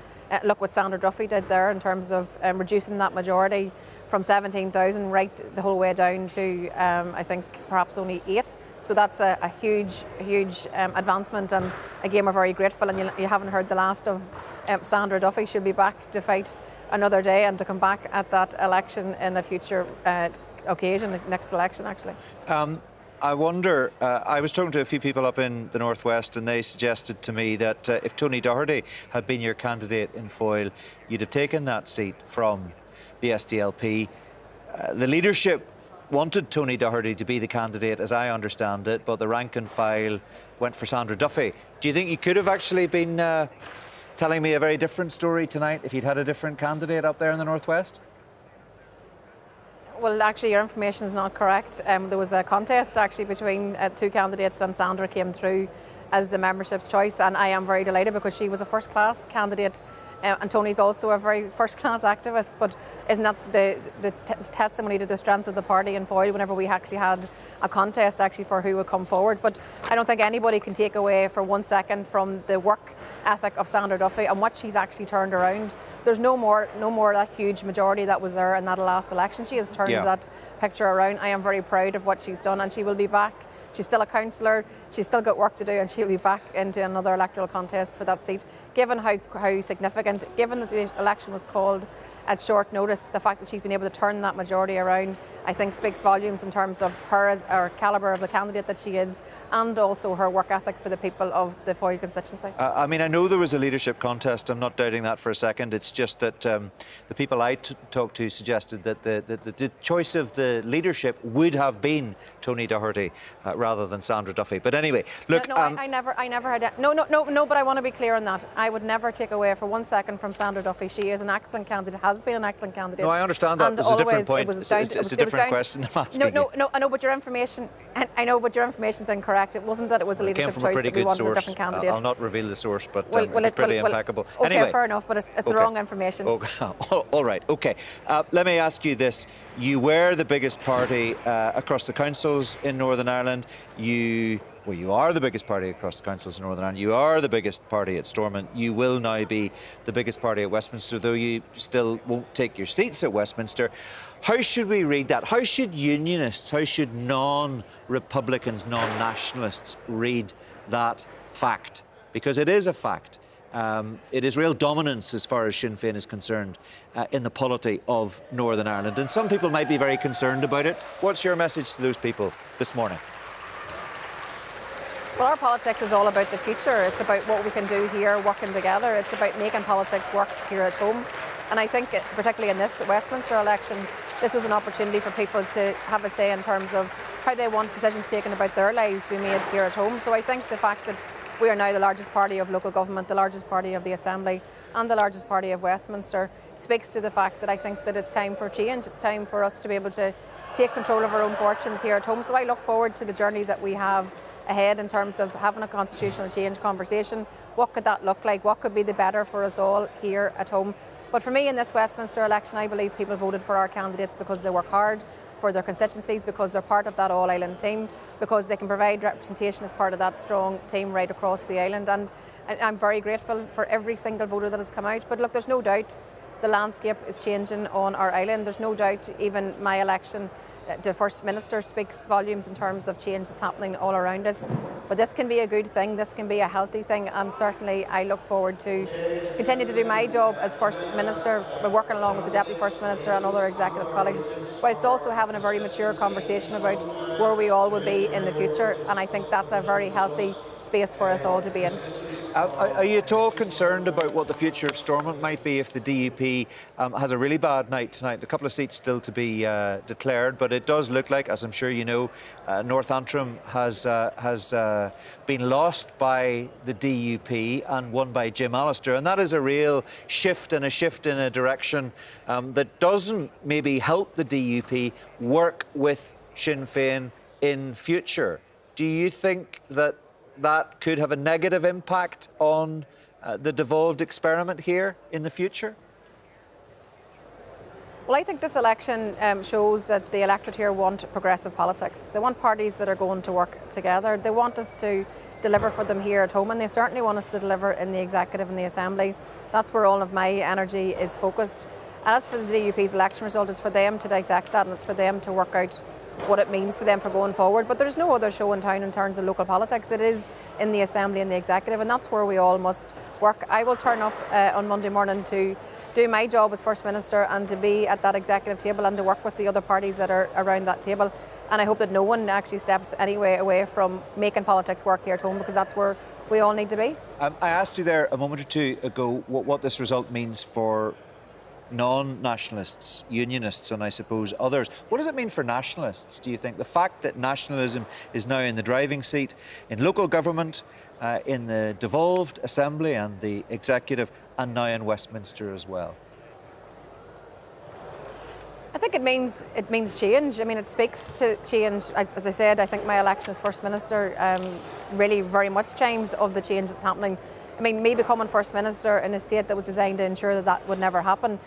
Speaker 16: look what Sandra Duffy did there in terms of reducing that majority from 17,000 right the whole way down to, I think, perhaps only 8. So that's a huge advancement, and again, we're very grateful. And you haven't heard the last of Sandra Duffy. She'll be back to fight another day and to come back at that election in a future occasion, the next election, actually.
Speaker 1: I wonder, I was talking to a few people up in the Northwest, and they suggested to me that if Tony Doherty had been your candidate in Foyle, you'd have taken that seat from the SDLP. The leadership wanted Tony Doherty to be the candidate, as I understand it, but the rank and file went for Sandra Duffy. Do you think you could have actually been telling me a very different story tonight if you'd had a different candidate up there in the Northwest?
Speaker 16: Well, actually, your information is not correct. There was a contest actually between 2 candidates, and Sandra came through as the membership's choice, and I am very delighted because she was a first-class candidate. And Tony's also a very first-class activist, but isn't that the testimony to the strength of the party in Foyle whenever we actually had a contest actually for who would come forward? But I don't think anybody can take away for 1 second from the work ethic of Sandra Duffy and what she's actually turned around. There's no more that huge majority that was there in that last election. She has turned that picture around. I am very proud of what she's done, and she will be back. She's still a councillor, she's still got work to do, and she'll be back into another electoral contest for that seat. Given how significant, given that the election was called at short notice, the fact that she's been able to turn that majority around, I think speaks volumes in terms of her as our calibre of the candidate that she is, and also her work ethic for the people of the Foyle constituency.
Speaker 1: I mean, I know there was a leadership contest. I'm not doubting that for a second. It's just that the people I talked to suggested that the choice of the leadership would have been Tony Doherty rather than Sandra Duffy. But anyway, look.
Speaker 16: I never had. No. But I want to be clear on that. I would never take away for 1 second from Sandra Duffy. She is an excellent candidate. Has been an excellent candidate.
Speaker 1: No, I understand that. It's a different point. It's a different question I'm asking.
Speaker 16: No. I know, but your information. I know, but your information's incorrect. It wasn't that it was the leadership choice that we wanted a different candidate.
Speaker 1: I'll not reveal the source, but it's pretty impeccable.
Speaker 16: Okay,
Speaker 1: anyway,
Speaker 16: fair enough, but it's the wrong information.
Speaker 1: All right, okay. Let me ask you this. You were the biggest party across the councils in Northern Ireland. You are the biggest party across the councils in Northern Ireland. You are the biggest party at Stormont. You will now be the biggest party at Westminster, though you still won't take your seats at Westminster. How should we read that? How should unionists, how should non-Republicans, non-nationalists read that fact? Because it is a fact. It is real dominance as far as Sinn Féin is concerned in the polity of Northern Ireland. And some people might be very concerned about it. What's your message to those people this morning?
Speaker 16: Well, our politics is all about the future. It's about what we can do here working together. It's about making politics work here at home. And I think, particularly in this Westminster election, this was an opportunity for people to have a say in terms of how they want decisions taken about their lives to be made here at home. So I think the fact that we are now the largest party of local government, the largest party of the Assembly, and the largest party of Westminster speaks to the fact that I think that it's time for change. It's time for us to be able to take control of our own fortunes here at home. So I look forward to the journey that we have ahead in terms of having a constitutional change conversation. What could that look like? What could be the better for us all here at home? But for me, in this Westminster election, I believe people voted for our candidates because they work hard for their constituencies, because they're part of that all-island team, because they can provide representation as part of that strong team right across the island. And I'm very grateful for every single voter that has come out. But look, there's no doubt the landscape is changing on our island. There's no doubt even my election to First Minister speaks volumes in terms of change that's happening all around us. But this can be a good thing, this can be a healthy thing, and certainly I look forward to continue to do my job as First Minister, working along with the Deputy First Minister and other executive colleagues, whilst also having a very mature conversation about where we all will be in the future, and I think that's a very healthy space for us all to be in.
Speaker 1: Are you at all concerned about what the future of Stormont might be if the DUP has a really bad night tonight? A couple of seats still to be declared, but it does look like, as I'm sure you know, North Antrim has been lost by the DUP and won by Jim Allister, and that is a real shift and a shift in a direction that doesn't maybe help the DUP work with Sinn Féin in future. Do you think that could have a negative impact on the devolved experiment here in the future?
Speaker 16: Well, I think this election shows that the electorate here want progressive politics. They want parties that are going to work together. They want us to deliver for them here at home, and they certainly want us to deliver in the Executive and the Assembly. That's where all of my energy is focused. And as for the DUP's election result, it's for them to dissect that, and it's for them to work out what it means for them for going forward. But there's no other show in town in terms of local politics. It is in the Assembly and the Executive, and that's where we all must work. I will turn up on Monday morning to do my job as First Minister and to be at that Executive table and to work with the other parties that are around that table. And I hope that no one actually steps any way away from making politics work here at home, because that's where we all need to be.
Speaker 1: I asked you there a moment or two ago what this result means for non-nationalists, unionists, and I suppose others. What does it mean for nationalists, do you think? The fact that nationalism is now in the driving seat in local government, in the devolved Assembly and the Executive, and now in Westminster as well?
Speaker 16: I think it means change. I mean, it speaks to change. As I said, I think my election as First Minister really very much chimes of the change that's happening. I mean, me becoming First Minister in a state that was designed to ensure that that would never happen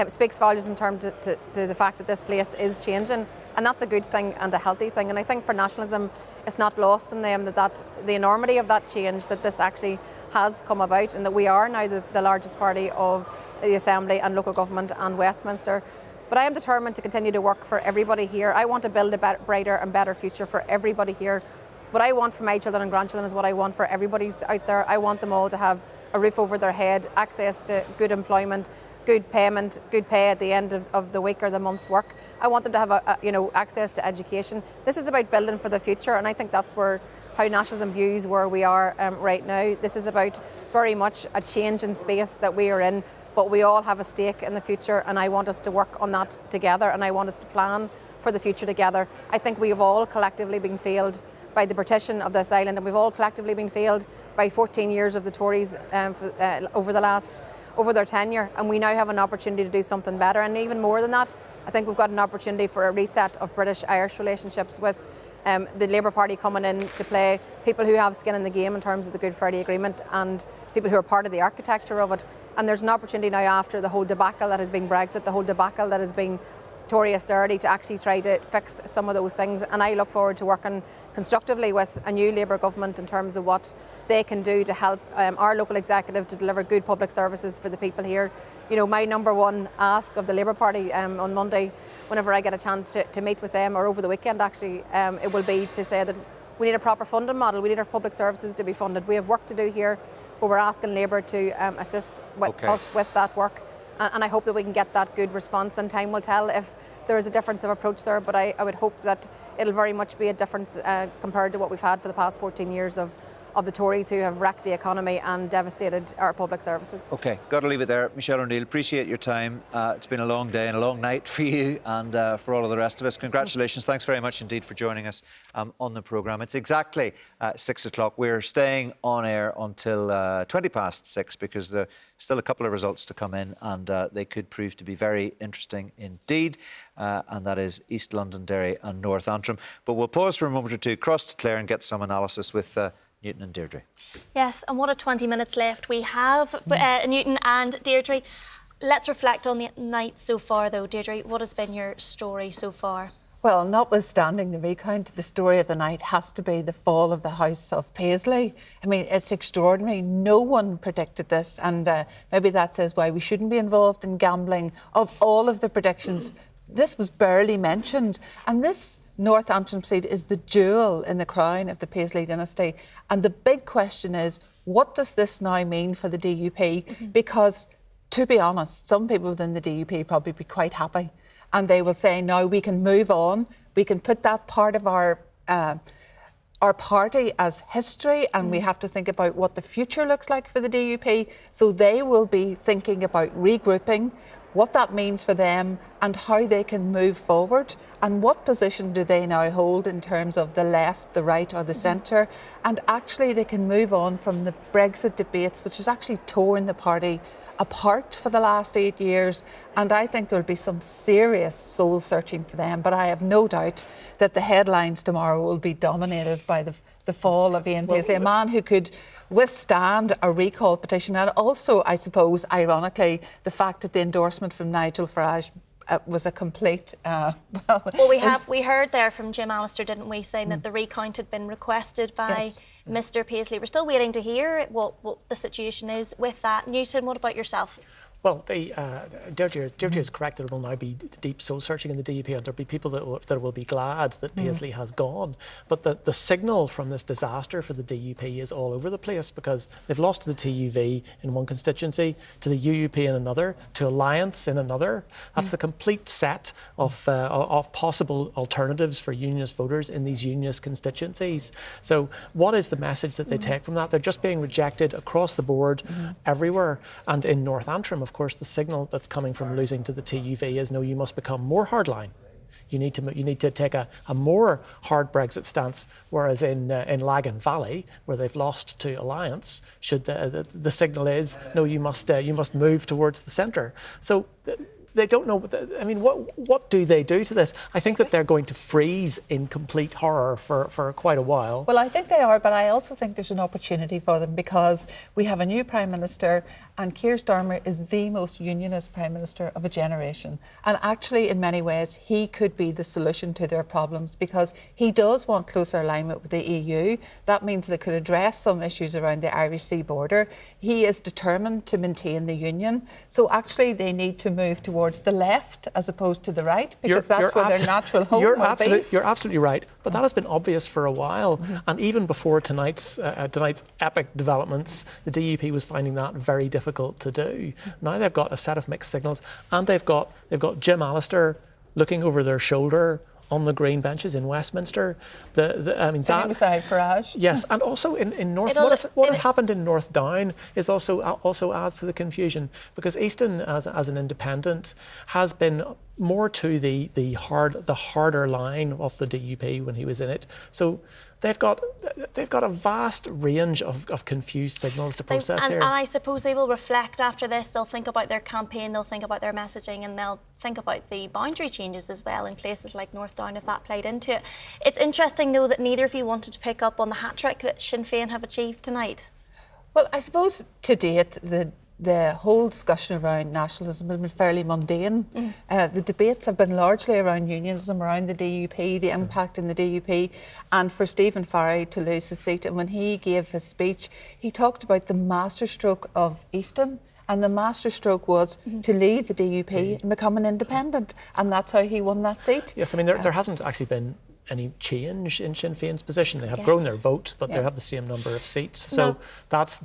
Speaker 16: speaks volumes in terms of the fact that this place is changing, and that's a good thing and a healthy thing. And I think for nationalism, it's not lost on them that the enormity of that change, that this actually has come about, and that we are now the largest party of the Assembly and local government and Westminster. But I am determined to continue to work for everybody here. I want to build a brighter and better future for everybody here. What I want for my children and grandchildren is what I want for everybody out there. I want them all to have a roof over their head, access to good employment, good payment, good pay at the end of the week or the month's work. I want them to have access to education. This is about building for the future, and I think that's how nationalism views where we are right now. This is about very much a change in space that we are in, but we all have a stake in the future, and I want us to work on that together, and I want us to plan for the future together. I think we have all collectively been failed by the partition of this island, and we've all collectively been failed by 14 years of the Tories over their tenure, and we now have an opportunity to do something better. And even more than that, I think we've got an opportunity for a reset of British-Irish relationships, with the Labour Party coming in to play people who have skin in the game in terms of the Good Friday Agreement, and people who are part of the architecture of it. And there's an opportunity now, after the whole debacle that has been Brexit, the whole debacle that has been Tory austerity, to actually try to fix some of those things. And I look forward to working constructively with a new Labour government in terms of what they can do to help our local executive to deliver good public services for the people here. You know, my number one ask of the Labour Party on Monday, whenever I get a chance to meet with them, or over the weekend actually, it will be to say that we need a proper funding model. We need our public services to be funded. We have work to do here, but we're asking Labour to assist us with that work. And I hope that we can get that good response, and time will tell if there is a difference of approach there, but I would hope that it'll very much be a difference compared to what we've had for the past 14 years of the Tories, who have wrecked the economy and devastated our public services.
Speaker 1: OK, got to leave it there. Michelle O'Neill, appreciate your time. It's been a long day and a long night for you and for all of the rest of us. Congratulations. Thanks very much indeed for joining us on the programme. It's exactly 6 o'clock. We're staying on air until 20 past 6 because there's still a couple of results to come in, and they could prove to be very interesting indeed. And that is East Londonderry and North Antrim. But we'll pause for a moment or two, cross to Clare, and get some analysis with Newton and Deirdre.
Speaker 17: Yes, and what a 20 minutes left we have, Newton and Deirdre. Let's reflect on the night so far, though. Deirdre, what has been your story so far?
Speaker 21: Well, notwithstanding the recount, the story of the night has to be the fall of the House of Paisley. I mean, it's extraordinary. No one predicted this, and maybe that says why we shouldn't be involved in gambling. Of all of the predictions, this was barely mentioned, and this North Antrim seat is the jewel in the crown of the Paisley dynasty. And the big question is, what does this now mean for the DUP? Because, to be honest, some people within the DUP probably be quite happy, and they will say, now we can move on, we can put that part of our party as history, and we have to think about what the future looks like for the DUP. So they will be thinking about regrouping, what that means for them and how they can move forward, and what position do they now hold in terms of the left, the right or the centre. And actually they can move on from the Brexit debates, which has actually torn the party apart for the last 8 years, and I think there'll be some serious soul searching for them. But I have no doubt that the headlines tomorrow will be dominated by the fall of Ian Paisley, a man who could withstand a recall petition, and also, I suppose, ironically, the fact that the endorsement from Nigel Farage was a complete.
Speaker 17: Well, we heard there from Jim Allister, didn't we, saying that the recount had been requested by Mr. Paisley. We're still waiting to hear what the situation is with that. Newton, what about yourself?
Speaker 11: Well, Deirdre is correct that there will now be deep soul searching in the DUP, and there'll be people that will be glad that Paisley has gone. But the signal from this disaster for the DUP is all over the place, because they've lost to the TUV in one constituency, to the UUP in another, to Alliance in another. That's the complete set of possible alternatives for unionist voters in these unionist constituencies. So what is the message that they take from that? They're just being rejected across the board everywhere. And in North Antrim, of course, the signal that's coming from losing to the TUV is, no, you must become more hardline. You need to take a more hard Brexit stance, whereas in Lagan Valley, where they've lost to Alliance, the signal is, no, you must move towards the centre. So they don't know. I mean, what do they do to this? I think that they're going to freeze in complete horror for quite a while.
Speaker 21: Well, I think they are, but I also think there's an opportunity for them, because we have a new Prime Minister, and Keir Starmer is the most unionist Prime Minister of a generation. And actually, in many ways, he could be the solution to their problems, because he does want closer alignment with the EU. That means they could address some issues around the Irish Sea border. He is determined to maintain the union. So actually, they need to move towards the left as opposed to the right, because that's where their natural home will be.
Speaker 11: You're absolutely right, but that has been obvious for a while. And even before tonight's epic developments, the DUP was finding that very difficult to do. Now they've got a set of mixed signals, and they've got Jim Allister looking over their shoulder on the green benches in Westminster.
Speaker 21: Sitting beside Farage.
Speaker 11: Yes, and also in North, what has happened in North Down is also adds to the confusion, because Easton, as an independent, has been more to the harder line of the DUP when he was in it. So they've got a vast range of confused signals to process here.
Speaker 17: And I suppose they will reflect after this. They'll think about their campaign, they'll think about their messaging, and they'll think about the boundary changes as well in places like North Down, if that played into it. It's interesting, though, that neither of you wanted to pick up on the hat-trick that Sinn Féin have achieved tonight.
Speaker 21: Well, I suppose to date, the whole discussion around nationalism has been fairly mundane. The debates have been largely around unionism, around the DUP, the impact in the DUP, and for Stephen Farry to lose his seat. And when he gave his speech, he talked about the masterstroke of Easton. And the masterstroke was to leave the DUP and become an independent. And that's how he won that seat.
Speaker 11: Yes, I mean, there hasn't actually been any change in Sinn Féin's position. They have grown their vote, but they have the same number of seats. So this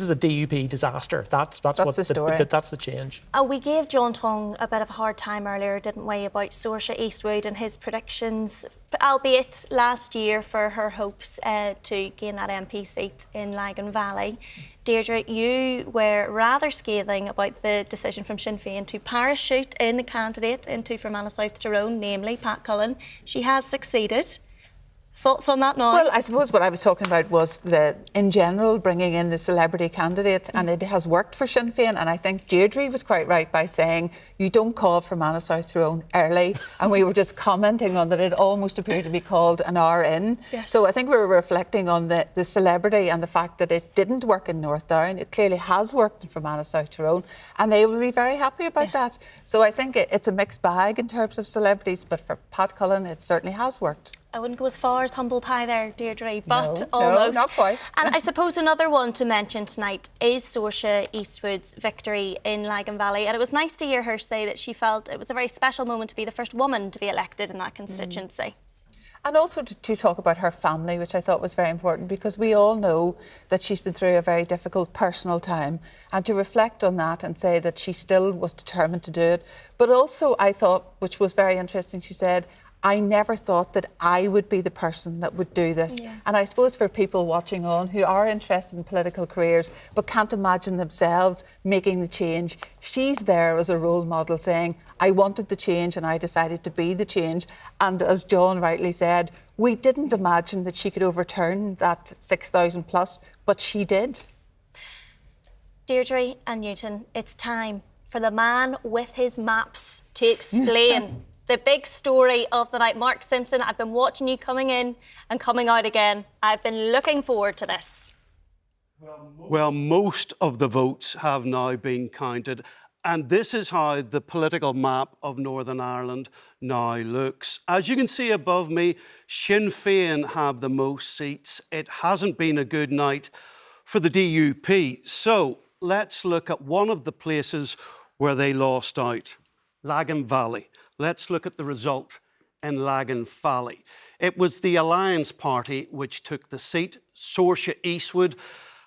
Speaker 11: is a DUP disaster. That's the story. That's the change.
Speaker 17: We gave John Tonge a bit of a hard time earlier, didn't we, about Saoirse Eastwood and his predictions, albeit last year, for her hopes to gain that MP seat in Lagan Valley. Deirdre, you were rather scathing about the decision from Sinn Féin to parachute in a candidate into Fermanagh South Tyrone, namely Pat Cullen. She has succeeded. Thoughts on that now?
Speaker 21: Well, I suppose what I was talking about was in general, bringing in the celebrity candidate, and it has worked for Sinn Féin. And I think Deirdre was quite right by saying you don't call Fermanagh South Tyrone early. And we were just commenting on that it almost appeared to be called an hour in.
Speaker 17: Yes.
Speaker 21: So I think we were reflecting on the celebrity and the fact that it didn't work in North Down. It clearly has worked in Fermanagh South Tyrone, and they will be very happy about that. So I think it's a mixed bag in terms of celebrities, but for Pat Cullen, it certainly has worked.
Speaker 17: I wouldn't go as far as humble pie there, Deirdre, but almost.
Speaker 21: No, not quite.
Speaker 17: And I suppose another one to mention tonight is Saoirse Eastwood's victory in Lagan Valley. And it was nice to hear her say that she felt it was a very special moment to be the first woman to be elected in that constituency.
Speaker 21: And also to talk about her family, which I thought was very important, because we all know that she's been through a very difficult personal time, and to reflect on that and say that she still was determined to do it. But also I thought, which was very interesting, she said, I never thought that I would be the person that would do this. Yeah. And I suppose for people watching on who are interested in political careers but can't imagine themselves making the change, she's there as a role model saying, I wanted the change and I decided to be the change. And as John rightly said, we didn't imagine that she could overturn that 6,000 plus, but she did.
Speaker 17: Deirdre and Newton, it's time for the man with his maps to explain the big story of the night. Mark Simpson, I've been watching you coming in and coming out again. I've been looking forward to this.
Speaker 19: Well, most of the votes have now been counted. And this is how the political map of Northern Ireland now looks. As you can see above me, Sinn Féin have the most seats. It hasn't been a good night for the DUP. So let's look at one of the places where they lost out, Lagan Valley. Let's look at the result in Lagan Valley. It was the Alliance Party which took the seat. Saoirse Eastwood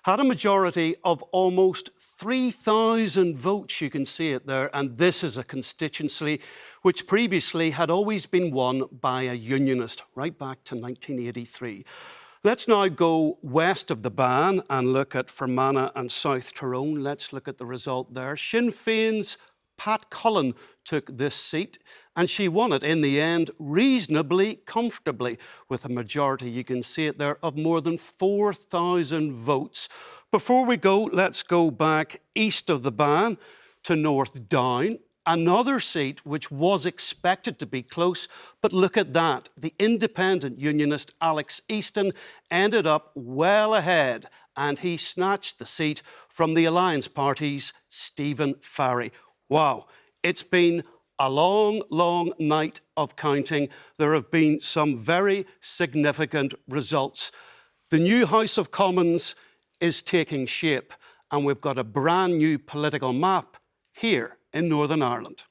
Speaker 19: had a majority of almost 3,000 votes, you can see it there, and this is a constituency which previously had always been won by a unionist, right back to 1983. Let's now go west of the Bann and look at Fermanagh and South Tyrone. Let's look at the result there. Sinn Féin's Pat Cullen took this seat, and she won it in the end reasonably comfortably with a majority, you can see it there, of more than 4,000 votes. Before we go, let's go back east of the Bann to North Down, another seat which was expected to be close, but look at that. The independent unionist Alex Easton ended up well ahead, and he snatched the seat from the Alliance Party's Stephen Farry. Wow, it's been a long, long night of counting. There have been some very significant results. The new House of Commons is taking shape, and we've got a brand new political map here in Northern Ireland.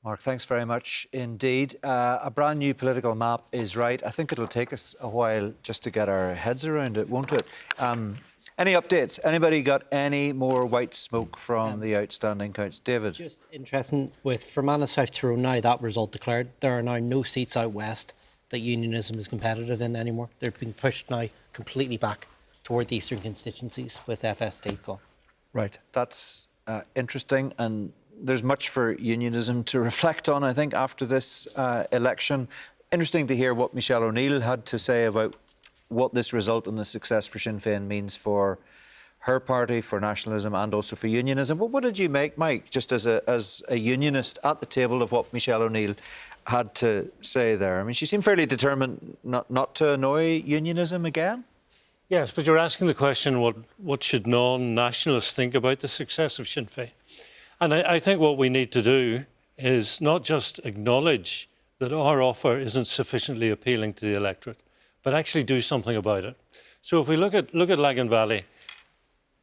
Speaker 1: Mark, thanks very much indeed. A brand new political map is right. I think it'll take us a while just to get our heads around it, won't it? Any updates? Anybody got any more white smoke from the outstanding counts? David?
Speaker 3: Just interesting, with Fermanagh South Tyrone now that result declared, there are now no seats out west that unionism is competitive in anymore. They're being pushed now completely back toward the eastern constituencies with FSD gone.
Speaker 1: Right, that's interesting, and there's much for unionism to reflect on, I think, after this election. Interesting to hear what Michelle O'Neill had to say about what this result and the success for Sinn Féin means for her party, for nationalism and also for unionism. But what did you make, Mike, just as a unionist at the table, of what Michelle O'Neill had to say there? I mean, she seemed fairly determined not to annoy unionism again.
Speaker 22: Yes, but you're asking the question, what should non-nationalists think about the success of Sinn Féin? And I think what we need to do is not just acknowledge that our offer isn't sufficiently appealing to the electorate, but actually do something about it. So if we look at Lagan Valley,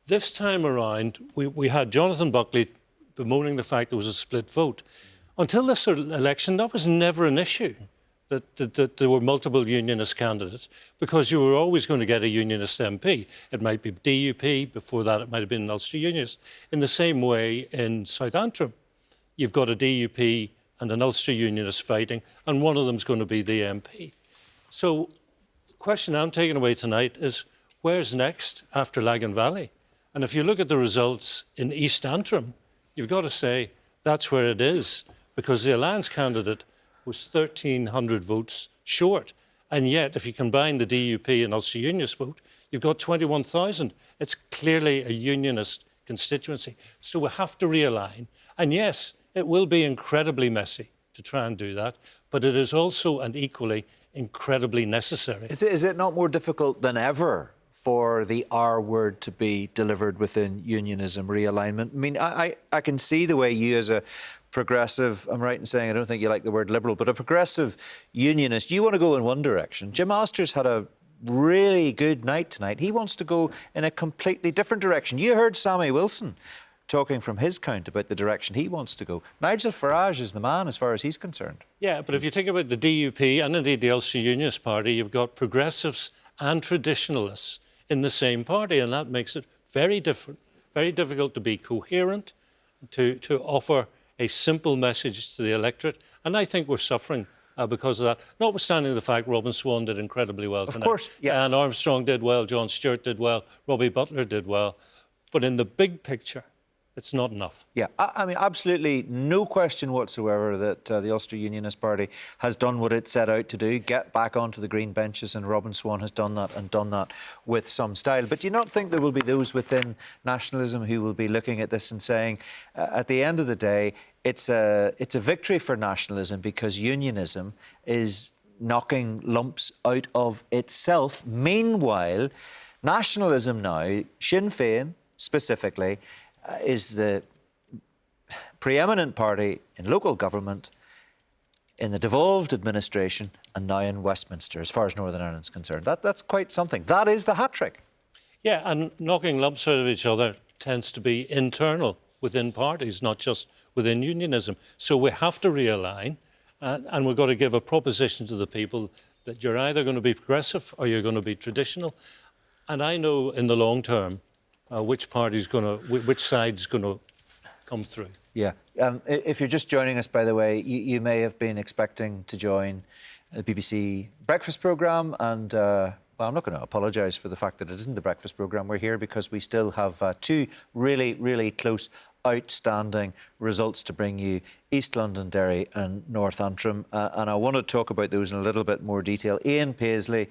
Speaker 22: this time around, we had Jonathan Buckley bemoaning the fact there was a split vote. Until this election, that was never an issue, that there were multiple unionist candidates, because you were always going to get a unionist MP. It might be DUP, before that it might have been an Ulster Unionist. In the same way, in South Antrim, you've got a DUP and an Ulster Unionist fighting, and one of them's going to be the MP. So the question I'm taking away tonight is, where's next after Lagan Valley? And if you look at the results in East Antrim, you've got to say that's where it is, because the Alliance candidate was 1,300 votes short. And yet, if you combine the DUP and Ulster Unionist vote, you've got 21,000. It's clearly a unionist constituency. So we have to realign. And yes, it will be incredibly messy to try and do that, but it is also, and equally, incredibly necessary.
Speaker 1: Is it not more difficult than ever for the R word to be delivered within unionism, realignment? I mean, I can see the way you, as a progressive, I'm right in saying I don't think you like the word liberal, but a progressive unionist, you want to go in one direction. Jim Masters had a really good night tonight. He wants to go in a completely different direction. You heard Sammy Wilson talking from his count about the direction he wants to go. Nigel Farage is the man as far as he's concerned.
Speaker 22: Yeah, but if you think about the DUP and indeed the Ulster Unionist Party, you've got progressives and traditionalists in the same party, and that makes it very different, very difficult to be coherent, to offer a simple message to the electorate. And I think we're suffering because of that, notwithstanding the fact Robin Swan did incredibly well tonight.
Speaker 1: Of course, yeah.
Speaker 22: And Armstrong did well, John Stewart did well, Robbie Butler did well. But in the big picture, it's not enough.
Speaker 1: Yeah, I mean, absolutely no question whatsoever that the Ulster Unionist Party has done what it set out to do, get back onto the green benches, and Robin Swan has done that, and done that with some style. But do you not think there will be those within nationalism who will be looking at this and saying, at the end of the day, it's a victory for nationalism because unionism is knocking lumps out of itself. Meanwhile, nationalism now, Sinn Féin specifically, is the preeminent party in local government, in the devolved administration, and now in Westminster, as far as Northern Ireland's concerned. That's quite something. That is the hat-trick.
Speaker 22: Yeah, and knocking lumps out of each other tends to be internal within parties, not just within unionism. So we have to realign, and we've got to give a proposition to the people that you're either going to be progressive or you're going to be traditional. And I know in the long term which side's going to come through.
Speaker 1: Yeah. If you're just joining us, by the way, you may have been expecting to join the BBC breakfast programme, and well, I'm not going to apologise for the fact that it isn't the breakfast programme. We're here because we still have two really, really close, outstanding results to bring you: East Londonderry and North Antrim. And I want to talk about those in a little bit more detail. Ian Paisley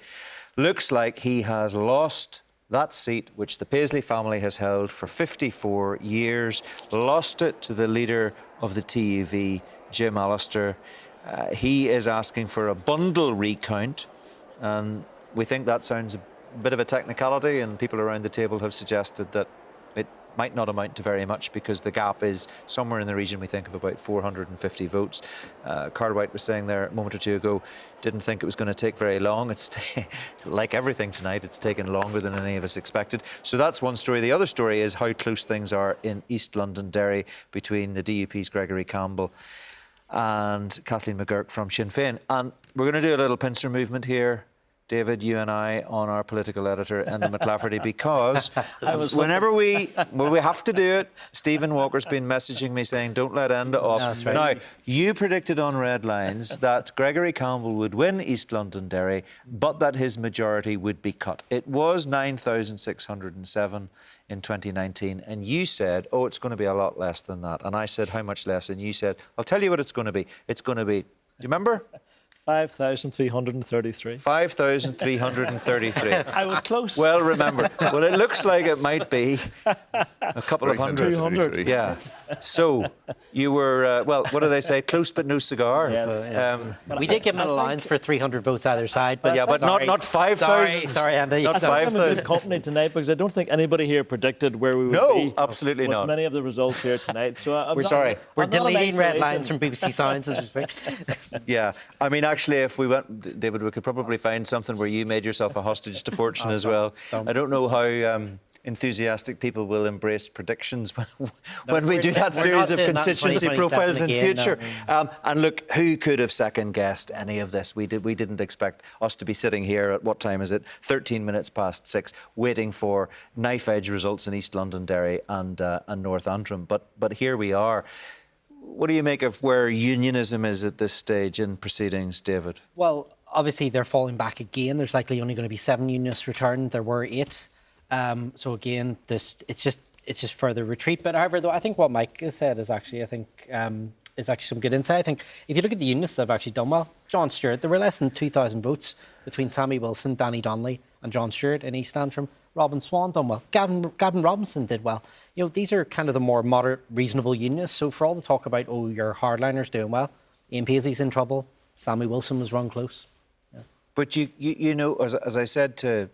Speaker 1: looks like he has lost that seat, which the Paisley family has held for 54 years, lost it to the leader of the TUV, Jim Allister. He is asking for a bundle recount, and we think that sounds a bit of a technicality, and people around the table have suggested that it might not amount to very much because the gap is somewhere in the region, we think, of about 450 votes. Carl White was saying there a moment or two ago, didn't think it was going to take very long. It's like everything tonight, it's taken longer than any of us expected. So that's one story. The other story is how close things are in East Londonderry between the DUP's Gregory Campbell and Kathleen McGurk from Sinn Féin. And we're going to do a little pincer movement here, David, you and I, on our political editor, Enda McLafferty, because whenever we have to do it, Stephen Walker's been messaging me saying, don't let Enda off.
Speaker 3: That's right.
Speaker 1: Now, you predicted on Red Lines that Gregory Campbell would win East Londonderry, but that his majority would be cut. It was 9,607 in 2019, and you said, oh, it's going to be a lot less than that. And I said, how much less? And you said, I'll tell you what it's going to be. It's going to be, do you remember?
Speaker 5: 5,333.
Speaker 1: 5,333.
Speaker 5: I was close.
Speaker 1: Well remembered. Well, it looks like it might be a couple of hundred.
Speaker 5: 200.
Speaker 1: Yeah. So you were, well, what do they say? Close but no cigar.
Speaker 5: Yes.
Speaker 3: We did give him an allowance for 300 votes either side, but
Speaker 1: yeah, but not 5,000.
Speaker 3: Sorry, Andy.
Speaker 1: Not
Speaker 5: I'm in
Speaker 1: 5,000.
Speaker 5: good company tonight because I don't think anybody here predicted where we would be.
Speaker 1: No, absolutely
Speaker 5: with
Speaker 1: not.
Speaker 5: many of the results here tonight. So
Speaker 1: We're sorry.
Speaker 3: We're
Speaker 5: I'm not in
Speaker 3: deleting Red
Speaker 5: isolation.
Speaker 3: Lines from BBC Sounds as we speak.
Speaker 1: Yeah. I mean, actually, if we went, David, we could probably find something where you made yourself a hostage to fortune as well. I don't know how enthusiastic people will embrace predictions when we do that series of constituency profiles in future. And look, who could have second-guessed any of this? We didn't expect us to be sitting here at, what time is it? 13 minutes past 6, waiting for knife-edge results in East Londonderry and North Antrim. But here we are. What do you make of where unionism is at this stage in proceedings, David?
Speaker 3: Well, obviously they're falling back again. There's likely only going to be 7 unionists returned. There were 8. So again, it's just further retreat. But however, though, I think what Mike has said is actually, is actually some good insight. I think if you look at the unionists, they've actually done well. John Stewart, there were less than 2,000 votes between Sammy Wilson, Danny Donnelly, and John Stewart in East Antrim. Robin Swan done well. Gavin Robinson did well. You know, these are kind of the more moderate, reasonable unionists. So for all the talk about, oh, your hardliners doing well, Ian Paisley's in trouble. Sammy Wilson was run close. Yeah.
Speaker 1: But you know, as I said to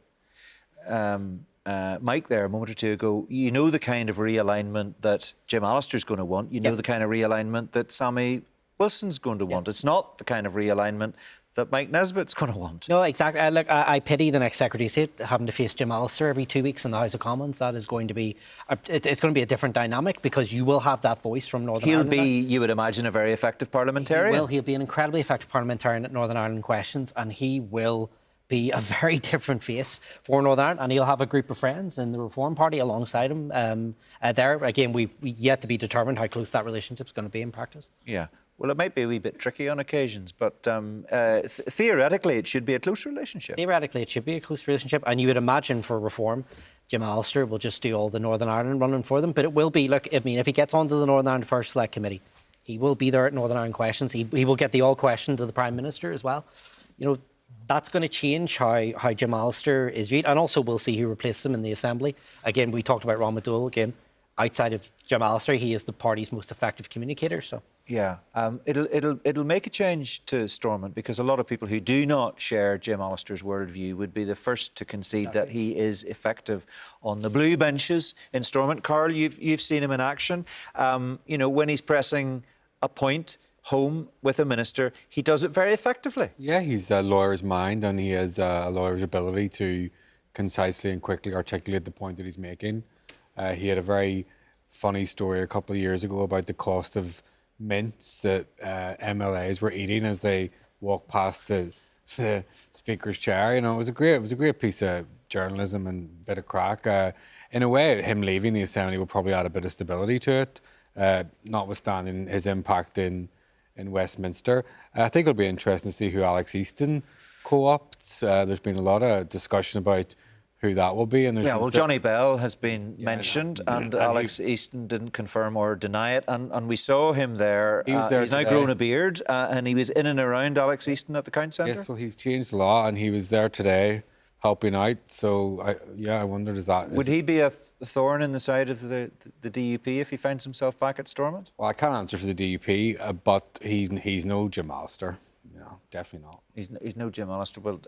Speaker 1: Mike there a moment or two ago, you know the kind of realignment that Jim Allister's going to want. You know the kind of realignment that Sammy Wilson's going to want. It's not the kind of realignment that Mike Nesbitt's going to want.
Speaker 3: No, exactly. I pity the next Secretary of State having to face Jim Allister every 2 weeks in the House of Commons. That is going to be, it's going to be a different dynamic because you will have that voice from Northern Ireland.
Speaker 1: He'll be, you would imagine, a very effective parliamentarian.
Speaker 3: He'll be an incredibly effective parliamentarian at Northern Ireland questions, and he will be a very different face for Northern Ireland, and he'll have a group of friends in the Reform Party alongside him there. Again, we've yet to be determined how close that relationship's going to be in practice.
Speaker 1: Yeah. Well, it might be a wee bit tricky on occasions, but theoretically it should be a close relationship.
Speaker 3: Theoretically it should be a close relationship, and you would imagine for Reform, Jim Allister will just do all the Northern Ireland running for them, but it will be, look, I mean, if he gets onto the Northern Ireland First Select Committee, he will be there at Northern Ireland questions. He will get the all question to the Prime Minister as well. You know, that's going to change how Jim Allister is viewed, and also we'll see who replaces him in the Assembly. Again, we talked about Ron McDowell again. outside of Jim Allister, he is the party's most effective communicator. So.
Speaker 1: Yeah, it'll make a change to Stormont, because a lot of people who do not share Jim Allister's worldview would be the first to concede that he is effective on the blue benches in Stormont. Carl, you've seen him in action. You know, when he's pressing a point home with a minister, he does it very effectively.
Speaker 13: Yeah, he's a lawyer's mind, and he has a lawyer's ability to concisely and quickly articulate the point that he's making. He had a very funny story a couple of years ago about the cost of mints that MLAs were eating as they walked past the speaker's chair. You know, it was a great piece of journalism and bit of crack. In a way, him leaving the Assembly will probably add a bit of stability to it, notwithstanding his impact in Westminster. I think it'll be interesting to see who Alex Easton co-opts. There's been a lot of discussion about who that will be. And there's
Speaker 1: Johnny Bell has been mentioned, and Alex Easton didn't confirm or deny it. And we saw him there.
Speaker 13: He was there
Speaker 1: he's
Speaker 13: today.
Speaker 1: now grown a beard, and he was in and around Alex Easton at the Count Centre.
Speaker 13: Yes, well, he's changed a lot, and he was there today helping out. So, I wonder,
Speaker 1: would he be a thorn in the side of the DUP if he finds himself back at Stormont?
Speaker 13: Well, I can't answer for the DUP, but he's no Jim Allister. You know, definitely not.
Speaker 1: He's no Jim Allister. Well,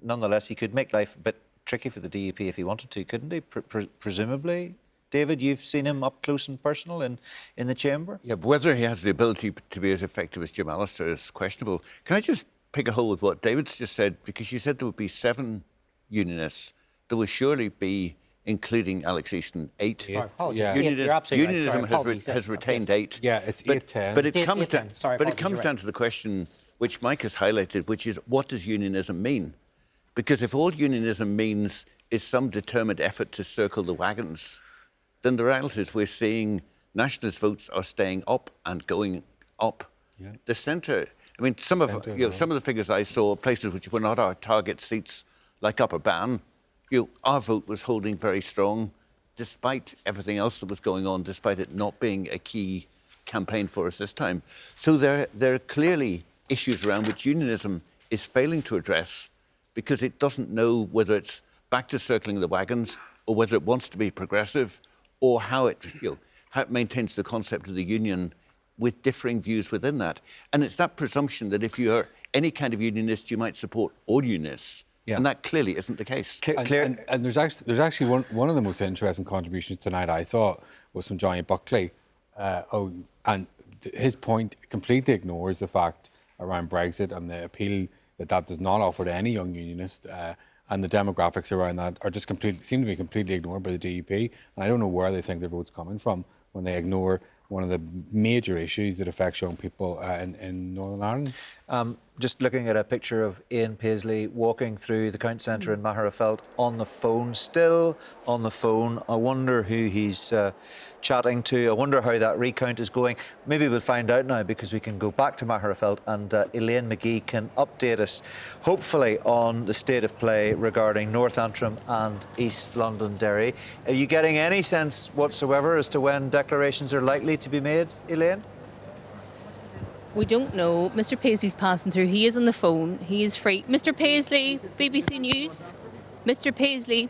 Speaker 1: nonetheless, he could make life a bit tricky for the DUP if he wanted to, couldn't he? Presumably. David, you've seen him up close and personal in the chamber?
Speaker 7: Yeah, but whether he has the ability to be as effective as Jim Allister is questionable. Can I just pick a hole with what David's just said? Because you said there would be 7 unionists. There will surely be, including Alex Easton, 8. Unionism has retained 8.
Speaker 13: Yeah, it's 8, 10.
Speaker 7: But it comes down to the question which Mike has highlighted, which is, what does unionism mean? Because if all unionism means is some determined effort to circle the wagons, then the reality is we're seeing nationalist votes are staying up and going up. Yeah. The centre, I mean, some of the figures I saw, places which were not our target seats, like Upper Bann, our vote was holding very strong, despite everything else that was going on, despite it not being a key campaign for us this time. So there are clearly issues around which unionism is failing to address, because it doesn't know whether it's back to circling the wagons or whether it wants to be progressive, or how it maintains the concept of the union with differing views within that. And it's that presumption that if you're any kind of unionist, you might support all unionists. Yeah. And that clearly isn't the case.
Speaker 13: And there's actually one of the most interesting contributions tonight, I thought, was from Johnny Buckley. And his point completely ignores the fact around Brexit and the appeal that does not offer to any young unionist, and the demographics around that are just seem to be completely ignored by the DUP. And I don't know where they think their vote's coming from when they ignore one of the major issues that affects young people in Northern Ireland.
Speaker 1: Just looking at a picture of Ian Paisley walking through the Count Centre in Magherafelt on the phone, still on the phone. I wonder who he's chatting to. I wonder how that recount is going. Maybe we'll find out now, because we can go back to Magherafelt and Elaine McGee can update us, hopefully, on the state of play regarding North Antrim and East Londonderry. Are you getting any sense whatsoever as to when declarations are likely to be made, Elaine?
Speaker 15: We don't know. Mr. Paisley's passing through. He is on the phone. He is free. Mr. Paisley, BBC News. Mr. Paisley,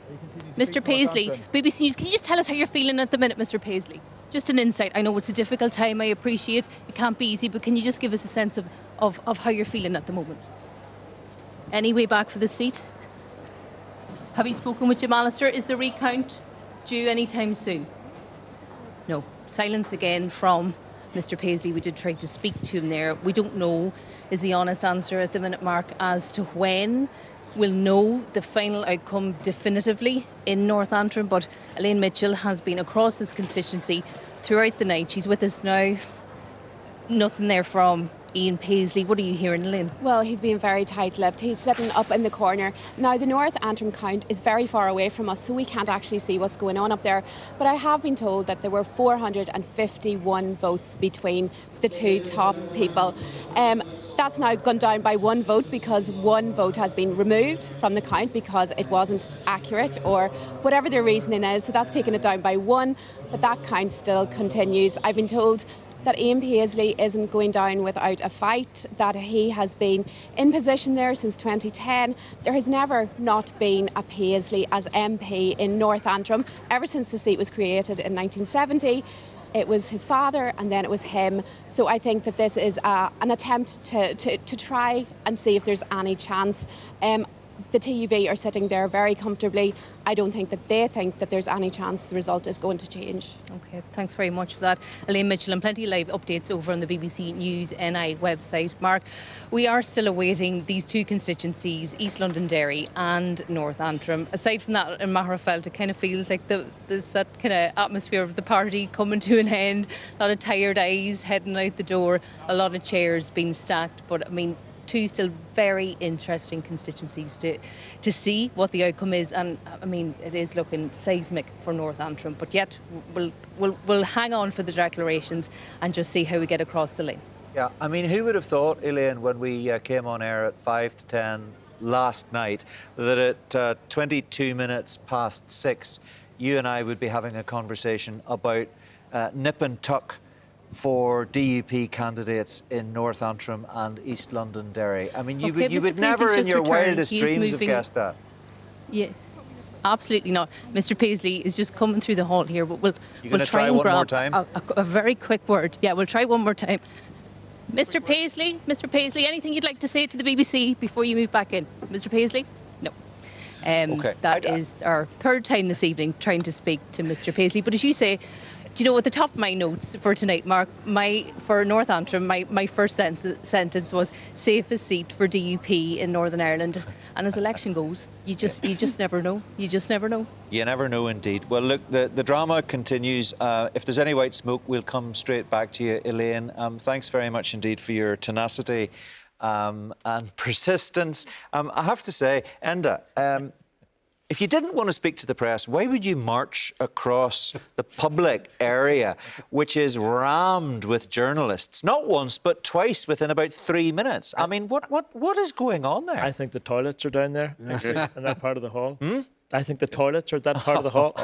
Speaker 15: BBC News. Can you just tell us how you're feeling at the minute, Mr. Paisley? Just an insight. I know it's a difficult time. I appreciate it can't be easy, but can you just give us a sense of how you're feeling at the moment? Any way back for the seat? Have you spoken with Jim Allister? Is the recount due any time soon? No. Silence again from Mr. Paisley. We did try to speak to him there. We don't know is the honest answer at the minute mark as to when we'll know the final outcome definitively in North Antrim, but Elaine Mitchell has been across this constituency throughout the night. She's with us now. Nothing there from Ian Paisley. What are you hearing, Elaine?
Speaker 9: Well, he's being very tight-lipped. He's sitting up in the corner. Now, the North Antrim count is very far away from us, so we can't actually see what's going on up there. But I have been told that there were 451 votes between the two top people. That's now gone down by 1 vote, because 1 vote has been removed from the count because it wasn't accurate, or whatever their reasoning is. So that's taken it down by 1, but that count still continues. I've been told that Ian Paisley isn't going down without a fight, that he has been in position there since 2010. There has never not been a Paisley as MP in North Antrim ever since the seat was created in 1970. It was his father and then it was him. So I think that this is an attempt to try and see if there's any chance. The TUV are sitting there very comfortably. I don't think that they think that there's any chance the result is going to change.
Speaker 15: Okay, thanks very much for that. Elaine Mitchell, and plenty of live updates over on the BBC News NI website. Mark, we are still awaiting these two constituencies, East Londonderry and North Antrim. Aside from that, in Magherafelt, it kind of feels like there's that kind of atmosphere of the party coming to an end, a lot of tired eyes heading out the door, a lot of chairs being stacked. But I mean, two still very interesting constituencies to see what the outcome is, and I mean it is looking seismic for North Antrim, but yet we'll hang on for the declarations and just see how we get across the line.
Speaker 1: Yeah, I mean, who would have thought, Elaine, when we came on air at 5 to 10 last night, that at 22 minutes past 6 you and I would be having a conversation about nip and tuck for DUP candidates in North Antrim and East Londonderry. I mean, you would never in your wildest dreams have guessed that.
Speaker 15: Yeah, absolutely not. Mr. Paisley is just coming through the hall here, but we'll try and
Speaker 1: one more
Speaker 15: grab
Speaker 1: time?
Speaker 15: a very quick word. Yeah, we'll try one more time. Mr. Paisley, anything you'd like to say to the BBC before you move back in? Mr. Paisley? No.
Speaker 1: Okay.
Speaker 15: That is our third time this evening trying to speak to Mr. Paisley. But as you say, do you know, at the top of my notes for tonight, Mark, for North Antrim, my first sentence was safest seat for DUP in Northern Ireland. And as election goes, you just never know. You just never know.
Speaker 1: You never know, indeed. Well, look, the drama continues. If there's any white smoke, we'll come straight back to you, Elaine. Thanks very much indeed for your tenacity and persistence. I have to say, Enda, if you didn't want to speak to the press, why would you march across the public area, which is rammed with journalists, not once, but twice within about 3 minutes? I mean, what is going on there?
Speaker 5: I think the toilets are down there, actually, in that part of the hall. I think the toilets are that part of the hall.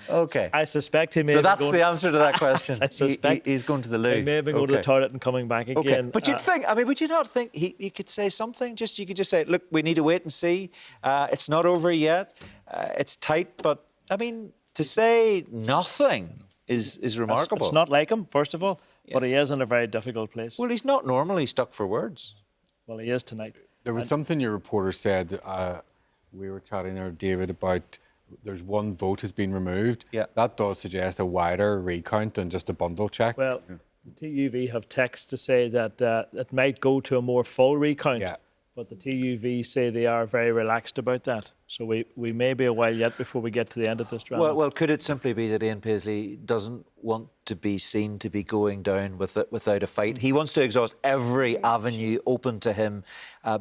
Speaker 1: Okay.
Speaker 5: I suspect he may
Speaker 1: So
Speaker 5: have
Speaker 1: that's
Speaker 5: been
Speaker 1: the answer to that question.
Speaker 5: I suspect
Speaker 1: he's going to the loo.
Speaker 5: He may have been going to the toilet and coming back again.
Speaker 1: Okay. But you'd think, I mean, would you not think he could say something? You could just say, look, we need to wait and see. It's not over yet. It's tight, but, I mean, to say nothing is remarkable.
Speaker 5: It's not like him, first of all, but he is in a very difficult place.
Speaker 1: Well, he's not normally stuck for words.
Speaker 5: Well, he is tonight.
Speaker 13: There was something your reporter said. We were chatting there, David, about there's one vote has been removed.
Speaker 1: Yeah.
Speaker 13: That does suggest a wider recount than just a bundle check.
Speaker 5: Well, the TUV have texts to say that it might go to a more full recount.
Speaker 13: Yeah.
Speaker 5: But the TUV say they are very relaxed about that. So we may be a while yet before we get to the end of this drama.
Speaker 1: Well, could it simply be that Ian Paisley doesn't want to be seen to be going down without a fight? He wants to exhaust every avenue open to him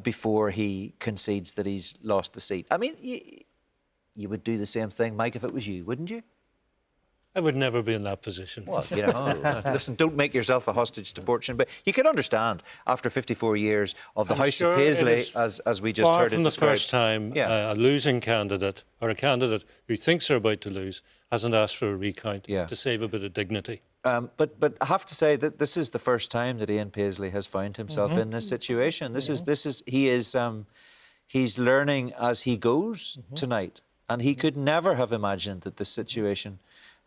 Speaker 1: before he concedes that he's lost the seat. I mean, you would do the same thing, Mike, if it was you, wouldn't you?
Speaker 22: I would never be in that position.
Speaker 1: Well, you know, listen, don't make yourself a hostage to fortune, but you can understand after 54 years of the House of Paisley, as we just heard it described.
Speaker 22: Far from the first time a losing candidate or a candidate who thinks they're about to lose hasn't asked for a recount to save a bit of dignity.
Speaker 1: But I have to say that this is the first time that Ian Paisley has found himself in this situation. He's learning as he goes tonight, and he could never have imagined that this situation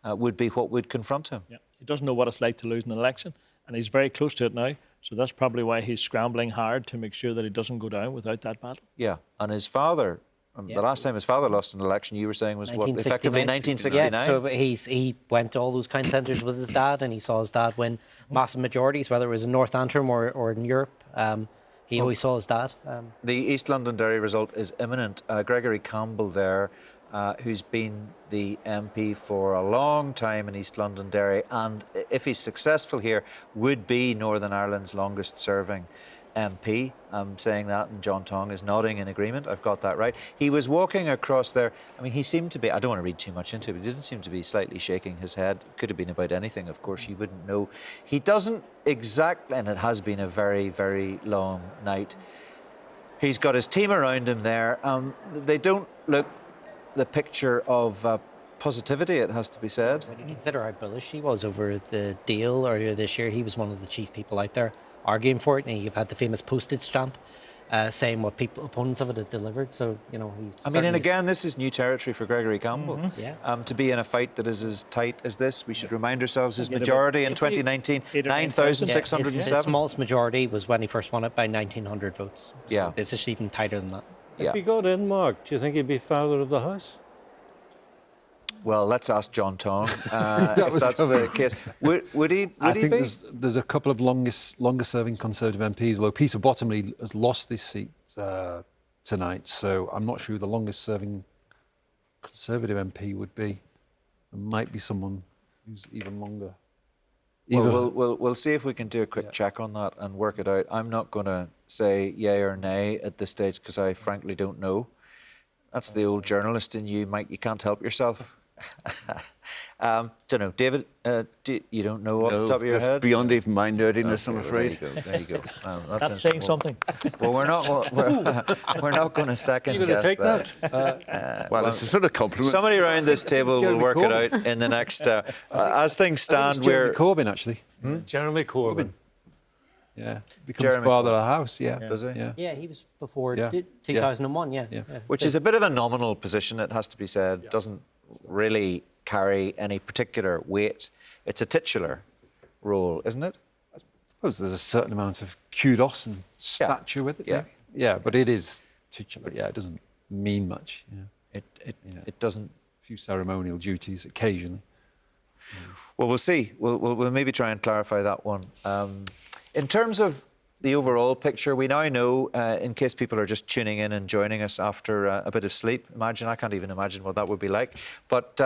Speaker 1: would be what would confront him.
Speaker 5: Yeah. He doesn't know what it's like to lose an election, and he's very close to it now. So that's probably why he's scrambling hard to make sure that he doesn't go down without that battle.
Speaker 1: Yeah, and his father, the last time his father lost an election, you were saying was what, effectively 1969?
Speaker 3: Yeah, so he went to all those county centres with his dad, and he saw his dad win massive majorities, whether it was in North Antrim or in Europe. He always saw his dad.
Speaker 1: The East Londonderry result is imminent. Gregory Campbell there, who's been the MP for a long time in East Londonderry, and if he's successful here, would be Northern Ireland's longest serving MP. I'm saying that, and John Tong is nodding in agreement. I've got that right. He was walking across there. I mean, he seemed to be, I don't want to read too much into it, but he didn't seem to be slightly shaking his head. Could have been about anything, of course, you wouldn't know. He doesn't exactly, and it has been a very, very long night. He's got his team around him there. They don't look the picture of positivity, it has to be said.
Speaker 3: When you consider how bullish he was over the deal earlier this year, he was one of the chief people out there arguing for it, and you've had the famous postage stamp saying what opponents of it had delivered. So, you know,
Speaker 1: I mean, and again, this is new territory for Gregory Campbell.
Speaker 3: Yeah.
Speaker 1: To be in a fight that is as tight as this, we should remind ourselves his majority in 2019, 9,607.
Speaker 3: His smallest majority was when he first won it by 1,900 votes. So
Speaker 1: Yeah.
Speaker 3: it's just even tighter than that.
Speaker 22: If he got in, Mark, do you think he'd be Father of the House?
Speaker 1: Well, let's ask John Tong if
Speaker 4: was
Speaker 1: that's
Speaker 4: coming.
Speaker 1: the case. Would he?
Speaker 4: I
Speaker 1: Would he
Speaker 4: think
Speaker 1: be?
Speaker 4: there's a couple of longer-serving Conservative MPs, although Peter Bottomley has lost his seat tonight, so I'm not sure who the longest-serving Conservative MP would be. There might be someone who's even longer.
Speaker 1: Well, we'll see if we can do a quick check on that and work it out. I'm not going to say yay or nay at this stage because I frankly don't know. That's the old journalist in you, Mike. You can't help yourself. Don't know, David. You don't know off the top of your
Speaker 7: that's
Speaker 1: head?
Speaker 7: beyond even my nerdiness, I'm afraid.
Speaker 1: There you go.
Speaker 5: That's saying something.
Speaker 1: Well, we're not going to second
Speaker 7: You're going to take
Speaker 1: that.
Speaker 7: Well, it's a sort of compliment.
Speaker 1: Somebody around this table will
Speaker 4: Jeremy
Speaker 1: work
Speaker 4: Corbyn.
Speaker 1: it out in the next. As things stand,
Speaker 4: Jeremy
Speaker 1: we're
Speaker 4: Corbyn, actually.
Speaker 22: Jeremy Corbyn.
Speaker 4: Yeah, becomes
Speaker 1: Jeremy
Speaker 4: father of the house. Yeah,
Speaker 1: Does he?
Speaker 4: Yeah.
Speaker 3: Yeah, he was before
Speaker 4: Yeah.
Speaker 3: 2001, yeah.
Speaker 1: Which is a bit of a nominal position, it has to be said. Doesn't really carry any particular weight. It's a titular role, isn't it?
Speaker 4: I suppose there's a certain amount of kudos and stature with it.
Speaker 1: Yeah.
Speaker 4: Yeah, but it is titular. Yeah, it doesn't mean much. Yeah.
Speaker 1: It doesn't.
Speaker 4: A few ceremonial duties occasionally.
Speaker 1: Well, we'll see. We'll maybe try and clarify that one. In terms of the overall picture, we now know, in case people are just tuning in and joining us after a bit of sleep, I can't even imagine what that would be like. But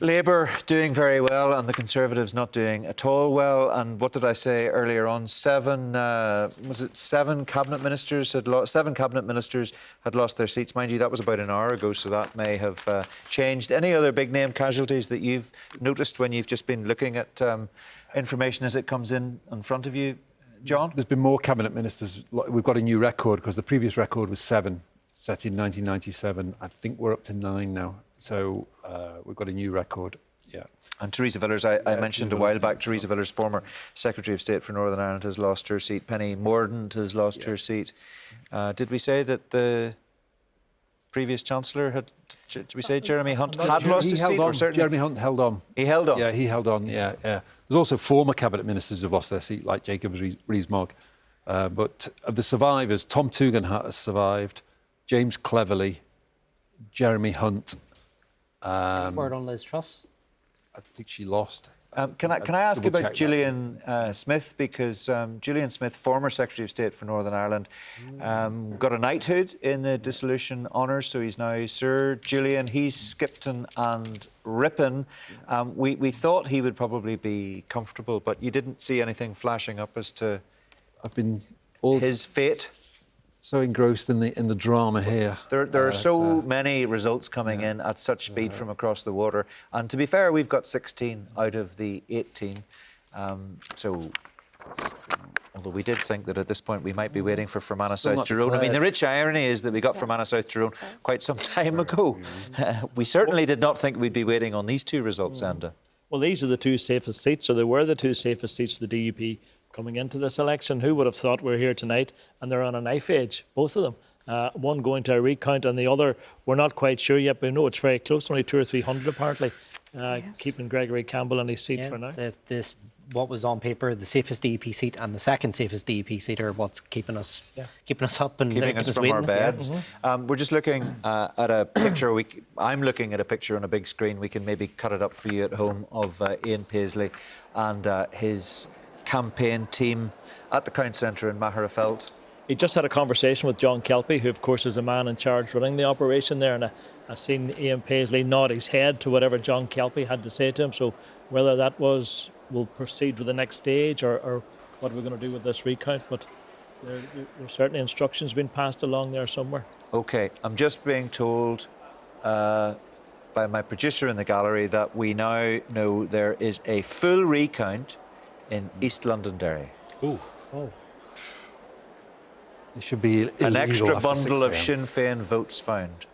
Speaker 1: Labour doing very well and the Conservatives not doing at all well. And what did I say earlier on? Seven cabinet ministers had lost their seats. Mind you, that was about an hour ago, so that may have changed. Any other big name casualties that you've noticed when you've just been looking at information as it comes in front of you, John?
Speaker 4: There's been more cabinet ministers. We've got a new record because the previous record was 7, set in 1997. I think we're up to 9 now. So we've got a new record. Yeah.
Speaker 1: And Theresa Villers, I mentioned a while back, Theresa Villers, former Secretary of State for Northern Ireland, has lost her seat. Penny Mordaunt has lost her seat. Did we say that the previous Chancellor did we say Jeremy Hunt had lost his seat? Or certainly
Speaker 4: Jeremy Hunt held on.
Speaker 1: He held on?
Speaker 4: Yeah, he held on, yeah. There's also former cabinet ministers who've lost their seat, like Jacob Rees-Mogg. But of the survivors, Tom Tugendhat has survived, James Cleverly, Jeremy Hunt.
Speaker 3: Word on Liz Truss?
Speaker 4: I think she lost.
Speaker 1: Can I ask about
Speaker 4: double-check
Speaker 1: Julian Smith? Because Julian Smith, former Secretary of State for Northern Ireland, got a knighthood in the dissolution honours, so he's now Sir Julian. He's Skipton and Ripon. We thought he would probably be comfortable, but you didn't see anything flashing up as to his fate?
Speaker 4: So engrossed in the drama here.
Speaker 1: There are so many results coming in at such speed from across the water. And to be fair, we've got 16 out of the 18. Although we did think that at this point we might be waiting for Fermanagh
Speaker 4: Still
Speaker 1: South
Speaker 4: not
Speaker 1: Tyrone. I mean,
Speaker 4: declared.
Speaker 1: the rich irony is that we got Fermanagh South Tyrone quite some time ago. We certainly did not think we'd be waiting on these two results, Enda.
Speaker 5: Well, these are the two safest seats, or they were the two safest seats for the DUP coming into this election. Who would have thought we're here tonight and they're on a knife edge, both of them. One going to a recount and the other, we're not quite sure yet, but we know it's very close, only 200 or 300 apparently, keeping Gregory Campbell in his seat for now.
Speaker 3: What was on paper, the safest DUP seat and the second safest DUP seat are what's keeping us up and
Speaker 1: keeping us from
Speaker 3: waiting.
Speaker 1: our beds. We're just looking at a picture. I'm looking at a picture on a big screen. We can maybe cut it up for you at home of Ian Paisley and his campaign team at the Count Centre in Magherafelt.
Speaker 5: He just had a conversation with John Kelpie, who of course is the man in charge running the operation there, and I've seen Ian Paisley nod his head to whatever John Kelpie had to say to him. So whether that will proceed with the next stage or what we're going to do with this recount, but there's certainly instructions being passed along there somewhere.
Speaker 1: OK, I'm just being told by my producer in the gallery that we now know there is a full recount in East Londonderry.
Speaker 4: Oh. It should be illegal
Speaker 1: an extra
Speaker 4: after
Speaker 1: bundle
Speaker 4: 6
Speaker 1: of
Speaker 4: a.m.
Speaker 1: Sinn Féin votes found.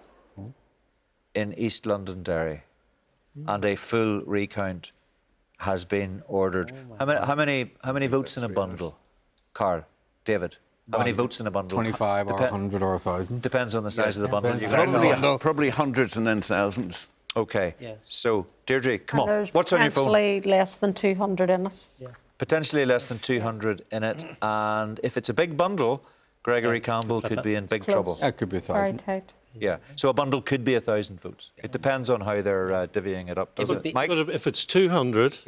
Speaker 1: in East Londonderry and a full recount has been ordered. How many votes in a bundle? Carl, David, how many votes in a bundle?
Speaker 13: 25 or 100 or 1,000.
Speaker 1: Depends on the size of the bundle.
Speaker 7: Probably hundreds and then thousands.
Speaker 1: Okay.
Speaker 2: Yeah.
Speaker 1: So, Deirdre, come on.
Speaker 2: There's
Speaker 1: What's on your phone?
Speaker 2: potentially less than 200 in it.
Speaker 1: Potentially less than 200 in it. And if it's a big bundle, Gregory Campbell could be in big trouble.
Speaker 13: That could be
Speaker 2: Very
Speaker 13: 1,000.
Speaker 2: tight.
Speaker 1: Yeah. So a bundle could be 1,000 votes. It depends on how they're divvying it up, doesn't it? Mike?
Speaker 22: But if it's 200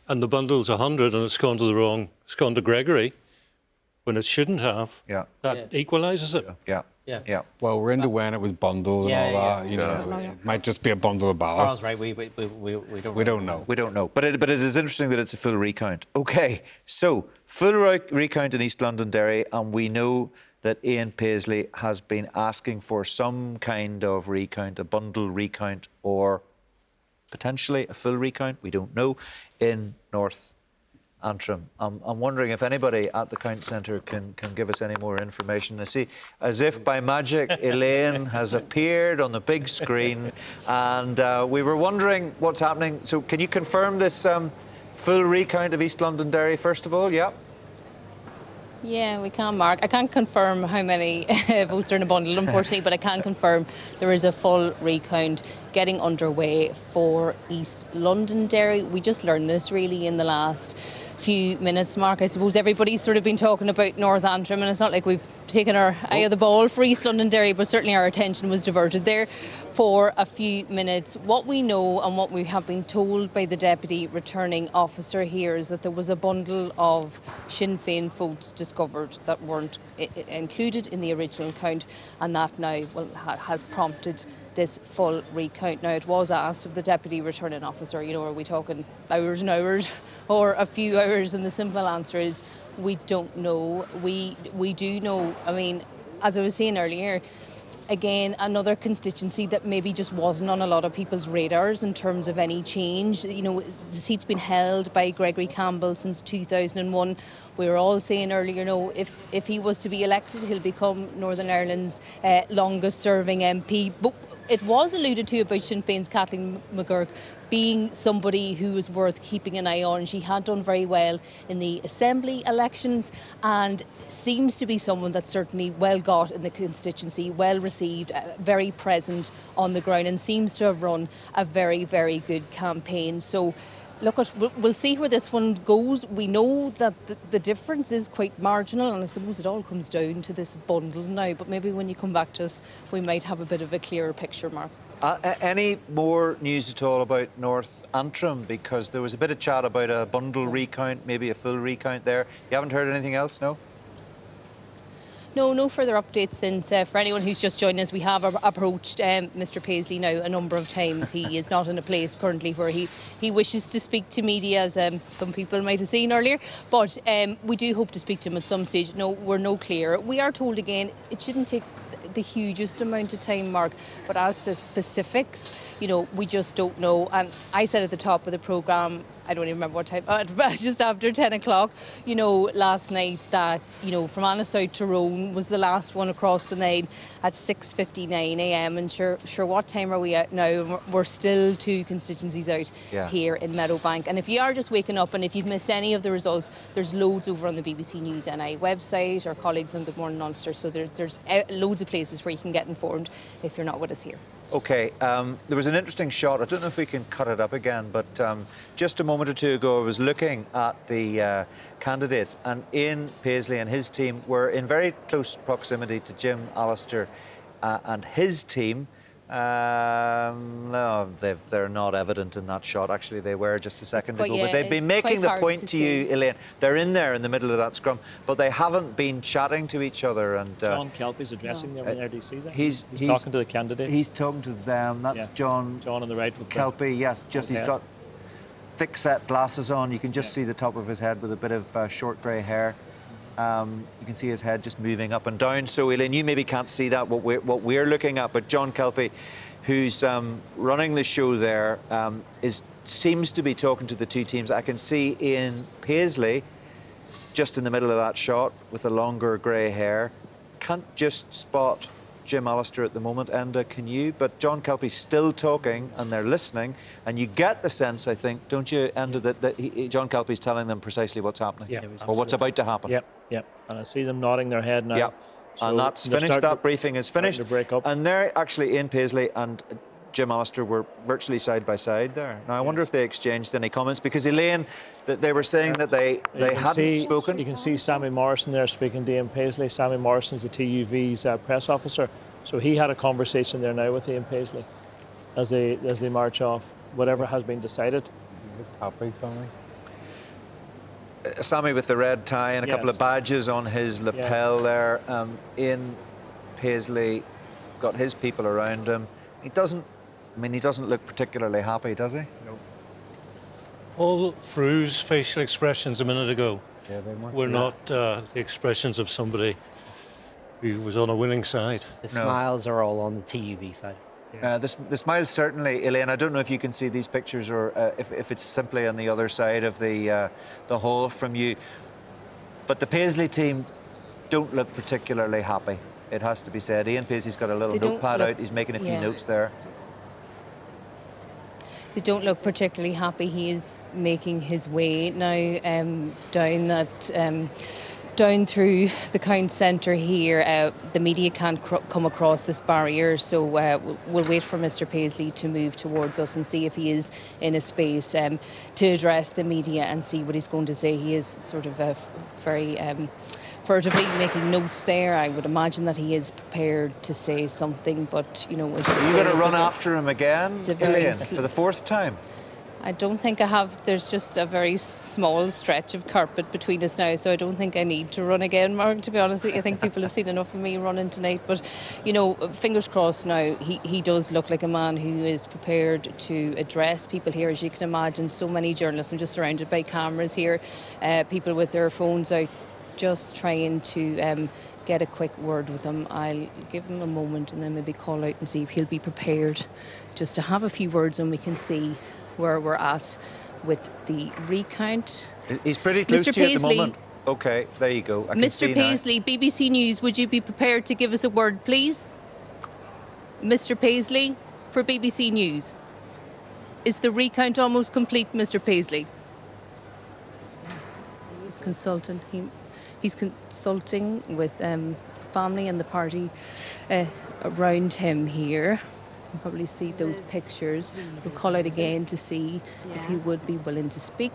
Speaker 22: and the bundle's 100 and it's gone to Gregory when it shouldn't have, that equalises it.
Speaker 1: Yeah.
Speaker 13: Well, we're into when it was bundled and all that. You know, it might just be a bundle of ballots.
Speaker 3: Carl's right.
Speaker 13: We don't know.
Speaker 1: We don't know. But it is interesting that it's a full recount. OK, so full recount in East Londonderry, and we know that Ian Paisley has been asking for some kind of recount, a bundle recount, or potentially a full recount, we don't know, in North Antrim. I'm wondering if anybody at the Count Centre can give us any more information. I see, as if by magic, Elaine has appeared on the big screen, and we were wondering what's happening. So can you confirm this full recount of East Londonderry, first of all? Yeah.
Speaker 15: Yeah, we can, Mark. I can't confirm how many votes are in a bundle, unfortunately, but I can confirm there is a full recount getting underway for East Londonderry. We just learned this really in the last few minutes, Mark. I suppose everybody's sort of been talking about North Antrim, and it's not like we've taken our eye of the ball for East Londonderry, but certainly our attention was diverted there for a few minutes. What we know and what we have been told by the Deputy Returning Officer here is that there was a bundle of Sinn Féin votes discovered that weren't included in the original count, and that now has prompted this full recount. Now, it was asked of the Deputy Returning Officer, you know, are we talking hours and hours or a few hours? And the simple answer is we don't know. We do know, I mean, as I was saying earlier, again, another constituency that maybe just wasn't on a lot of people's radars in terms of any change. You know, the seat's been held by Gregory Campbell since 2001. We were all saying earlier, you know, if he was to be elected, he'll become Northern Ireland's longest serving MP. But it was alluded to about Sinn Féin's Kathleen McGurk being somebody who was worth keeping an eye on. She had done very well in the Assembly elections and seems to be someone that's certainly well got in the constituency, well received, very present on the ground, and seems to have run a very, very good campaign. So look, we'll see where this one goes. We know that the difference is quite marginal, and I suppose it all comes down to this bundle now, but maybe when you come back to us, we might have a bit of a clearer picture, Mark.
Speaker 1: Any more news at all about North Antrim? Because there was a bit of chat about a bundle recount, maybe a full recount there. You haven't heard anything else, no?
Speaker 15: No further updates since. For anyone who's just joined us, we have approached Mr Paisley now a number of times. He is not in a place currently where he wishes to speak to media, as some people might have seen earlier. But we do hope to speak to him at some stage. No, we're no clearer. We are told again it shouldn't take the hugest amount of time, Mark, but as to specifics, you know, we just don't know. And I said at the top of the programme, I don't even remember what time, just after 10 o'clock, you know, last night that, you know, from Anna South Tyrone was the last one across the line at 6:59 a.m. And sure, what time are we at now? We're still 2 constituencies out here in Meadowbank. And if you are just waking up and if you've missed any of the results, there's loads over on the BBC News NI website, our colleagues on Good Morning Ulster. So there's loads of places where you can get informed if you're not with us here.
Speaker 1: OK, there was an interesting shot. I don't know if we can cut it up again, but just a moment or two ago I was looking at the candidates, and Ian Paisley and his team were in very close proximity to Jim Allister and his team. No, they're not evident in that shot. Actually, they were just a second ago. But they've been making the point to you, Elaine. They're in there in the middle of that scrum, but they haven't been chatting to each other. And
Speaker 5: John Kelpie's addressing them in RDC there.
Speaker 1: He's
Speaker 5: talking to the candidates.
Speaker 1: He's talking to them. That's John
Speaker 5: on the right with
Speaker 1: Kelpie. Yes, just he's got thick set glasses on. You can just see the top of his head with a bit of short grey hair. You can see his head just moving up and down. So, Elaine, you maybe can't see that, what we're looking at, but John Kelpie, who's running the show there, seems to be talking to the two teams. I can see Ian Paisley just in the middle of that shot with the longer grey hair. Can't just spot Jim Allister at the moment. Enda, can you? But John Kelpie's still talking and they're listening. And you get the sense, I think, don't you, Enda, that John Kelpie's telling them precisely what's happening?
Speaker 5: Yeah,
Speaker 1: or what's about to happen?
Speaker 5: Yep. And I see them nodding their head now.
Speaker 1: Yeah.
Speaker 5: So
Speaker 1: and that's finished. That briefing is finished.
Speaker 5: To break up.
Speaker 1: And there, actually, Ian Paisley and Jim Allister were virtually side by side there. Now, I wonder if they exchanged any comments, because Elaine, that they were saying that they hadn't spoken.
Speaker 5: You can see Sammy Morrison there speaking to Ian Paisley. Sammy Morrison's the TUV's press officer. So he had a conversation there now with Ian Paisley as they march off, whatever has been decided.
Speaker 13: He looks happy, Sammy.
Speaker 1: Sammy with the red tie and a couple of badges on his lapel there. Ian Paisley got his people around him. He doesn't look particularly happy, does he? No.
Speaker 22: Paul Frew's facial expressions a minute ago were
Speaker 1: Yeah.
Speaker 22: not the expressions of somebody who was on a winning side.
Speaker 3: The smiles are all on the TUV side.
Speaker 1: The smiles certainly, Elaine. I don't know if you can see these pictures or if it's simply on the other side of the hall from you. But the Paisley team don't look particularly happy, it has to be said. Ian Paisley's got a little notepad out. He's making a few notes there.
Speaker 15: They don't look particularly happy. He is making his way now down that. Down through the Count Centre here. The media can't come across this barrier, so we'll wait for Mr Paisley to move towards us and see if he is in a space to address the media and see what he's going to say. He is sort of very furtively making notes there. I would imagine that he is prepared to say something, but, you know... As you
Speaker 1: Are you going to run after him again, Elaine, for the fourth time?
Speaker 15: I don't think I have. There's just a very small stretch of carpet between us now, so I don't think I need to run again, Mark, to be honest. I think people have seen enough of me running tonight. But, you know, fingers crossed now, he does look like a man who is prepared to address people here. As you can imagine, so many journalists. I'm just surrounded by cameras here, people with their phones out, just trying to get a quick word with him. I'll give him a moment and then maybe call out and see if he'll be prepared just to have a few words, and we can see where we're at with the recount.
Speaker 1: He's pretty close
Speaker 15: Mr.
Speaker 1: to you at the
Speaker 15: Paisley.
Speaker 1: moment. OK, there you go. I can see
Speaker 15: Mr
Speaker 1: now.
Speaker 15: Paisley, BBC News, would you be prepared to give us a word, please? Mr Paisley, for BBC News. Is the recount almost complete, Mr Paisley? He's consulting. He's consulting with family and the party around him here. You'll probably see those pictures. We'll call out again to see if he would be willing to speak.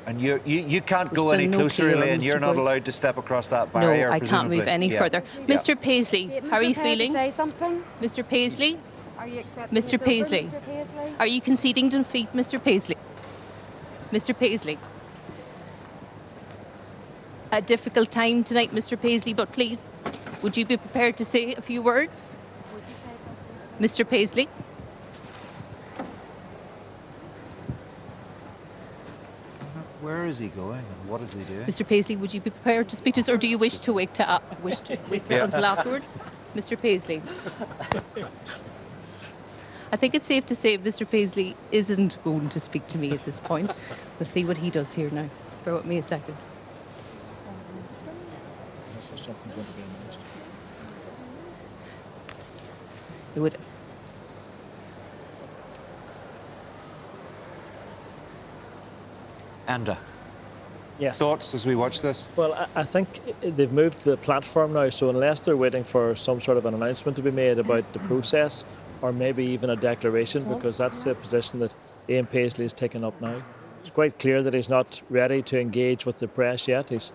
Speaker 1: And you can't go
Speaker 15: There's
Speaker 1: any
Speaker 15: still no
Speaker 1: closer,
Speaker 15: clear,
Speaker 1: Elaine. You're
Speaker 15: Mr.
Speaker 1: not
Speaker 15: Boyd.
Speaker 1: allowed to step across that barrier.
Speaker 15: No, I can't move
Speaker 1: presumably.
Speaker 15: any
Speaker 1: Yeah.
Speaker 15: further.
Speaker 1: Yeah.
Speaker 15: Mr Paisley, how are you feeling?
Speaker 10: Say something?
Speaker 15: Mr Paisley?
Speaker 10: Are you accepting
Speaker 15: Mr
Speaker 10: it's over,
Speaker 15: Paisley?
Speaker 10: Mr. Paisley?
Speaker 15: Are you conceding defeat, Mr Paisley? Mr Paisley? A difficult time tonight, Mr Paisley, but please, would you be prepared to say a few words? Mr Paisley?
Speaker 1: Where is he going and what is he doing?
Speaker 15: Mr Paisley, would you be prepared to speak to us, or do you wish to wait to
Speaker 1: Yeah.
Speaker 15: until afterwards? Mr Paisley? I think it's safe to say Mr Paisley isn't going to speak to me at this point. We'll see what he does here now. Bear with me a second. It would...
Speaker 1: Enda.
Speaker 5: Yes.
Speaker 1: Thoughts as we watch this?
Speaker 5: Well, I think they've moved to the platform now, so unless they're waiting for some sort of an announcement to be made about the process, or maybe even a declaration, because that's the position that Ian Paisley is taking up now. It's quite clear that he's not ready to engage with the press yet. He's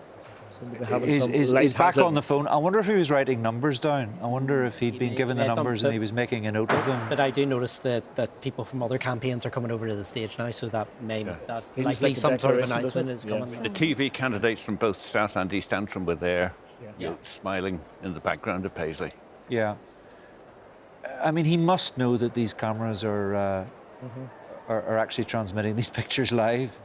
Speaker 1: back on the phone. I wonder if he was writing numbers down. I wonder if he'd been given the numbers and he was making a note of them.
Speaker 3: But I do notice that people from other campaigns are coming over to the stage now, so that may that likely
Speaker 7: like a
Speaker 3: some sort of
Speaker 7: declaration,
Speaker 3: announcement
Speaker 7: doesn't
Speaker 3: is
Speaker 7: it?
Speaker 3: coming.
Speaker 7: The TV candidates from both South and East Antrim were there, you know, smiling in the background of Paisley.
Speaker 1: Yeah. I mean, he must know that these cameras are actually transmitting these pictures live.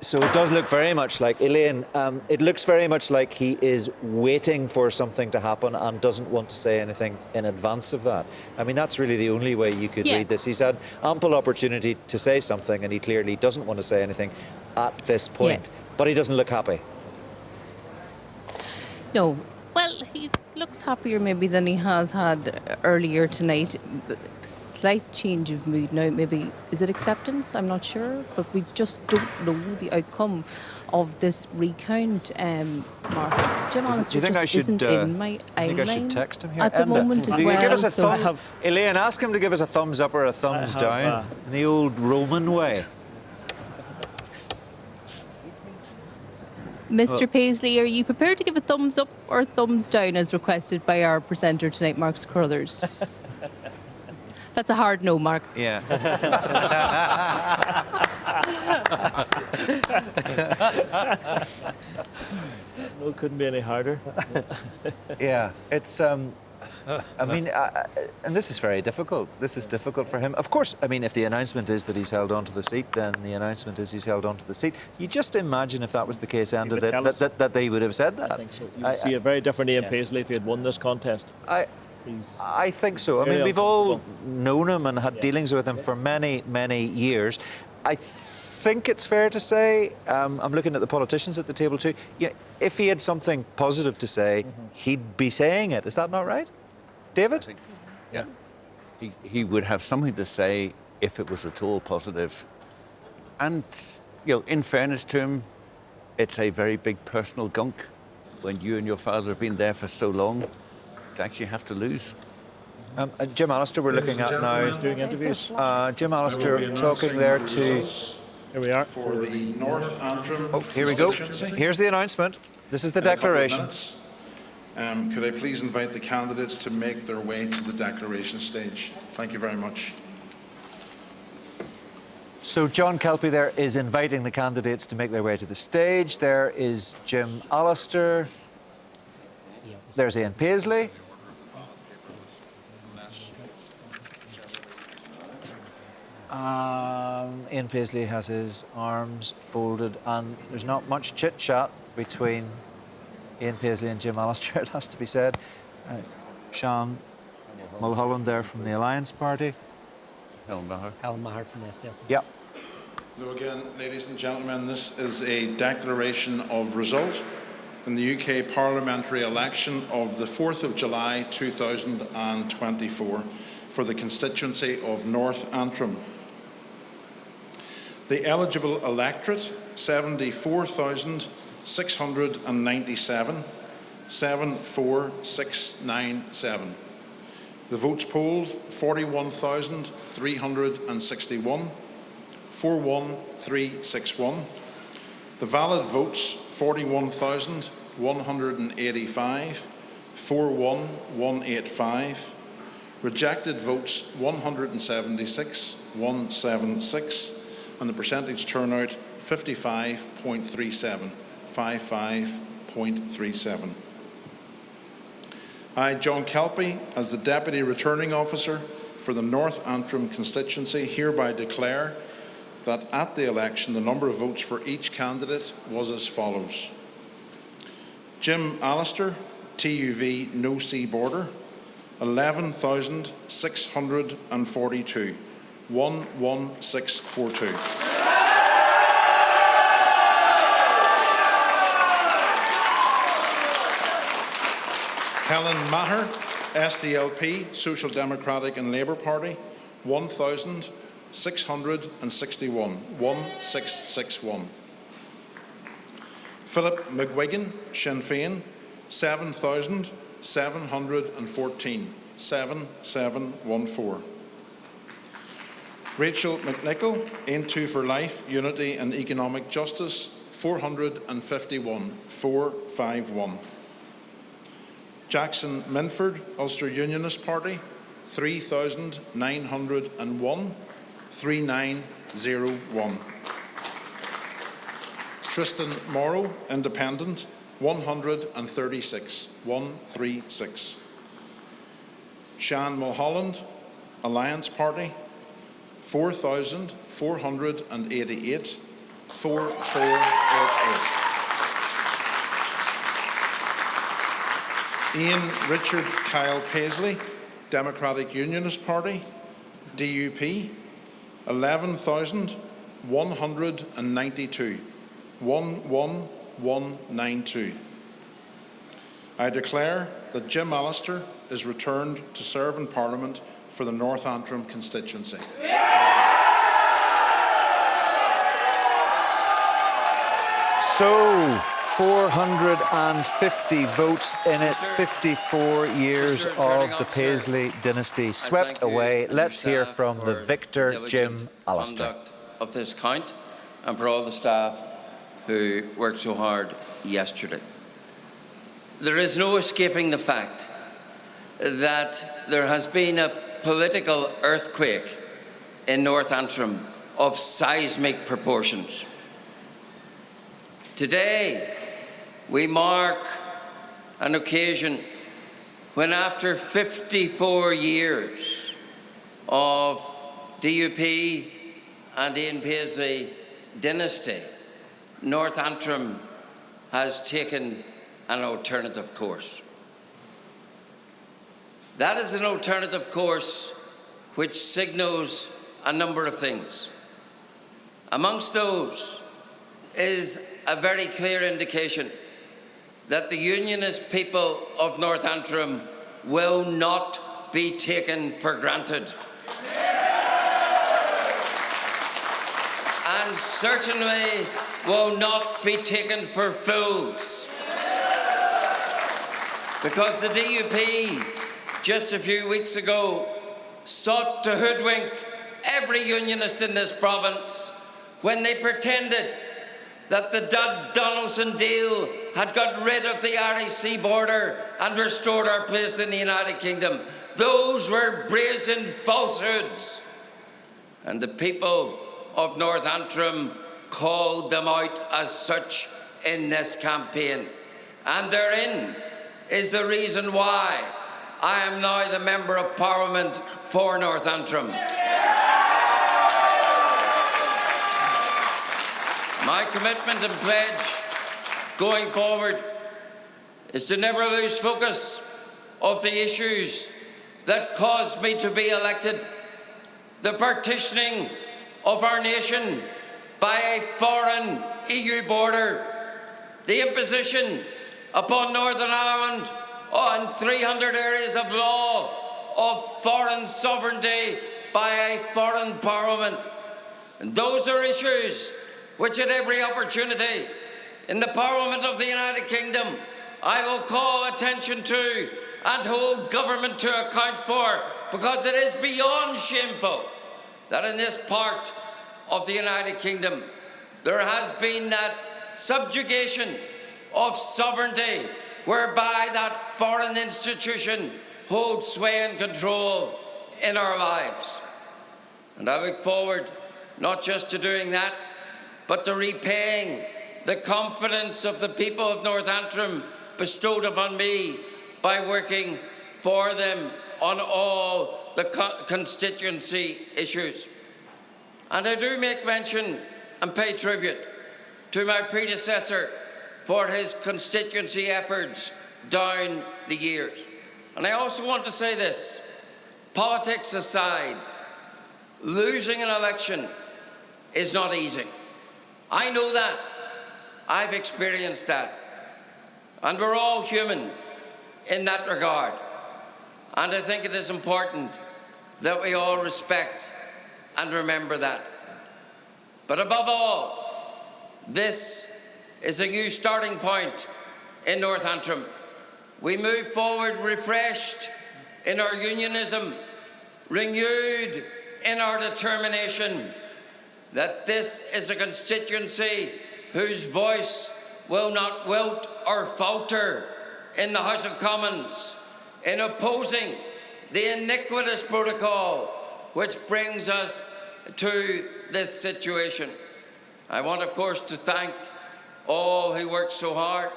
Speaker 1: So it does look very much like, Elaine, it looks very much like he is waiting for something to happen and doesn't want to say anything in advance of that. I mean, that's really the only way you could read this. He's had ample opportunity to say something and he clearly doesn't want to say anything at this point. But he doesn't look happy.
Speaker 15: No. Well, Well, he looks happier maybe than he has had earlier tonight. Slight change of mood now. Maybe is it acceptance? I'm not sure, but we just don't know the outcome of this recount. Mark, Jim Allister just isn't in my eye
Speaker 1: I think I should
Speaker 15: line
Speaker 1: text him here.
Speaker 15: at the moment as
Speaker 1: Do you
Speaker 15: well.
Speaker 1: give us a
Speaker 15: so-
Speaker 1: thumb? Elaine, ask him to give us a thumbs up or a thumbs down in the old Roman way.
Speaker 15: Mr. Paisley, are you prepared to give a thumbs up or a thumbs down as requested by our presenter tonight, Mark Carruthers? That's a hard no, Mark.
Speaker 1: Yeah.
Speaker 5: No, couldn't be any harder.
Speaker 1: Yeah, it's. I mean, and this is very difficult. This is difficult for him. Of course, I mean, if the announcement is that he's held on to the seat, then the announcement is he's held on to the seat. You just imagine if that was the case, Enda, that they would have said that.
Speaker 5: I think so. You would see a very different Ian Paisley if he had won this contest.
Speaker 1: I think so. I mean, we've all known him and had dealings with him for many, many years. I think it's fair to say, I'm looking at the politicians at the table too, yeah, if he had something positive to say, he'd be saying it. Is that not right? David?
Speaker 7: Yeah. He would have something to say if it was at all positive. And, you know, in fairness to him, it's a very big personal gunk when you and your father have been there for so long to actually have to lose.
Speaker 1: Jim Allister, we're looking at now.
Speaker 5: He's doing interviews.
Speaker 1: Jim Allister talking there to...
Speaker 5: Here we are.
Speaker 12: For the North Antrim.
Speaker 1: Oh, here we go. Here's the announcement. This is the declaration.
Speaker 12: Could I please invite the candidates to make their way to the declaration stage? Thank you very much.
Speaker 1: So John Kelpie there is inviting the candidates to make their way to the stage. There is Jim Allister. There's Ian Paisley. Ian Paisley has his arms folded, and there's not much chit-chat between Ian Paisley and Jim Allister, it has to be said. Sean Mulholland there from the Alliance Party.
Speaker 3: Helen Maher from the SDLP.
Speaker 1: Yep.
Speaker 12: Hello again, ladies and gentlemen. This is a declaration of result in the UK parliamentary election of the 4th of July 2024 for the constituency of North Antrim. The eligible electorate, 74,697, 74697. The votes polled, 41,361, 41361. The valid votes, 41,185, 41185. Rejected votes, 176, 176. And the percentage turnout, 55.37, 55.37. I, John Kelpie, as the Deputy Returning Officer for the North Antrim constituency, hereby declare that at the election the number of votes for each candidate was as follows. Jim Allister, TUV No C Border, 11,642, 11642. Helen Maher, SDLP, Social Democratic and Labour Party, 1,661, 1661. Philip McGuigan, Sinn Féin, 7,714, 7714. Rachel McNichol, Aontú for Life, Unity and Economic Justice, 451, 451. Jackson Minford, Ulster Unionist Party, 3,901, 3901. Tristan Morrow, Independent, 136, 136. Sean Mulholland, Alliance Party, 4,488, 4488. Ian Richard Kyle Paisley, Democratic Unionist Party, DUP, 11,192, 11192. I declare that Jim Allister is returned to serve in Parliament for the North Antrim constituency.
Speaker 1: So, 450 votes in it, 54 years of the Paisley dynasty swept away. Let's hear from the victor, Jim Allister.
Speaker 8: Of this count, and for all the staff who worked so hard yesterday. There is no escaping the fact that there has been a political earthquake in North Antrim of seismic proportions. Today, we mark an occasion when, after 54 years of DUP and Ian Paisley dynasty, North Antrim has taken an alternative course. That is an alternative course which signals a number of things. Amongst those is a very clear indication that the Unionist people of North Antrim will not be taken for granted. And certainly will not be taken for fools. Because the DUP, just a few weeks ago, sought to hoodwink every Unionist in this province when they pretended that the Dud-Donaldson deal had got rid of the REC border and restored our place in the United Kingdom. Those were brazen falsehoods. And the people of North Antrim called them out as such in this campaign. And therein is the reason why I am now the Member of Parliament for North Antrim. My commitment and pledge going forward is to never lose focus of the issues that caused me to be elected. The partitioning of our nation by a foreign EU border, the imposition upon Northern Ireland on 300 areas of law of foreign sovereignty by a foreign parliament. And those are issues which at every opportunity in the Parliament of the United Kingdom I will call attention to and hold government to account for, because it is beyond shameful that in this part of the United Kingdom there has been that subjugation of sovereignty whereby that foreign institution holds sway and control in our lives. And I look forward not just to doing that, but to repaying the confidence of the people of North Antrim bestowed upon me by working for them on all the constituency issues. And I do make mention and pay tribute to my predecessor for his constituency efforts down the years. And I also want to say this, politics aside, losing an election is not easy. I know that. I've experienced that. And we're all human in that regard. And I think it is important that we all respect and remember that. But above all, this is a new starting point in North Antrim. We move forward refreshed in our unionism, renewed in our determination that this is a constituency whose voice will not wilt or falter in the House of Commons in opposing the iniquitous protocol which brings us to this situation. I want, of course, to thank all who worked so hard,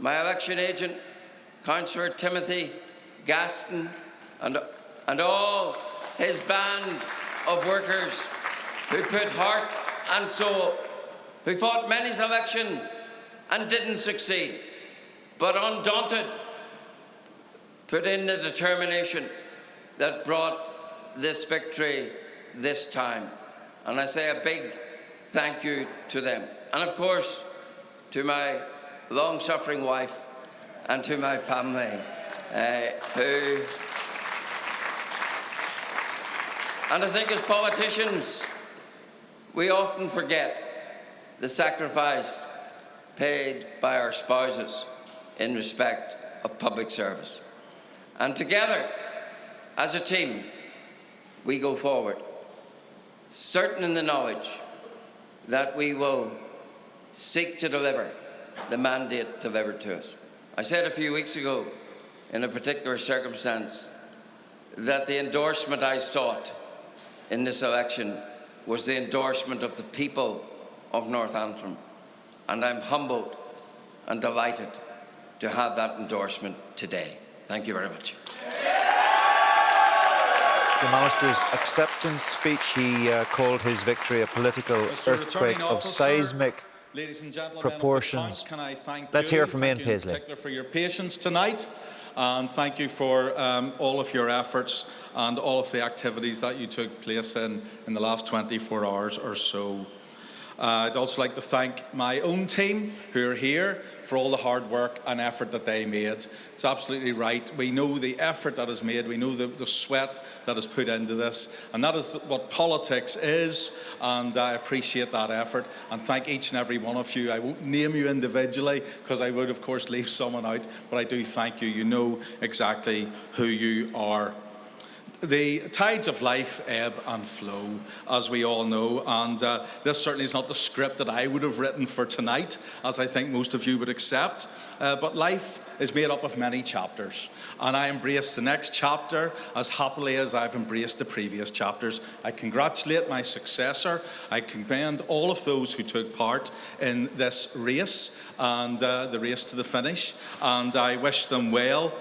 Speaker 8: my election agent, Councillor Timothy Gaston, and all his band of workers who put heart and soul, who fought many's election and didn't succeed, but undaunted, put in the determination that brought this victory this time. And I say a big thank you to them. And of course, to my long-suffering wife, and to my family, who... And I think as politicians, we often forget the sacrifice paid by our spouses in respect of public service. And together, as a team, we go forward, certain in the knowledge that we will seek to deliver the mandate delivered to us. I said a few weeks ago, in a particular circumstance, that the endorsement I sought in this election was the endorsement of the people of North Antrim. And I'm humbled and delighted to have that endorsement today. Thank you very much.
Speaker 1: Jim Allister's acceptance speech, he called his victory a political earthquake of seismic proportions.
Speaker 10: Can I thank
Speaker 1: Let's hear from Ian
Speaker 10: you
Speaker 1: Paisley.
Speaker 10: in particular for your patience tonight, and thank you for all of your efforts and all of the activities that you took place in the last 24 hours or so. I'd also like to thank my own team who are here for all the hard work and effort that they made. It's absolutely right. We know the effort that is made. We know the sweat that is put into this. And that is what politics is. And I appreciate that effort. And thank each and every one of you. I won't name you individually because I would, of course, leave someone out. But I do thank you. You know exactly who you are. The tides of life ebb and flow, as we all know, and this certainly is not the script that I would have written for tonight, as I think most of you would accept, but life is made up of many chapters, and I embrace the next chapter as happily as I've embraced the previous chapters. I congratulate my successor. I commend all of those who took part in this race and the race to the finish, and I wish them well.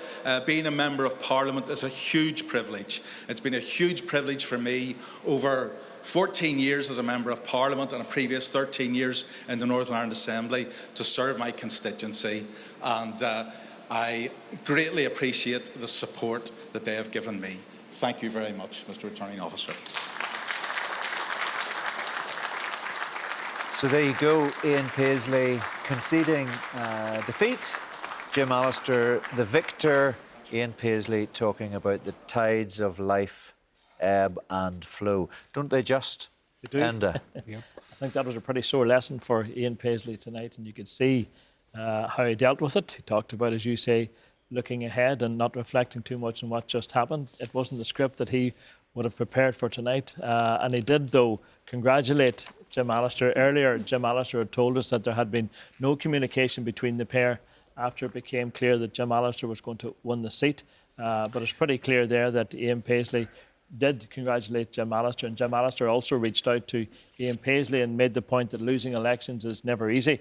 Speaker 10: Being a member of Parliament is a huge privilege. It's been a huge privilege for me over 14 years as a Member of Parliament and a previous 13 years in the Northern Ireland Assembly to serve my constituency, and I greatly appreciate the support that they have given me. Thank you very much, Mr. Returning Officer.
Speaker 1: So there you go, Ian Paisley conceding defeat. Jim Allister, the victor. Ian Paisley talking about the tides of life ebb and flow. Don't they just, Enda?
Speaker 5: Yeah. I think that was a pretty sore lesson for Ian Paisley tonight, and you could see how he dealt with it. He talked about, as you say, looking ahead and not reflecting too much on what just happened. It wasn't the script that he would have prepared for tonight. And he did, though, congratulate Jim Allister. Earlier, Jim Allister had told us that there had been no communication between the pair after it became clear that Jim Allister was going to win the seat. But it's pretty clear there that Ian Paisley did congratulate Jim Allister, and Jim Allister also reached out to Ian Paisley and made the point that losing elections is never easy,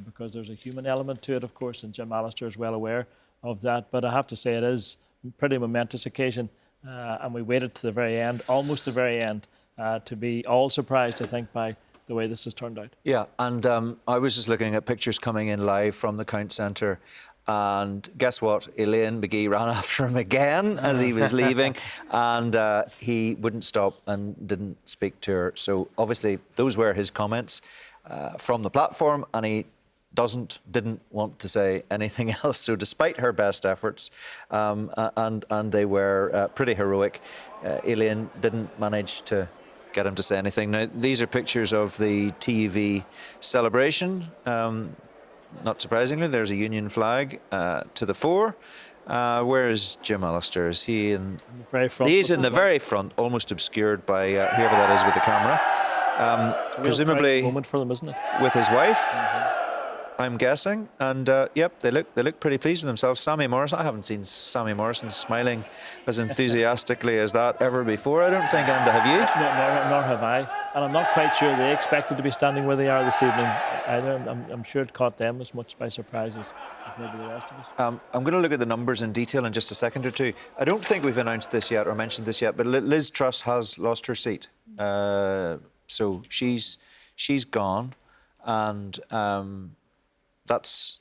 Speaker 5: because there's a human element to it, of course, and Jim Allister is well aware of that. But I have to say it is a pretty momentous occasion, and we waited to the very end, almost the very end, to be all surprised, I think, by the way this has turned out.
Speaker 1: Yeah, and I was just looking at pictures coming in live from the Count Centre, and guess what? Elaine McGee ran after him again as he was leaving, and he wouldn't stop and didn't speak to her. So obviously those were his comments from the platform, and he didn't want to say anything else. So despite her best efforts, and they were pretty heroic, Elaine didn't manage to get him to say anything. Now, these are pictures of the TUV celebration. Not surprisingly, there's a Union flag to the fore. Where is Jim Allister? Is he in
Speaker 5: the very front?
Speaker 1: He's in the very front, almost obscured by whoever that is with the camera. Presumably,
Speaker 5: moment for them, isn't it?
Speaker 1: With his wife, I'm guessing. And yep, they look pretty pleased with themselves. Sammy Morrison, I haven't seen Sammy Morrison smiling as enthusiastically as that ever before. I don't think, Enda, have you?
Speaker 5: No, nor have I. And I'm not quite sure they expected to be standing where they are this evening either. I'm sure it caught them as much by surprise as maybe the rest of us.
Speaker 1: I'm going to look at the numbers in detail in just a second or two. I don't think we've announced this yet or mentioned this yet, but Liz Truss has lost her seat. So she's gone, and that's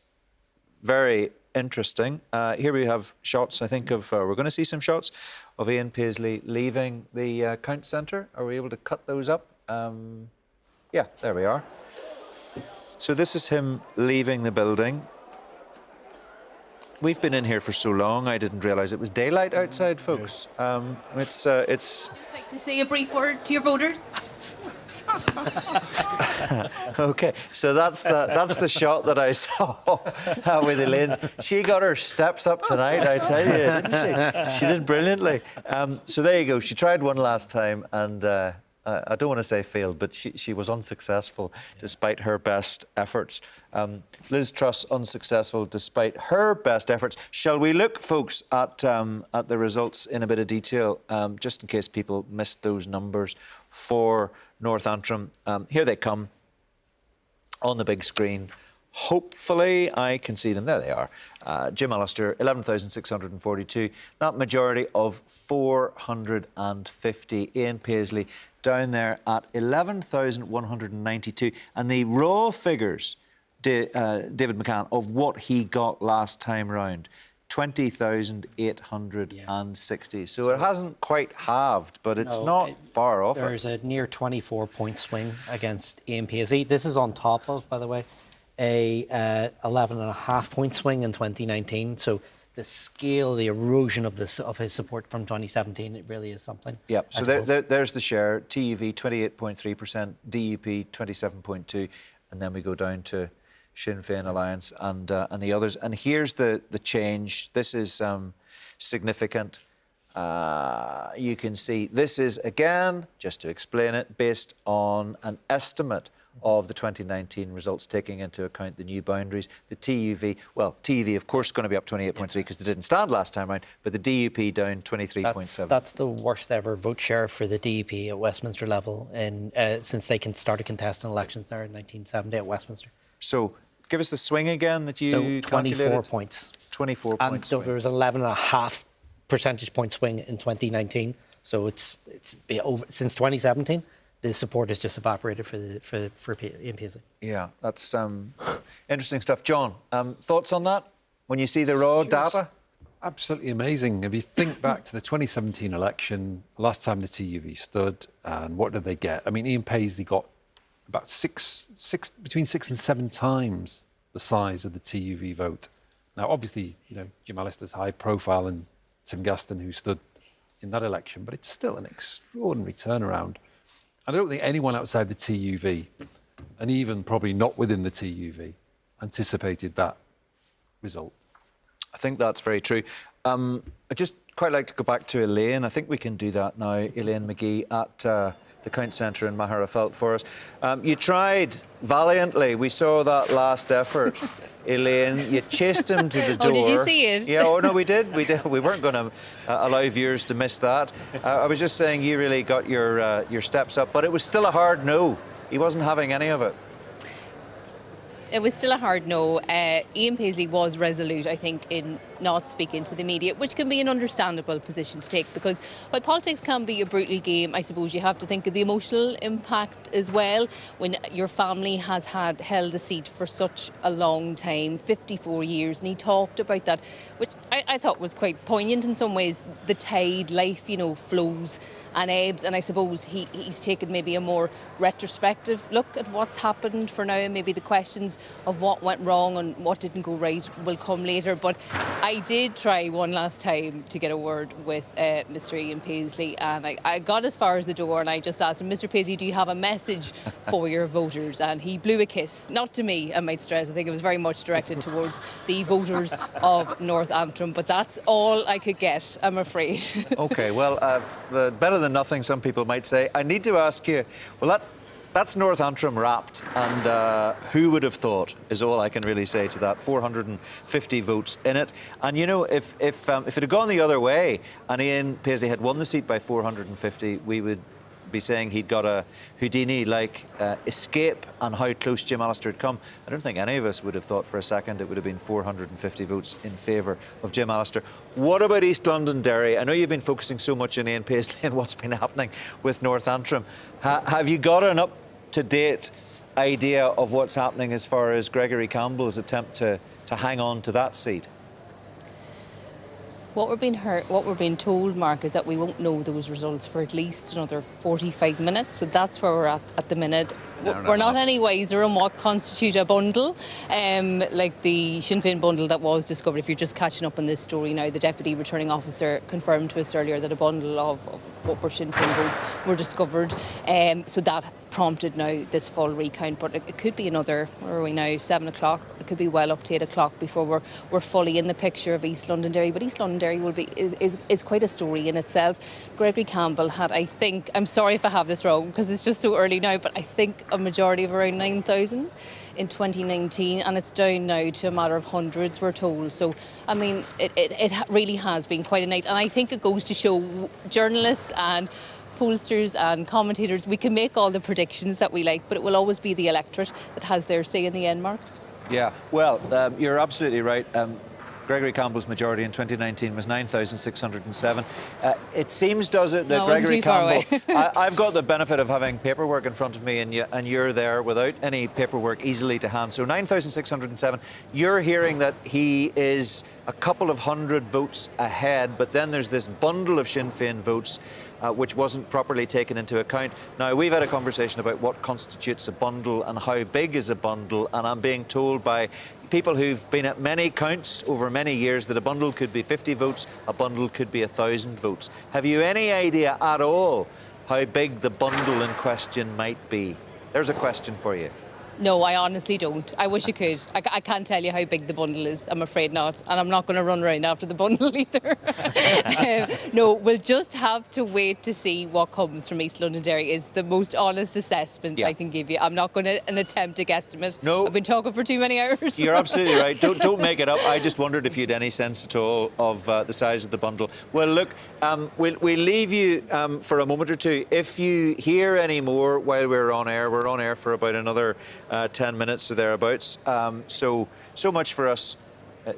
Speaker 1: very interesting. Here we have shots, I think, of... we're going to see some shots of Ian Paisley leaving the Count Centre. Are we able to cut those up? Yeah, there we are. So this is him leaving the building. we've been in here for so long, I didn't realise it was daylight outside, folks. It's
Speaker 15: Like to say a brief word to your voters?
Speaker 1: okay, so that's the shot that I saw with Elaine. She got her steps up tonight, I tell you, didn't she? She did brilliantly. So there you go. She tried one last time, and I don't want to say failed, but she was unsuccessful despite her best efforts. Liz Truss unsuccessful despite her best efforts. Shall we look, folks, at the results in a bit of detail, just in case people missed those numbers for North Antrim? Here they come on the big screen. Hopefully I can see them. There they are. Jim Allister, 11,642. That majority of 450. Ian Paisley down there at 11,192. And the raw figures, David McCann, of what he got last time round, 20,860. So it hasn't quite halved, but it's not far off.
Speaker 3: There's a near 24-point swing against Ian Paisley. This is on top of, by the way, a 11.5-point swing in 2019. So the scale, the erosion of his support from 2017, it really is something.
Speaker 1: Yeah. So there's the share. TUV 28.3%, DUP 27.2%, and then we go down to Sinn Féin Alliance and the others. And here's the change. This is significant. You can see this is, again, just to explain it, based on an estimate of the 2019 results, taking into account the new boundaries. The TUV, well, TUV, of course, is going to be up 28.3 because they didn't stand last time round, but the DUP down 23.7.
Speaker 3: That's the worst ever vote share for the DUP at Westminster level since they started contesting elections there in 1970 at Westminster.
Speaker 1: So give us the swing again that you
Speaker 3: calculated. 24 points.
Speaker 1: 24 points.
Speaker 3: And there was 11.5 percentage point swing in 2019. So it's been over since 2017. The support has just evaporated for Ian Paisley.
Speaker 1: Yeah, that's interesting stuff. John, thoughts on that when you see the raw data?
Speaker 4: Absolutely amazing. If you think back to the 2017 election, last time the TUV stood, and what did they get? I mean, Ian Paisley got about between 6 and 7 times the size of the TUV vote. Now, obviously, Jim Allister's high profile and Tim Gaston, who stood in that election, but it's still an extraordinary turnaround. I don't think anyone outside the TUV, and even probably not within the TUV, anticipated that result.
Speaker 1: I think that's very true. I'd just quite like to go back to Elaine. I think we can do that now. Elaine McGee at the Count Centre in Magherafelt for us. You tried valiantly. We saw that last effort, Elaine. You chased him to the door.
Speaker 15: Oh, did you see it?
Speaker 1: Yeah, oh no, we did. We did. We weren't going to allow viewers to miss that. I was just saying you really got your steps up, but it was still a hard no. He wasn't having any of it.
Speaker 15: It was still a hard no. Ian Paisley was resolute, I think, in not speaking to the media, which can be an understandable position to take, because while politics can be a brutal game, I suppose you have to think of the emotional impact as well when your family has held a seat for such a long time, 54 years, and he talked about that, which I thought was quite poignant in some ways. The tide, life, flows and ebbs, and I suppose he's taken maybe a more retrospective look at what's happened for now, and maybe the questions of what went wrong and what didn't go right will come later. But I did try one last time to get a word with Mr. Ian Paisley, and I got as far as the door, and I just asked him, Mr. Paisley, do you have a message for your voters? And he blew a kiss, not to me, I might stress. I think it was very much directed towards the voters of North Antrim, but that's all I could get, I'm afraid.
Speaker 1: OK, well, better than nothing, some people might say. I need to ask you, well, that's North Antrim wrapped, and who would have thought is all I can really say to that. 450 votes in it, and if it had gone the other way and Ian Paisley had won the seat by 450, we would be saying he'd got a Houdini-like escape, and how close Jim Allister had come. I don't think any of us would have thought for a second it would have been 450 votes in favour of Jim Allister. What about East Londonderry? I know you've been focusing so much on Ian Paisley and what's been happening with North Antrim. Have you got an up-to-date idea of what's happening as far as Gregory Campbell's attempt to hang on to that seat?
Speaker 15: What we're being told, Mark, is that we won't know those results for at least another 45 minutes. So that's where we're at the minute. we're not any wiser on what constitutes a bundle. Like the Sinn Féin bundle that was discovered, if you're just catching up on this story now, the Deputy Returning Officer confirmed to us earlier that a bundle of what were Sinn Féin votes were discovered. So that prompted now this full recount, but it could be another, where are we now, 7 o'clock, it could be well up to 8 o'clock before we're fully in the picture of East Londonderry. But East Londonderry is quite a story in itself. Gregory Campbell had, I think, I'm sorry if I have this wrong because it's just so early now, but I think a majority of around 9,000 in 2019, and it's down now to a matter of hundreds, we're told. So, I mean, it really has been quite a night, and I think it goes to show journalists and pollsters and commentators, we can make all the predictions that we like, but it will always be the electorate that has their say in the end, Mark.
Speaker 1: Yeah, well, you're absolutely right. Gregory Campbell's majority in 2019 was 9,607. It seems, does it, that Gregory Campbell... I've got the benefit of having paperwork in front of me, and you're there without any paperwork easily to hand. So 9,607. You're hearing that he is a couple of hundred votes ahead, but then there's this bundle of Sinn Féin votes which wasn't properly taken into account. Now, we've had a conversation about what constitutes a bundle and how big is a bundle, and I'm being told by people who've been at many counts over many years that a bundle could be 50 votes, a bundle could be 1,000 votes. Have you any idea at all how big the bundle in question might be? There's a question for you.
Speaker 15: No, I honestly don't. I wish I could. I can't tell you how big the bundle is. I'm afraid not. And I'm not going to run around after the bundle either. No, we'll just have to wait to see what comes from East Londonderry is the most honest assessment I can give you. I'm not going to attempt a guesstimate.
Speaker 1: No.
Speaker 15: I've been talking for too many hours.
Speaker 1: You're absolutely right. Don't make it up. I just wondered if you had any sense at all of the size of the bundle. Well, look, we'll leave you for a moment or two. If you hear any more while we're on air for about another 10 minutes or thereabouts. So much for us.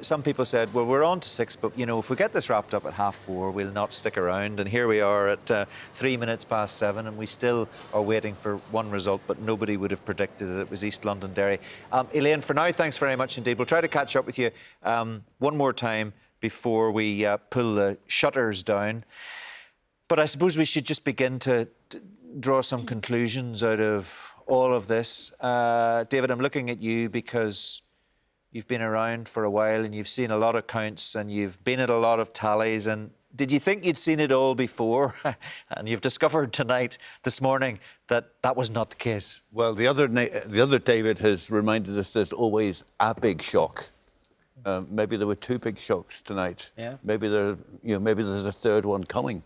Speaker 1: Some people said, well, we're on to 6, but, you know, if we get this wrapped up at 4:30, we'll not stick around. And here we are at 3 minutes past 7, and we still are waiting for one result, but nobody would have predicted that it was East Londonderry. Elaine, for now, thanks very much indeed. We'll try to catch up with you one more time before we pull the shutters down. But I suppose we should just begin to draw some conclusions out of all of this. David, I'm looking at you because you've been around for a while and you've seen a lot of counts and you've been at a lot of tallies. And did you think you'd seen it all before? And you've discovered tonight, this morning, that that was not the case.
Speaker 7: Well, the other David has reminded us there's always a big shock. Maybe there were 2 big shocks tonight.
Speaker 3: Yeah.
Speaker 7: Maybe there's a third one coming.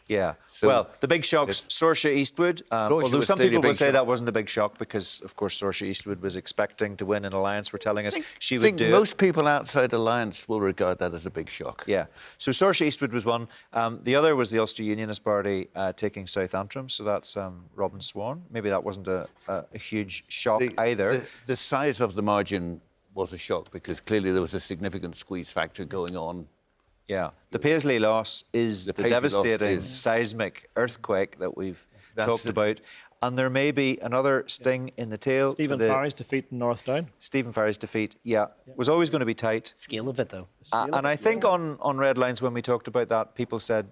Speaker 1: Yeah.
Speaker 7: So
Speaker 1: well, the big shocks, Saoirse Eastwood, although some people will say that wasn't a big shock because, of course, Saoirse Eastwood was expecting to win in Alliance. We're telling us she would do it.
Speaker 7: Most people outside Alliance will regard that as a big shock.
Speaker 1: Yeah. So Saoirse Eastwood was one. The other was the Ulster Unionist Party taking South Antrim. So that's Robin Swan. Maybe that wasn't a huge shock either.
Speaker 7: The size of the margin was a shock because clearly there was a significant squeeze factor going on.
Speaker 1: Yeah, the Paisley loss is the devastating seismic earthquake that we've talked about. And there may be another sting in the tail.
Speaker 5: Stephen Farry's defeat in North Down.
Speaker 1: Stephen Farry's defeat, was always going to be tight.
Speaker 3: Scale of it, though.
Speaker 1: And I think on Red Lines, when we talked about that, people said,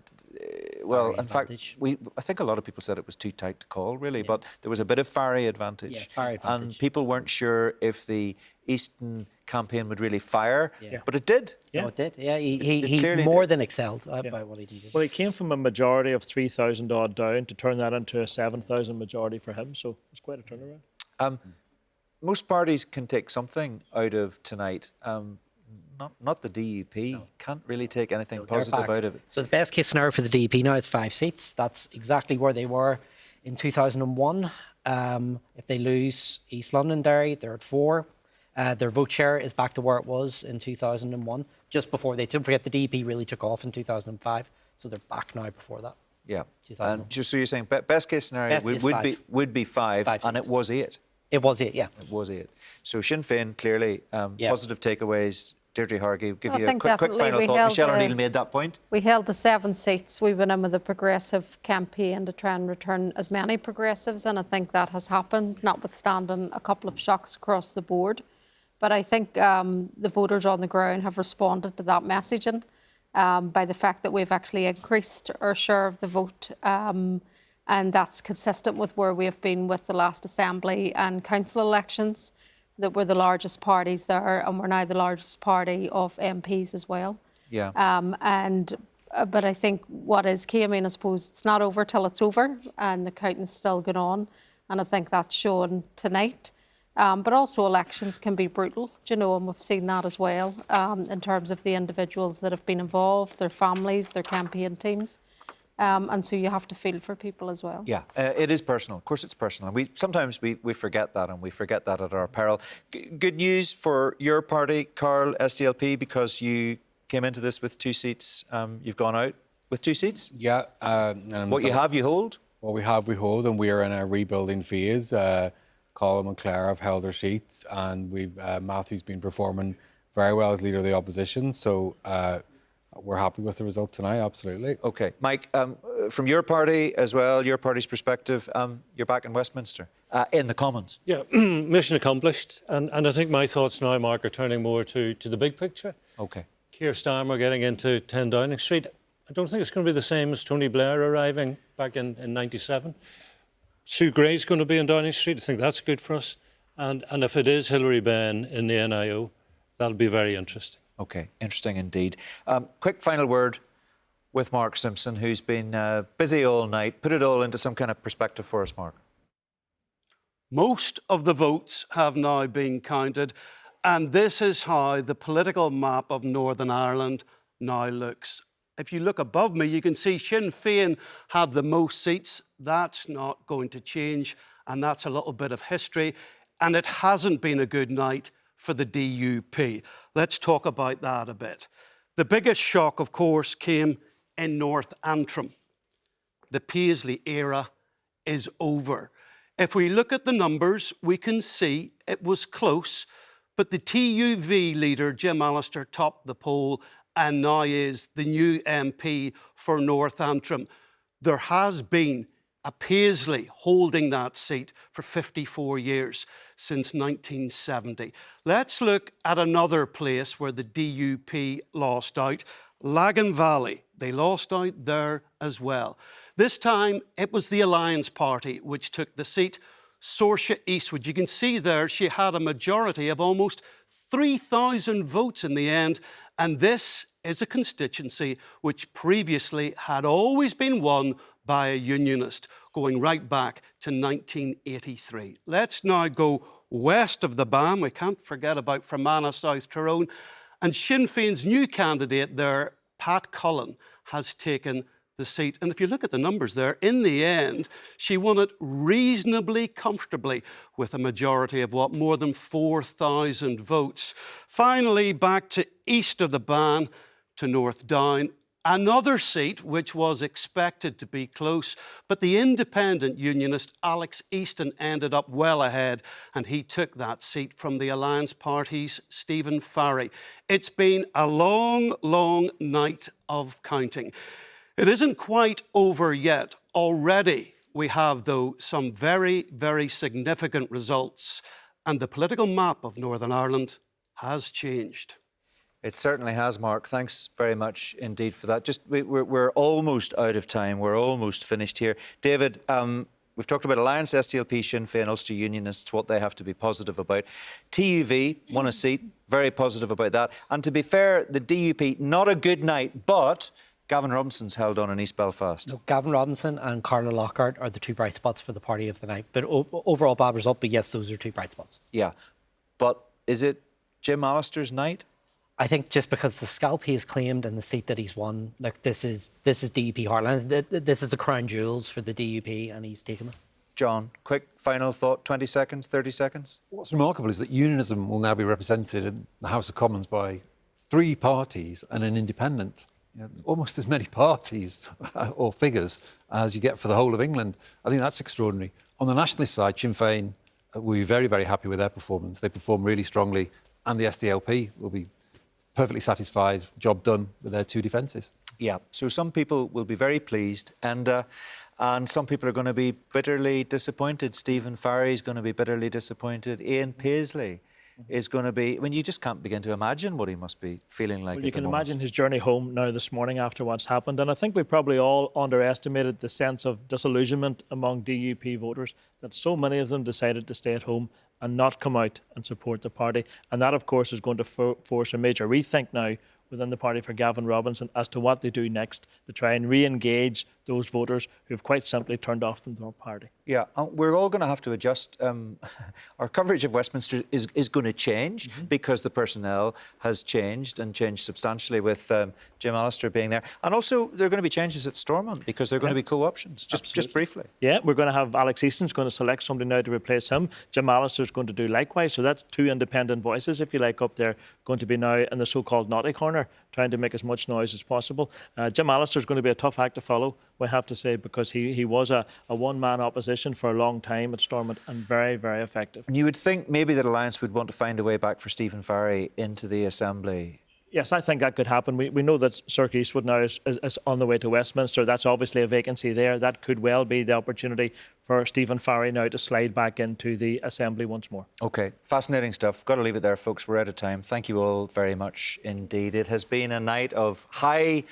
Speaker 1: well, in fact, I think a lot of people said it was too tight to call, really. Yeah. But there was a bit of Farry advantage.
Speaker 3: Yeah, Farry advantage.
Speaker 1: And people weren't sure if the Easton campaign would really fire, but it did.
Speaker 3: Yeah, it did. Yeah, he more than excelled by what he did.
Speaker 5: Well, he came from a majority of 3,000 odd down to turn that into a 7,000 majority for him, so it's quite a turnaround.
Speaker 1: Most parties can take something out of tonight. Not the DUP. Can't really take anything positive out of it.
Speaker 3: So the best case scenario for the DUP now is 5 seats. That's exactly where they were in 2001. If they lose East Londonderry, they're at 4. Their vote share is back to where it was in 2001, just before they, don't forget, the DUP really took off in 2005, so they're back now before that.
Speaker 1: Yeah, and just so you're saying, best case scenario would be 5 and it was 8.
Speaker 3: It was 8, yeah.
Speaker 1: It was 8. So Sinn Féin, clearly, positive takeaways. Deirdre Hargey, give you a quick final thought. Michelle O'Neill made that point.
Speaker 2: We held the 7 seats. We went in with a progressive campaign to try and return as many progressives, and I think that has happened, notwithstanding a couple of shocks across the board. But I think the voters on the ground have responded to that messaging by the fact that we've actually increased our share of the vote. and that's consistent with where we have been with the last Assembly and Council elections, that we're the largest parties there, and we're now the largest party of MPs as well.
Speaker 1: Yeah.
Speaker 2: But I think what is key, I mean, I suppose it's not over till it's over, and the counting's still going on, and I think that's shown tonight. But also elections can be brutal, you know, and we've seen that as well in terms of the individuals that have been involved, their families, their campaign teams. And so you have to feel for people as well.
Speaker 1: Yeah, it is personal. Of course, it's personal. Sometimes we forget that, and we forget that at our peril. Good news for your party, Carl, SDLP, because you came into this with 2 seats. You've gone out with 2 seats.
Speaker 13: Yeah.
Speaker 1: What you have, you hold.
Speaker 13: What we have, we hold, and we are in a rebuilding phase. Colin and Claire have held their seats, and Matthew's been performing very well as leader of the opposition. So. We're happy with the result tonight, absolutely.
Speaker 1: OK. Mike, from your party as well, your party's perspective, you're back in Westminster, in the Commons.
Speaker 22: Yeah, mission accomplished. And I think my thoughts now, Mark, are turning more to the big picture.
Speaker 1: OK.
Speaker 22: Keir Starmer getting into 10 Downing Street. I don't think it's going to be the same as Tony Blair arriving back in 97. Sue Gray's going to be in Downing Street. I think that's good for us. And if it is Hilary Benn in the NIO, that'll be very interesting.
Speaker 1: OK, interesting indeed. Quick final word with Mark Simpson, who's been busy all night. Put it all into some kind of perspective for us, Mark.
Speaker 19: Most of the votes have now been counted, and this is how the political map of Northern Ireland now looks. If you look above me, you can see Sinn Féin have the most seats. That's not going to change, and that's a little bit of history. And it hasn't been a good night for the DUP. Let's talk about that a bit. The biggest shock, of course, came in North Antrim. The Paisley era is over. If we look at the numbers, we can see it was close, but the TUV leader, Jim Allister, topped the poll and now is the new MP for North Antrim. There has been a Paisley holding that seat for 54 years, since 1970. Let's look at another place where the DUP lost out, Lagan Valley. They lost out there as well. This time, it was the Alliance Party which took the seat. Saoirse Eastwood, you can see there, she had a majority of almost 3,000 votes in the end, and this is a constituency which previously had always been won by a unionist, going right back to 1983. Let's now go west of the Bann. We can't forget about Fermanagh, South Tyrone. And Sinn Féin's new candidate there, Pat Cullen, has taken the seat. And if you look at the numbers there, in the end, she won it reasonably comfortably with a majority of, more than 4,000 votes. Finally, back to east of the Bann, to North Down. Another seat which was expected to be close, but the independent unionist Alex Easton ended up well ahead, and he took that seat from the Alliance Party's Stephen Farry. It's been a long, long night of counting. It isn't quite over yet. Already we have, though, some very, very significant results, and the political map of Northern Ireland has changed.
Speaker 1: It certainly has, Mark. Thanks very much indeed for that. We're almost out of time. We're almost finished here. David, we've talked about Alliance, SDLP, Sinn Féin, Ulster Unionists, what they have to be positive about. TUV won a seat, very positive about that. And to be fair, the DUP, not a good night, but Gavin Robinson's held on in East Belfast.
Speaker 3: No, Gavin Robinson and Carla Lockhart are the 2 bright spots for the party of the night. But overall bad result, but yes, those are 2 bright spots.
Speaker 1: Yeah. But is it Jim Allister's night?
Speaker 3: I think just because the scalp he has claimed and the seat that he's won, like this is DUP heartland. This is the crown jewels for the DUP, and he's taken it.
Speaker 1: John, quick final thought, 20 seconds, 30 seconds.
Speaker 4: What's remarkable is that unionism will now be represented in the House of Commons by 3 parties and an independent. Almost as many parties or figures as you get for the whole of England. I think that's extraordinary. On the nationalist side, Sinn Féin will be very, very happy with their performance. They perform really strongly, and the SDLP will be perfectly satisfied, job done with their 2 defences.
Speaker 1: Yeah, so some people will be very pleased, and some people are going to be bitterly disappointed. Stephen Farry's going to be bitterly disappointed. Ian Paisley is going to be... I mean, you just can't begin to imagine what he must be feeling like.
Speaker 5: Well,
Speaker 1: at
Speaker 5: you
Speaker 1: the
Speaker 5: can
Speaker 1: moment.
Speaker 5: imagine his journey home now this morning after what's happened. And I think we probably all underestimated the sense of disillusionment among DUP voters, that so many of them decided to stay at home and not come out and support the party. And that, of course, is going to force a major rethink now within the party for Gavin Robinson as to what they do next to try and re-engage those voters who have quite simply turned off from their party.
Speaker 1: Yeah, we're all going to have to adjust. Our coverage of Westminster is going to change because the personnel has changed and changed substantially with Jim Allister being there. And also, there are going to be changes at Stormont because there are going to be co-options, just briefly.
Speaker 5: Yeah, we're going to have Alex Easton's going to select somebody now to replace him. Jim Allister's going to do likewise. So that's two independent voices, if you like, up there, going to be now in the so-called naughty corner, trying to make as much noise as possible. Jim Allister's going to be a tough act to follow, we have to say, because he was a one-man opposition for a long time at Stormont and very, very effective.
Speaker 1: And you would think maybe that Alliance would want to find a way back for Stephen Farry into the Assembly.
Speaker 5: Yes, I think that could happen. We know that Cirque Eastwood now is on the way to Westminster. That's obviously a vacancy there. That could well be the opportunity for Stephen Farry now to slide back into the Assembly once more.
Speaker 1: OK, fascinating stuff. Got to leave it there, folks. We're out of time. Thank you all very much indeed. It has been a night of high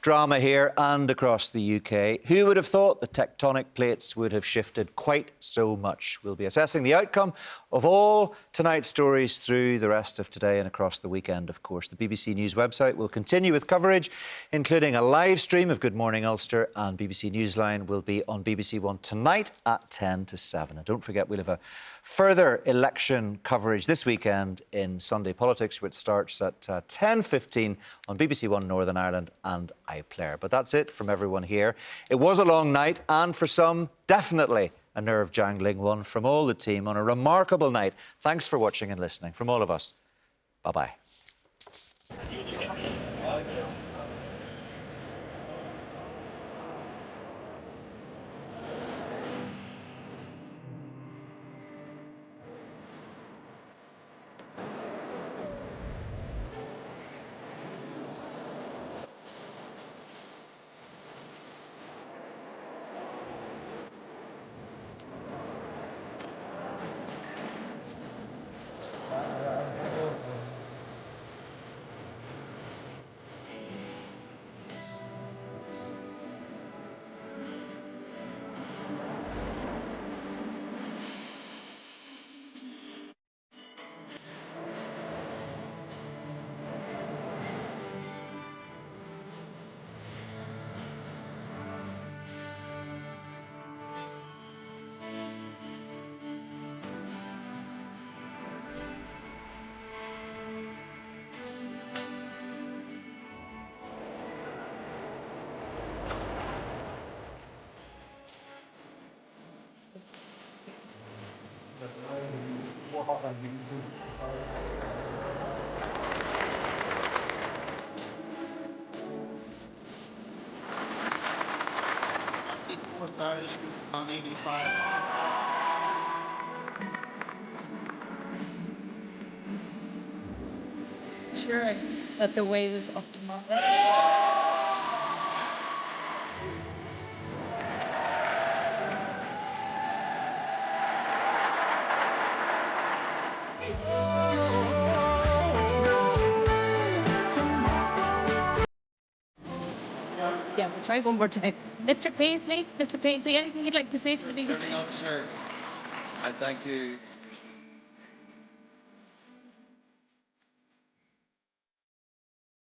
Speaker 1: drama here and across the UK. Who would have thought the tectonic plates would have shifted quite so much? We'll be assessing the outcome of all tonight's stories through the rest of today and across the weekend, of course. The BBC News website will continue with coverage, including a live stream of Good Morning Ulster, and BBC Newsline will be on BBC One tonight at 10 to 7. And don't forget, we'll have a further election coverage this weekend in Sunday Politics, which starts at 10:15 on BBC One Northern Ireland and iPlayer. But that's it from everyone here. It was a long night, and for some, definitely a nerve-jangling one from all the team on a remarkable night. Thanks for watching and listening. From all of us, bye-bye.
Speaker 18: On 85.
Speaker 20: Sure that the way is optimal. Yeah, we'll try one more time. Mr. Paisley, anything you'd like to say to the BBC?
Speaker 8: Turning officer, I thank you.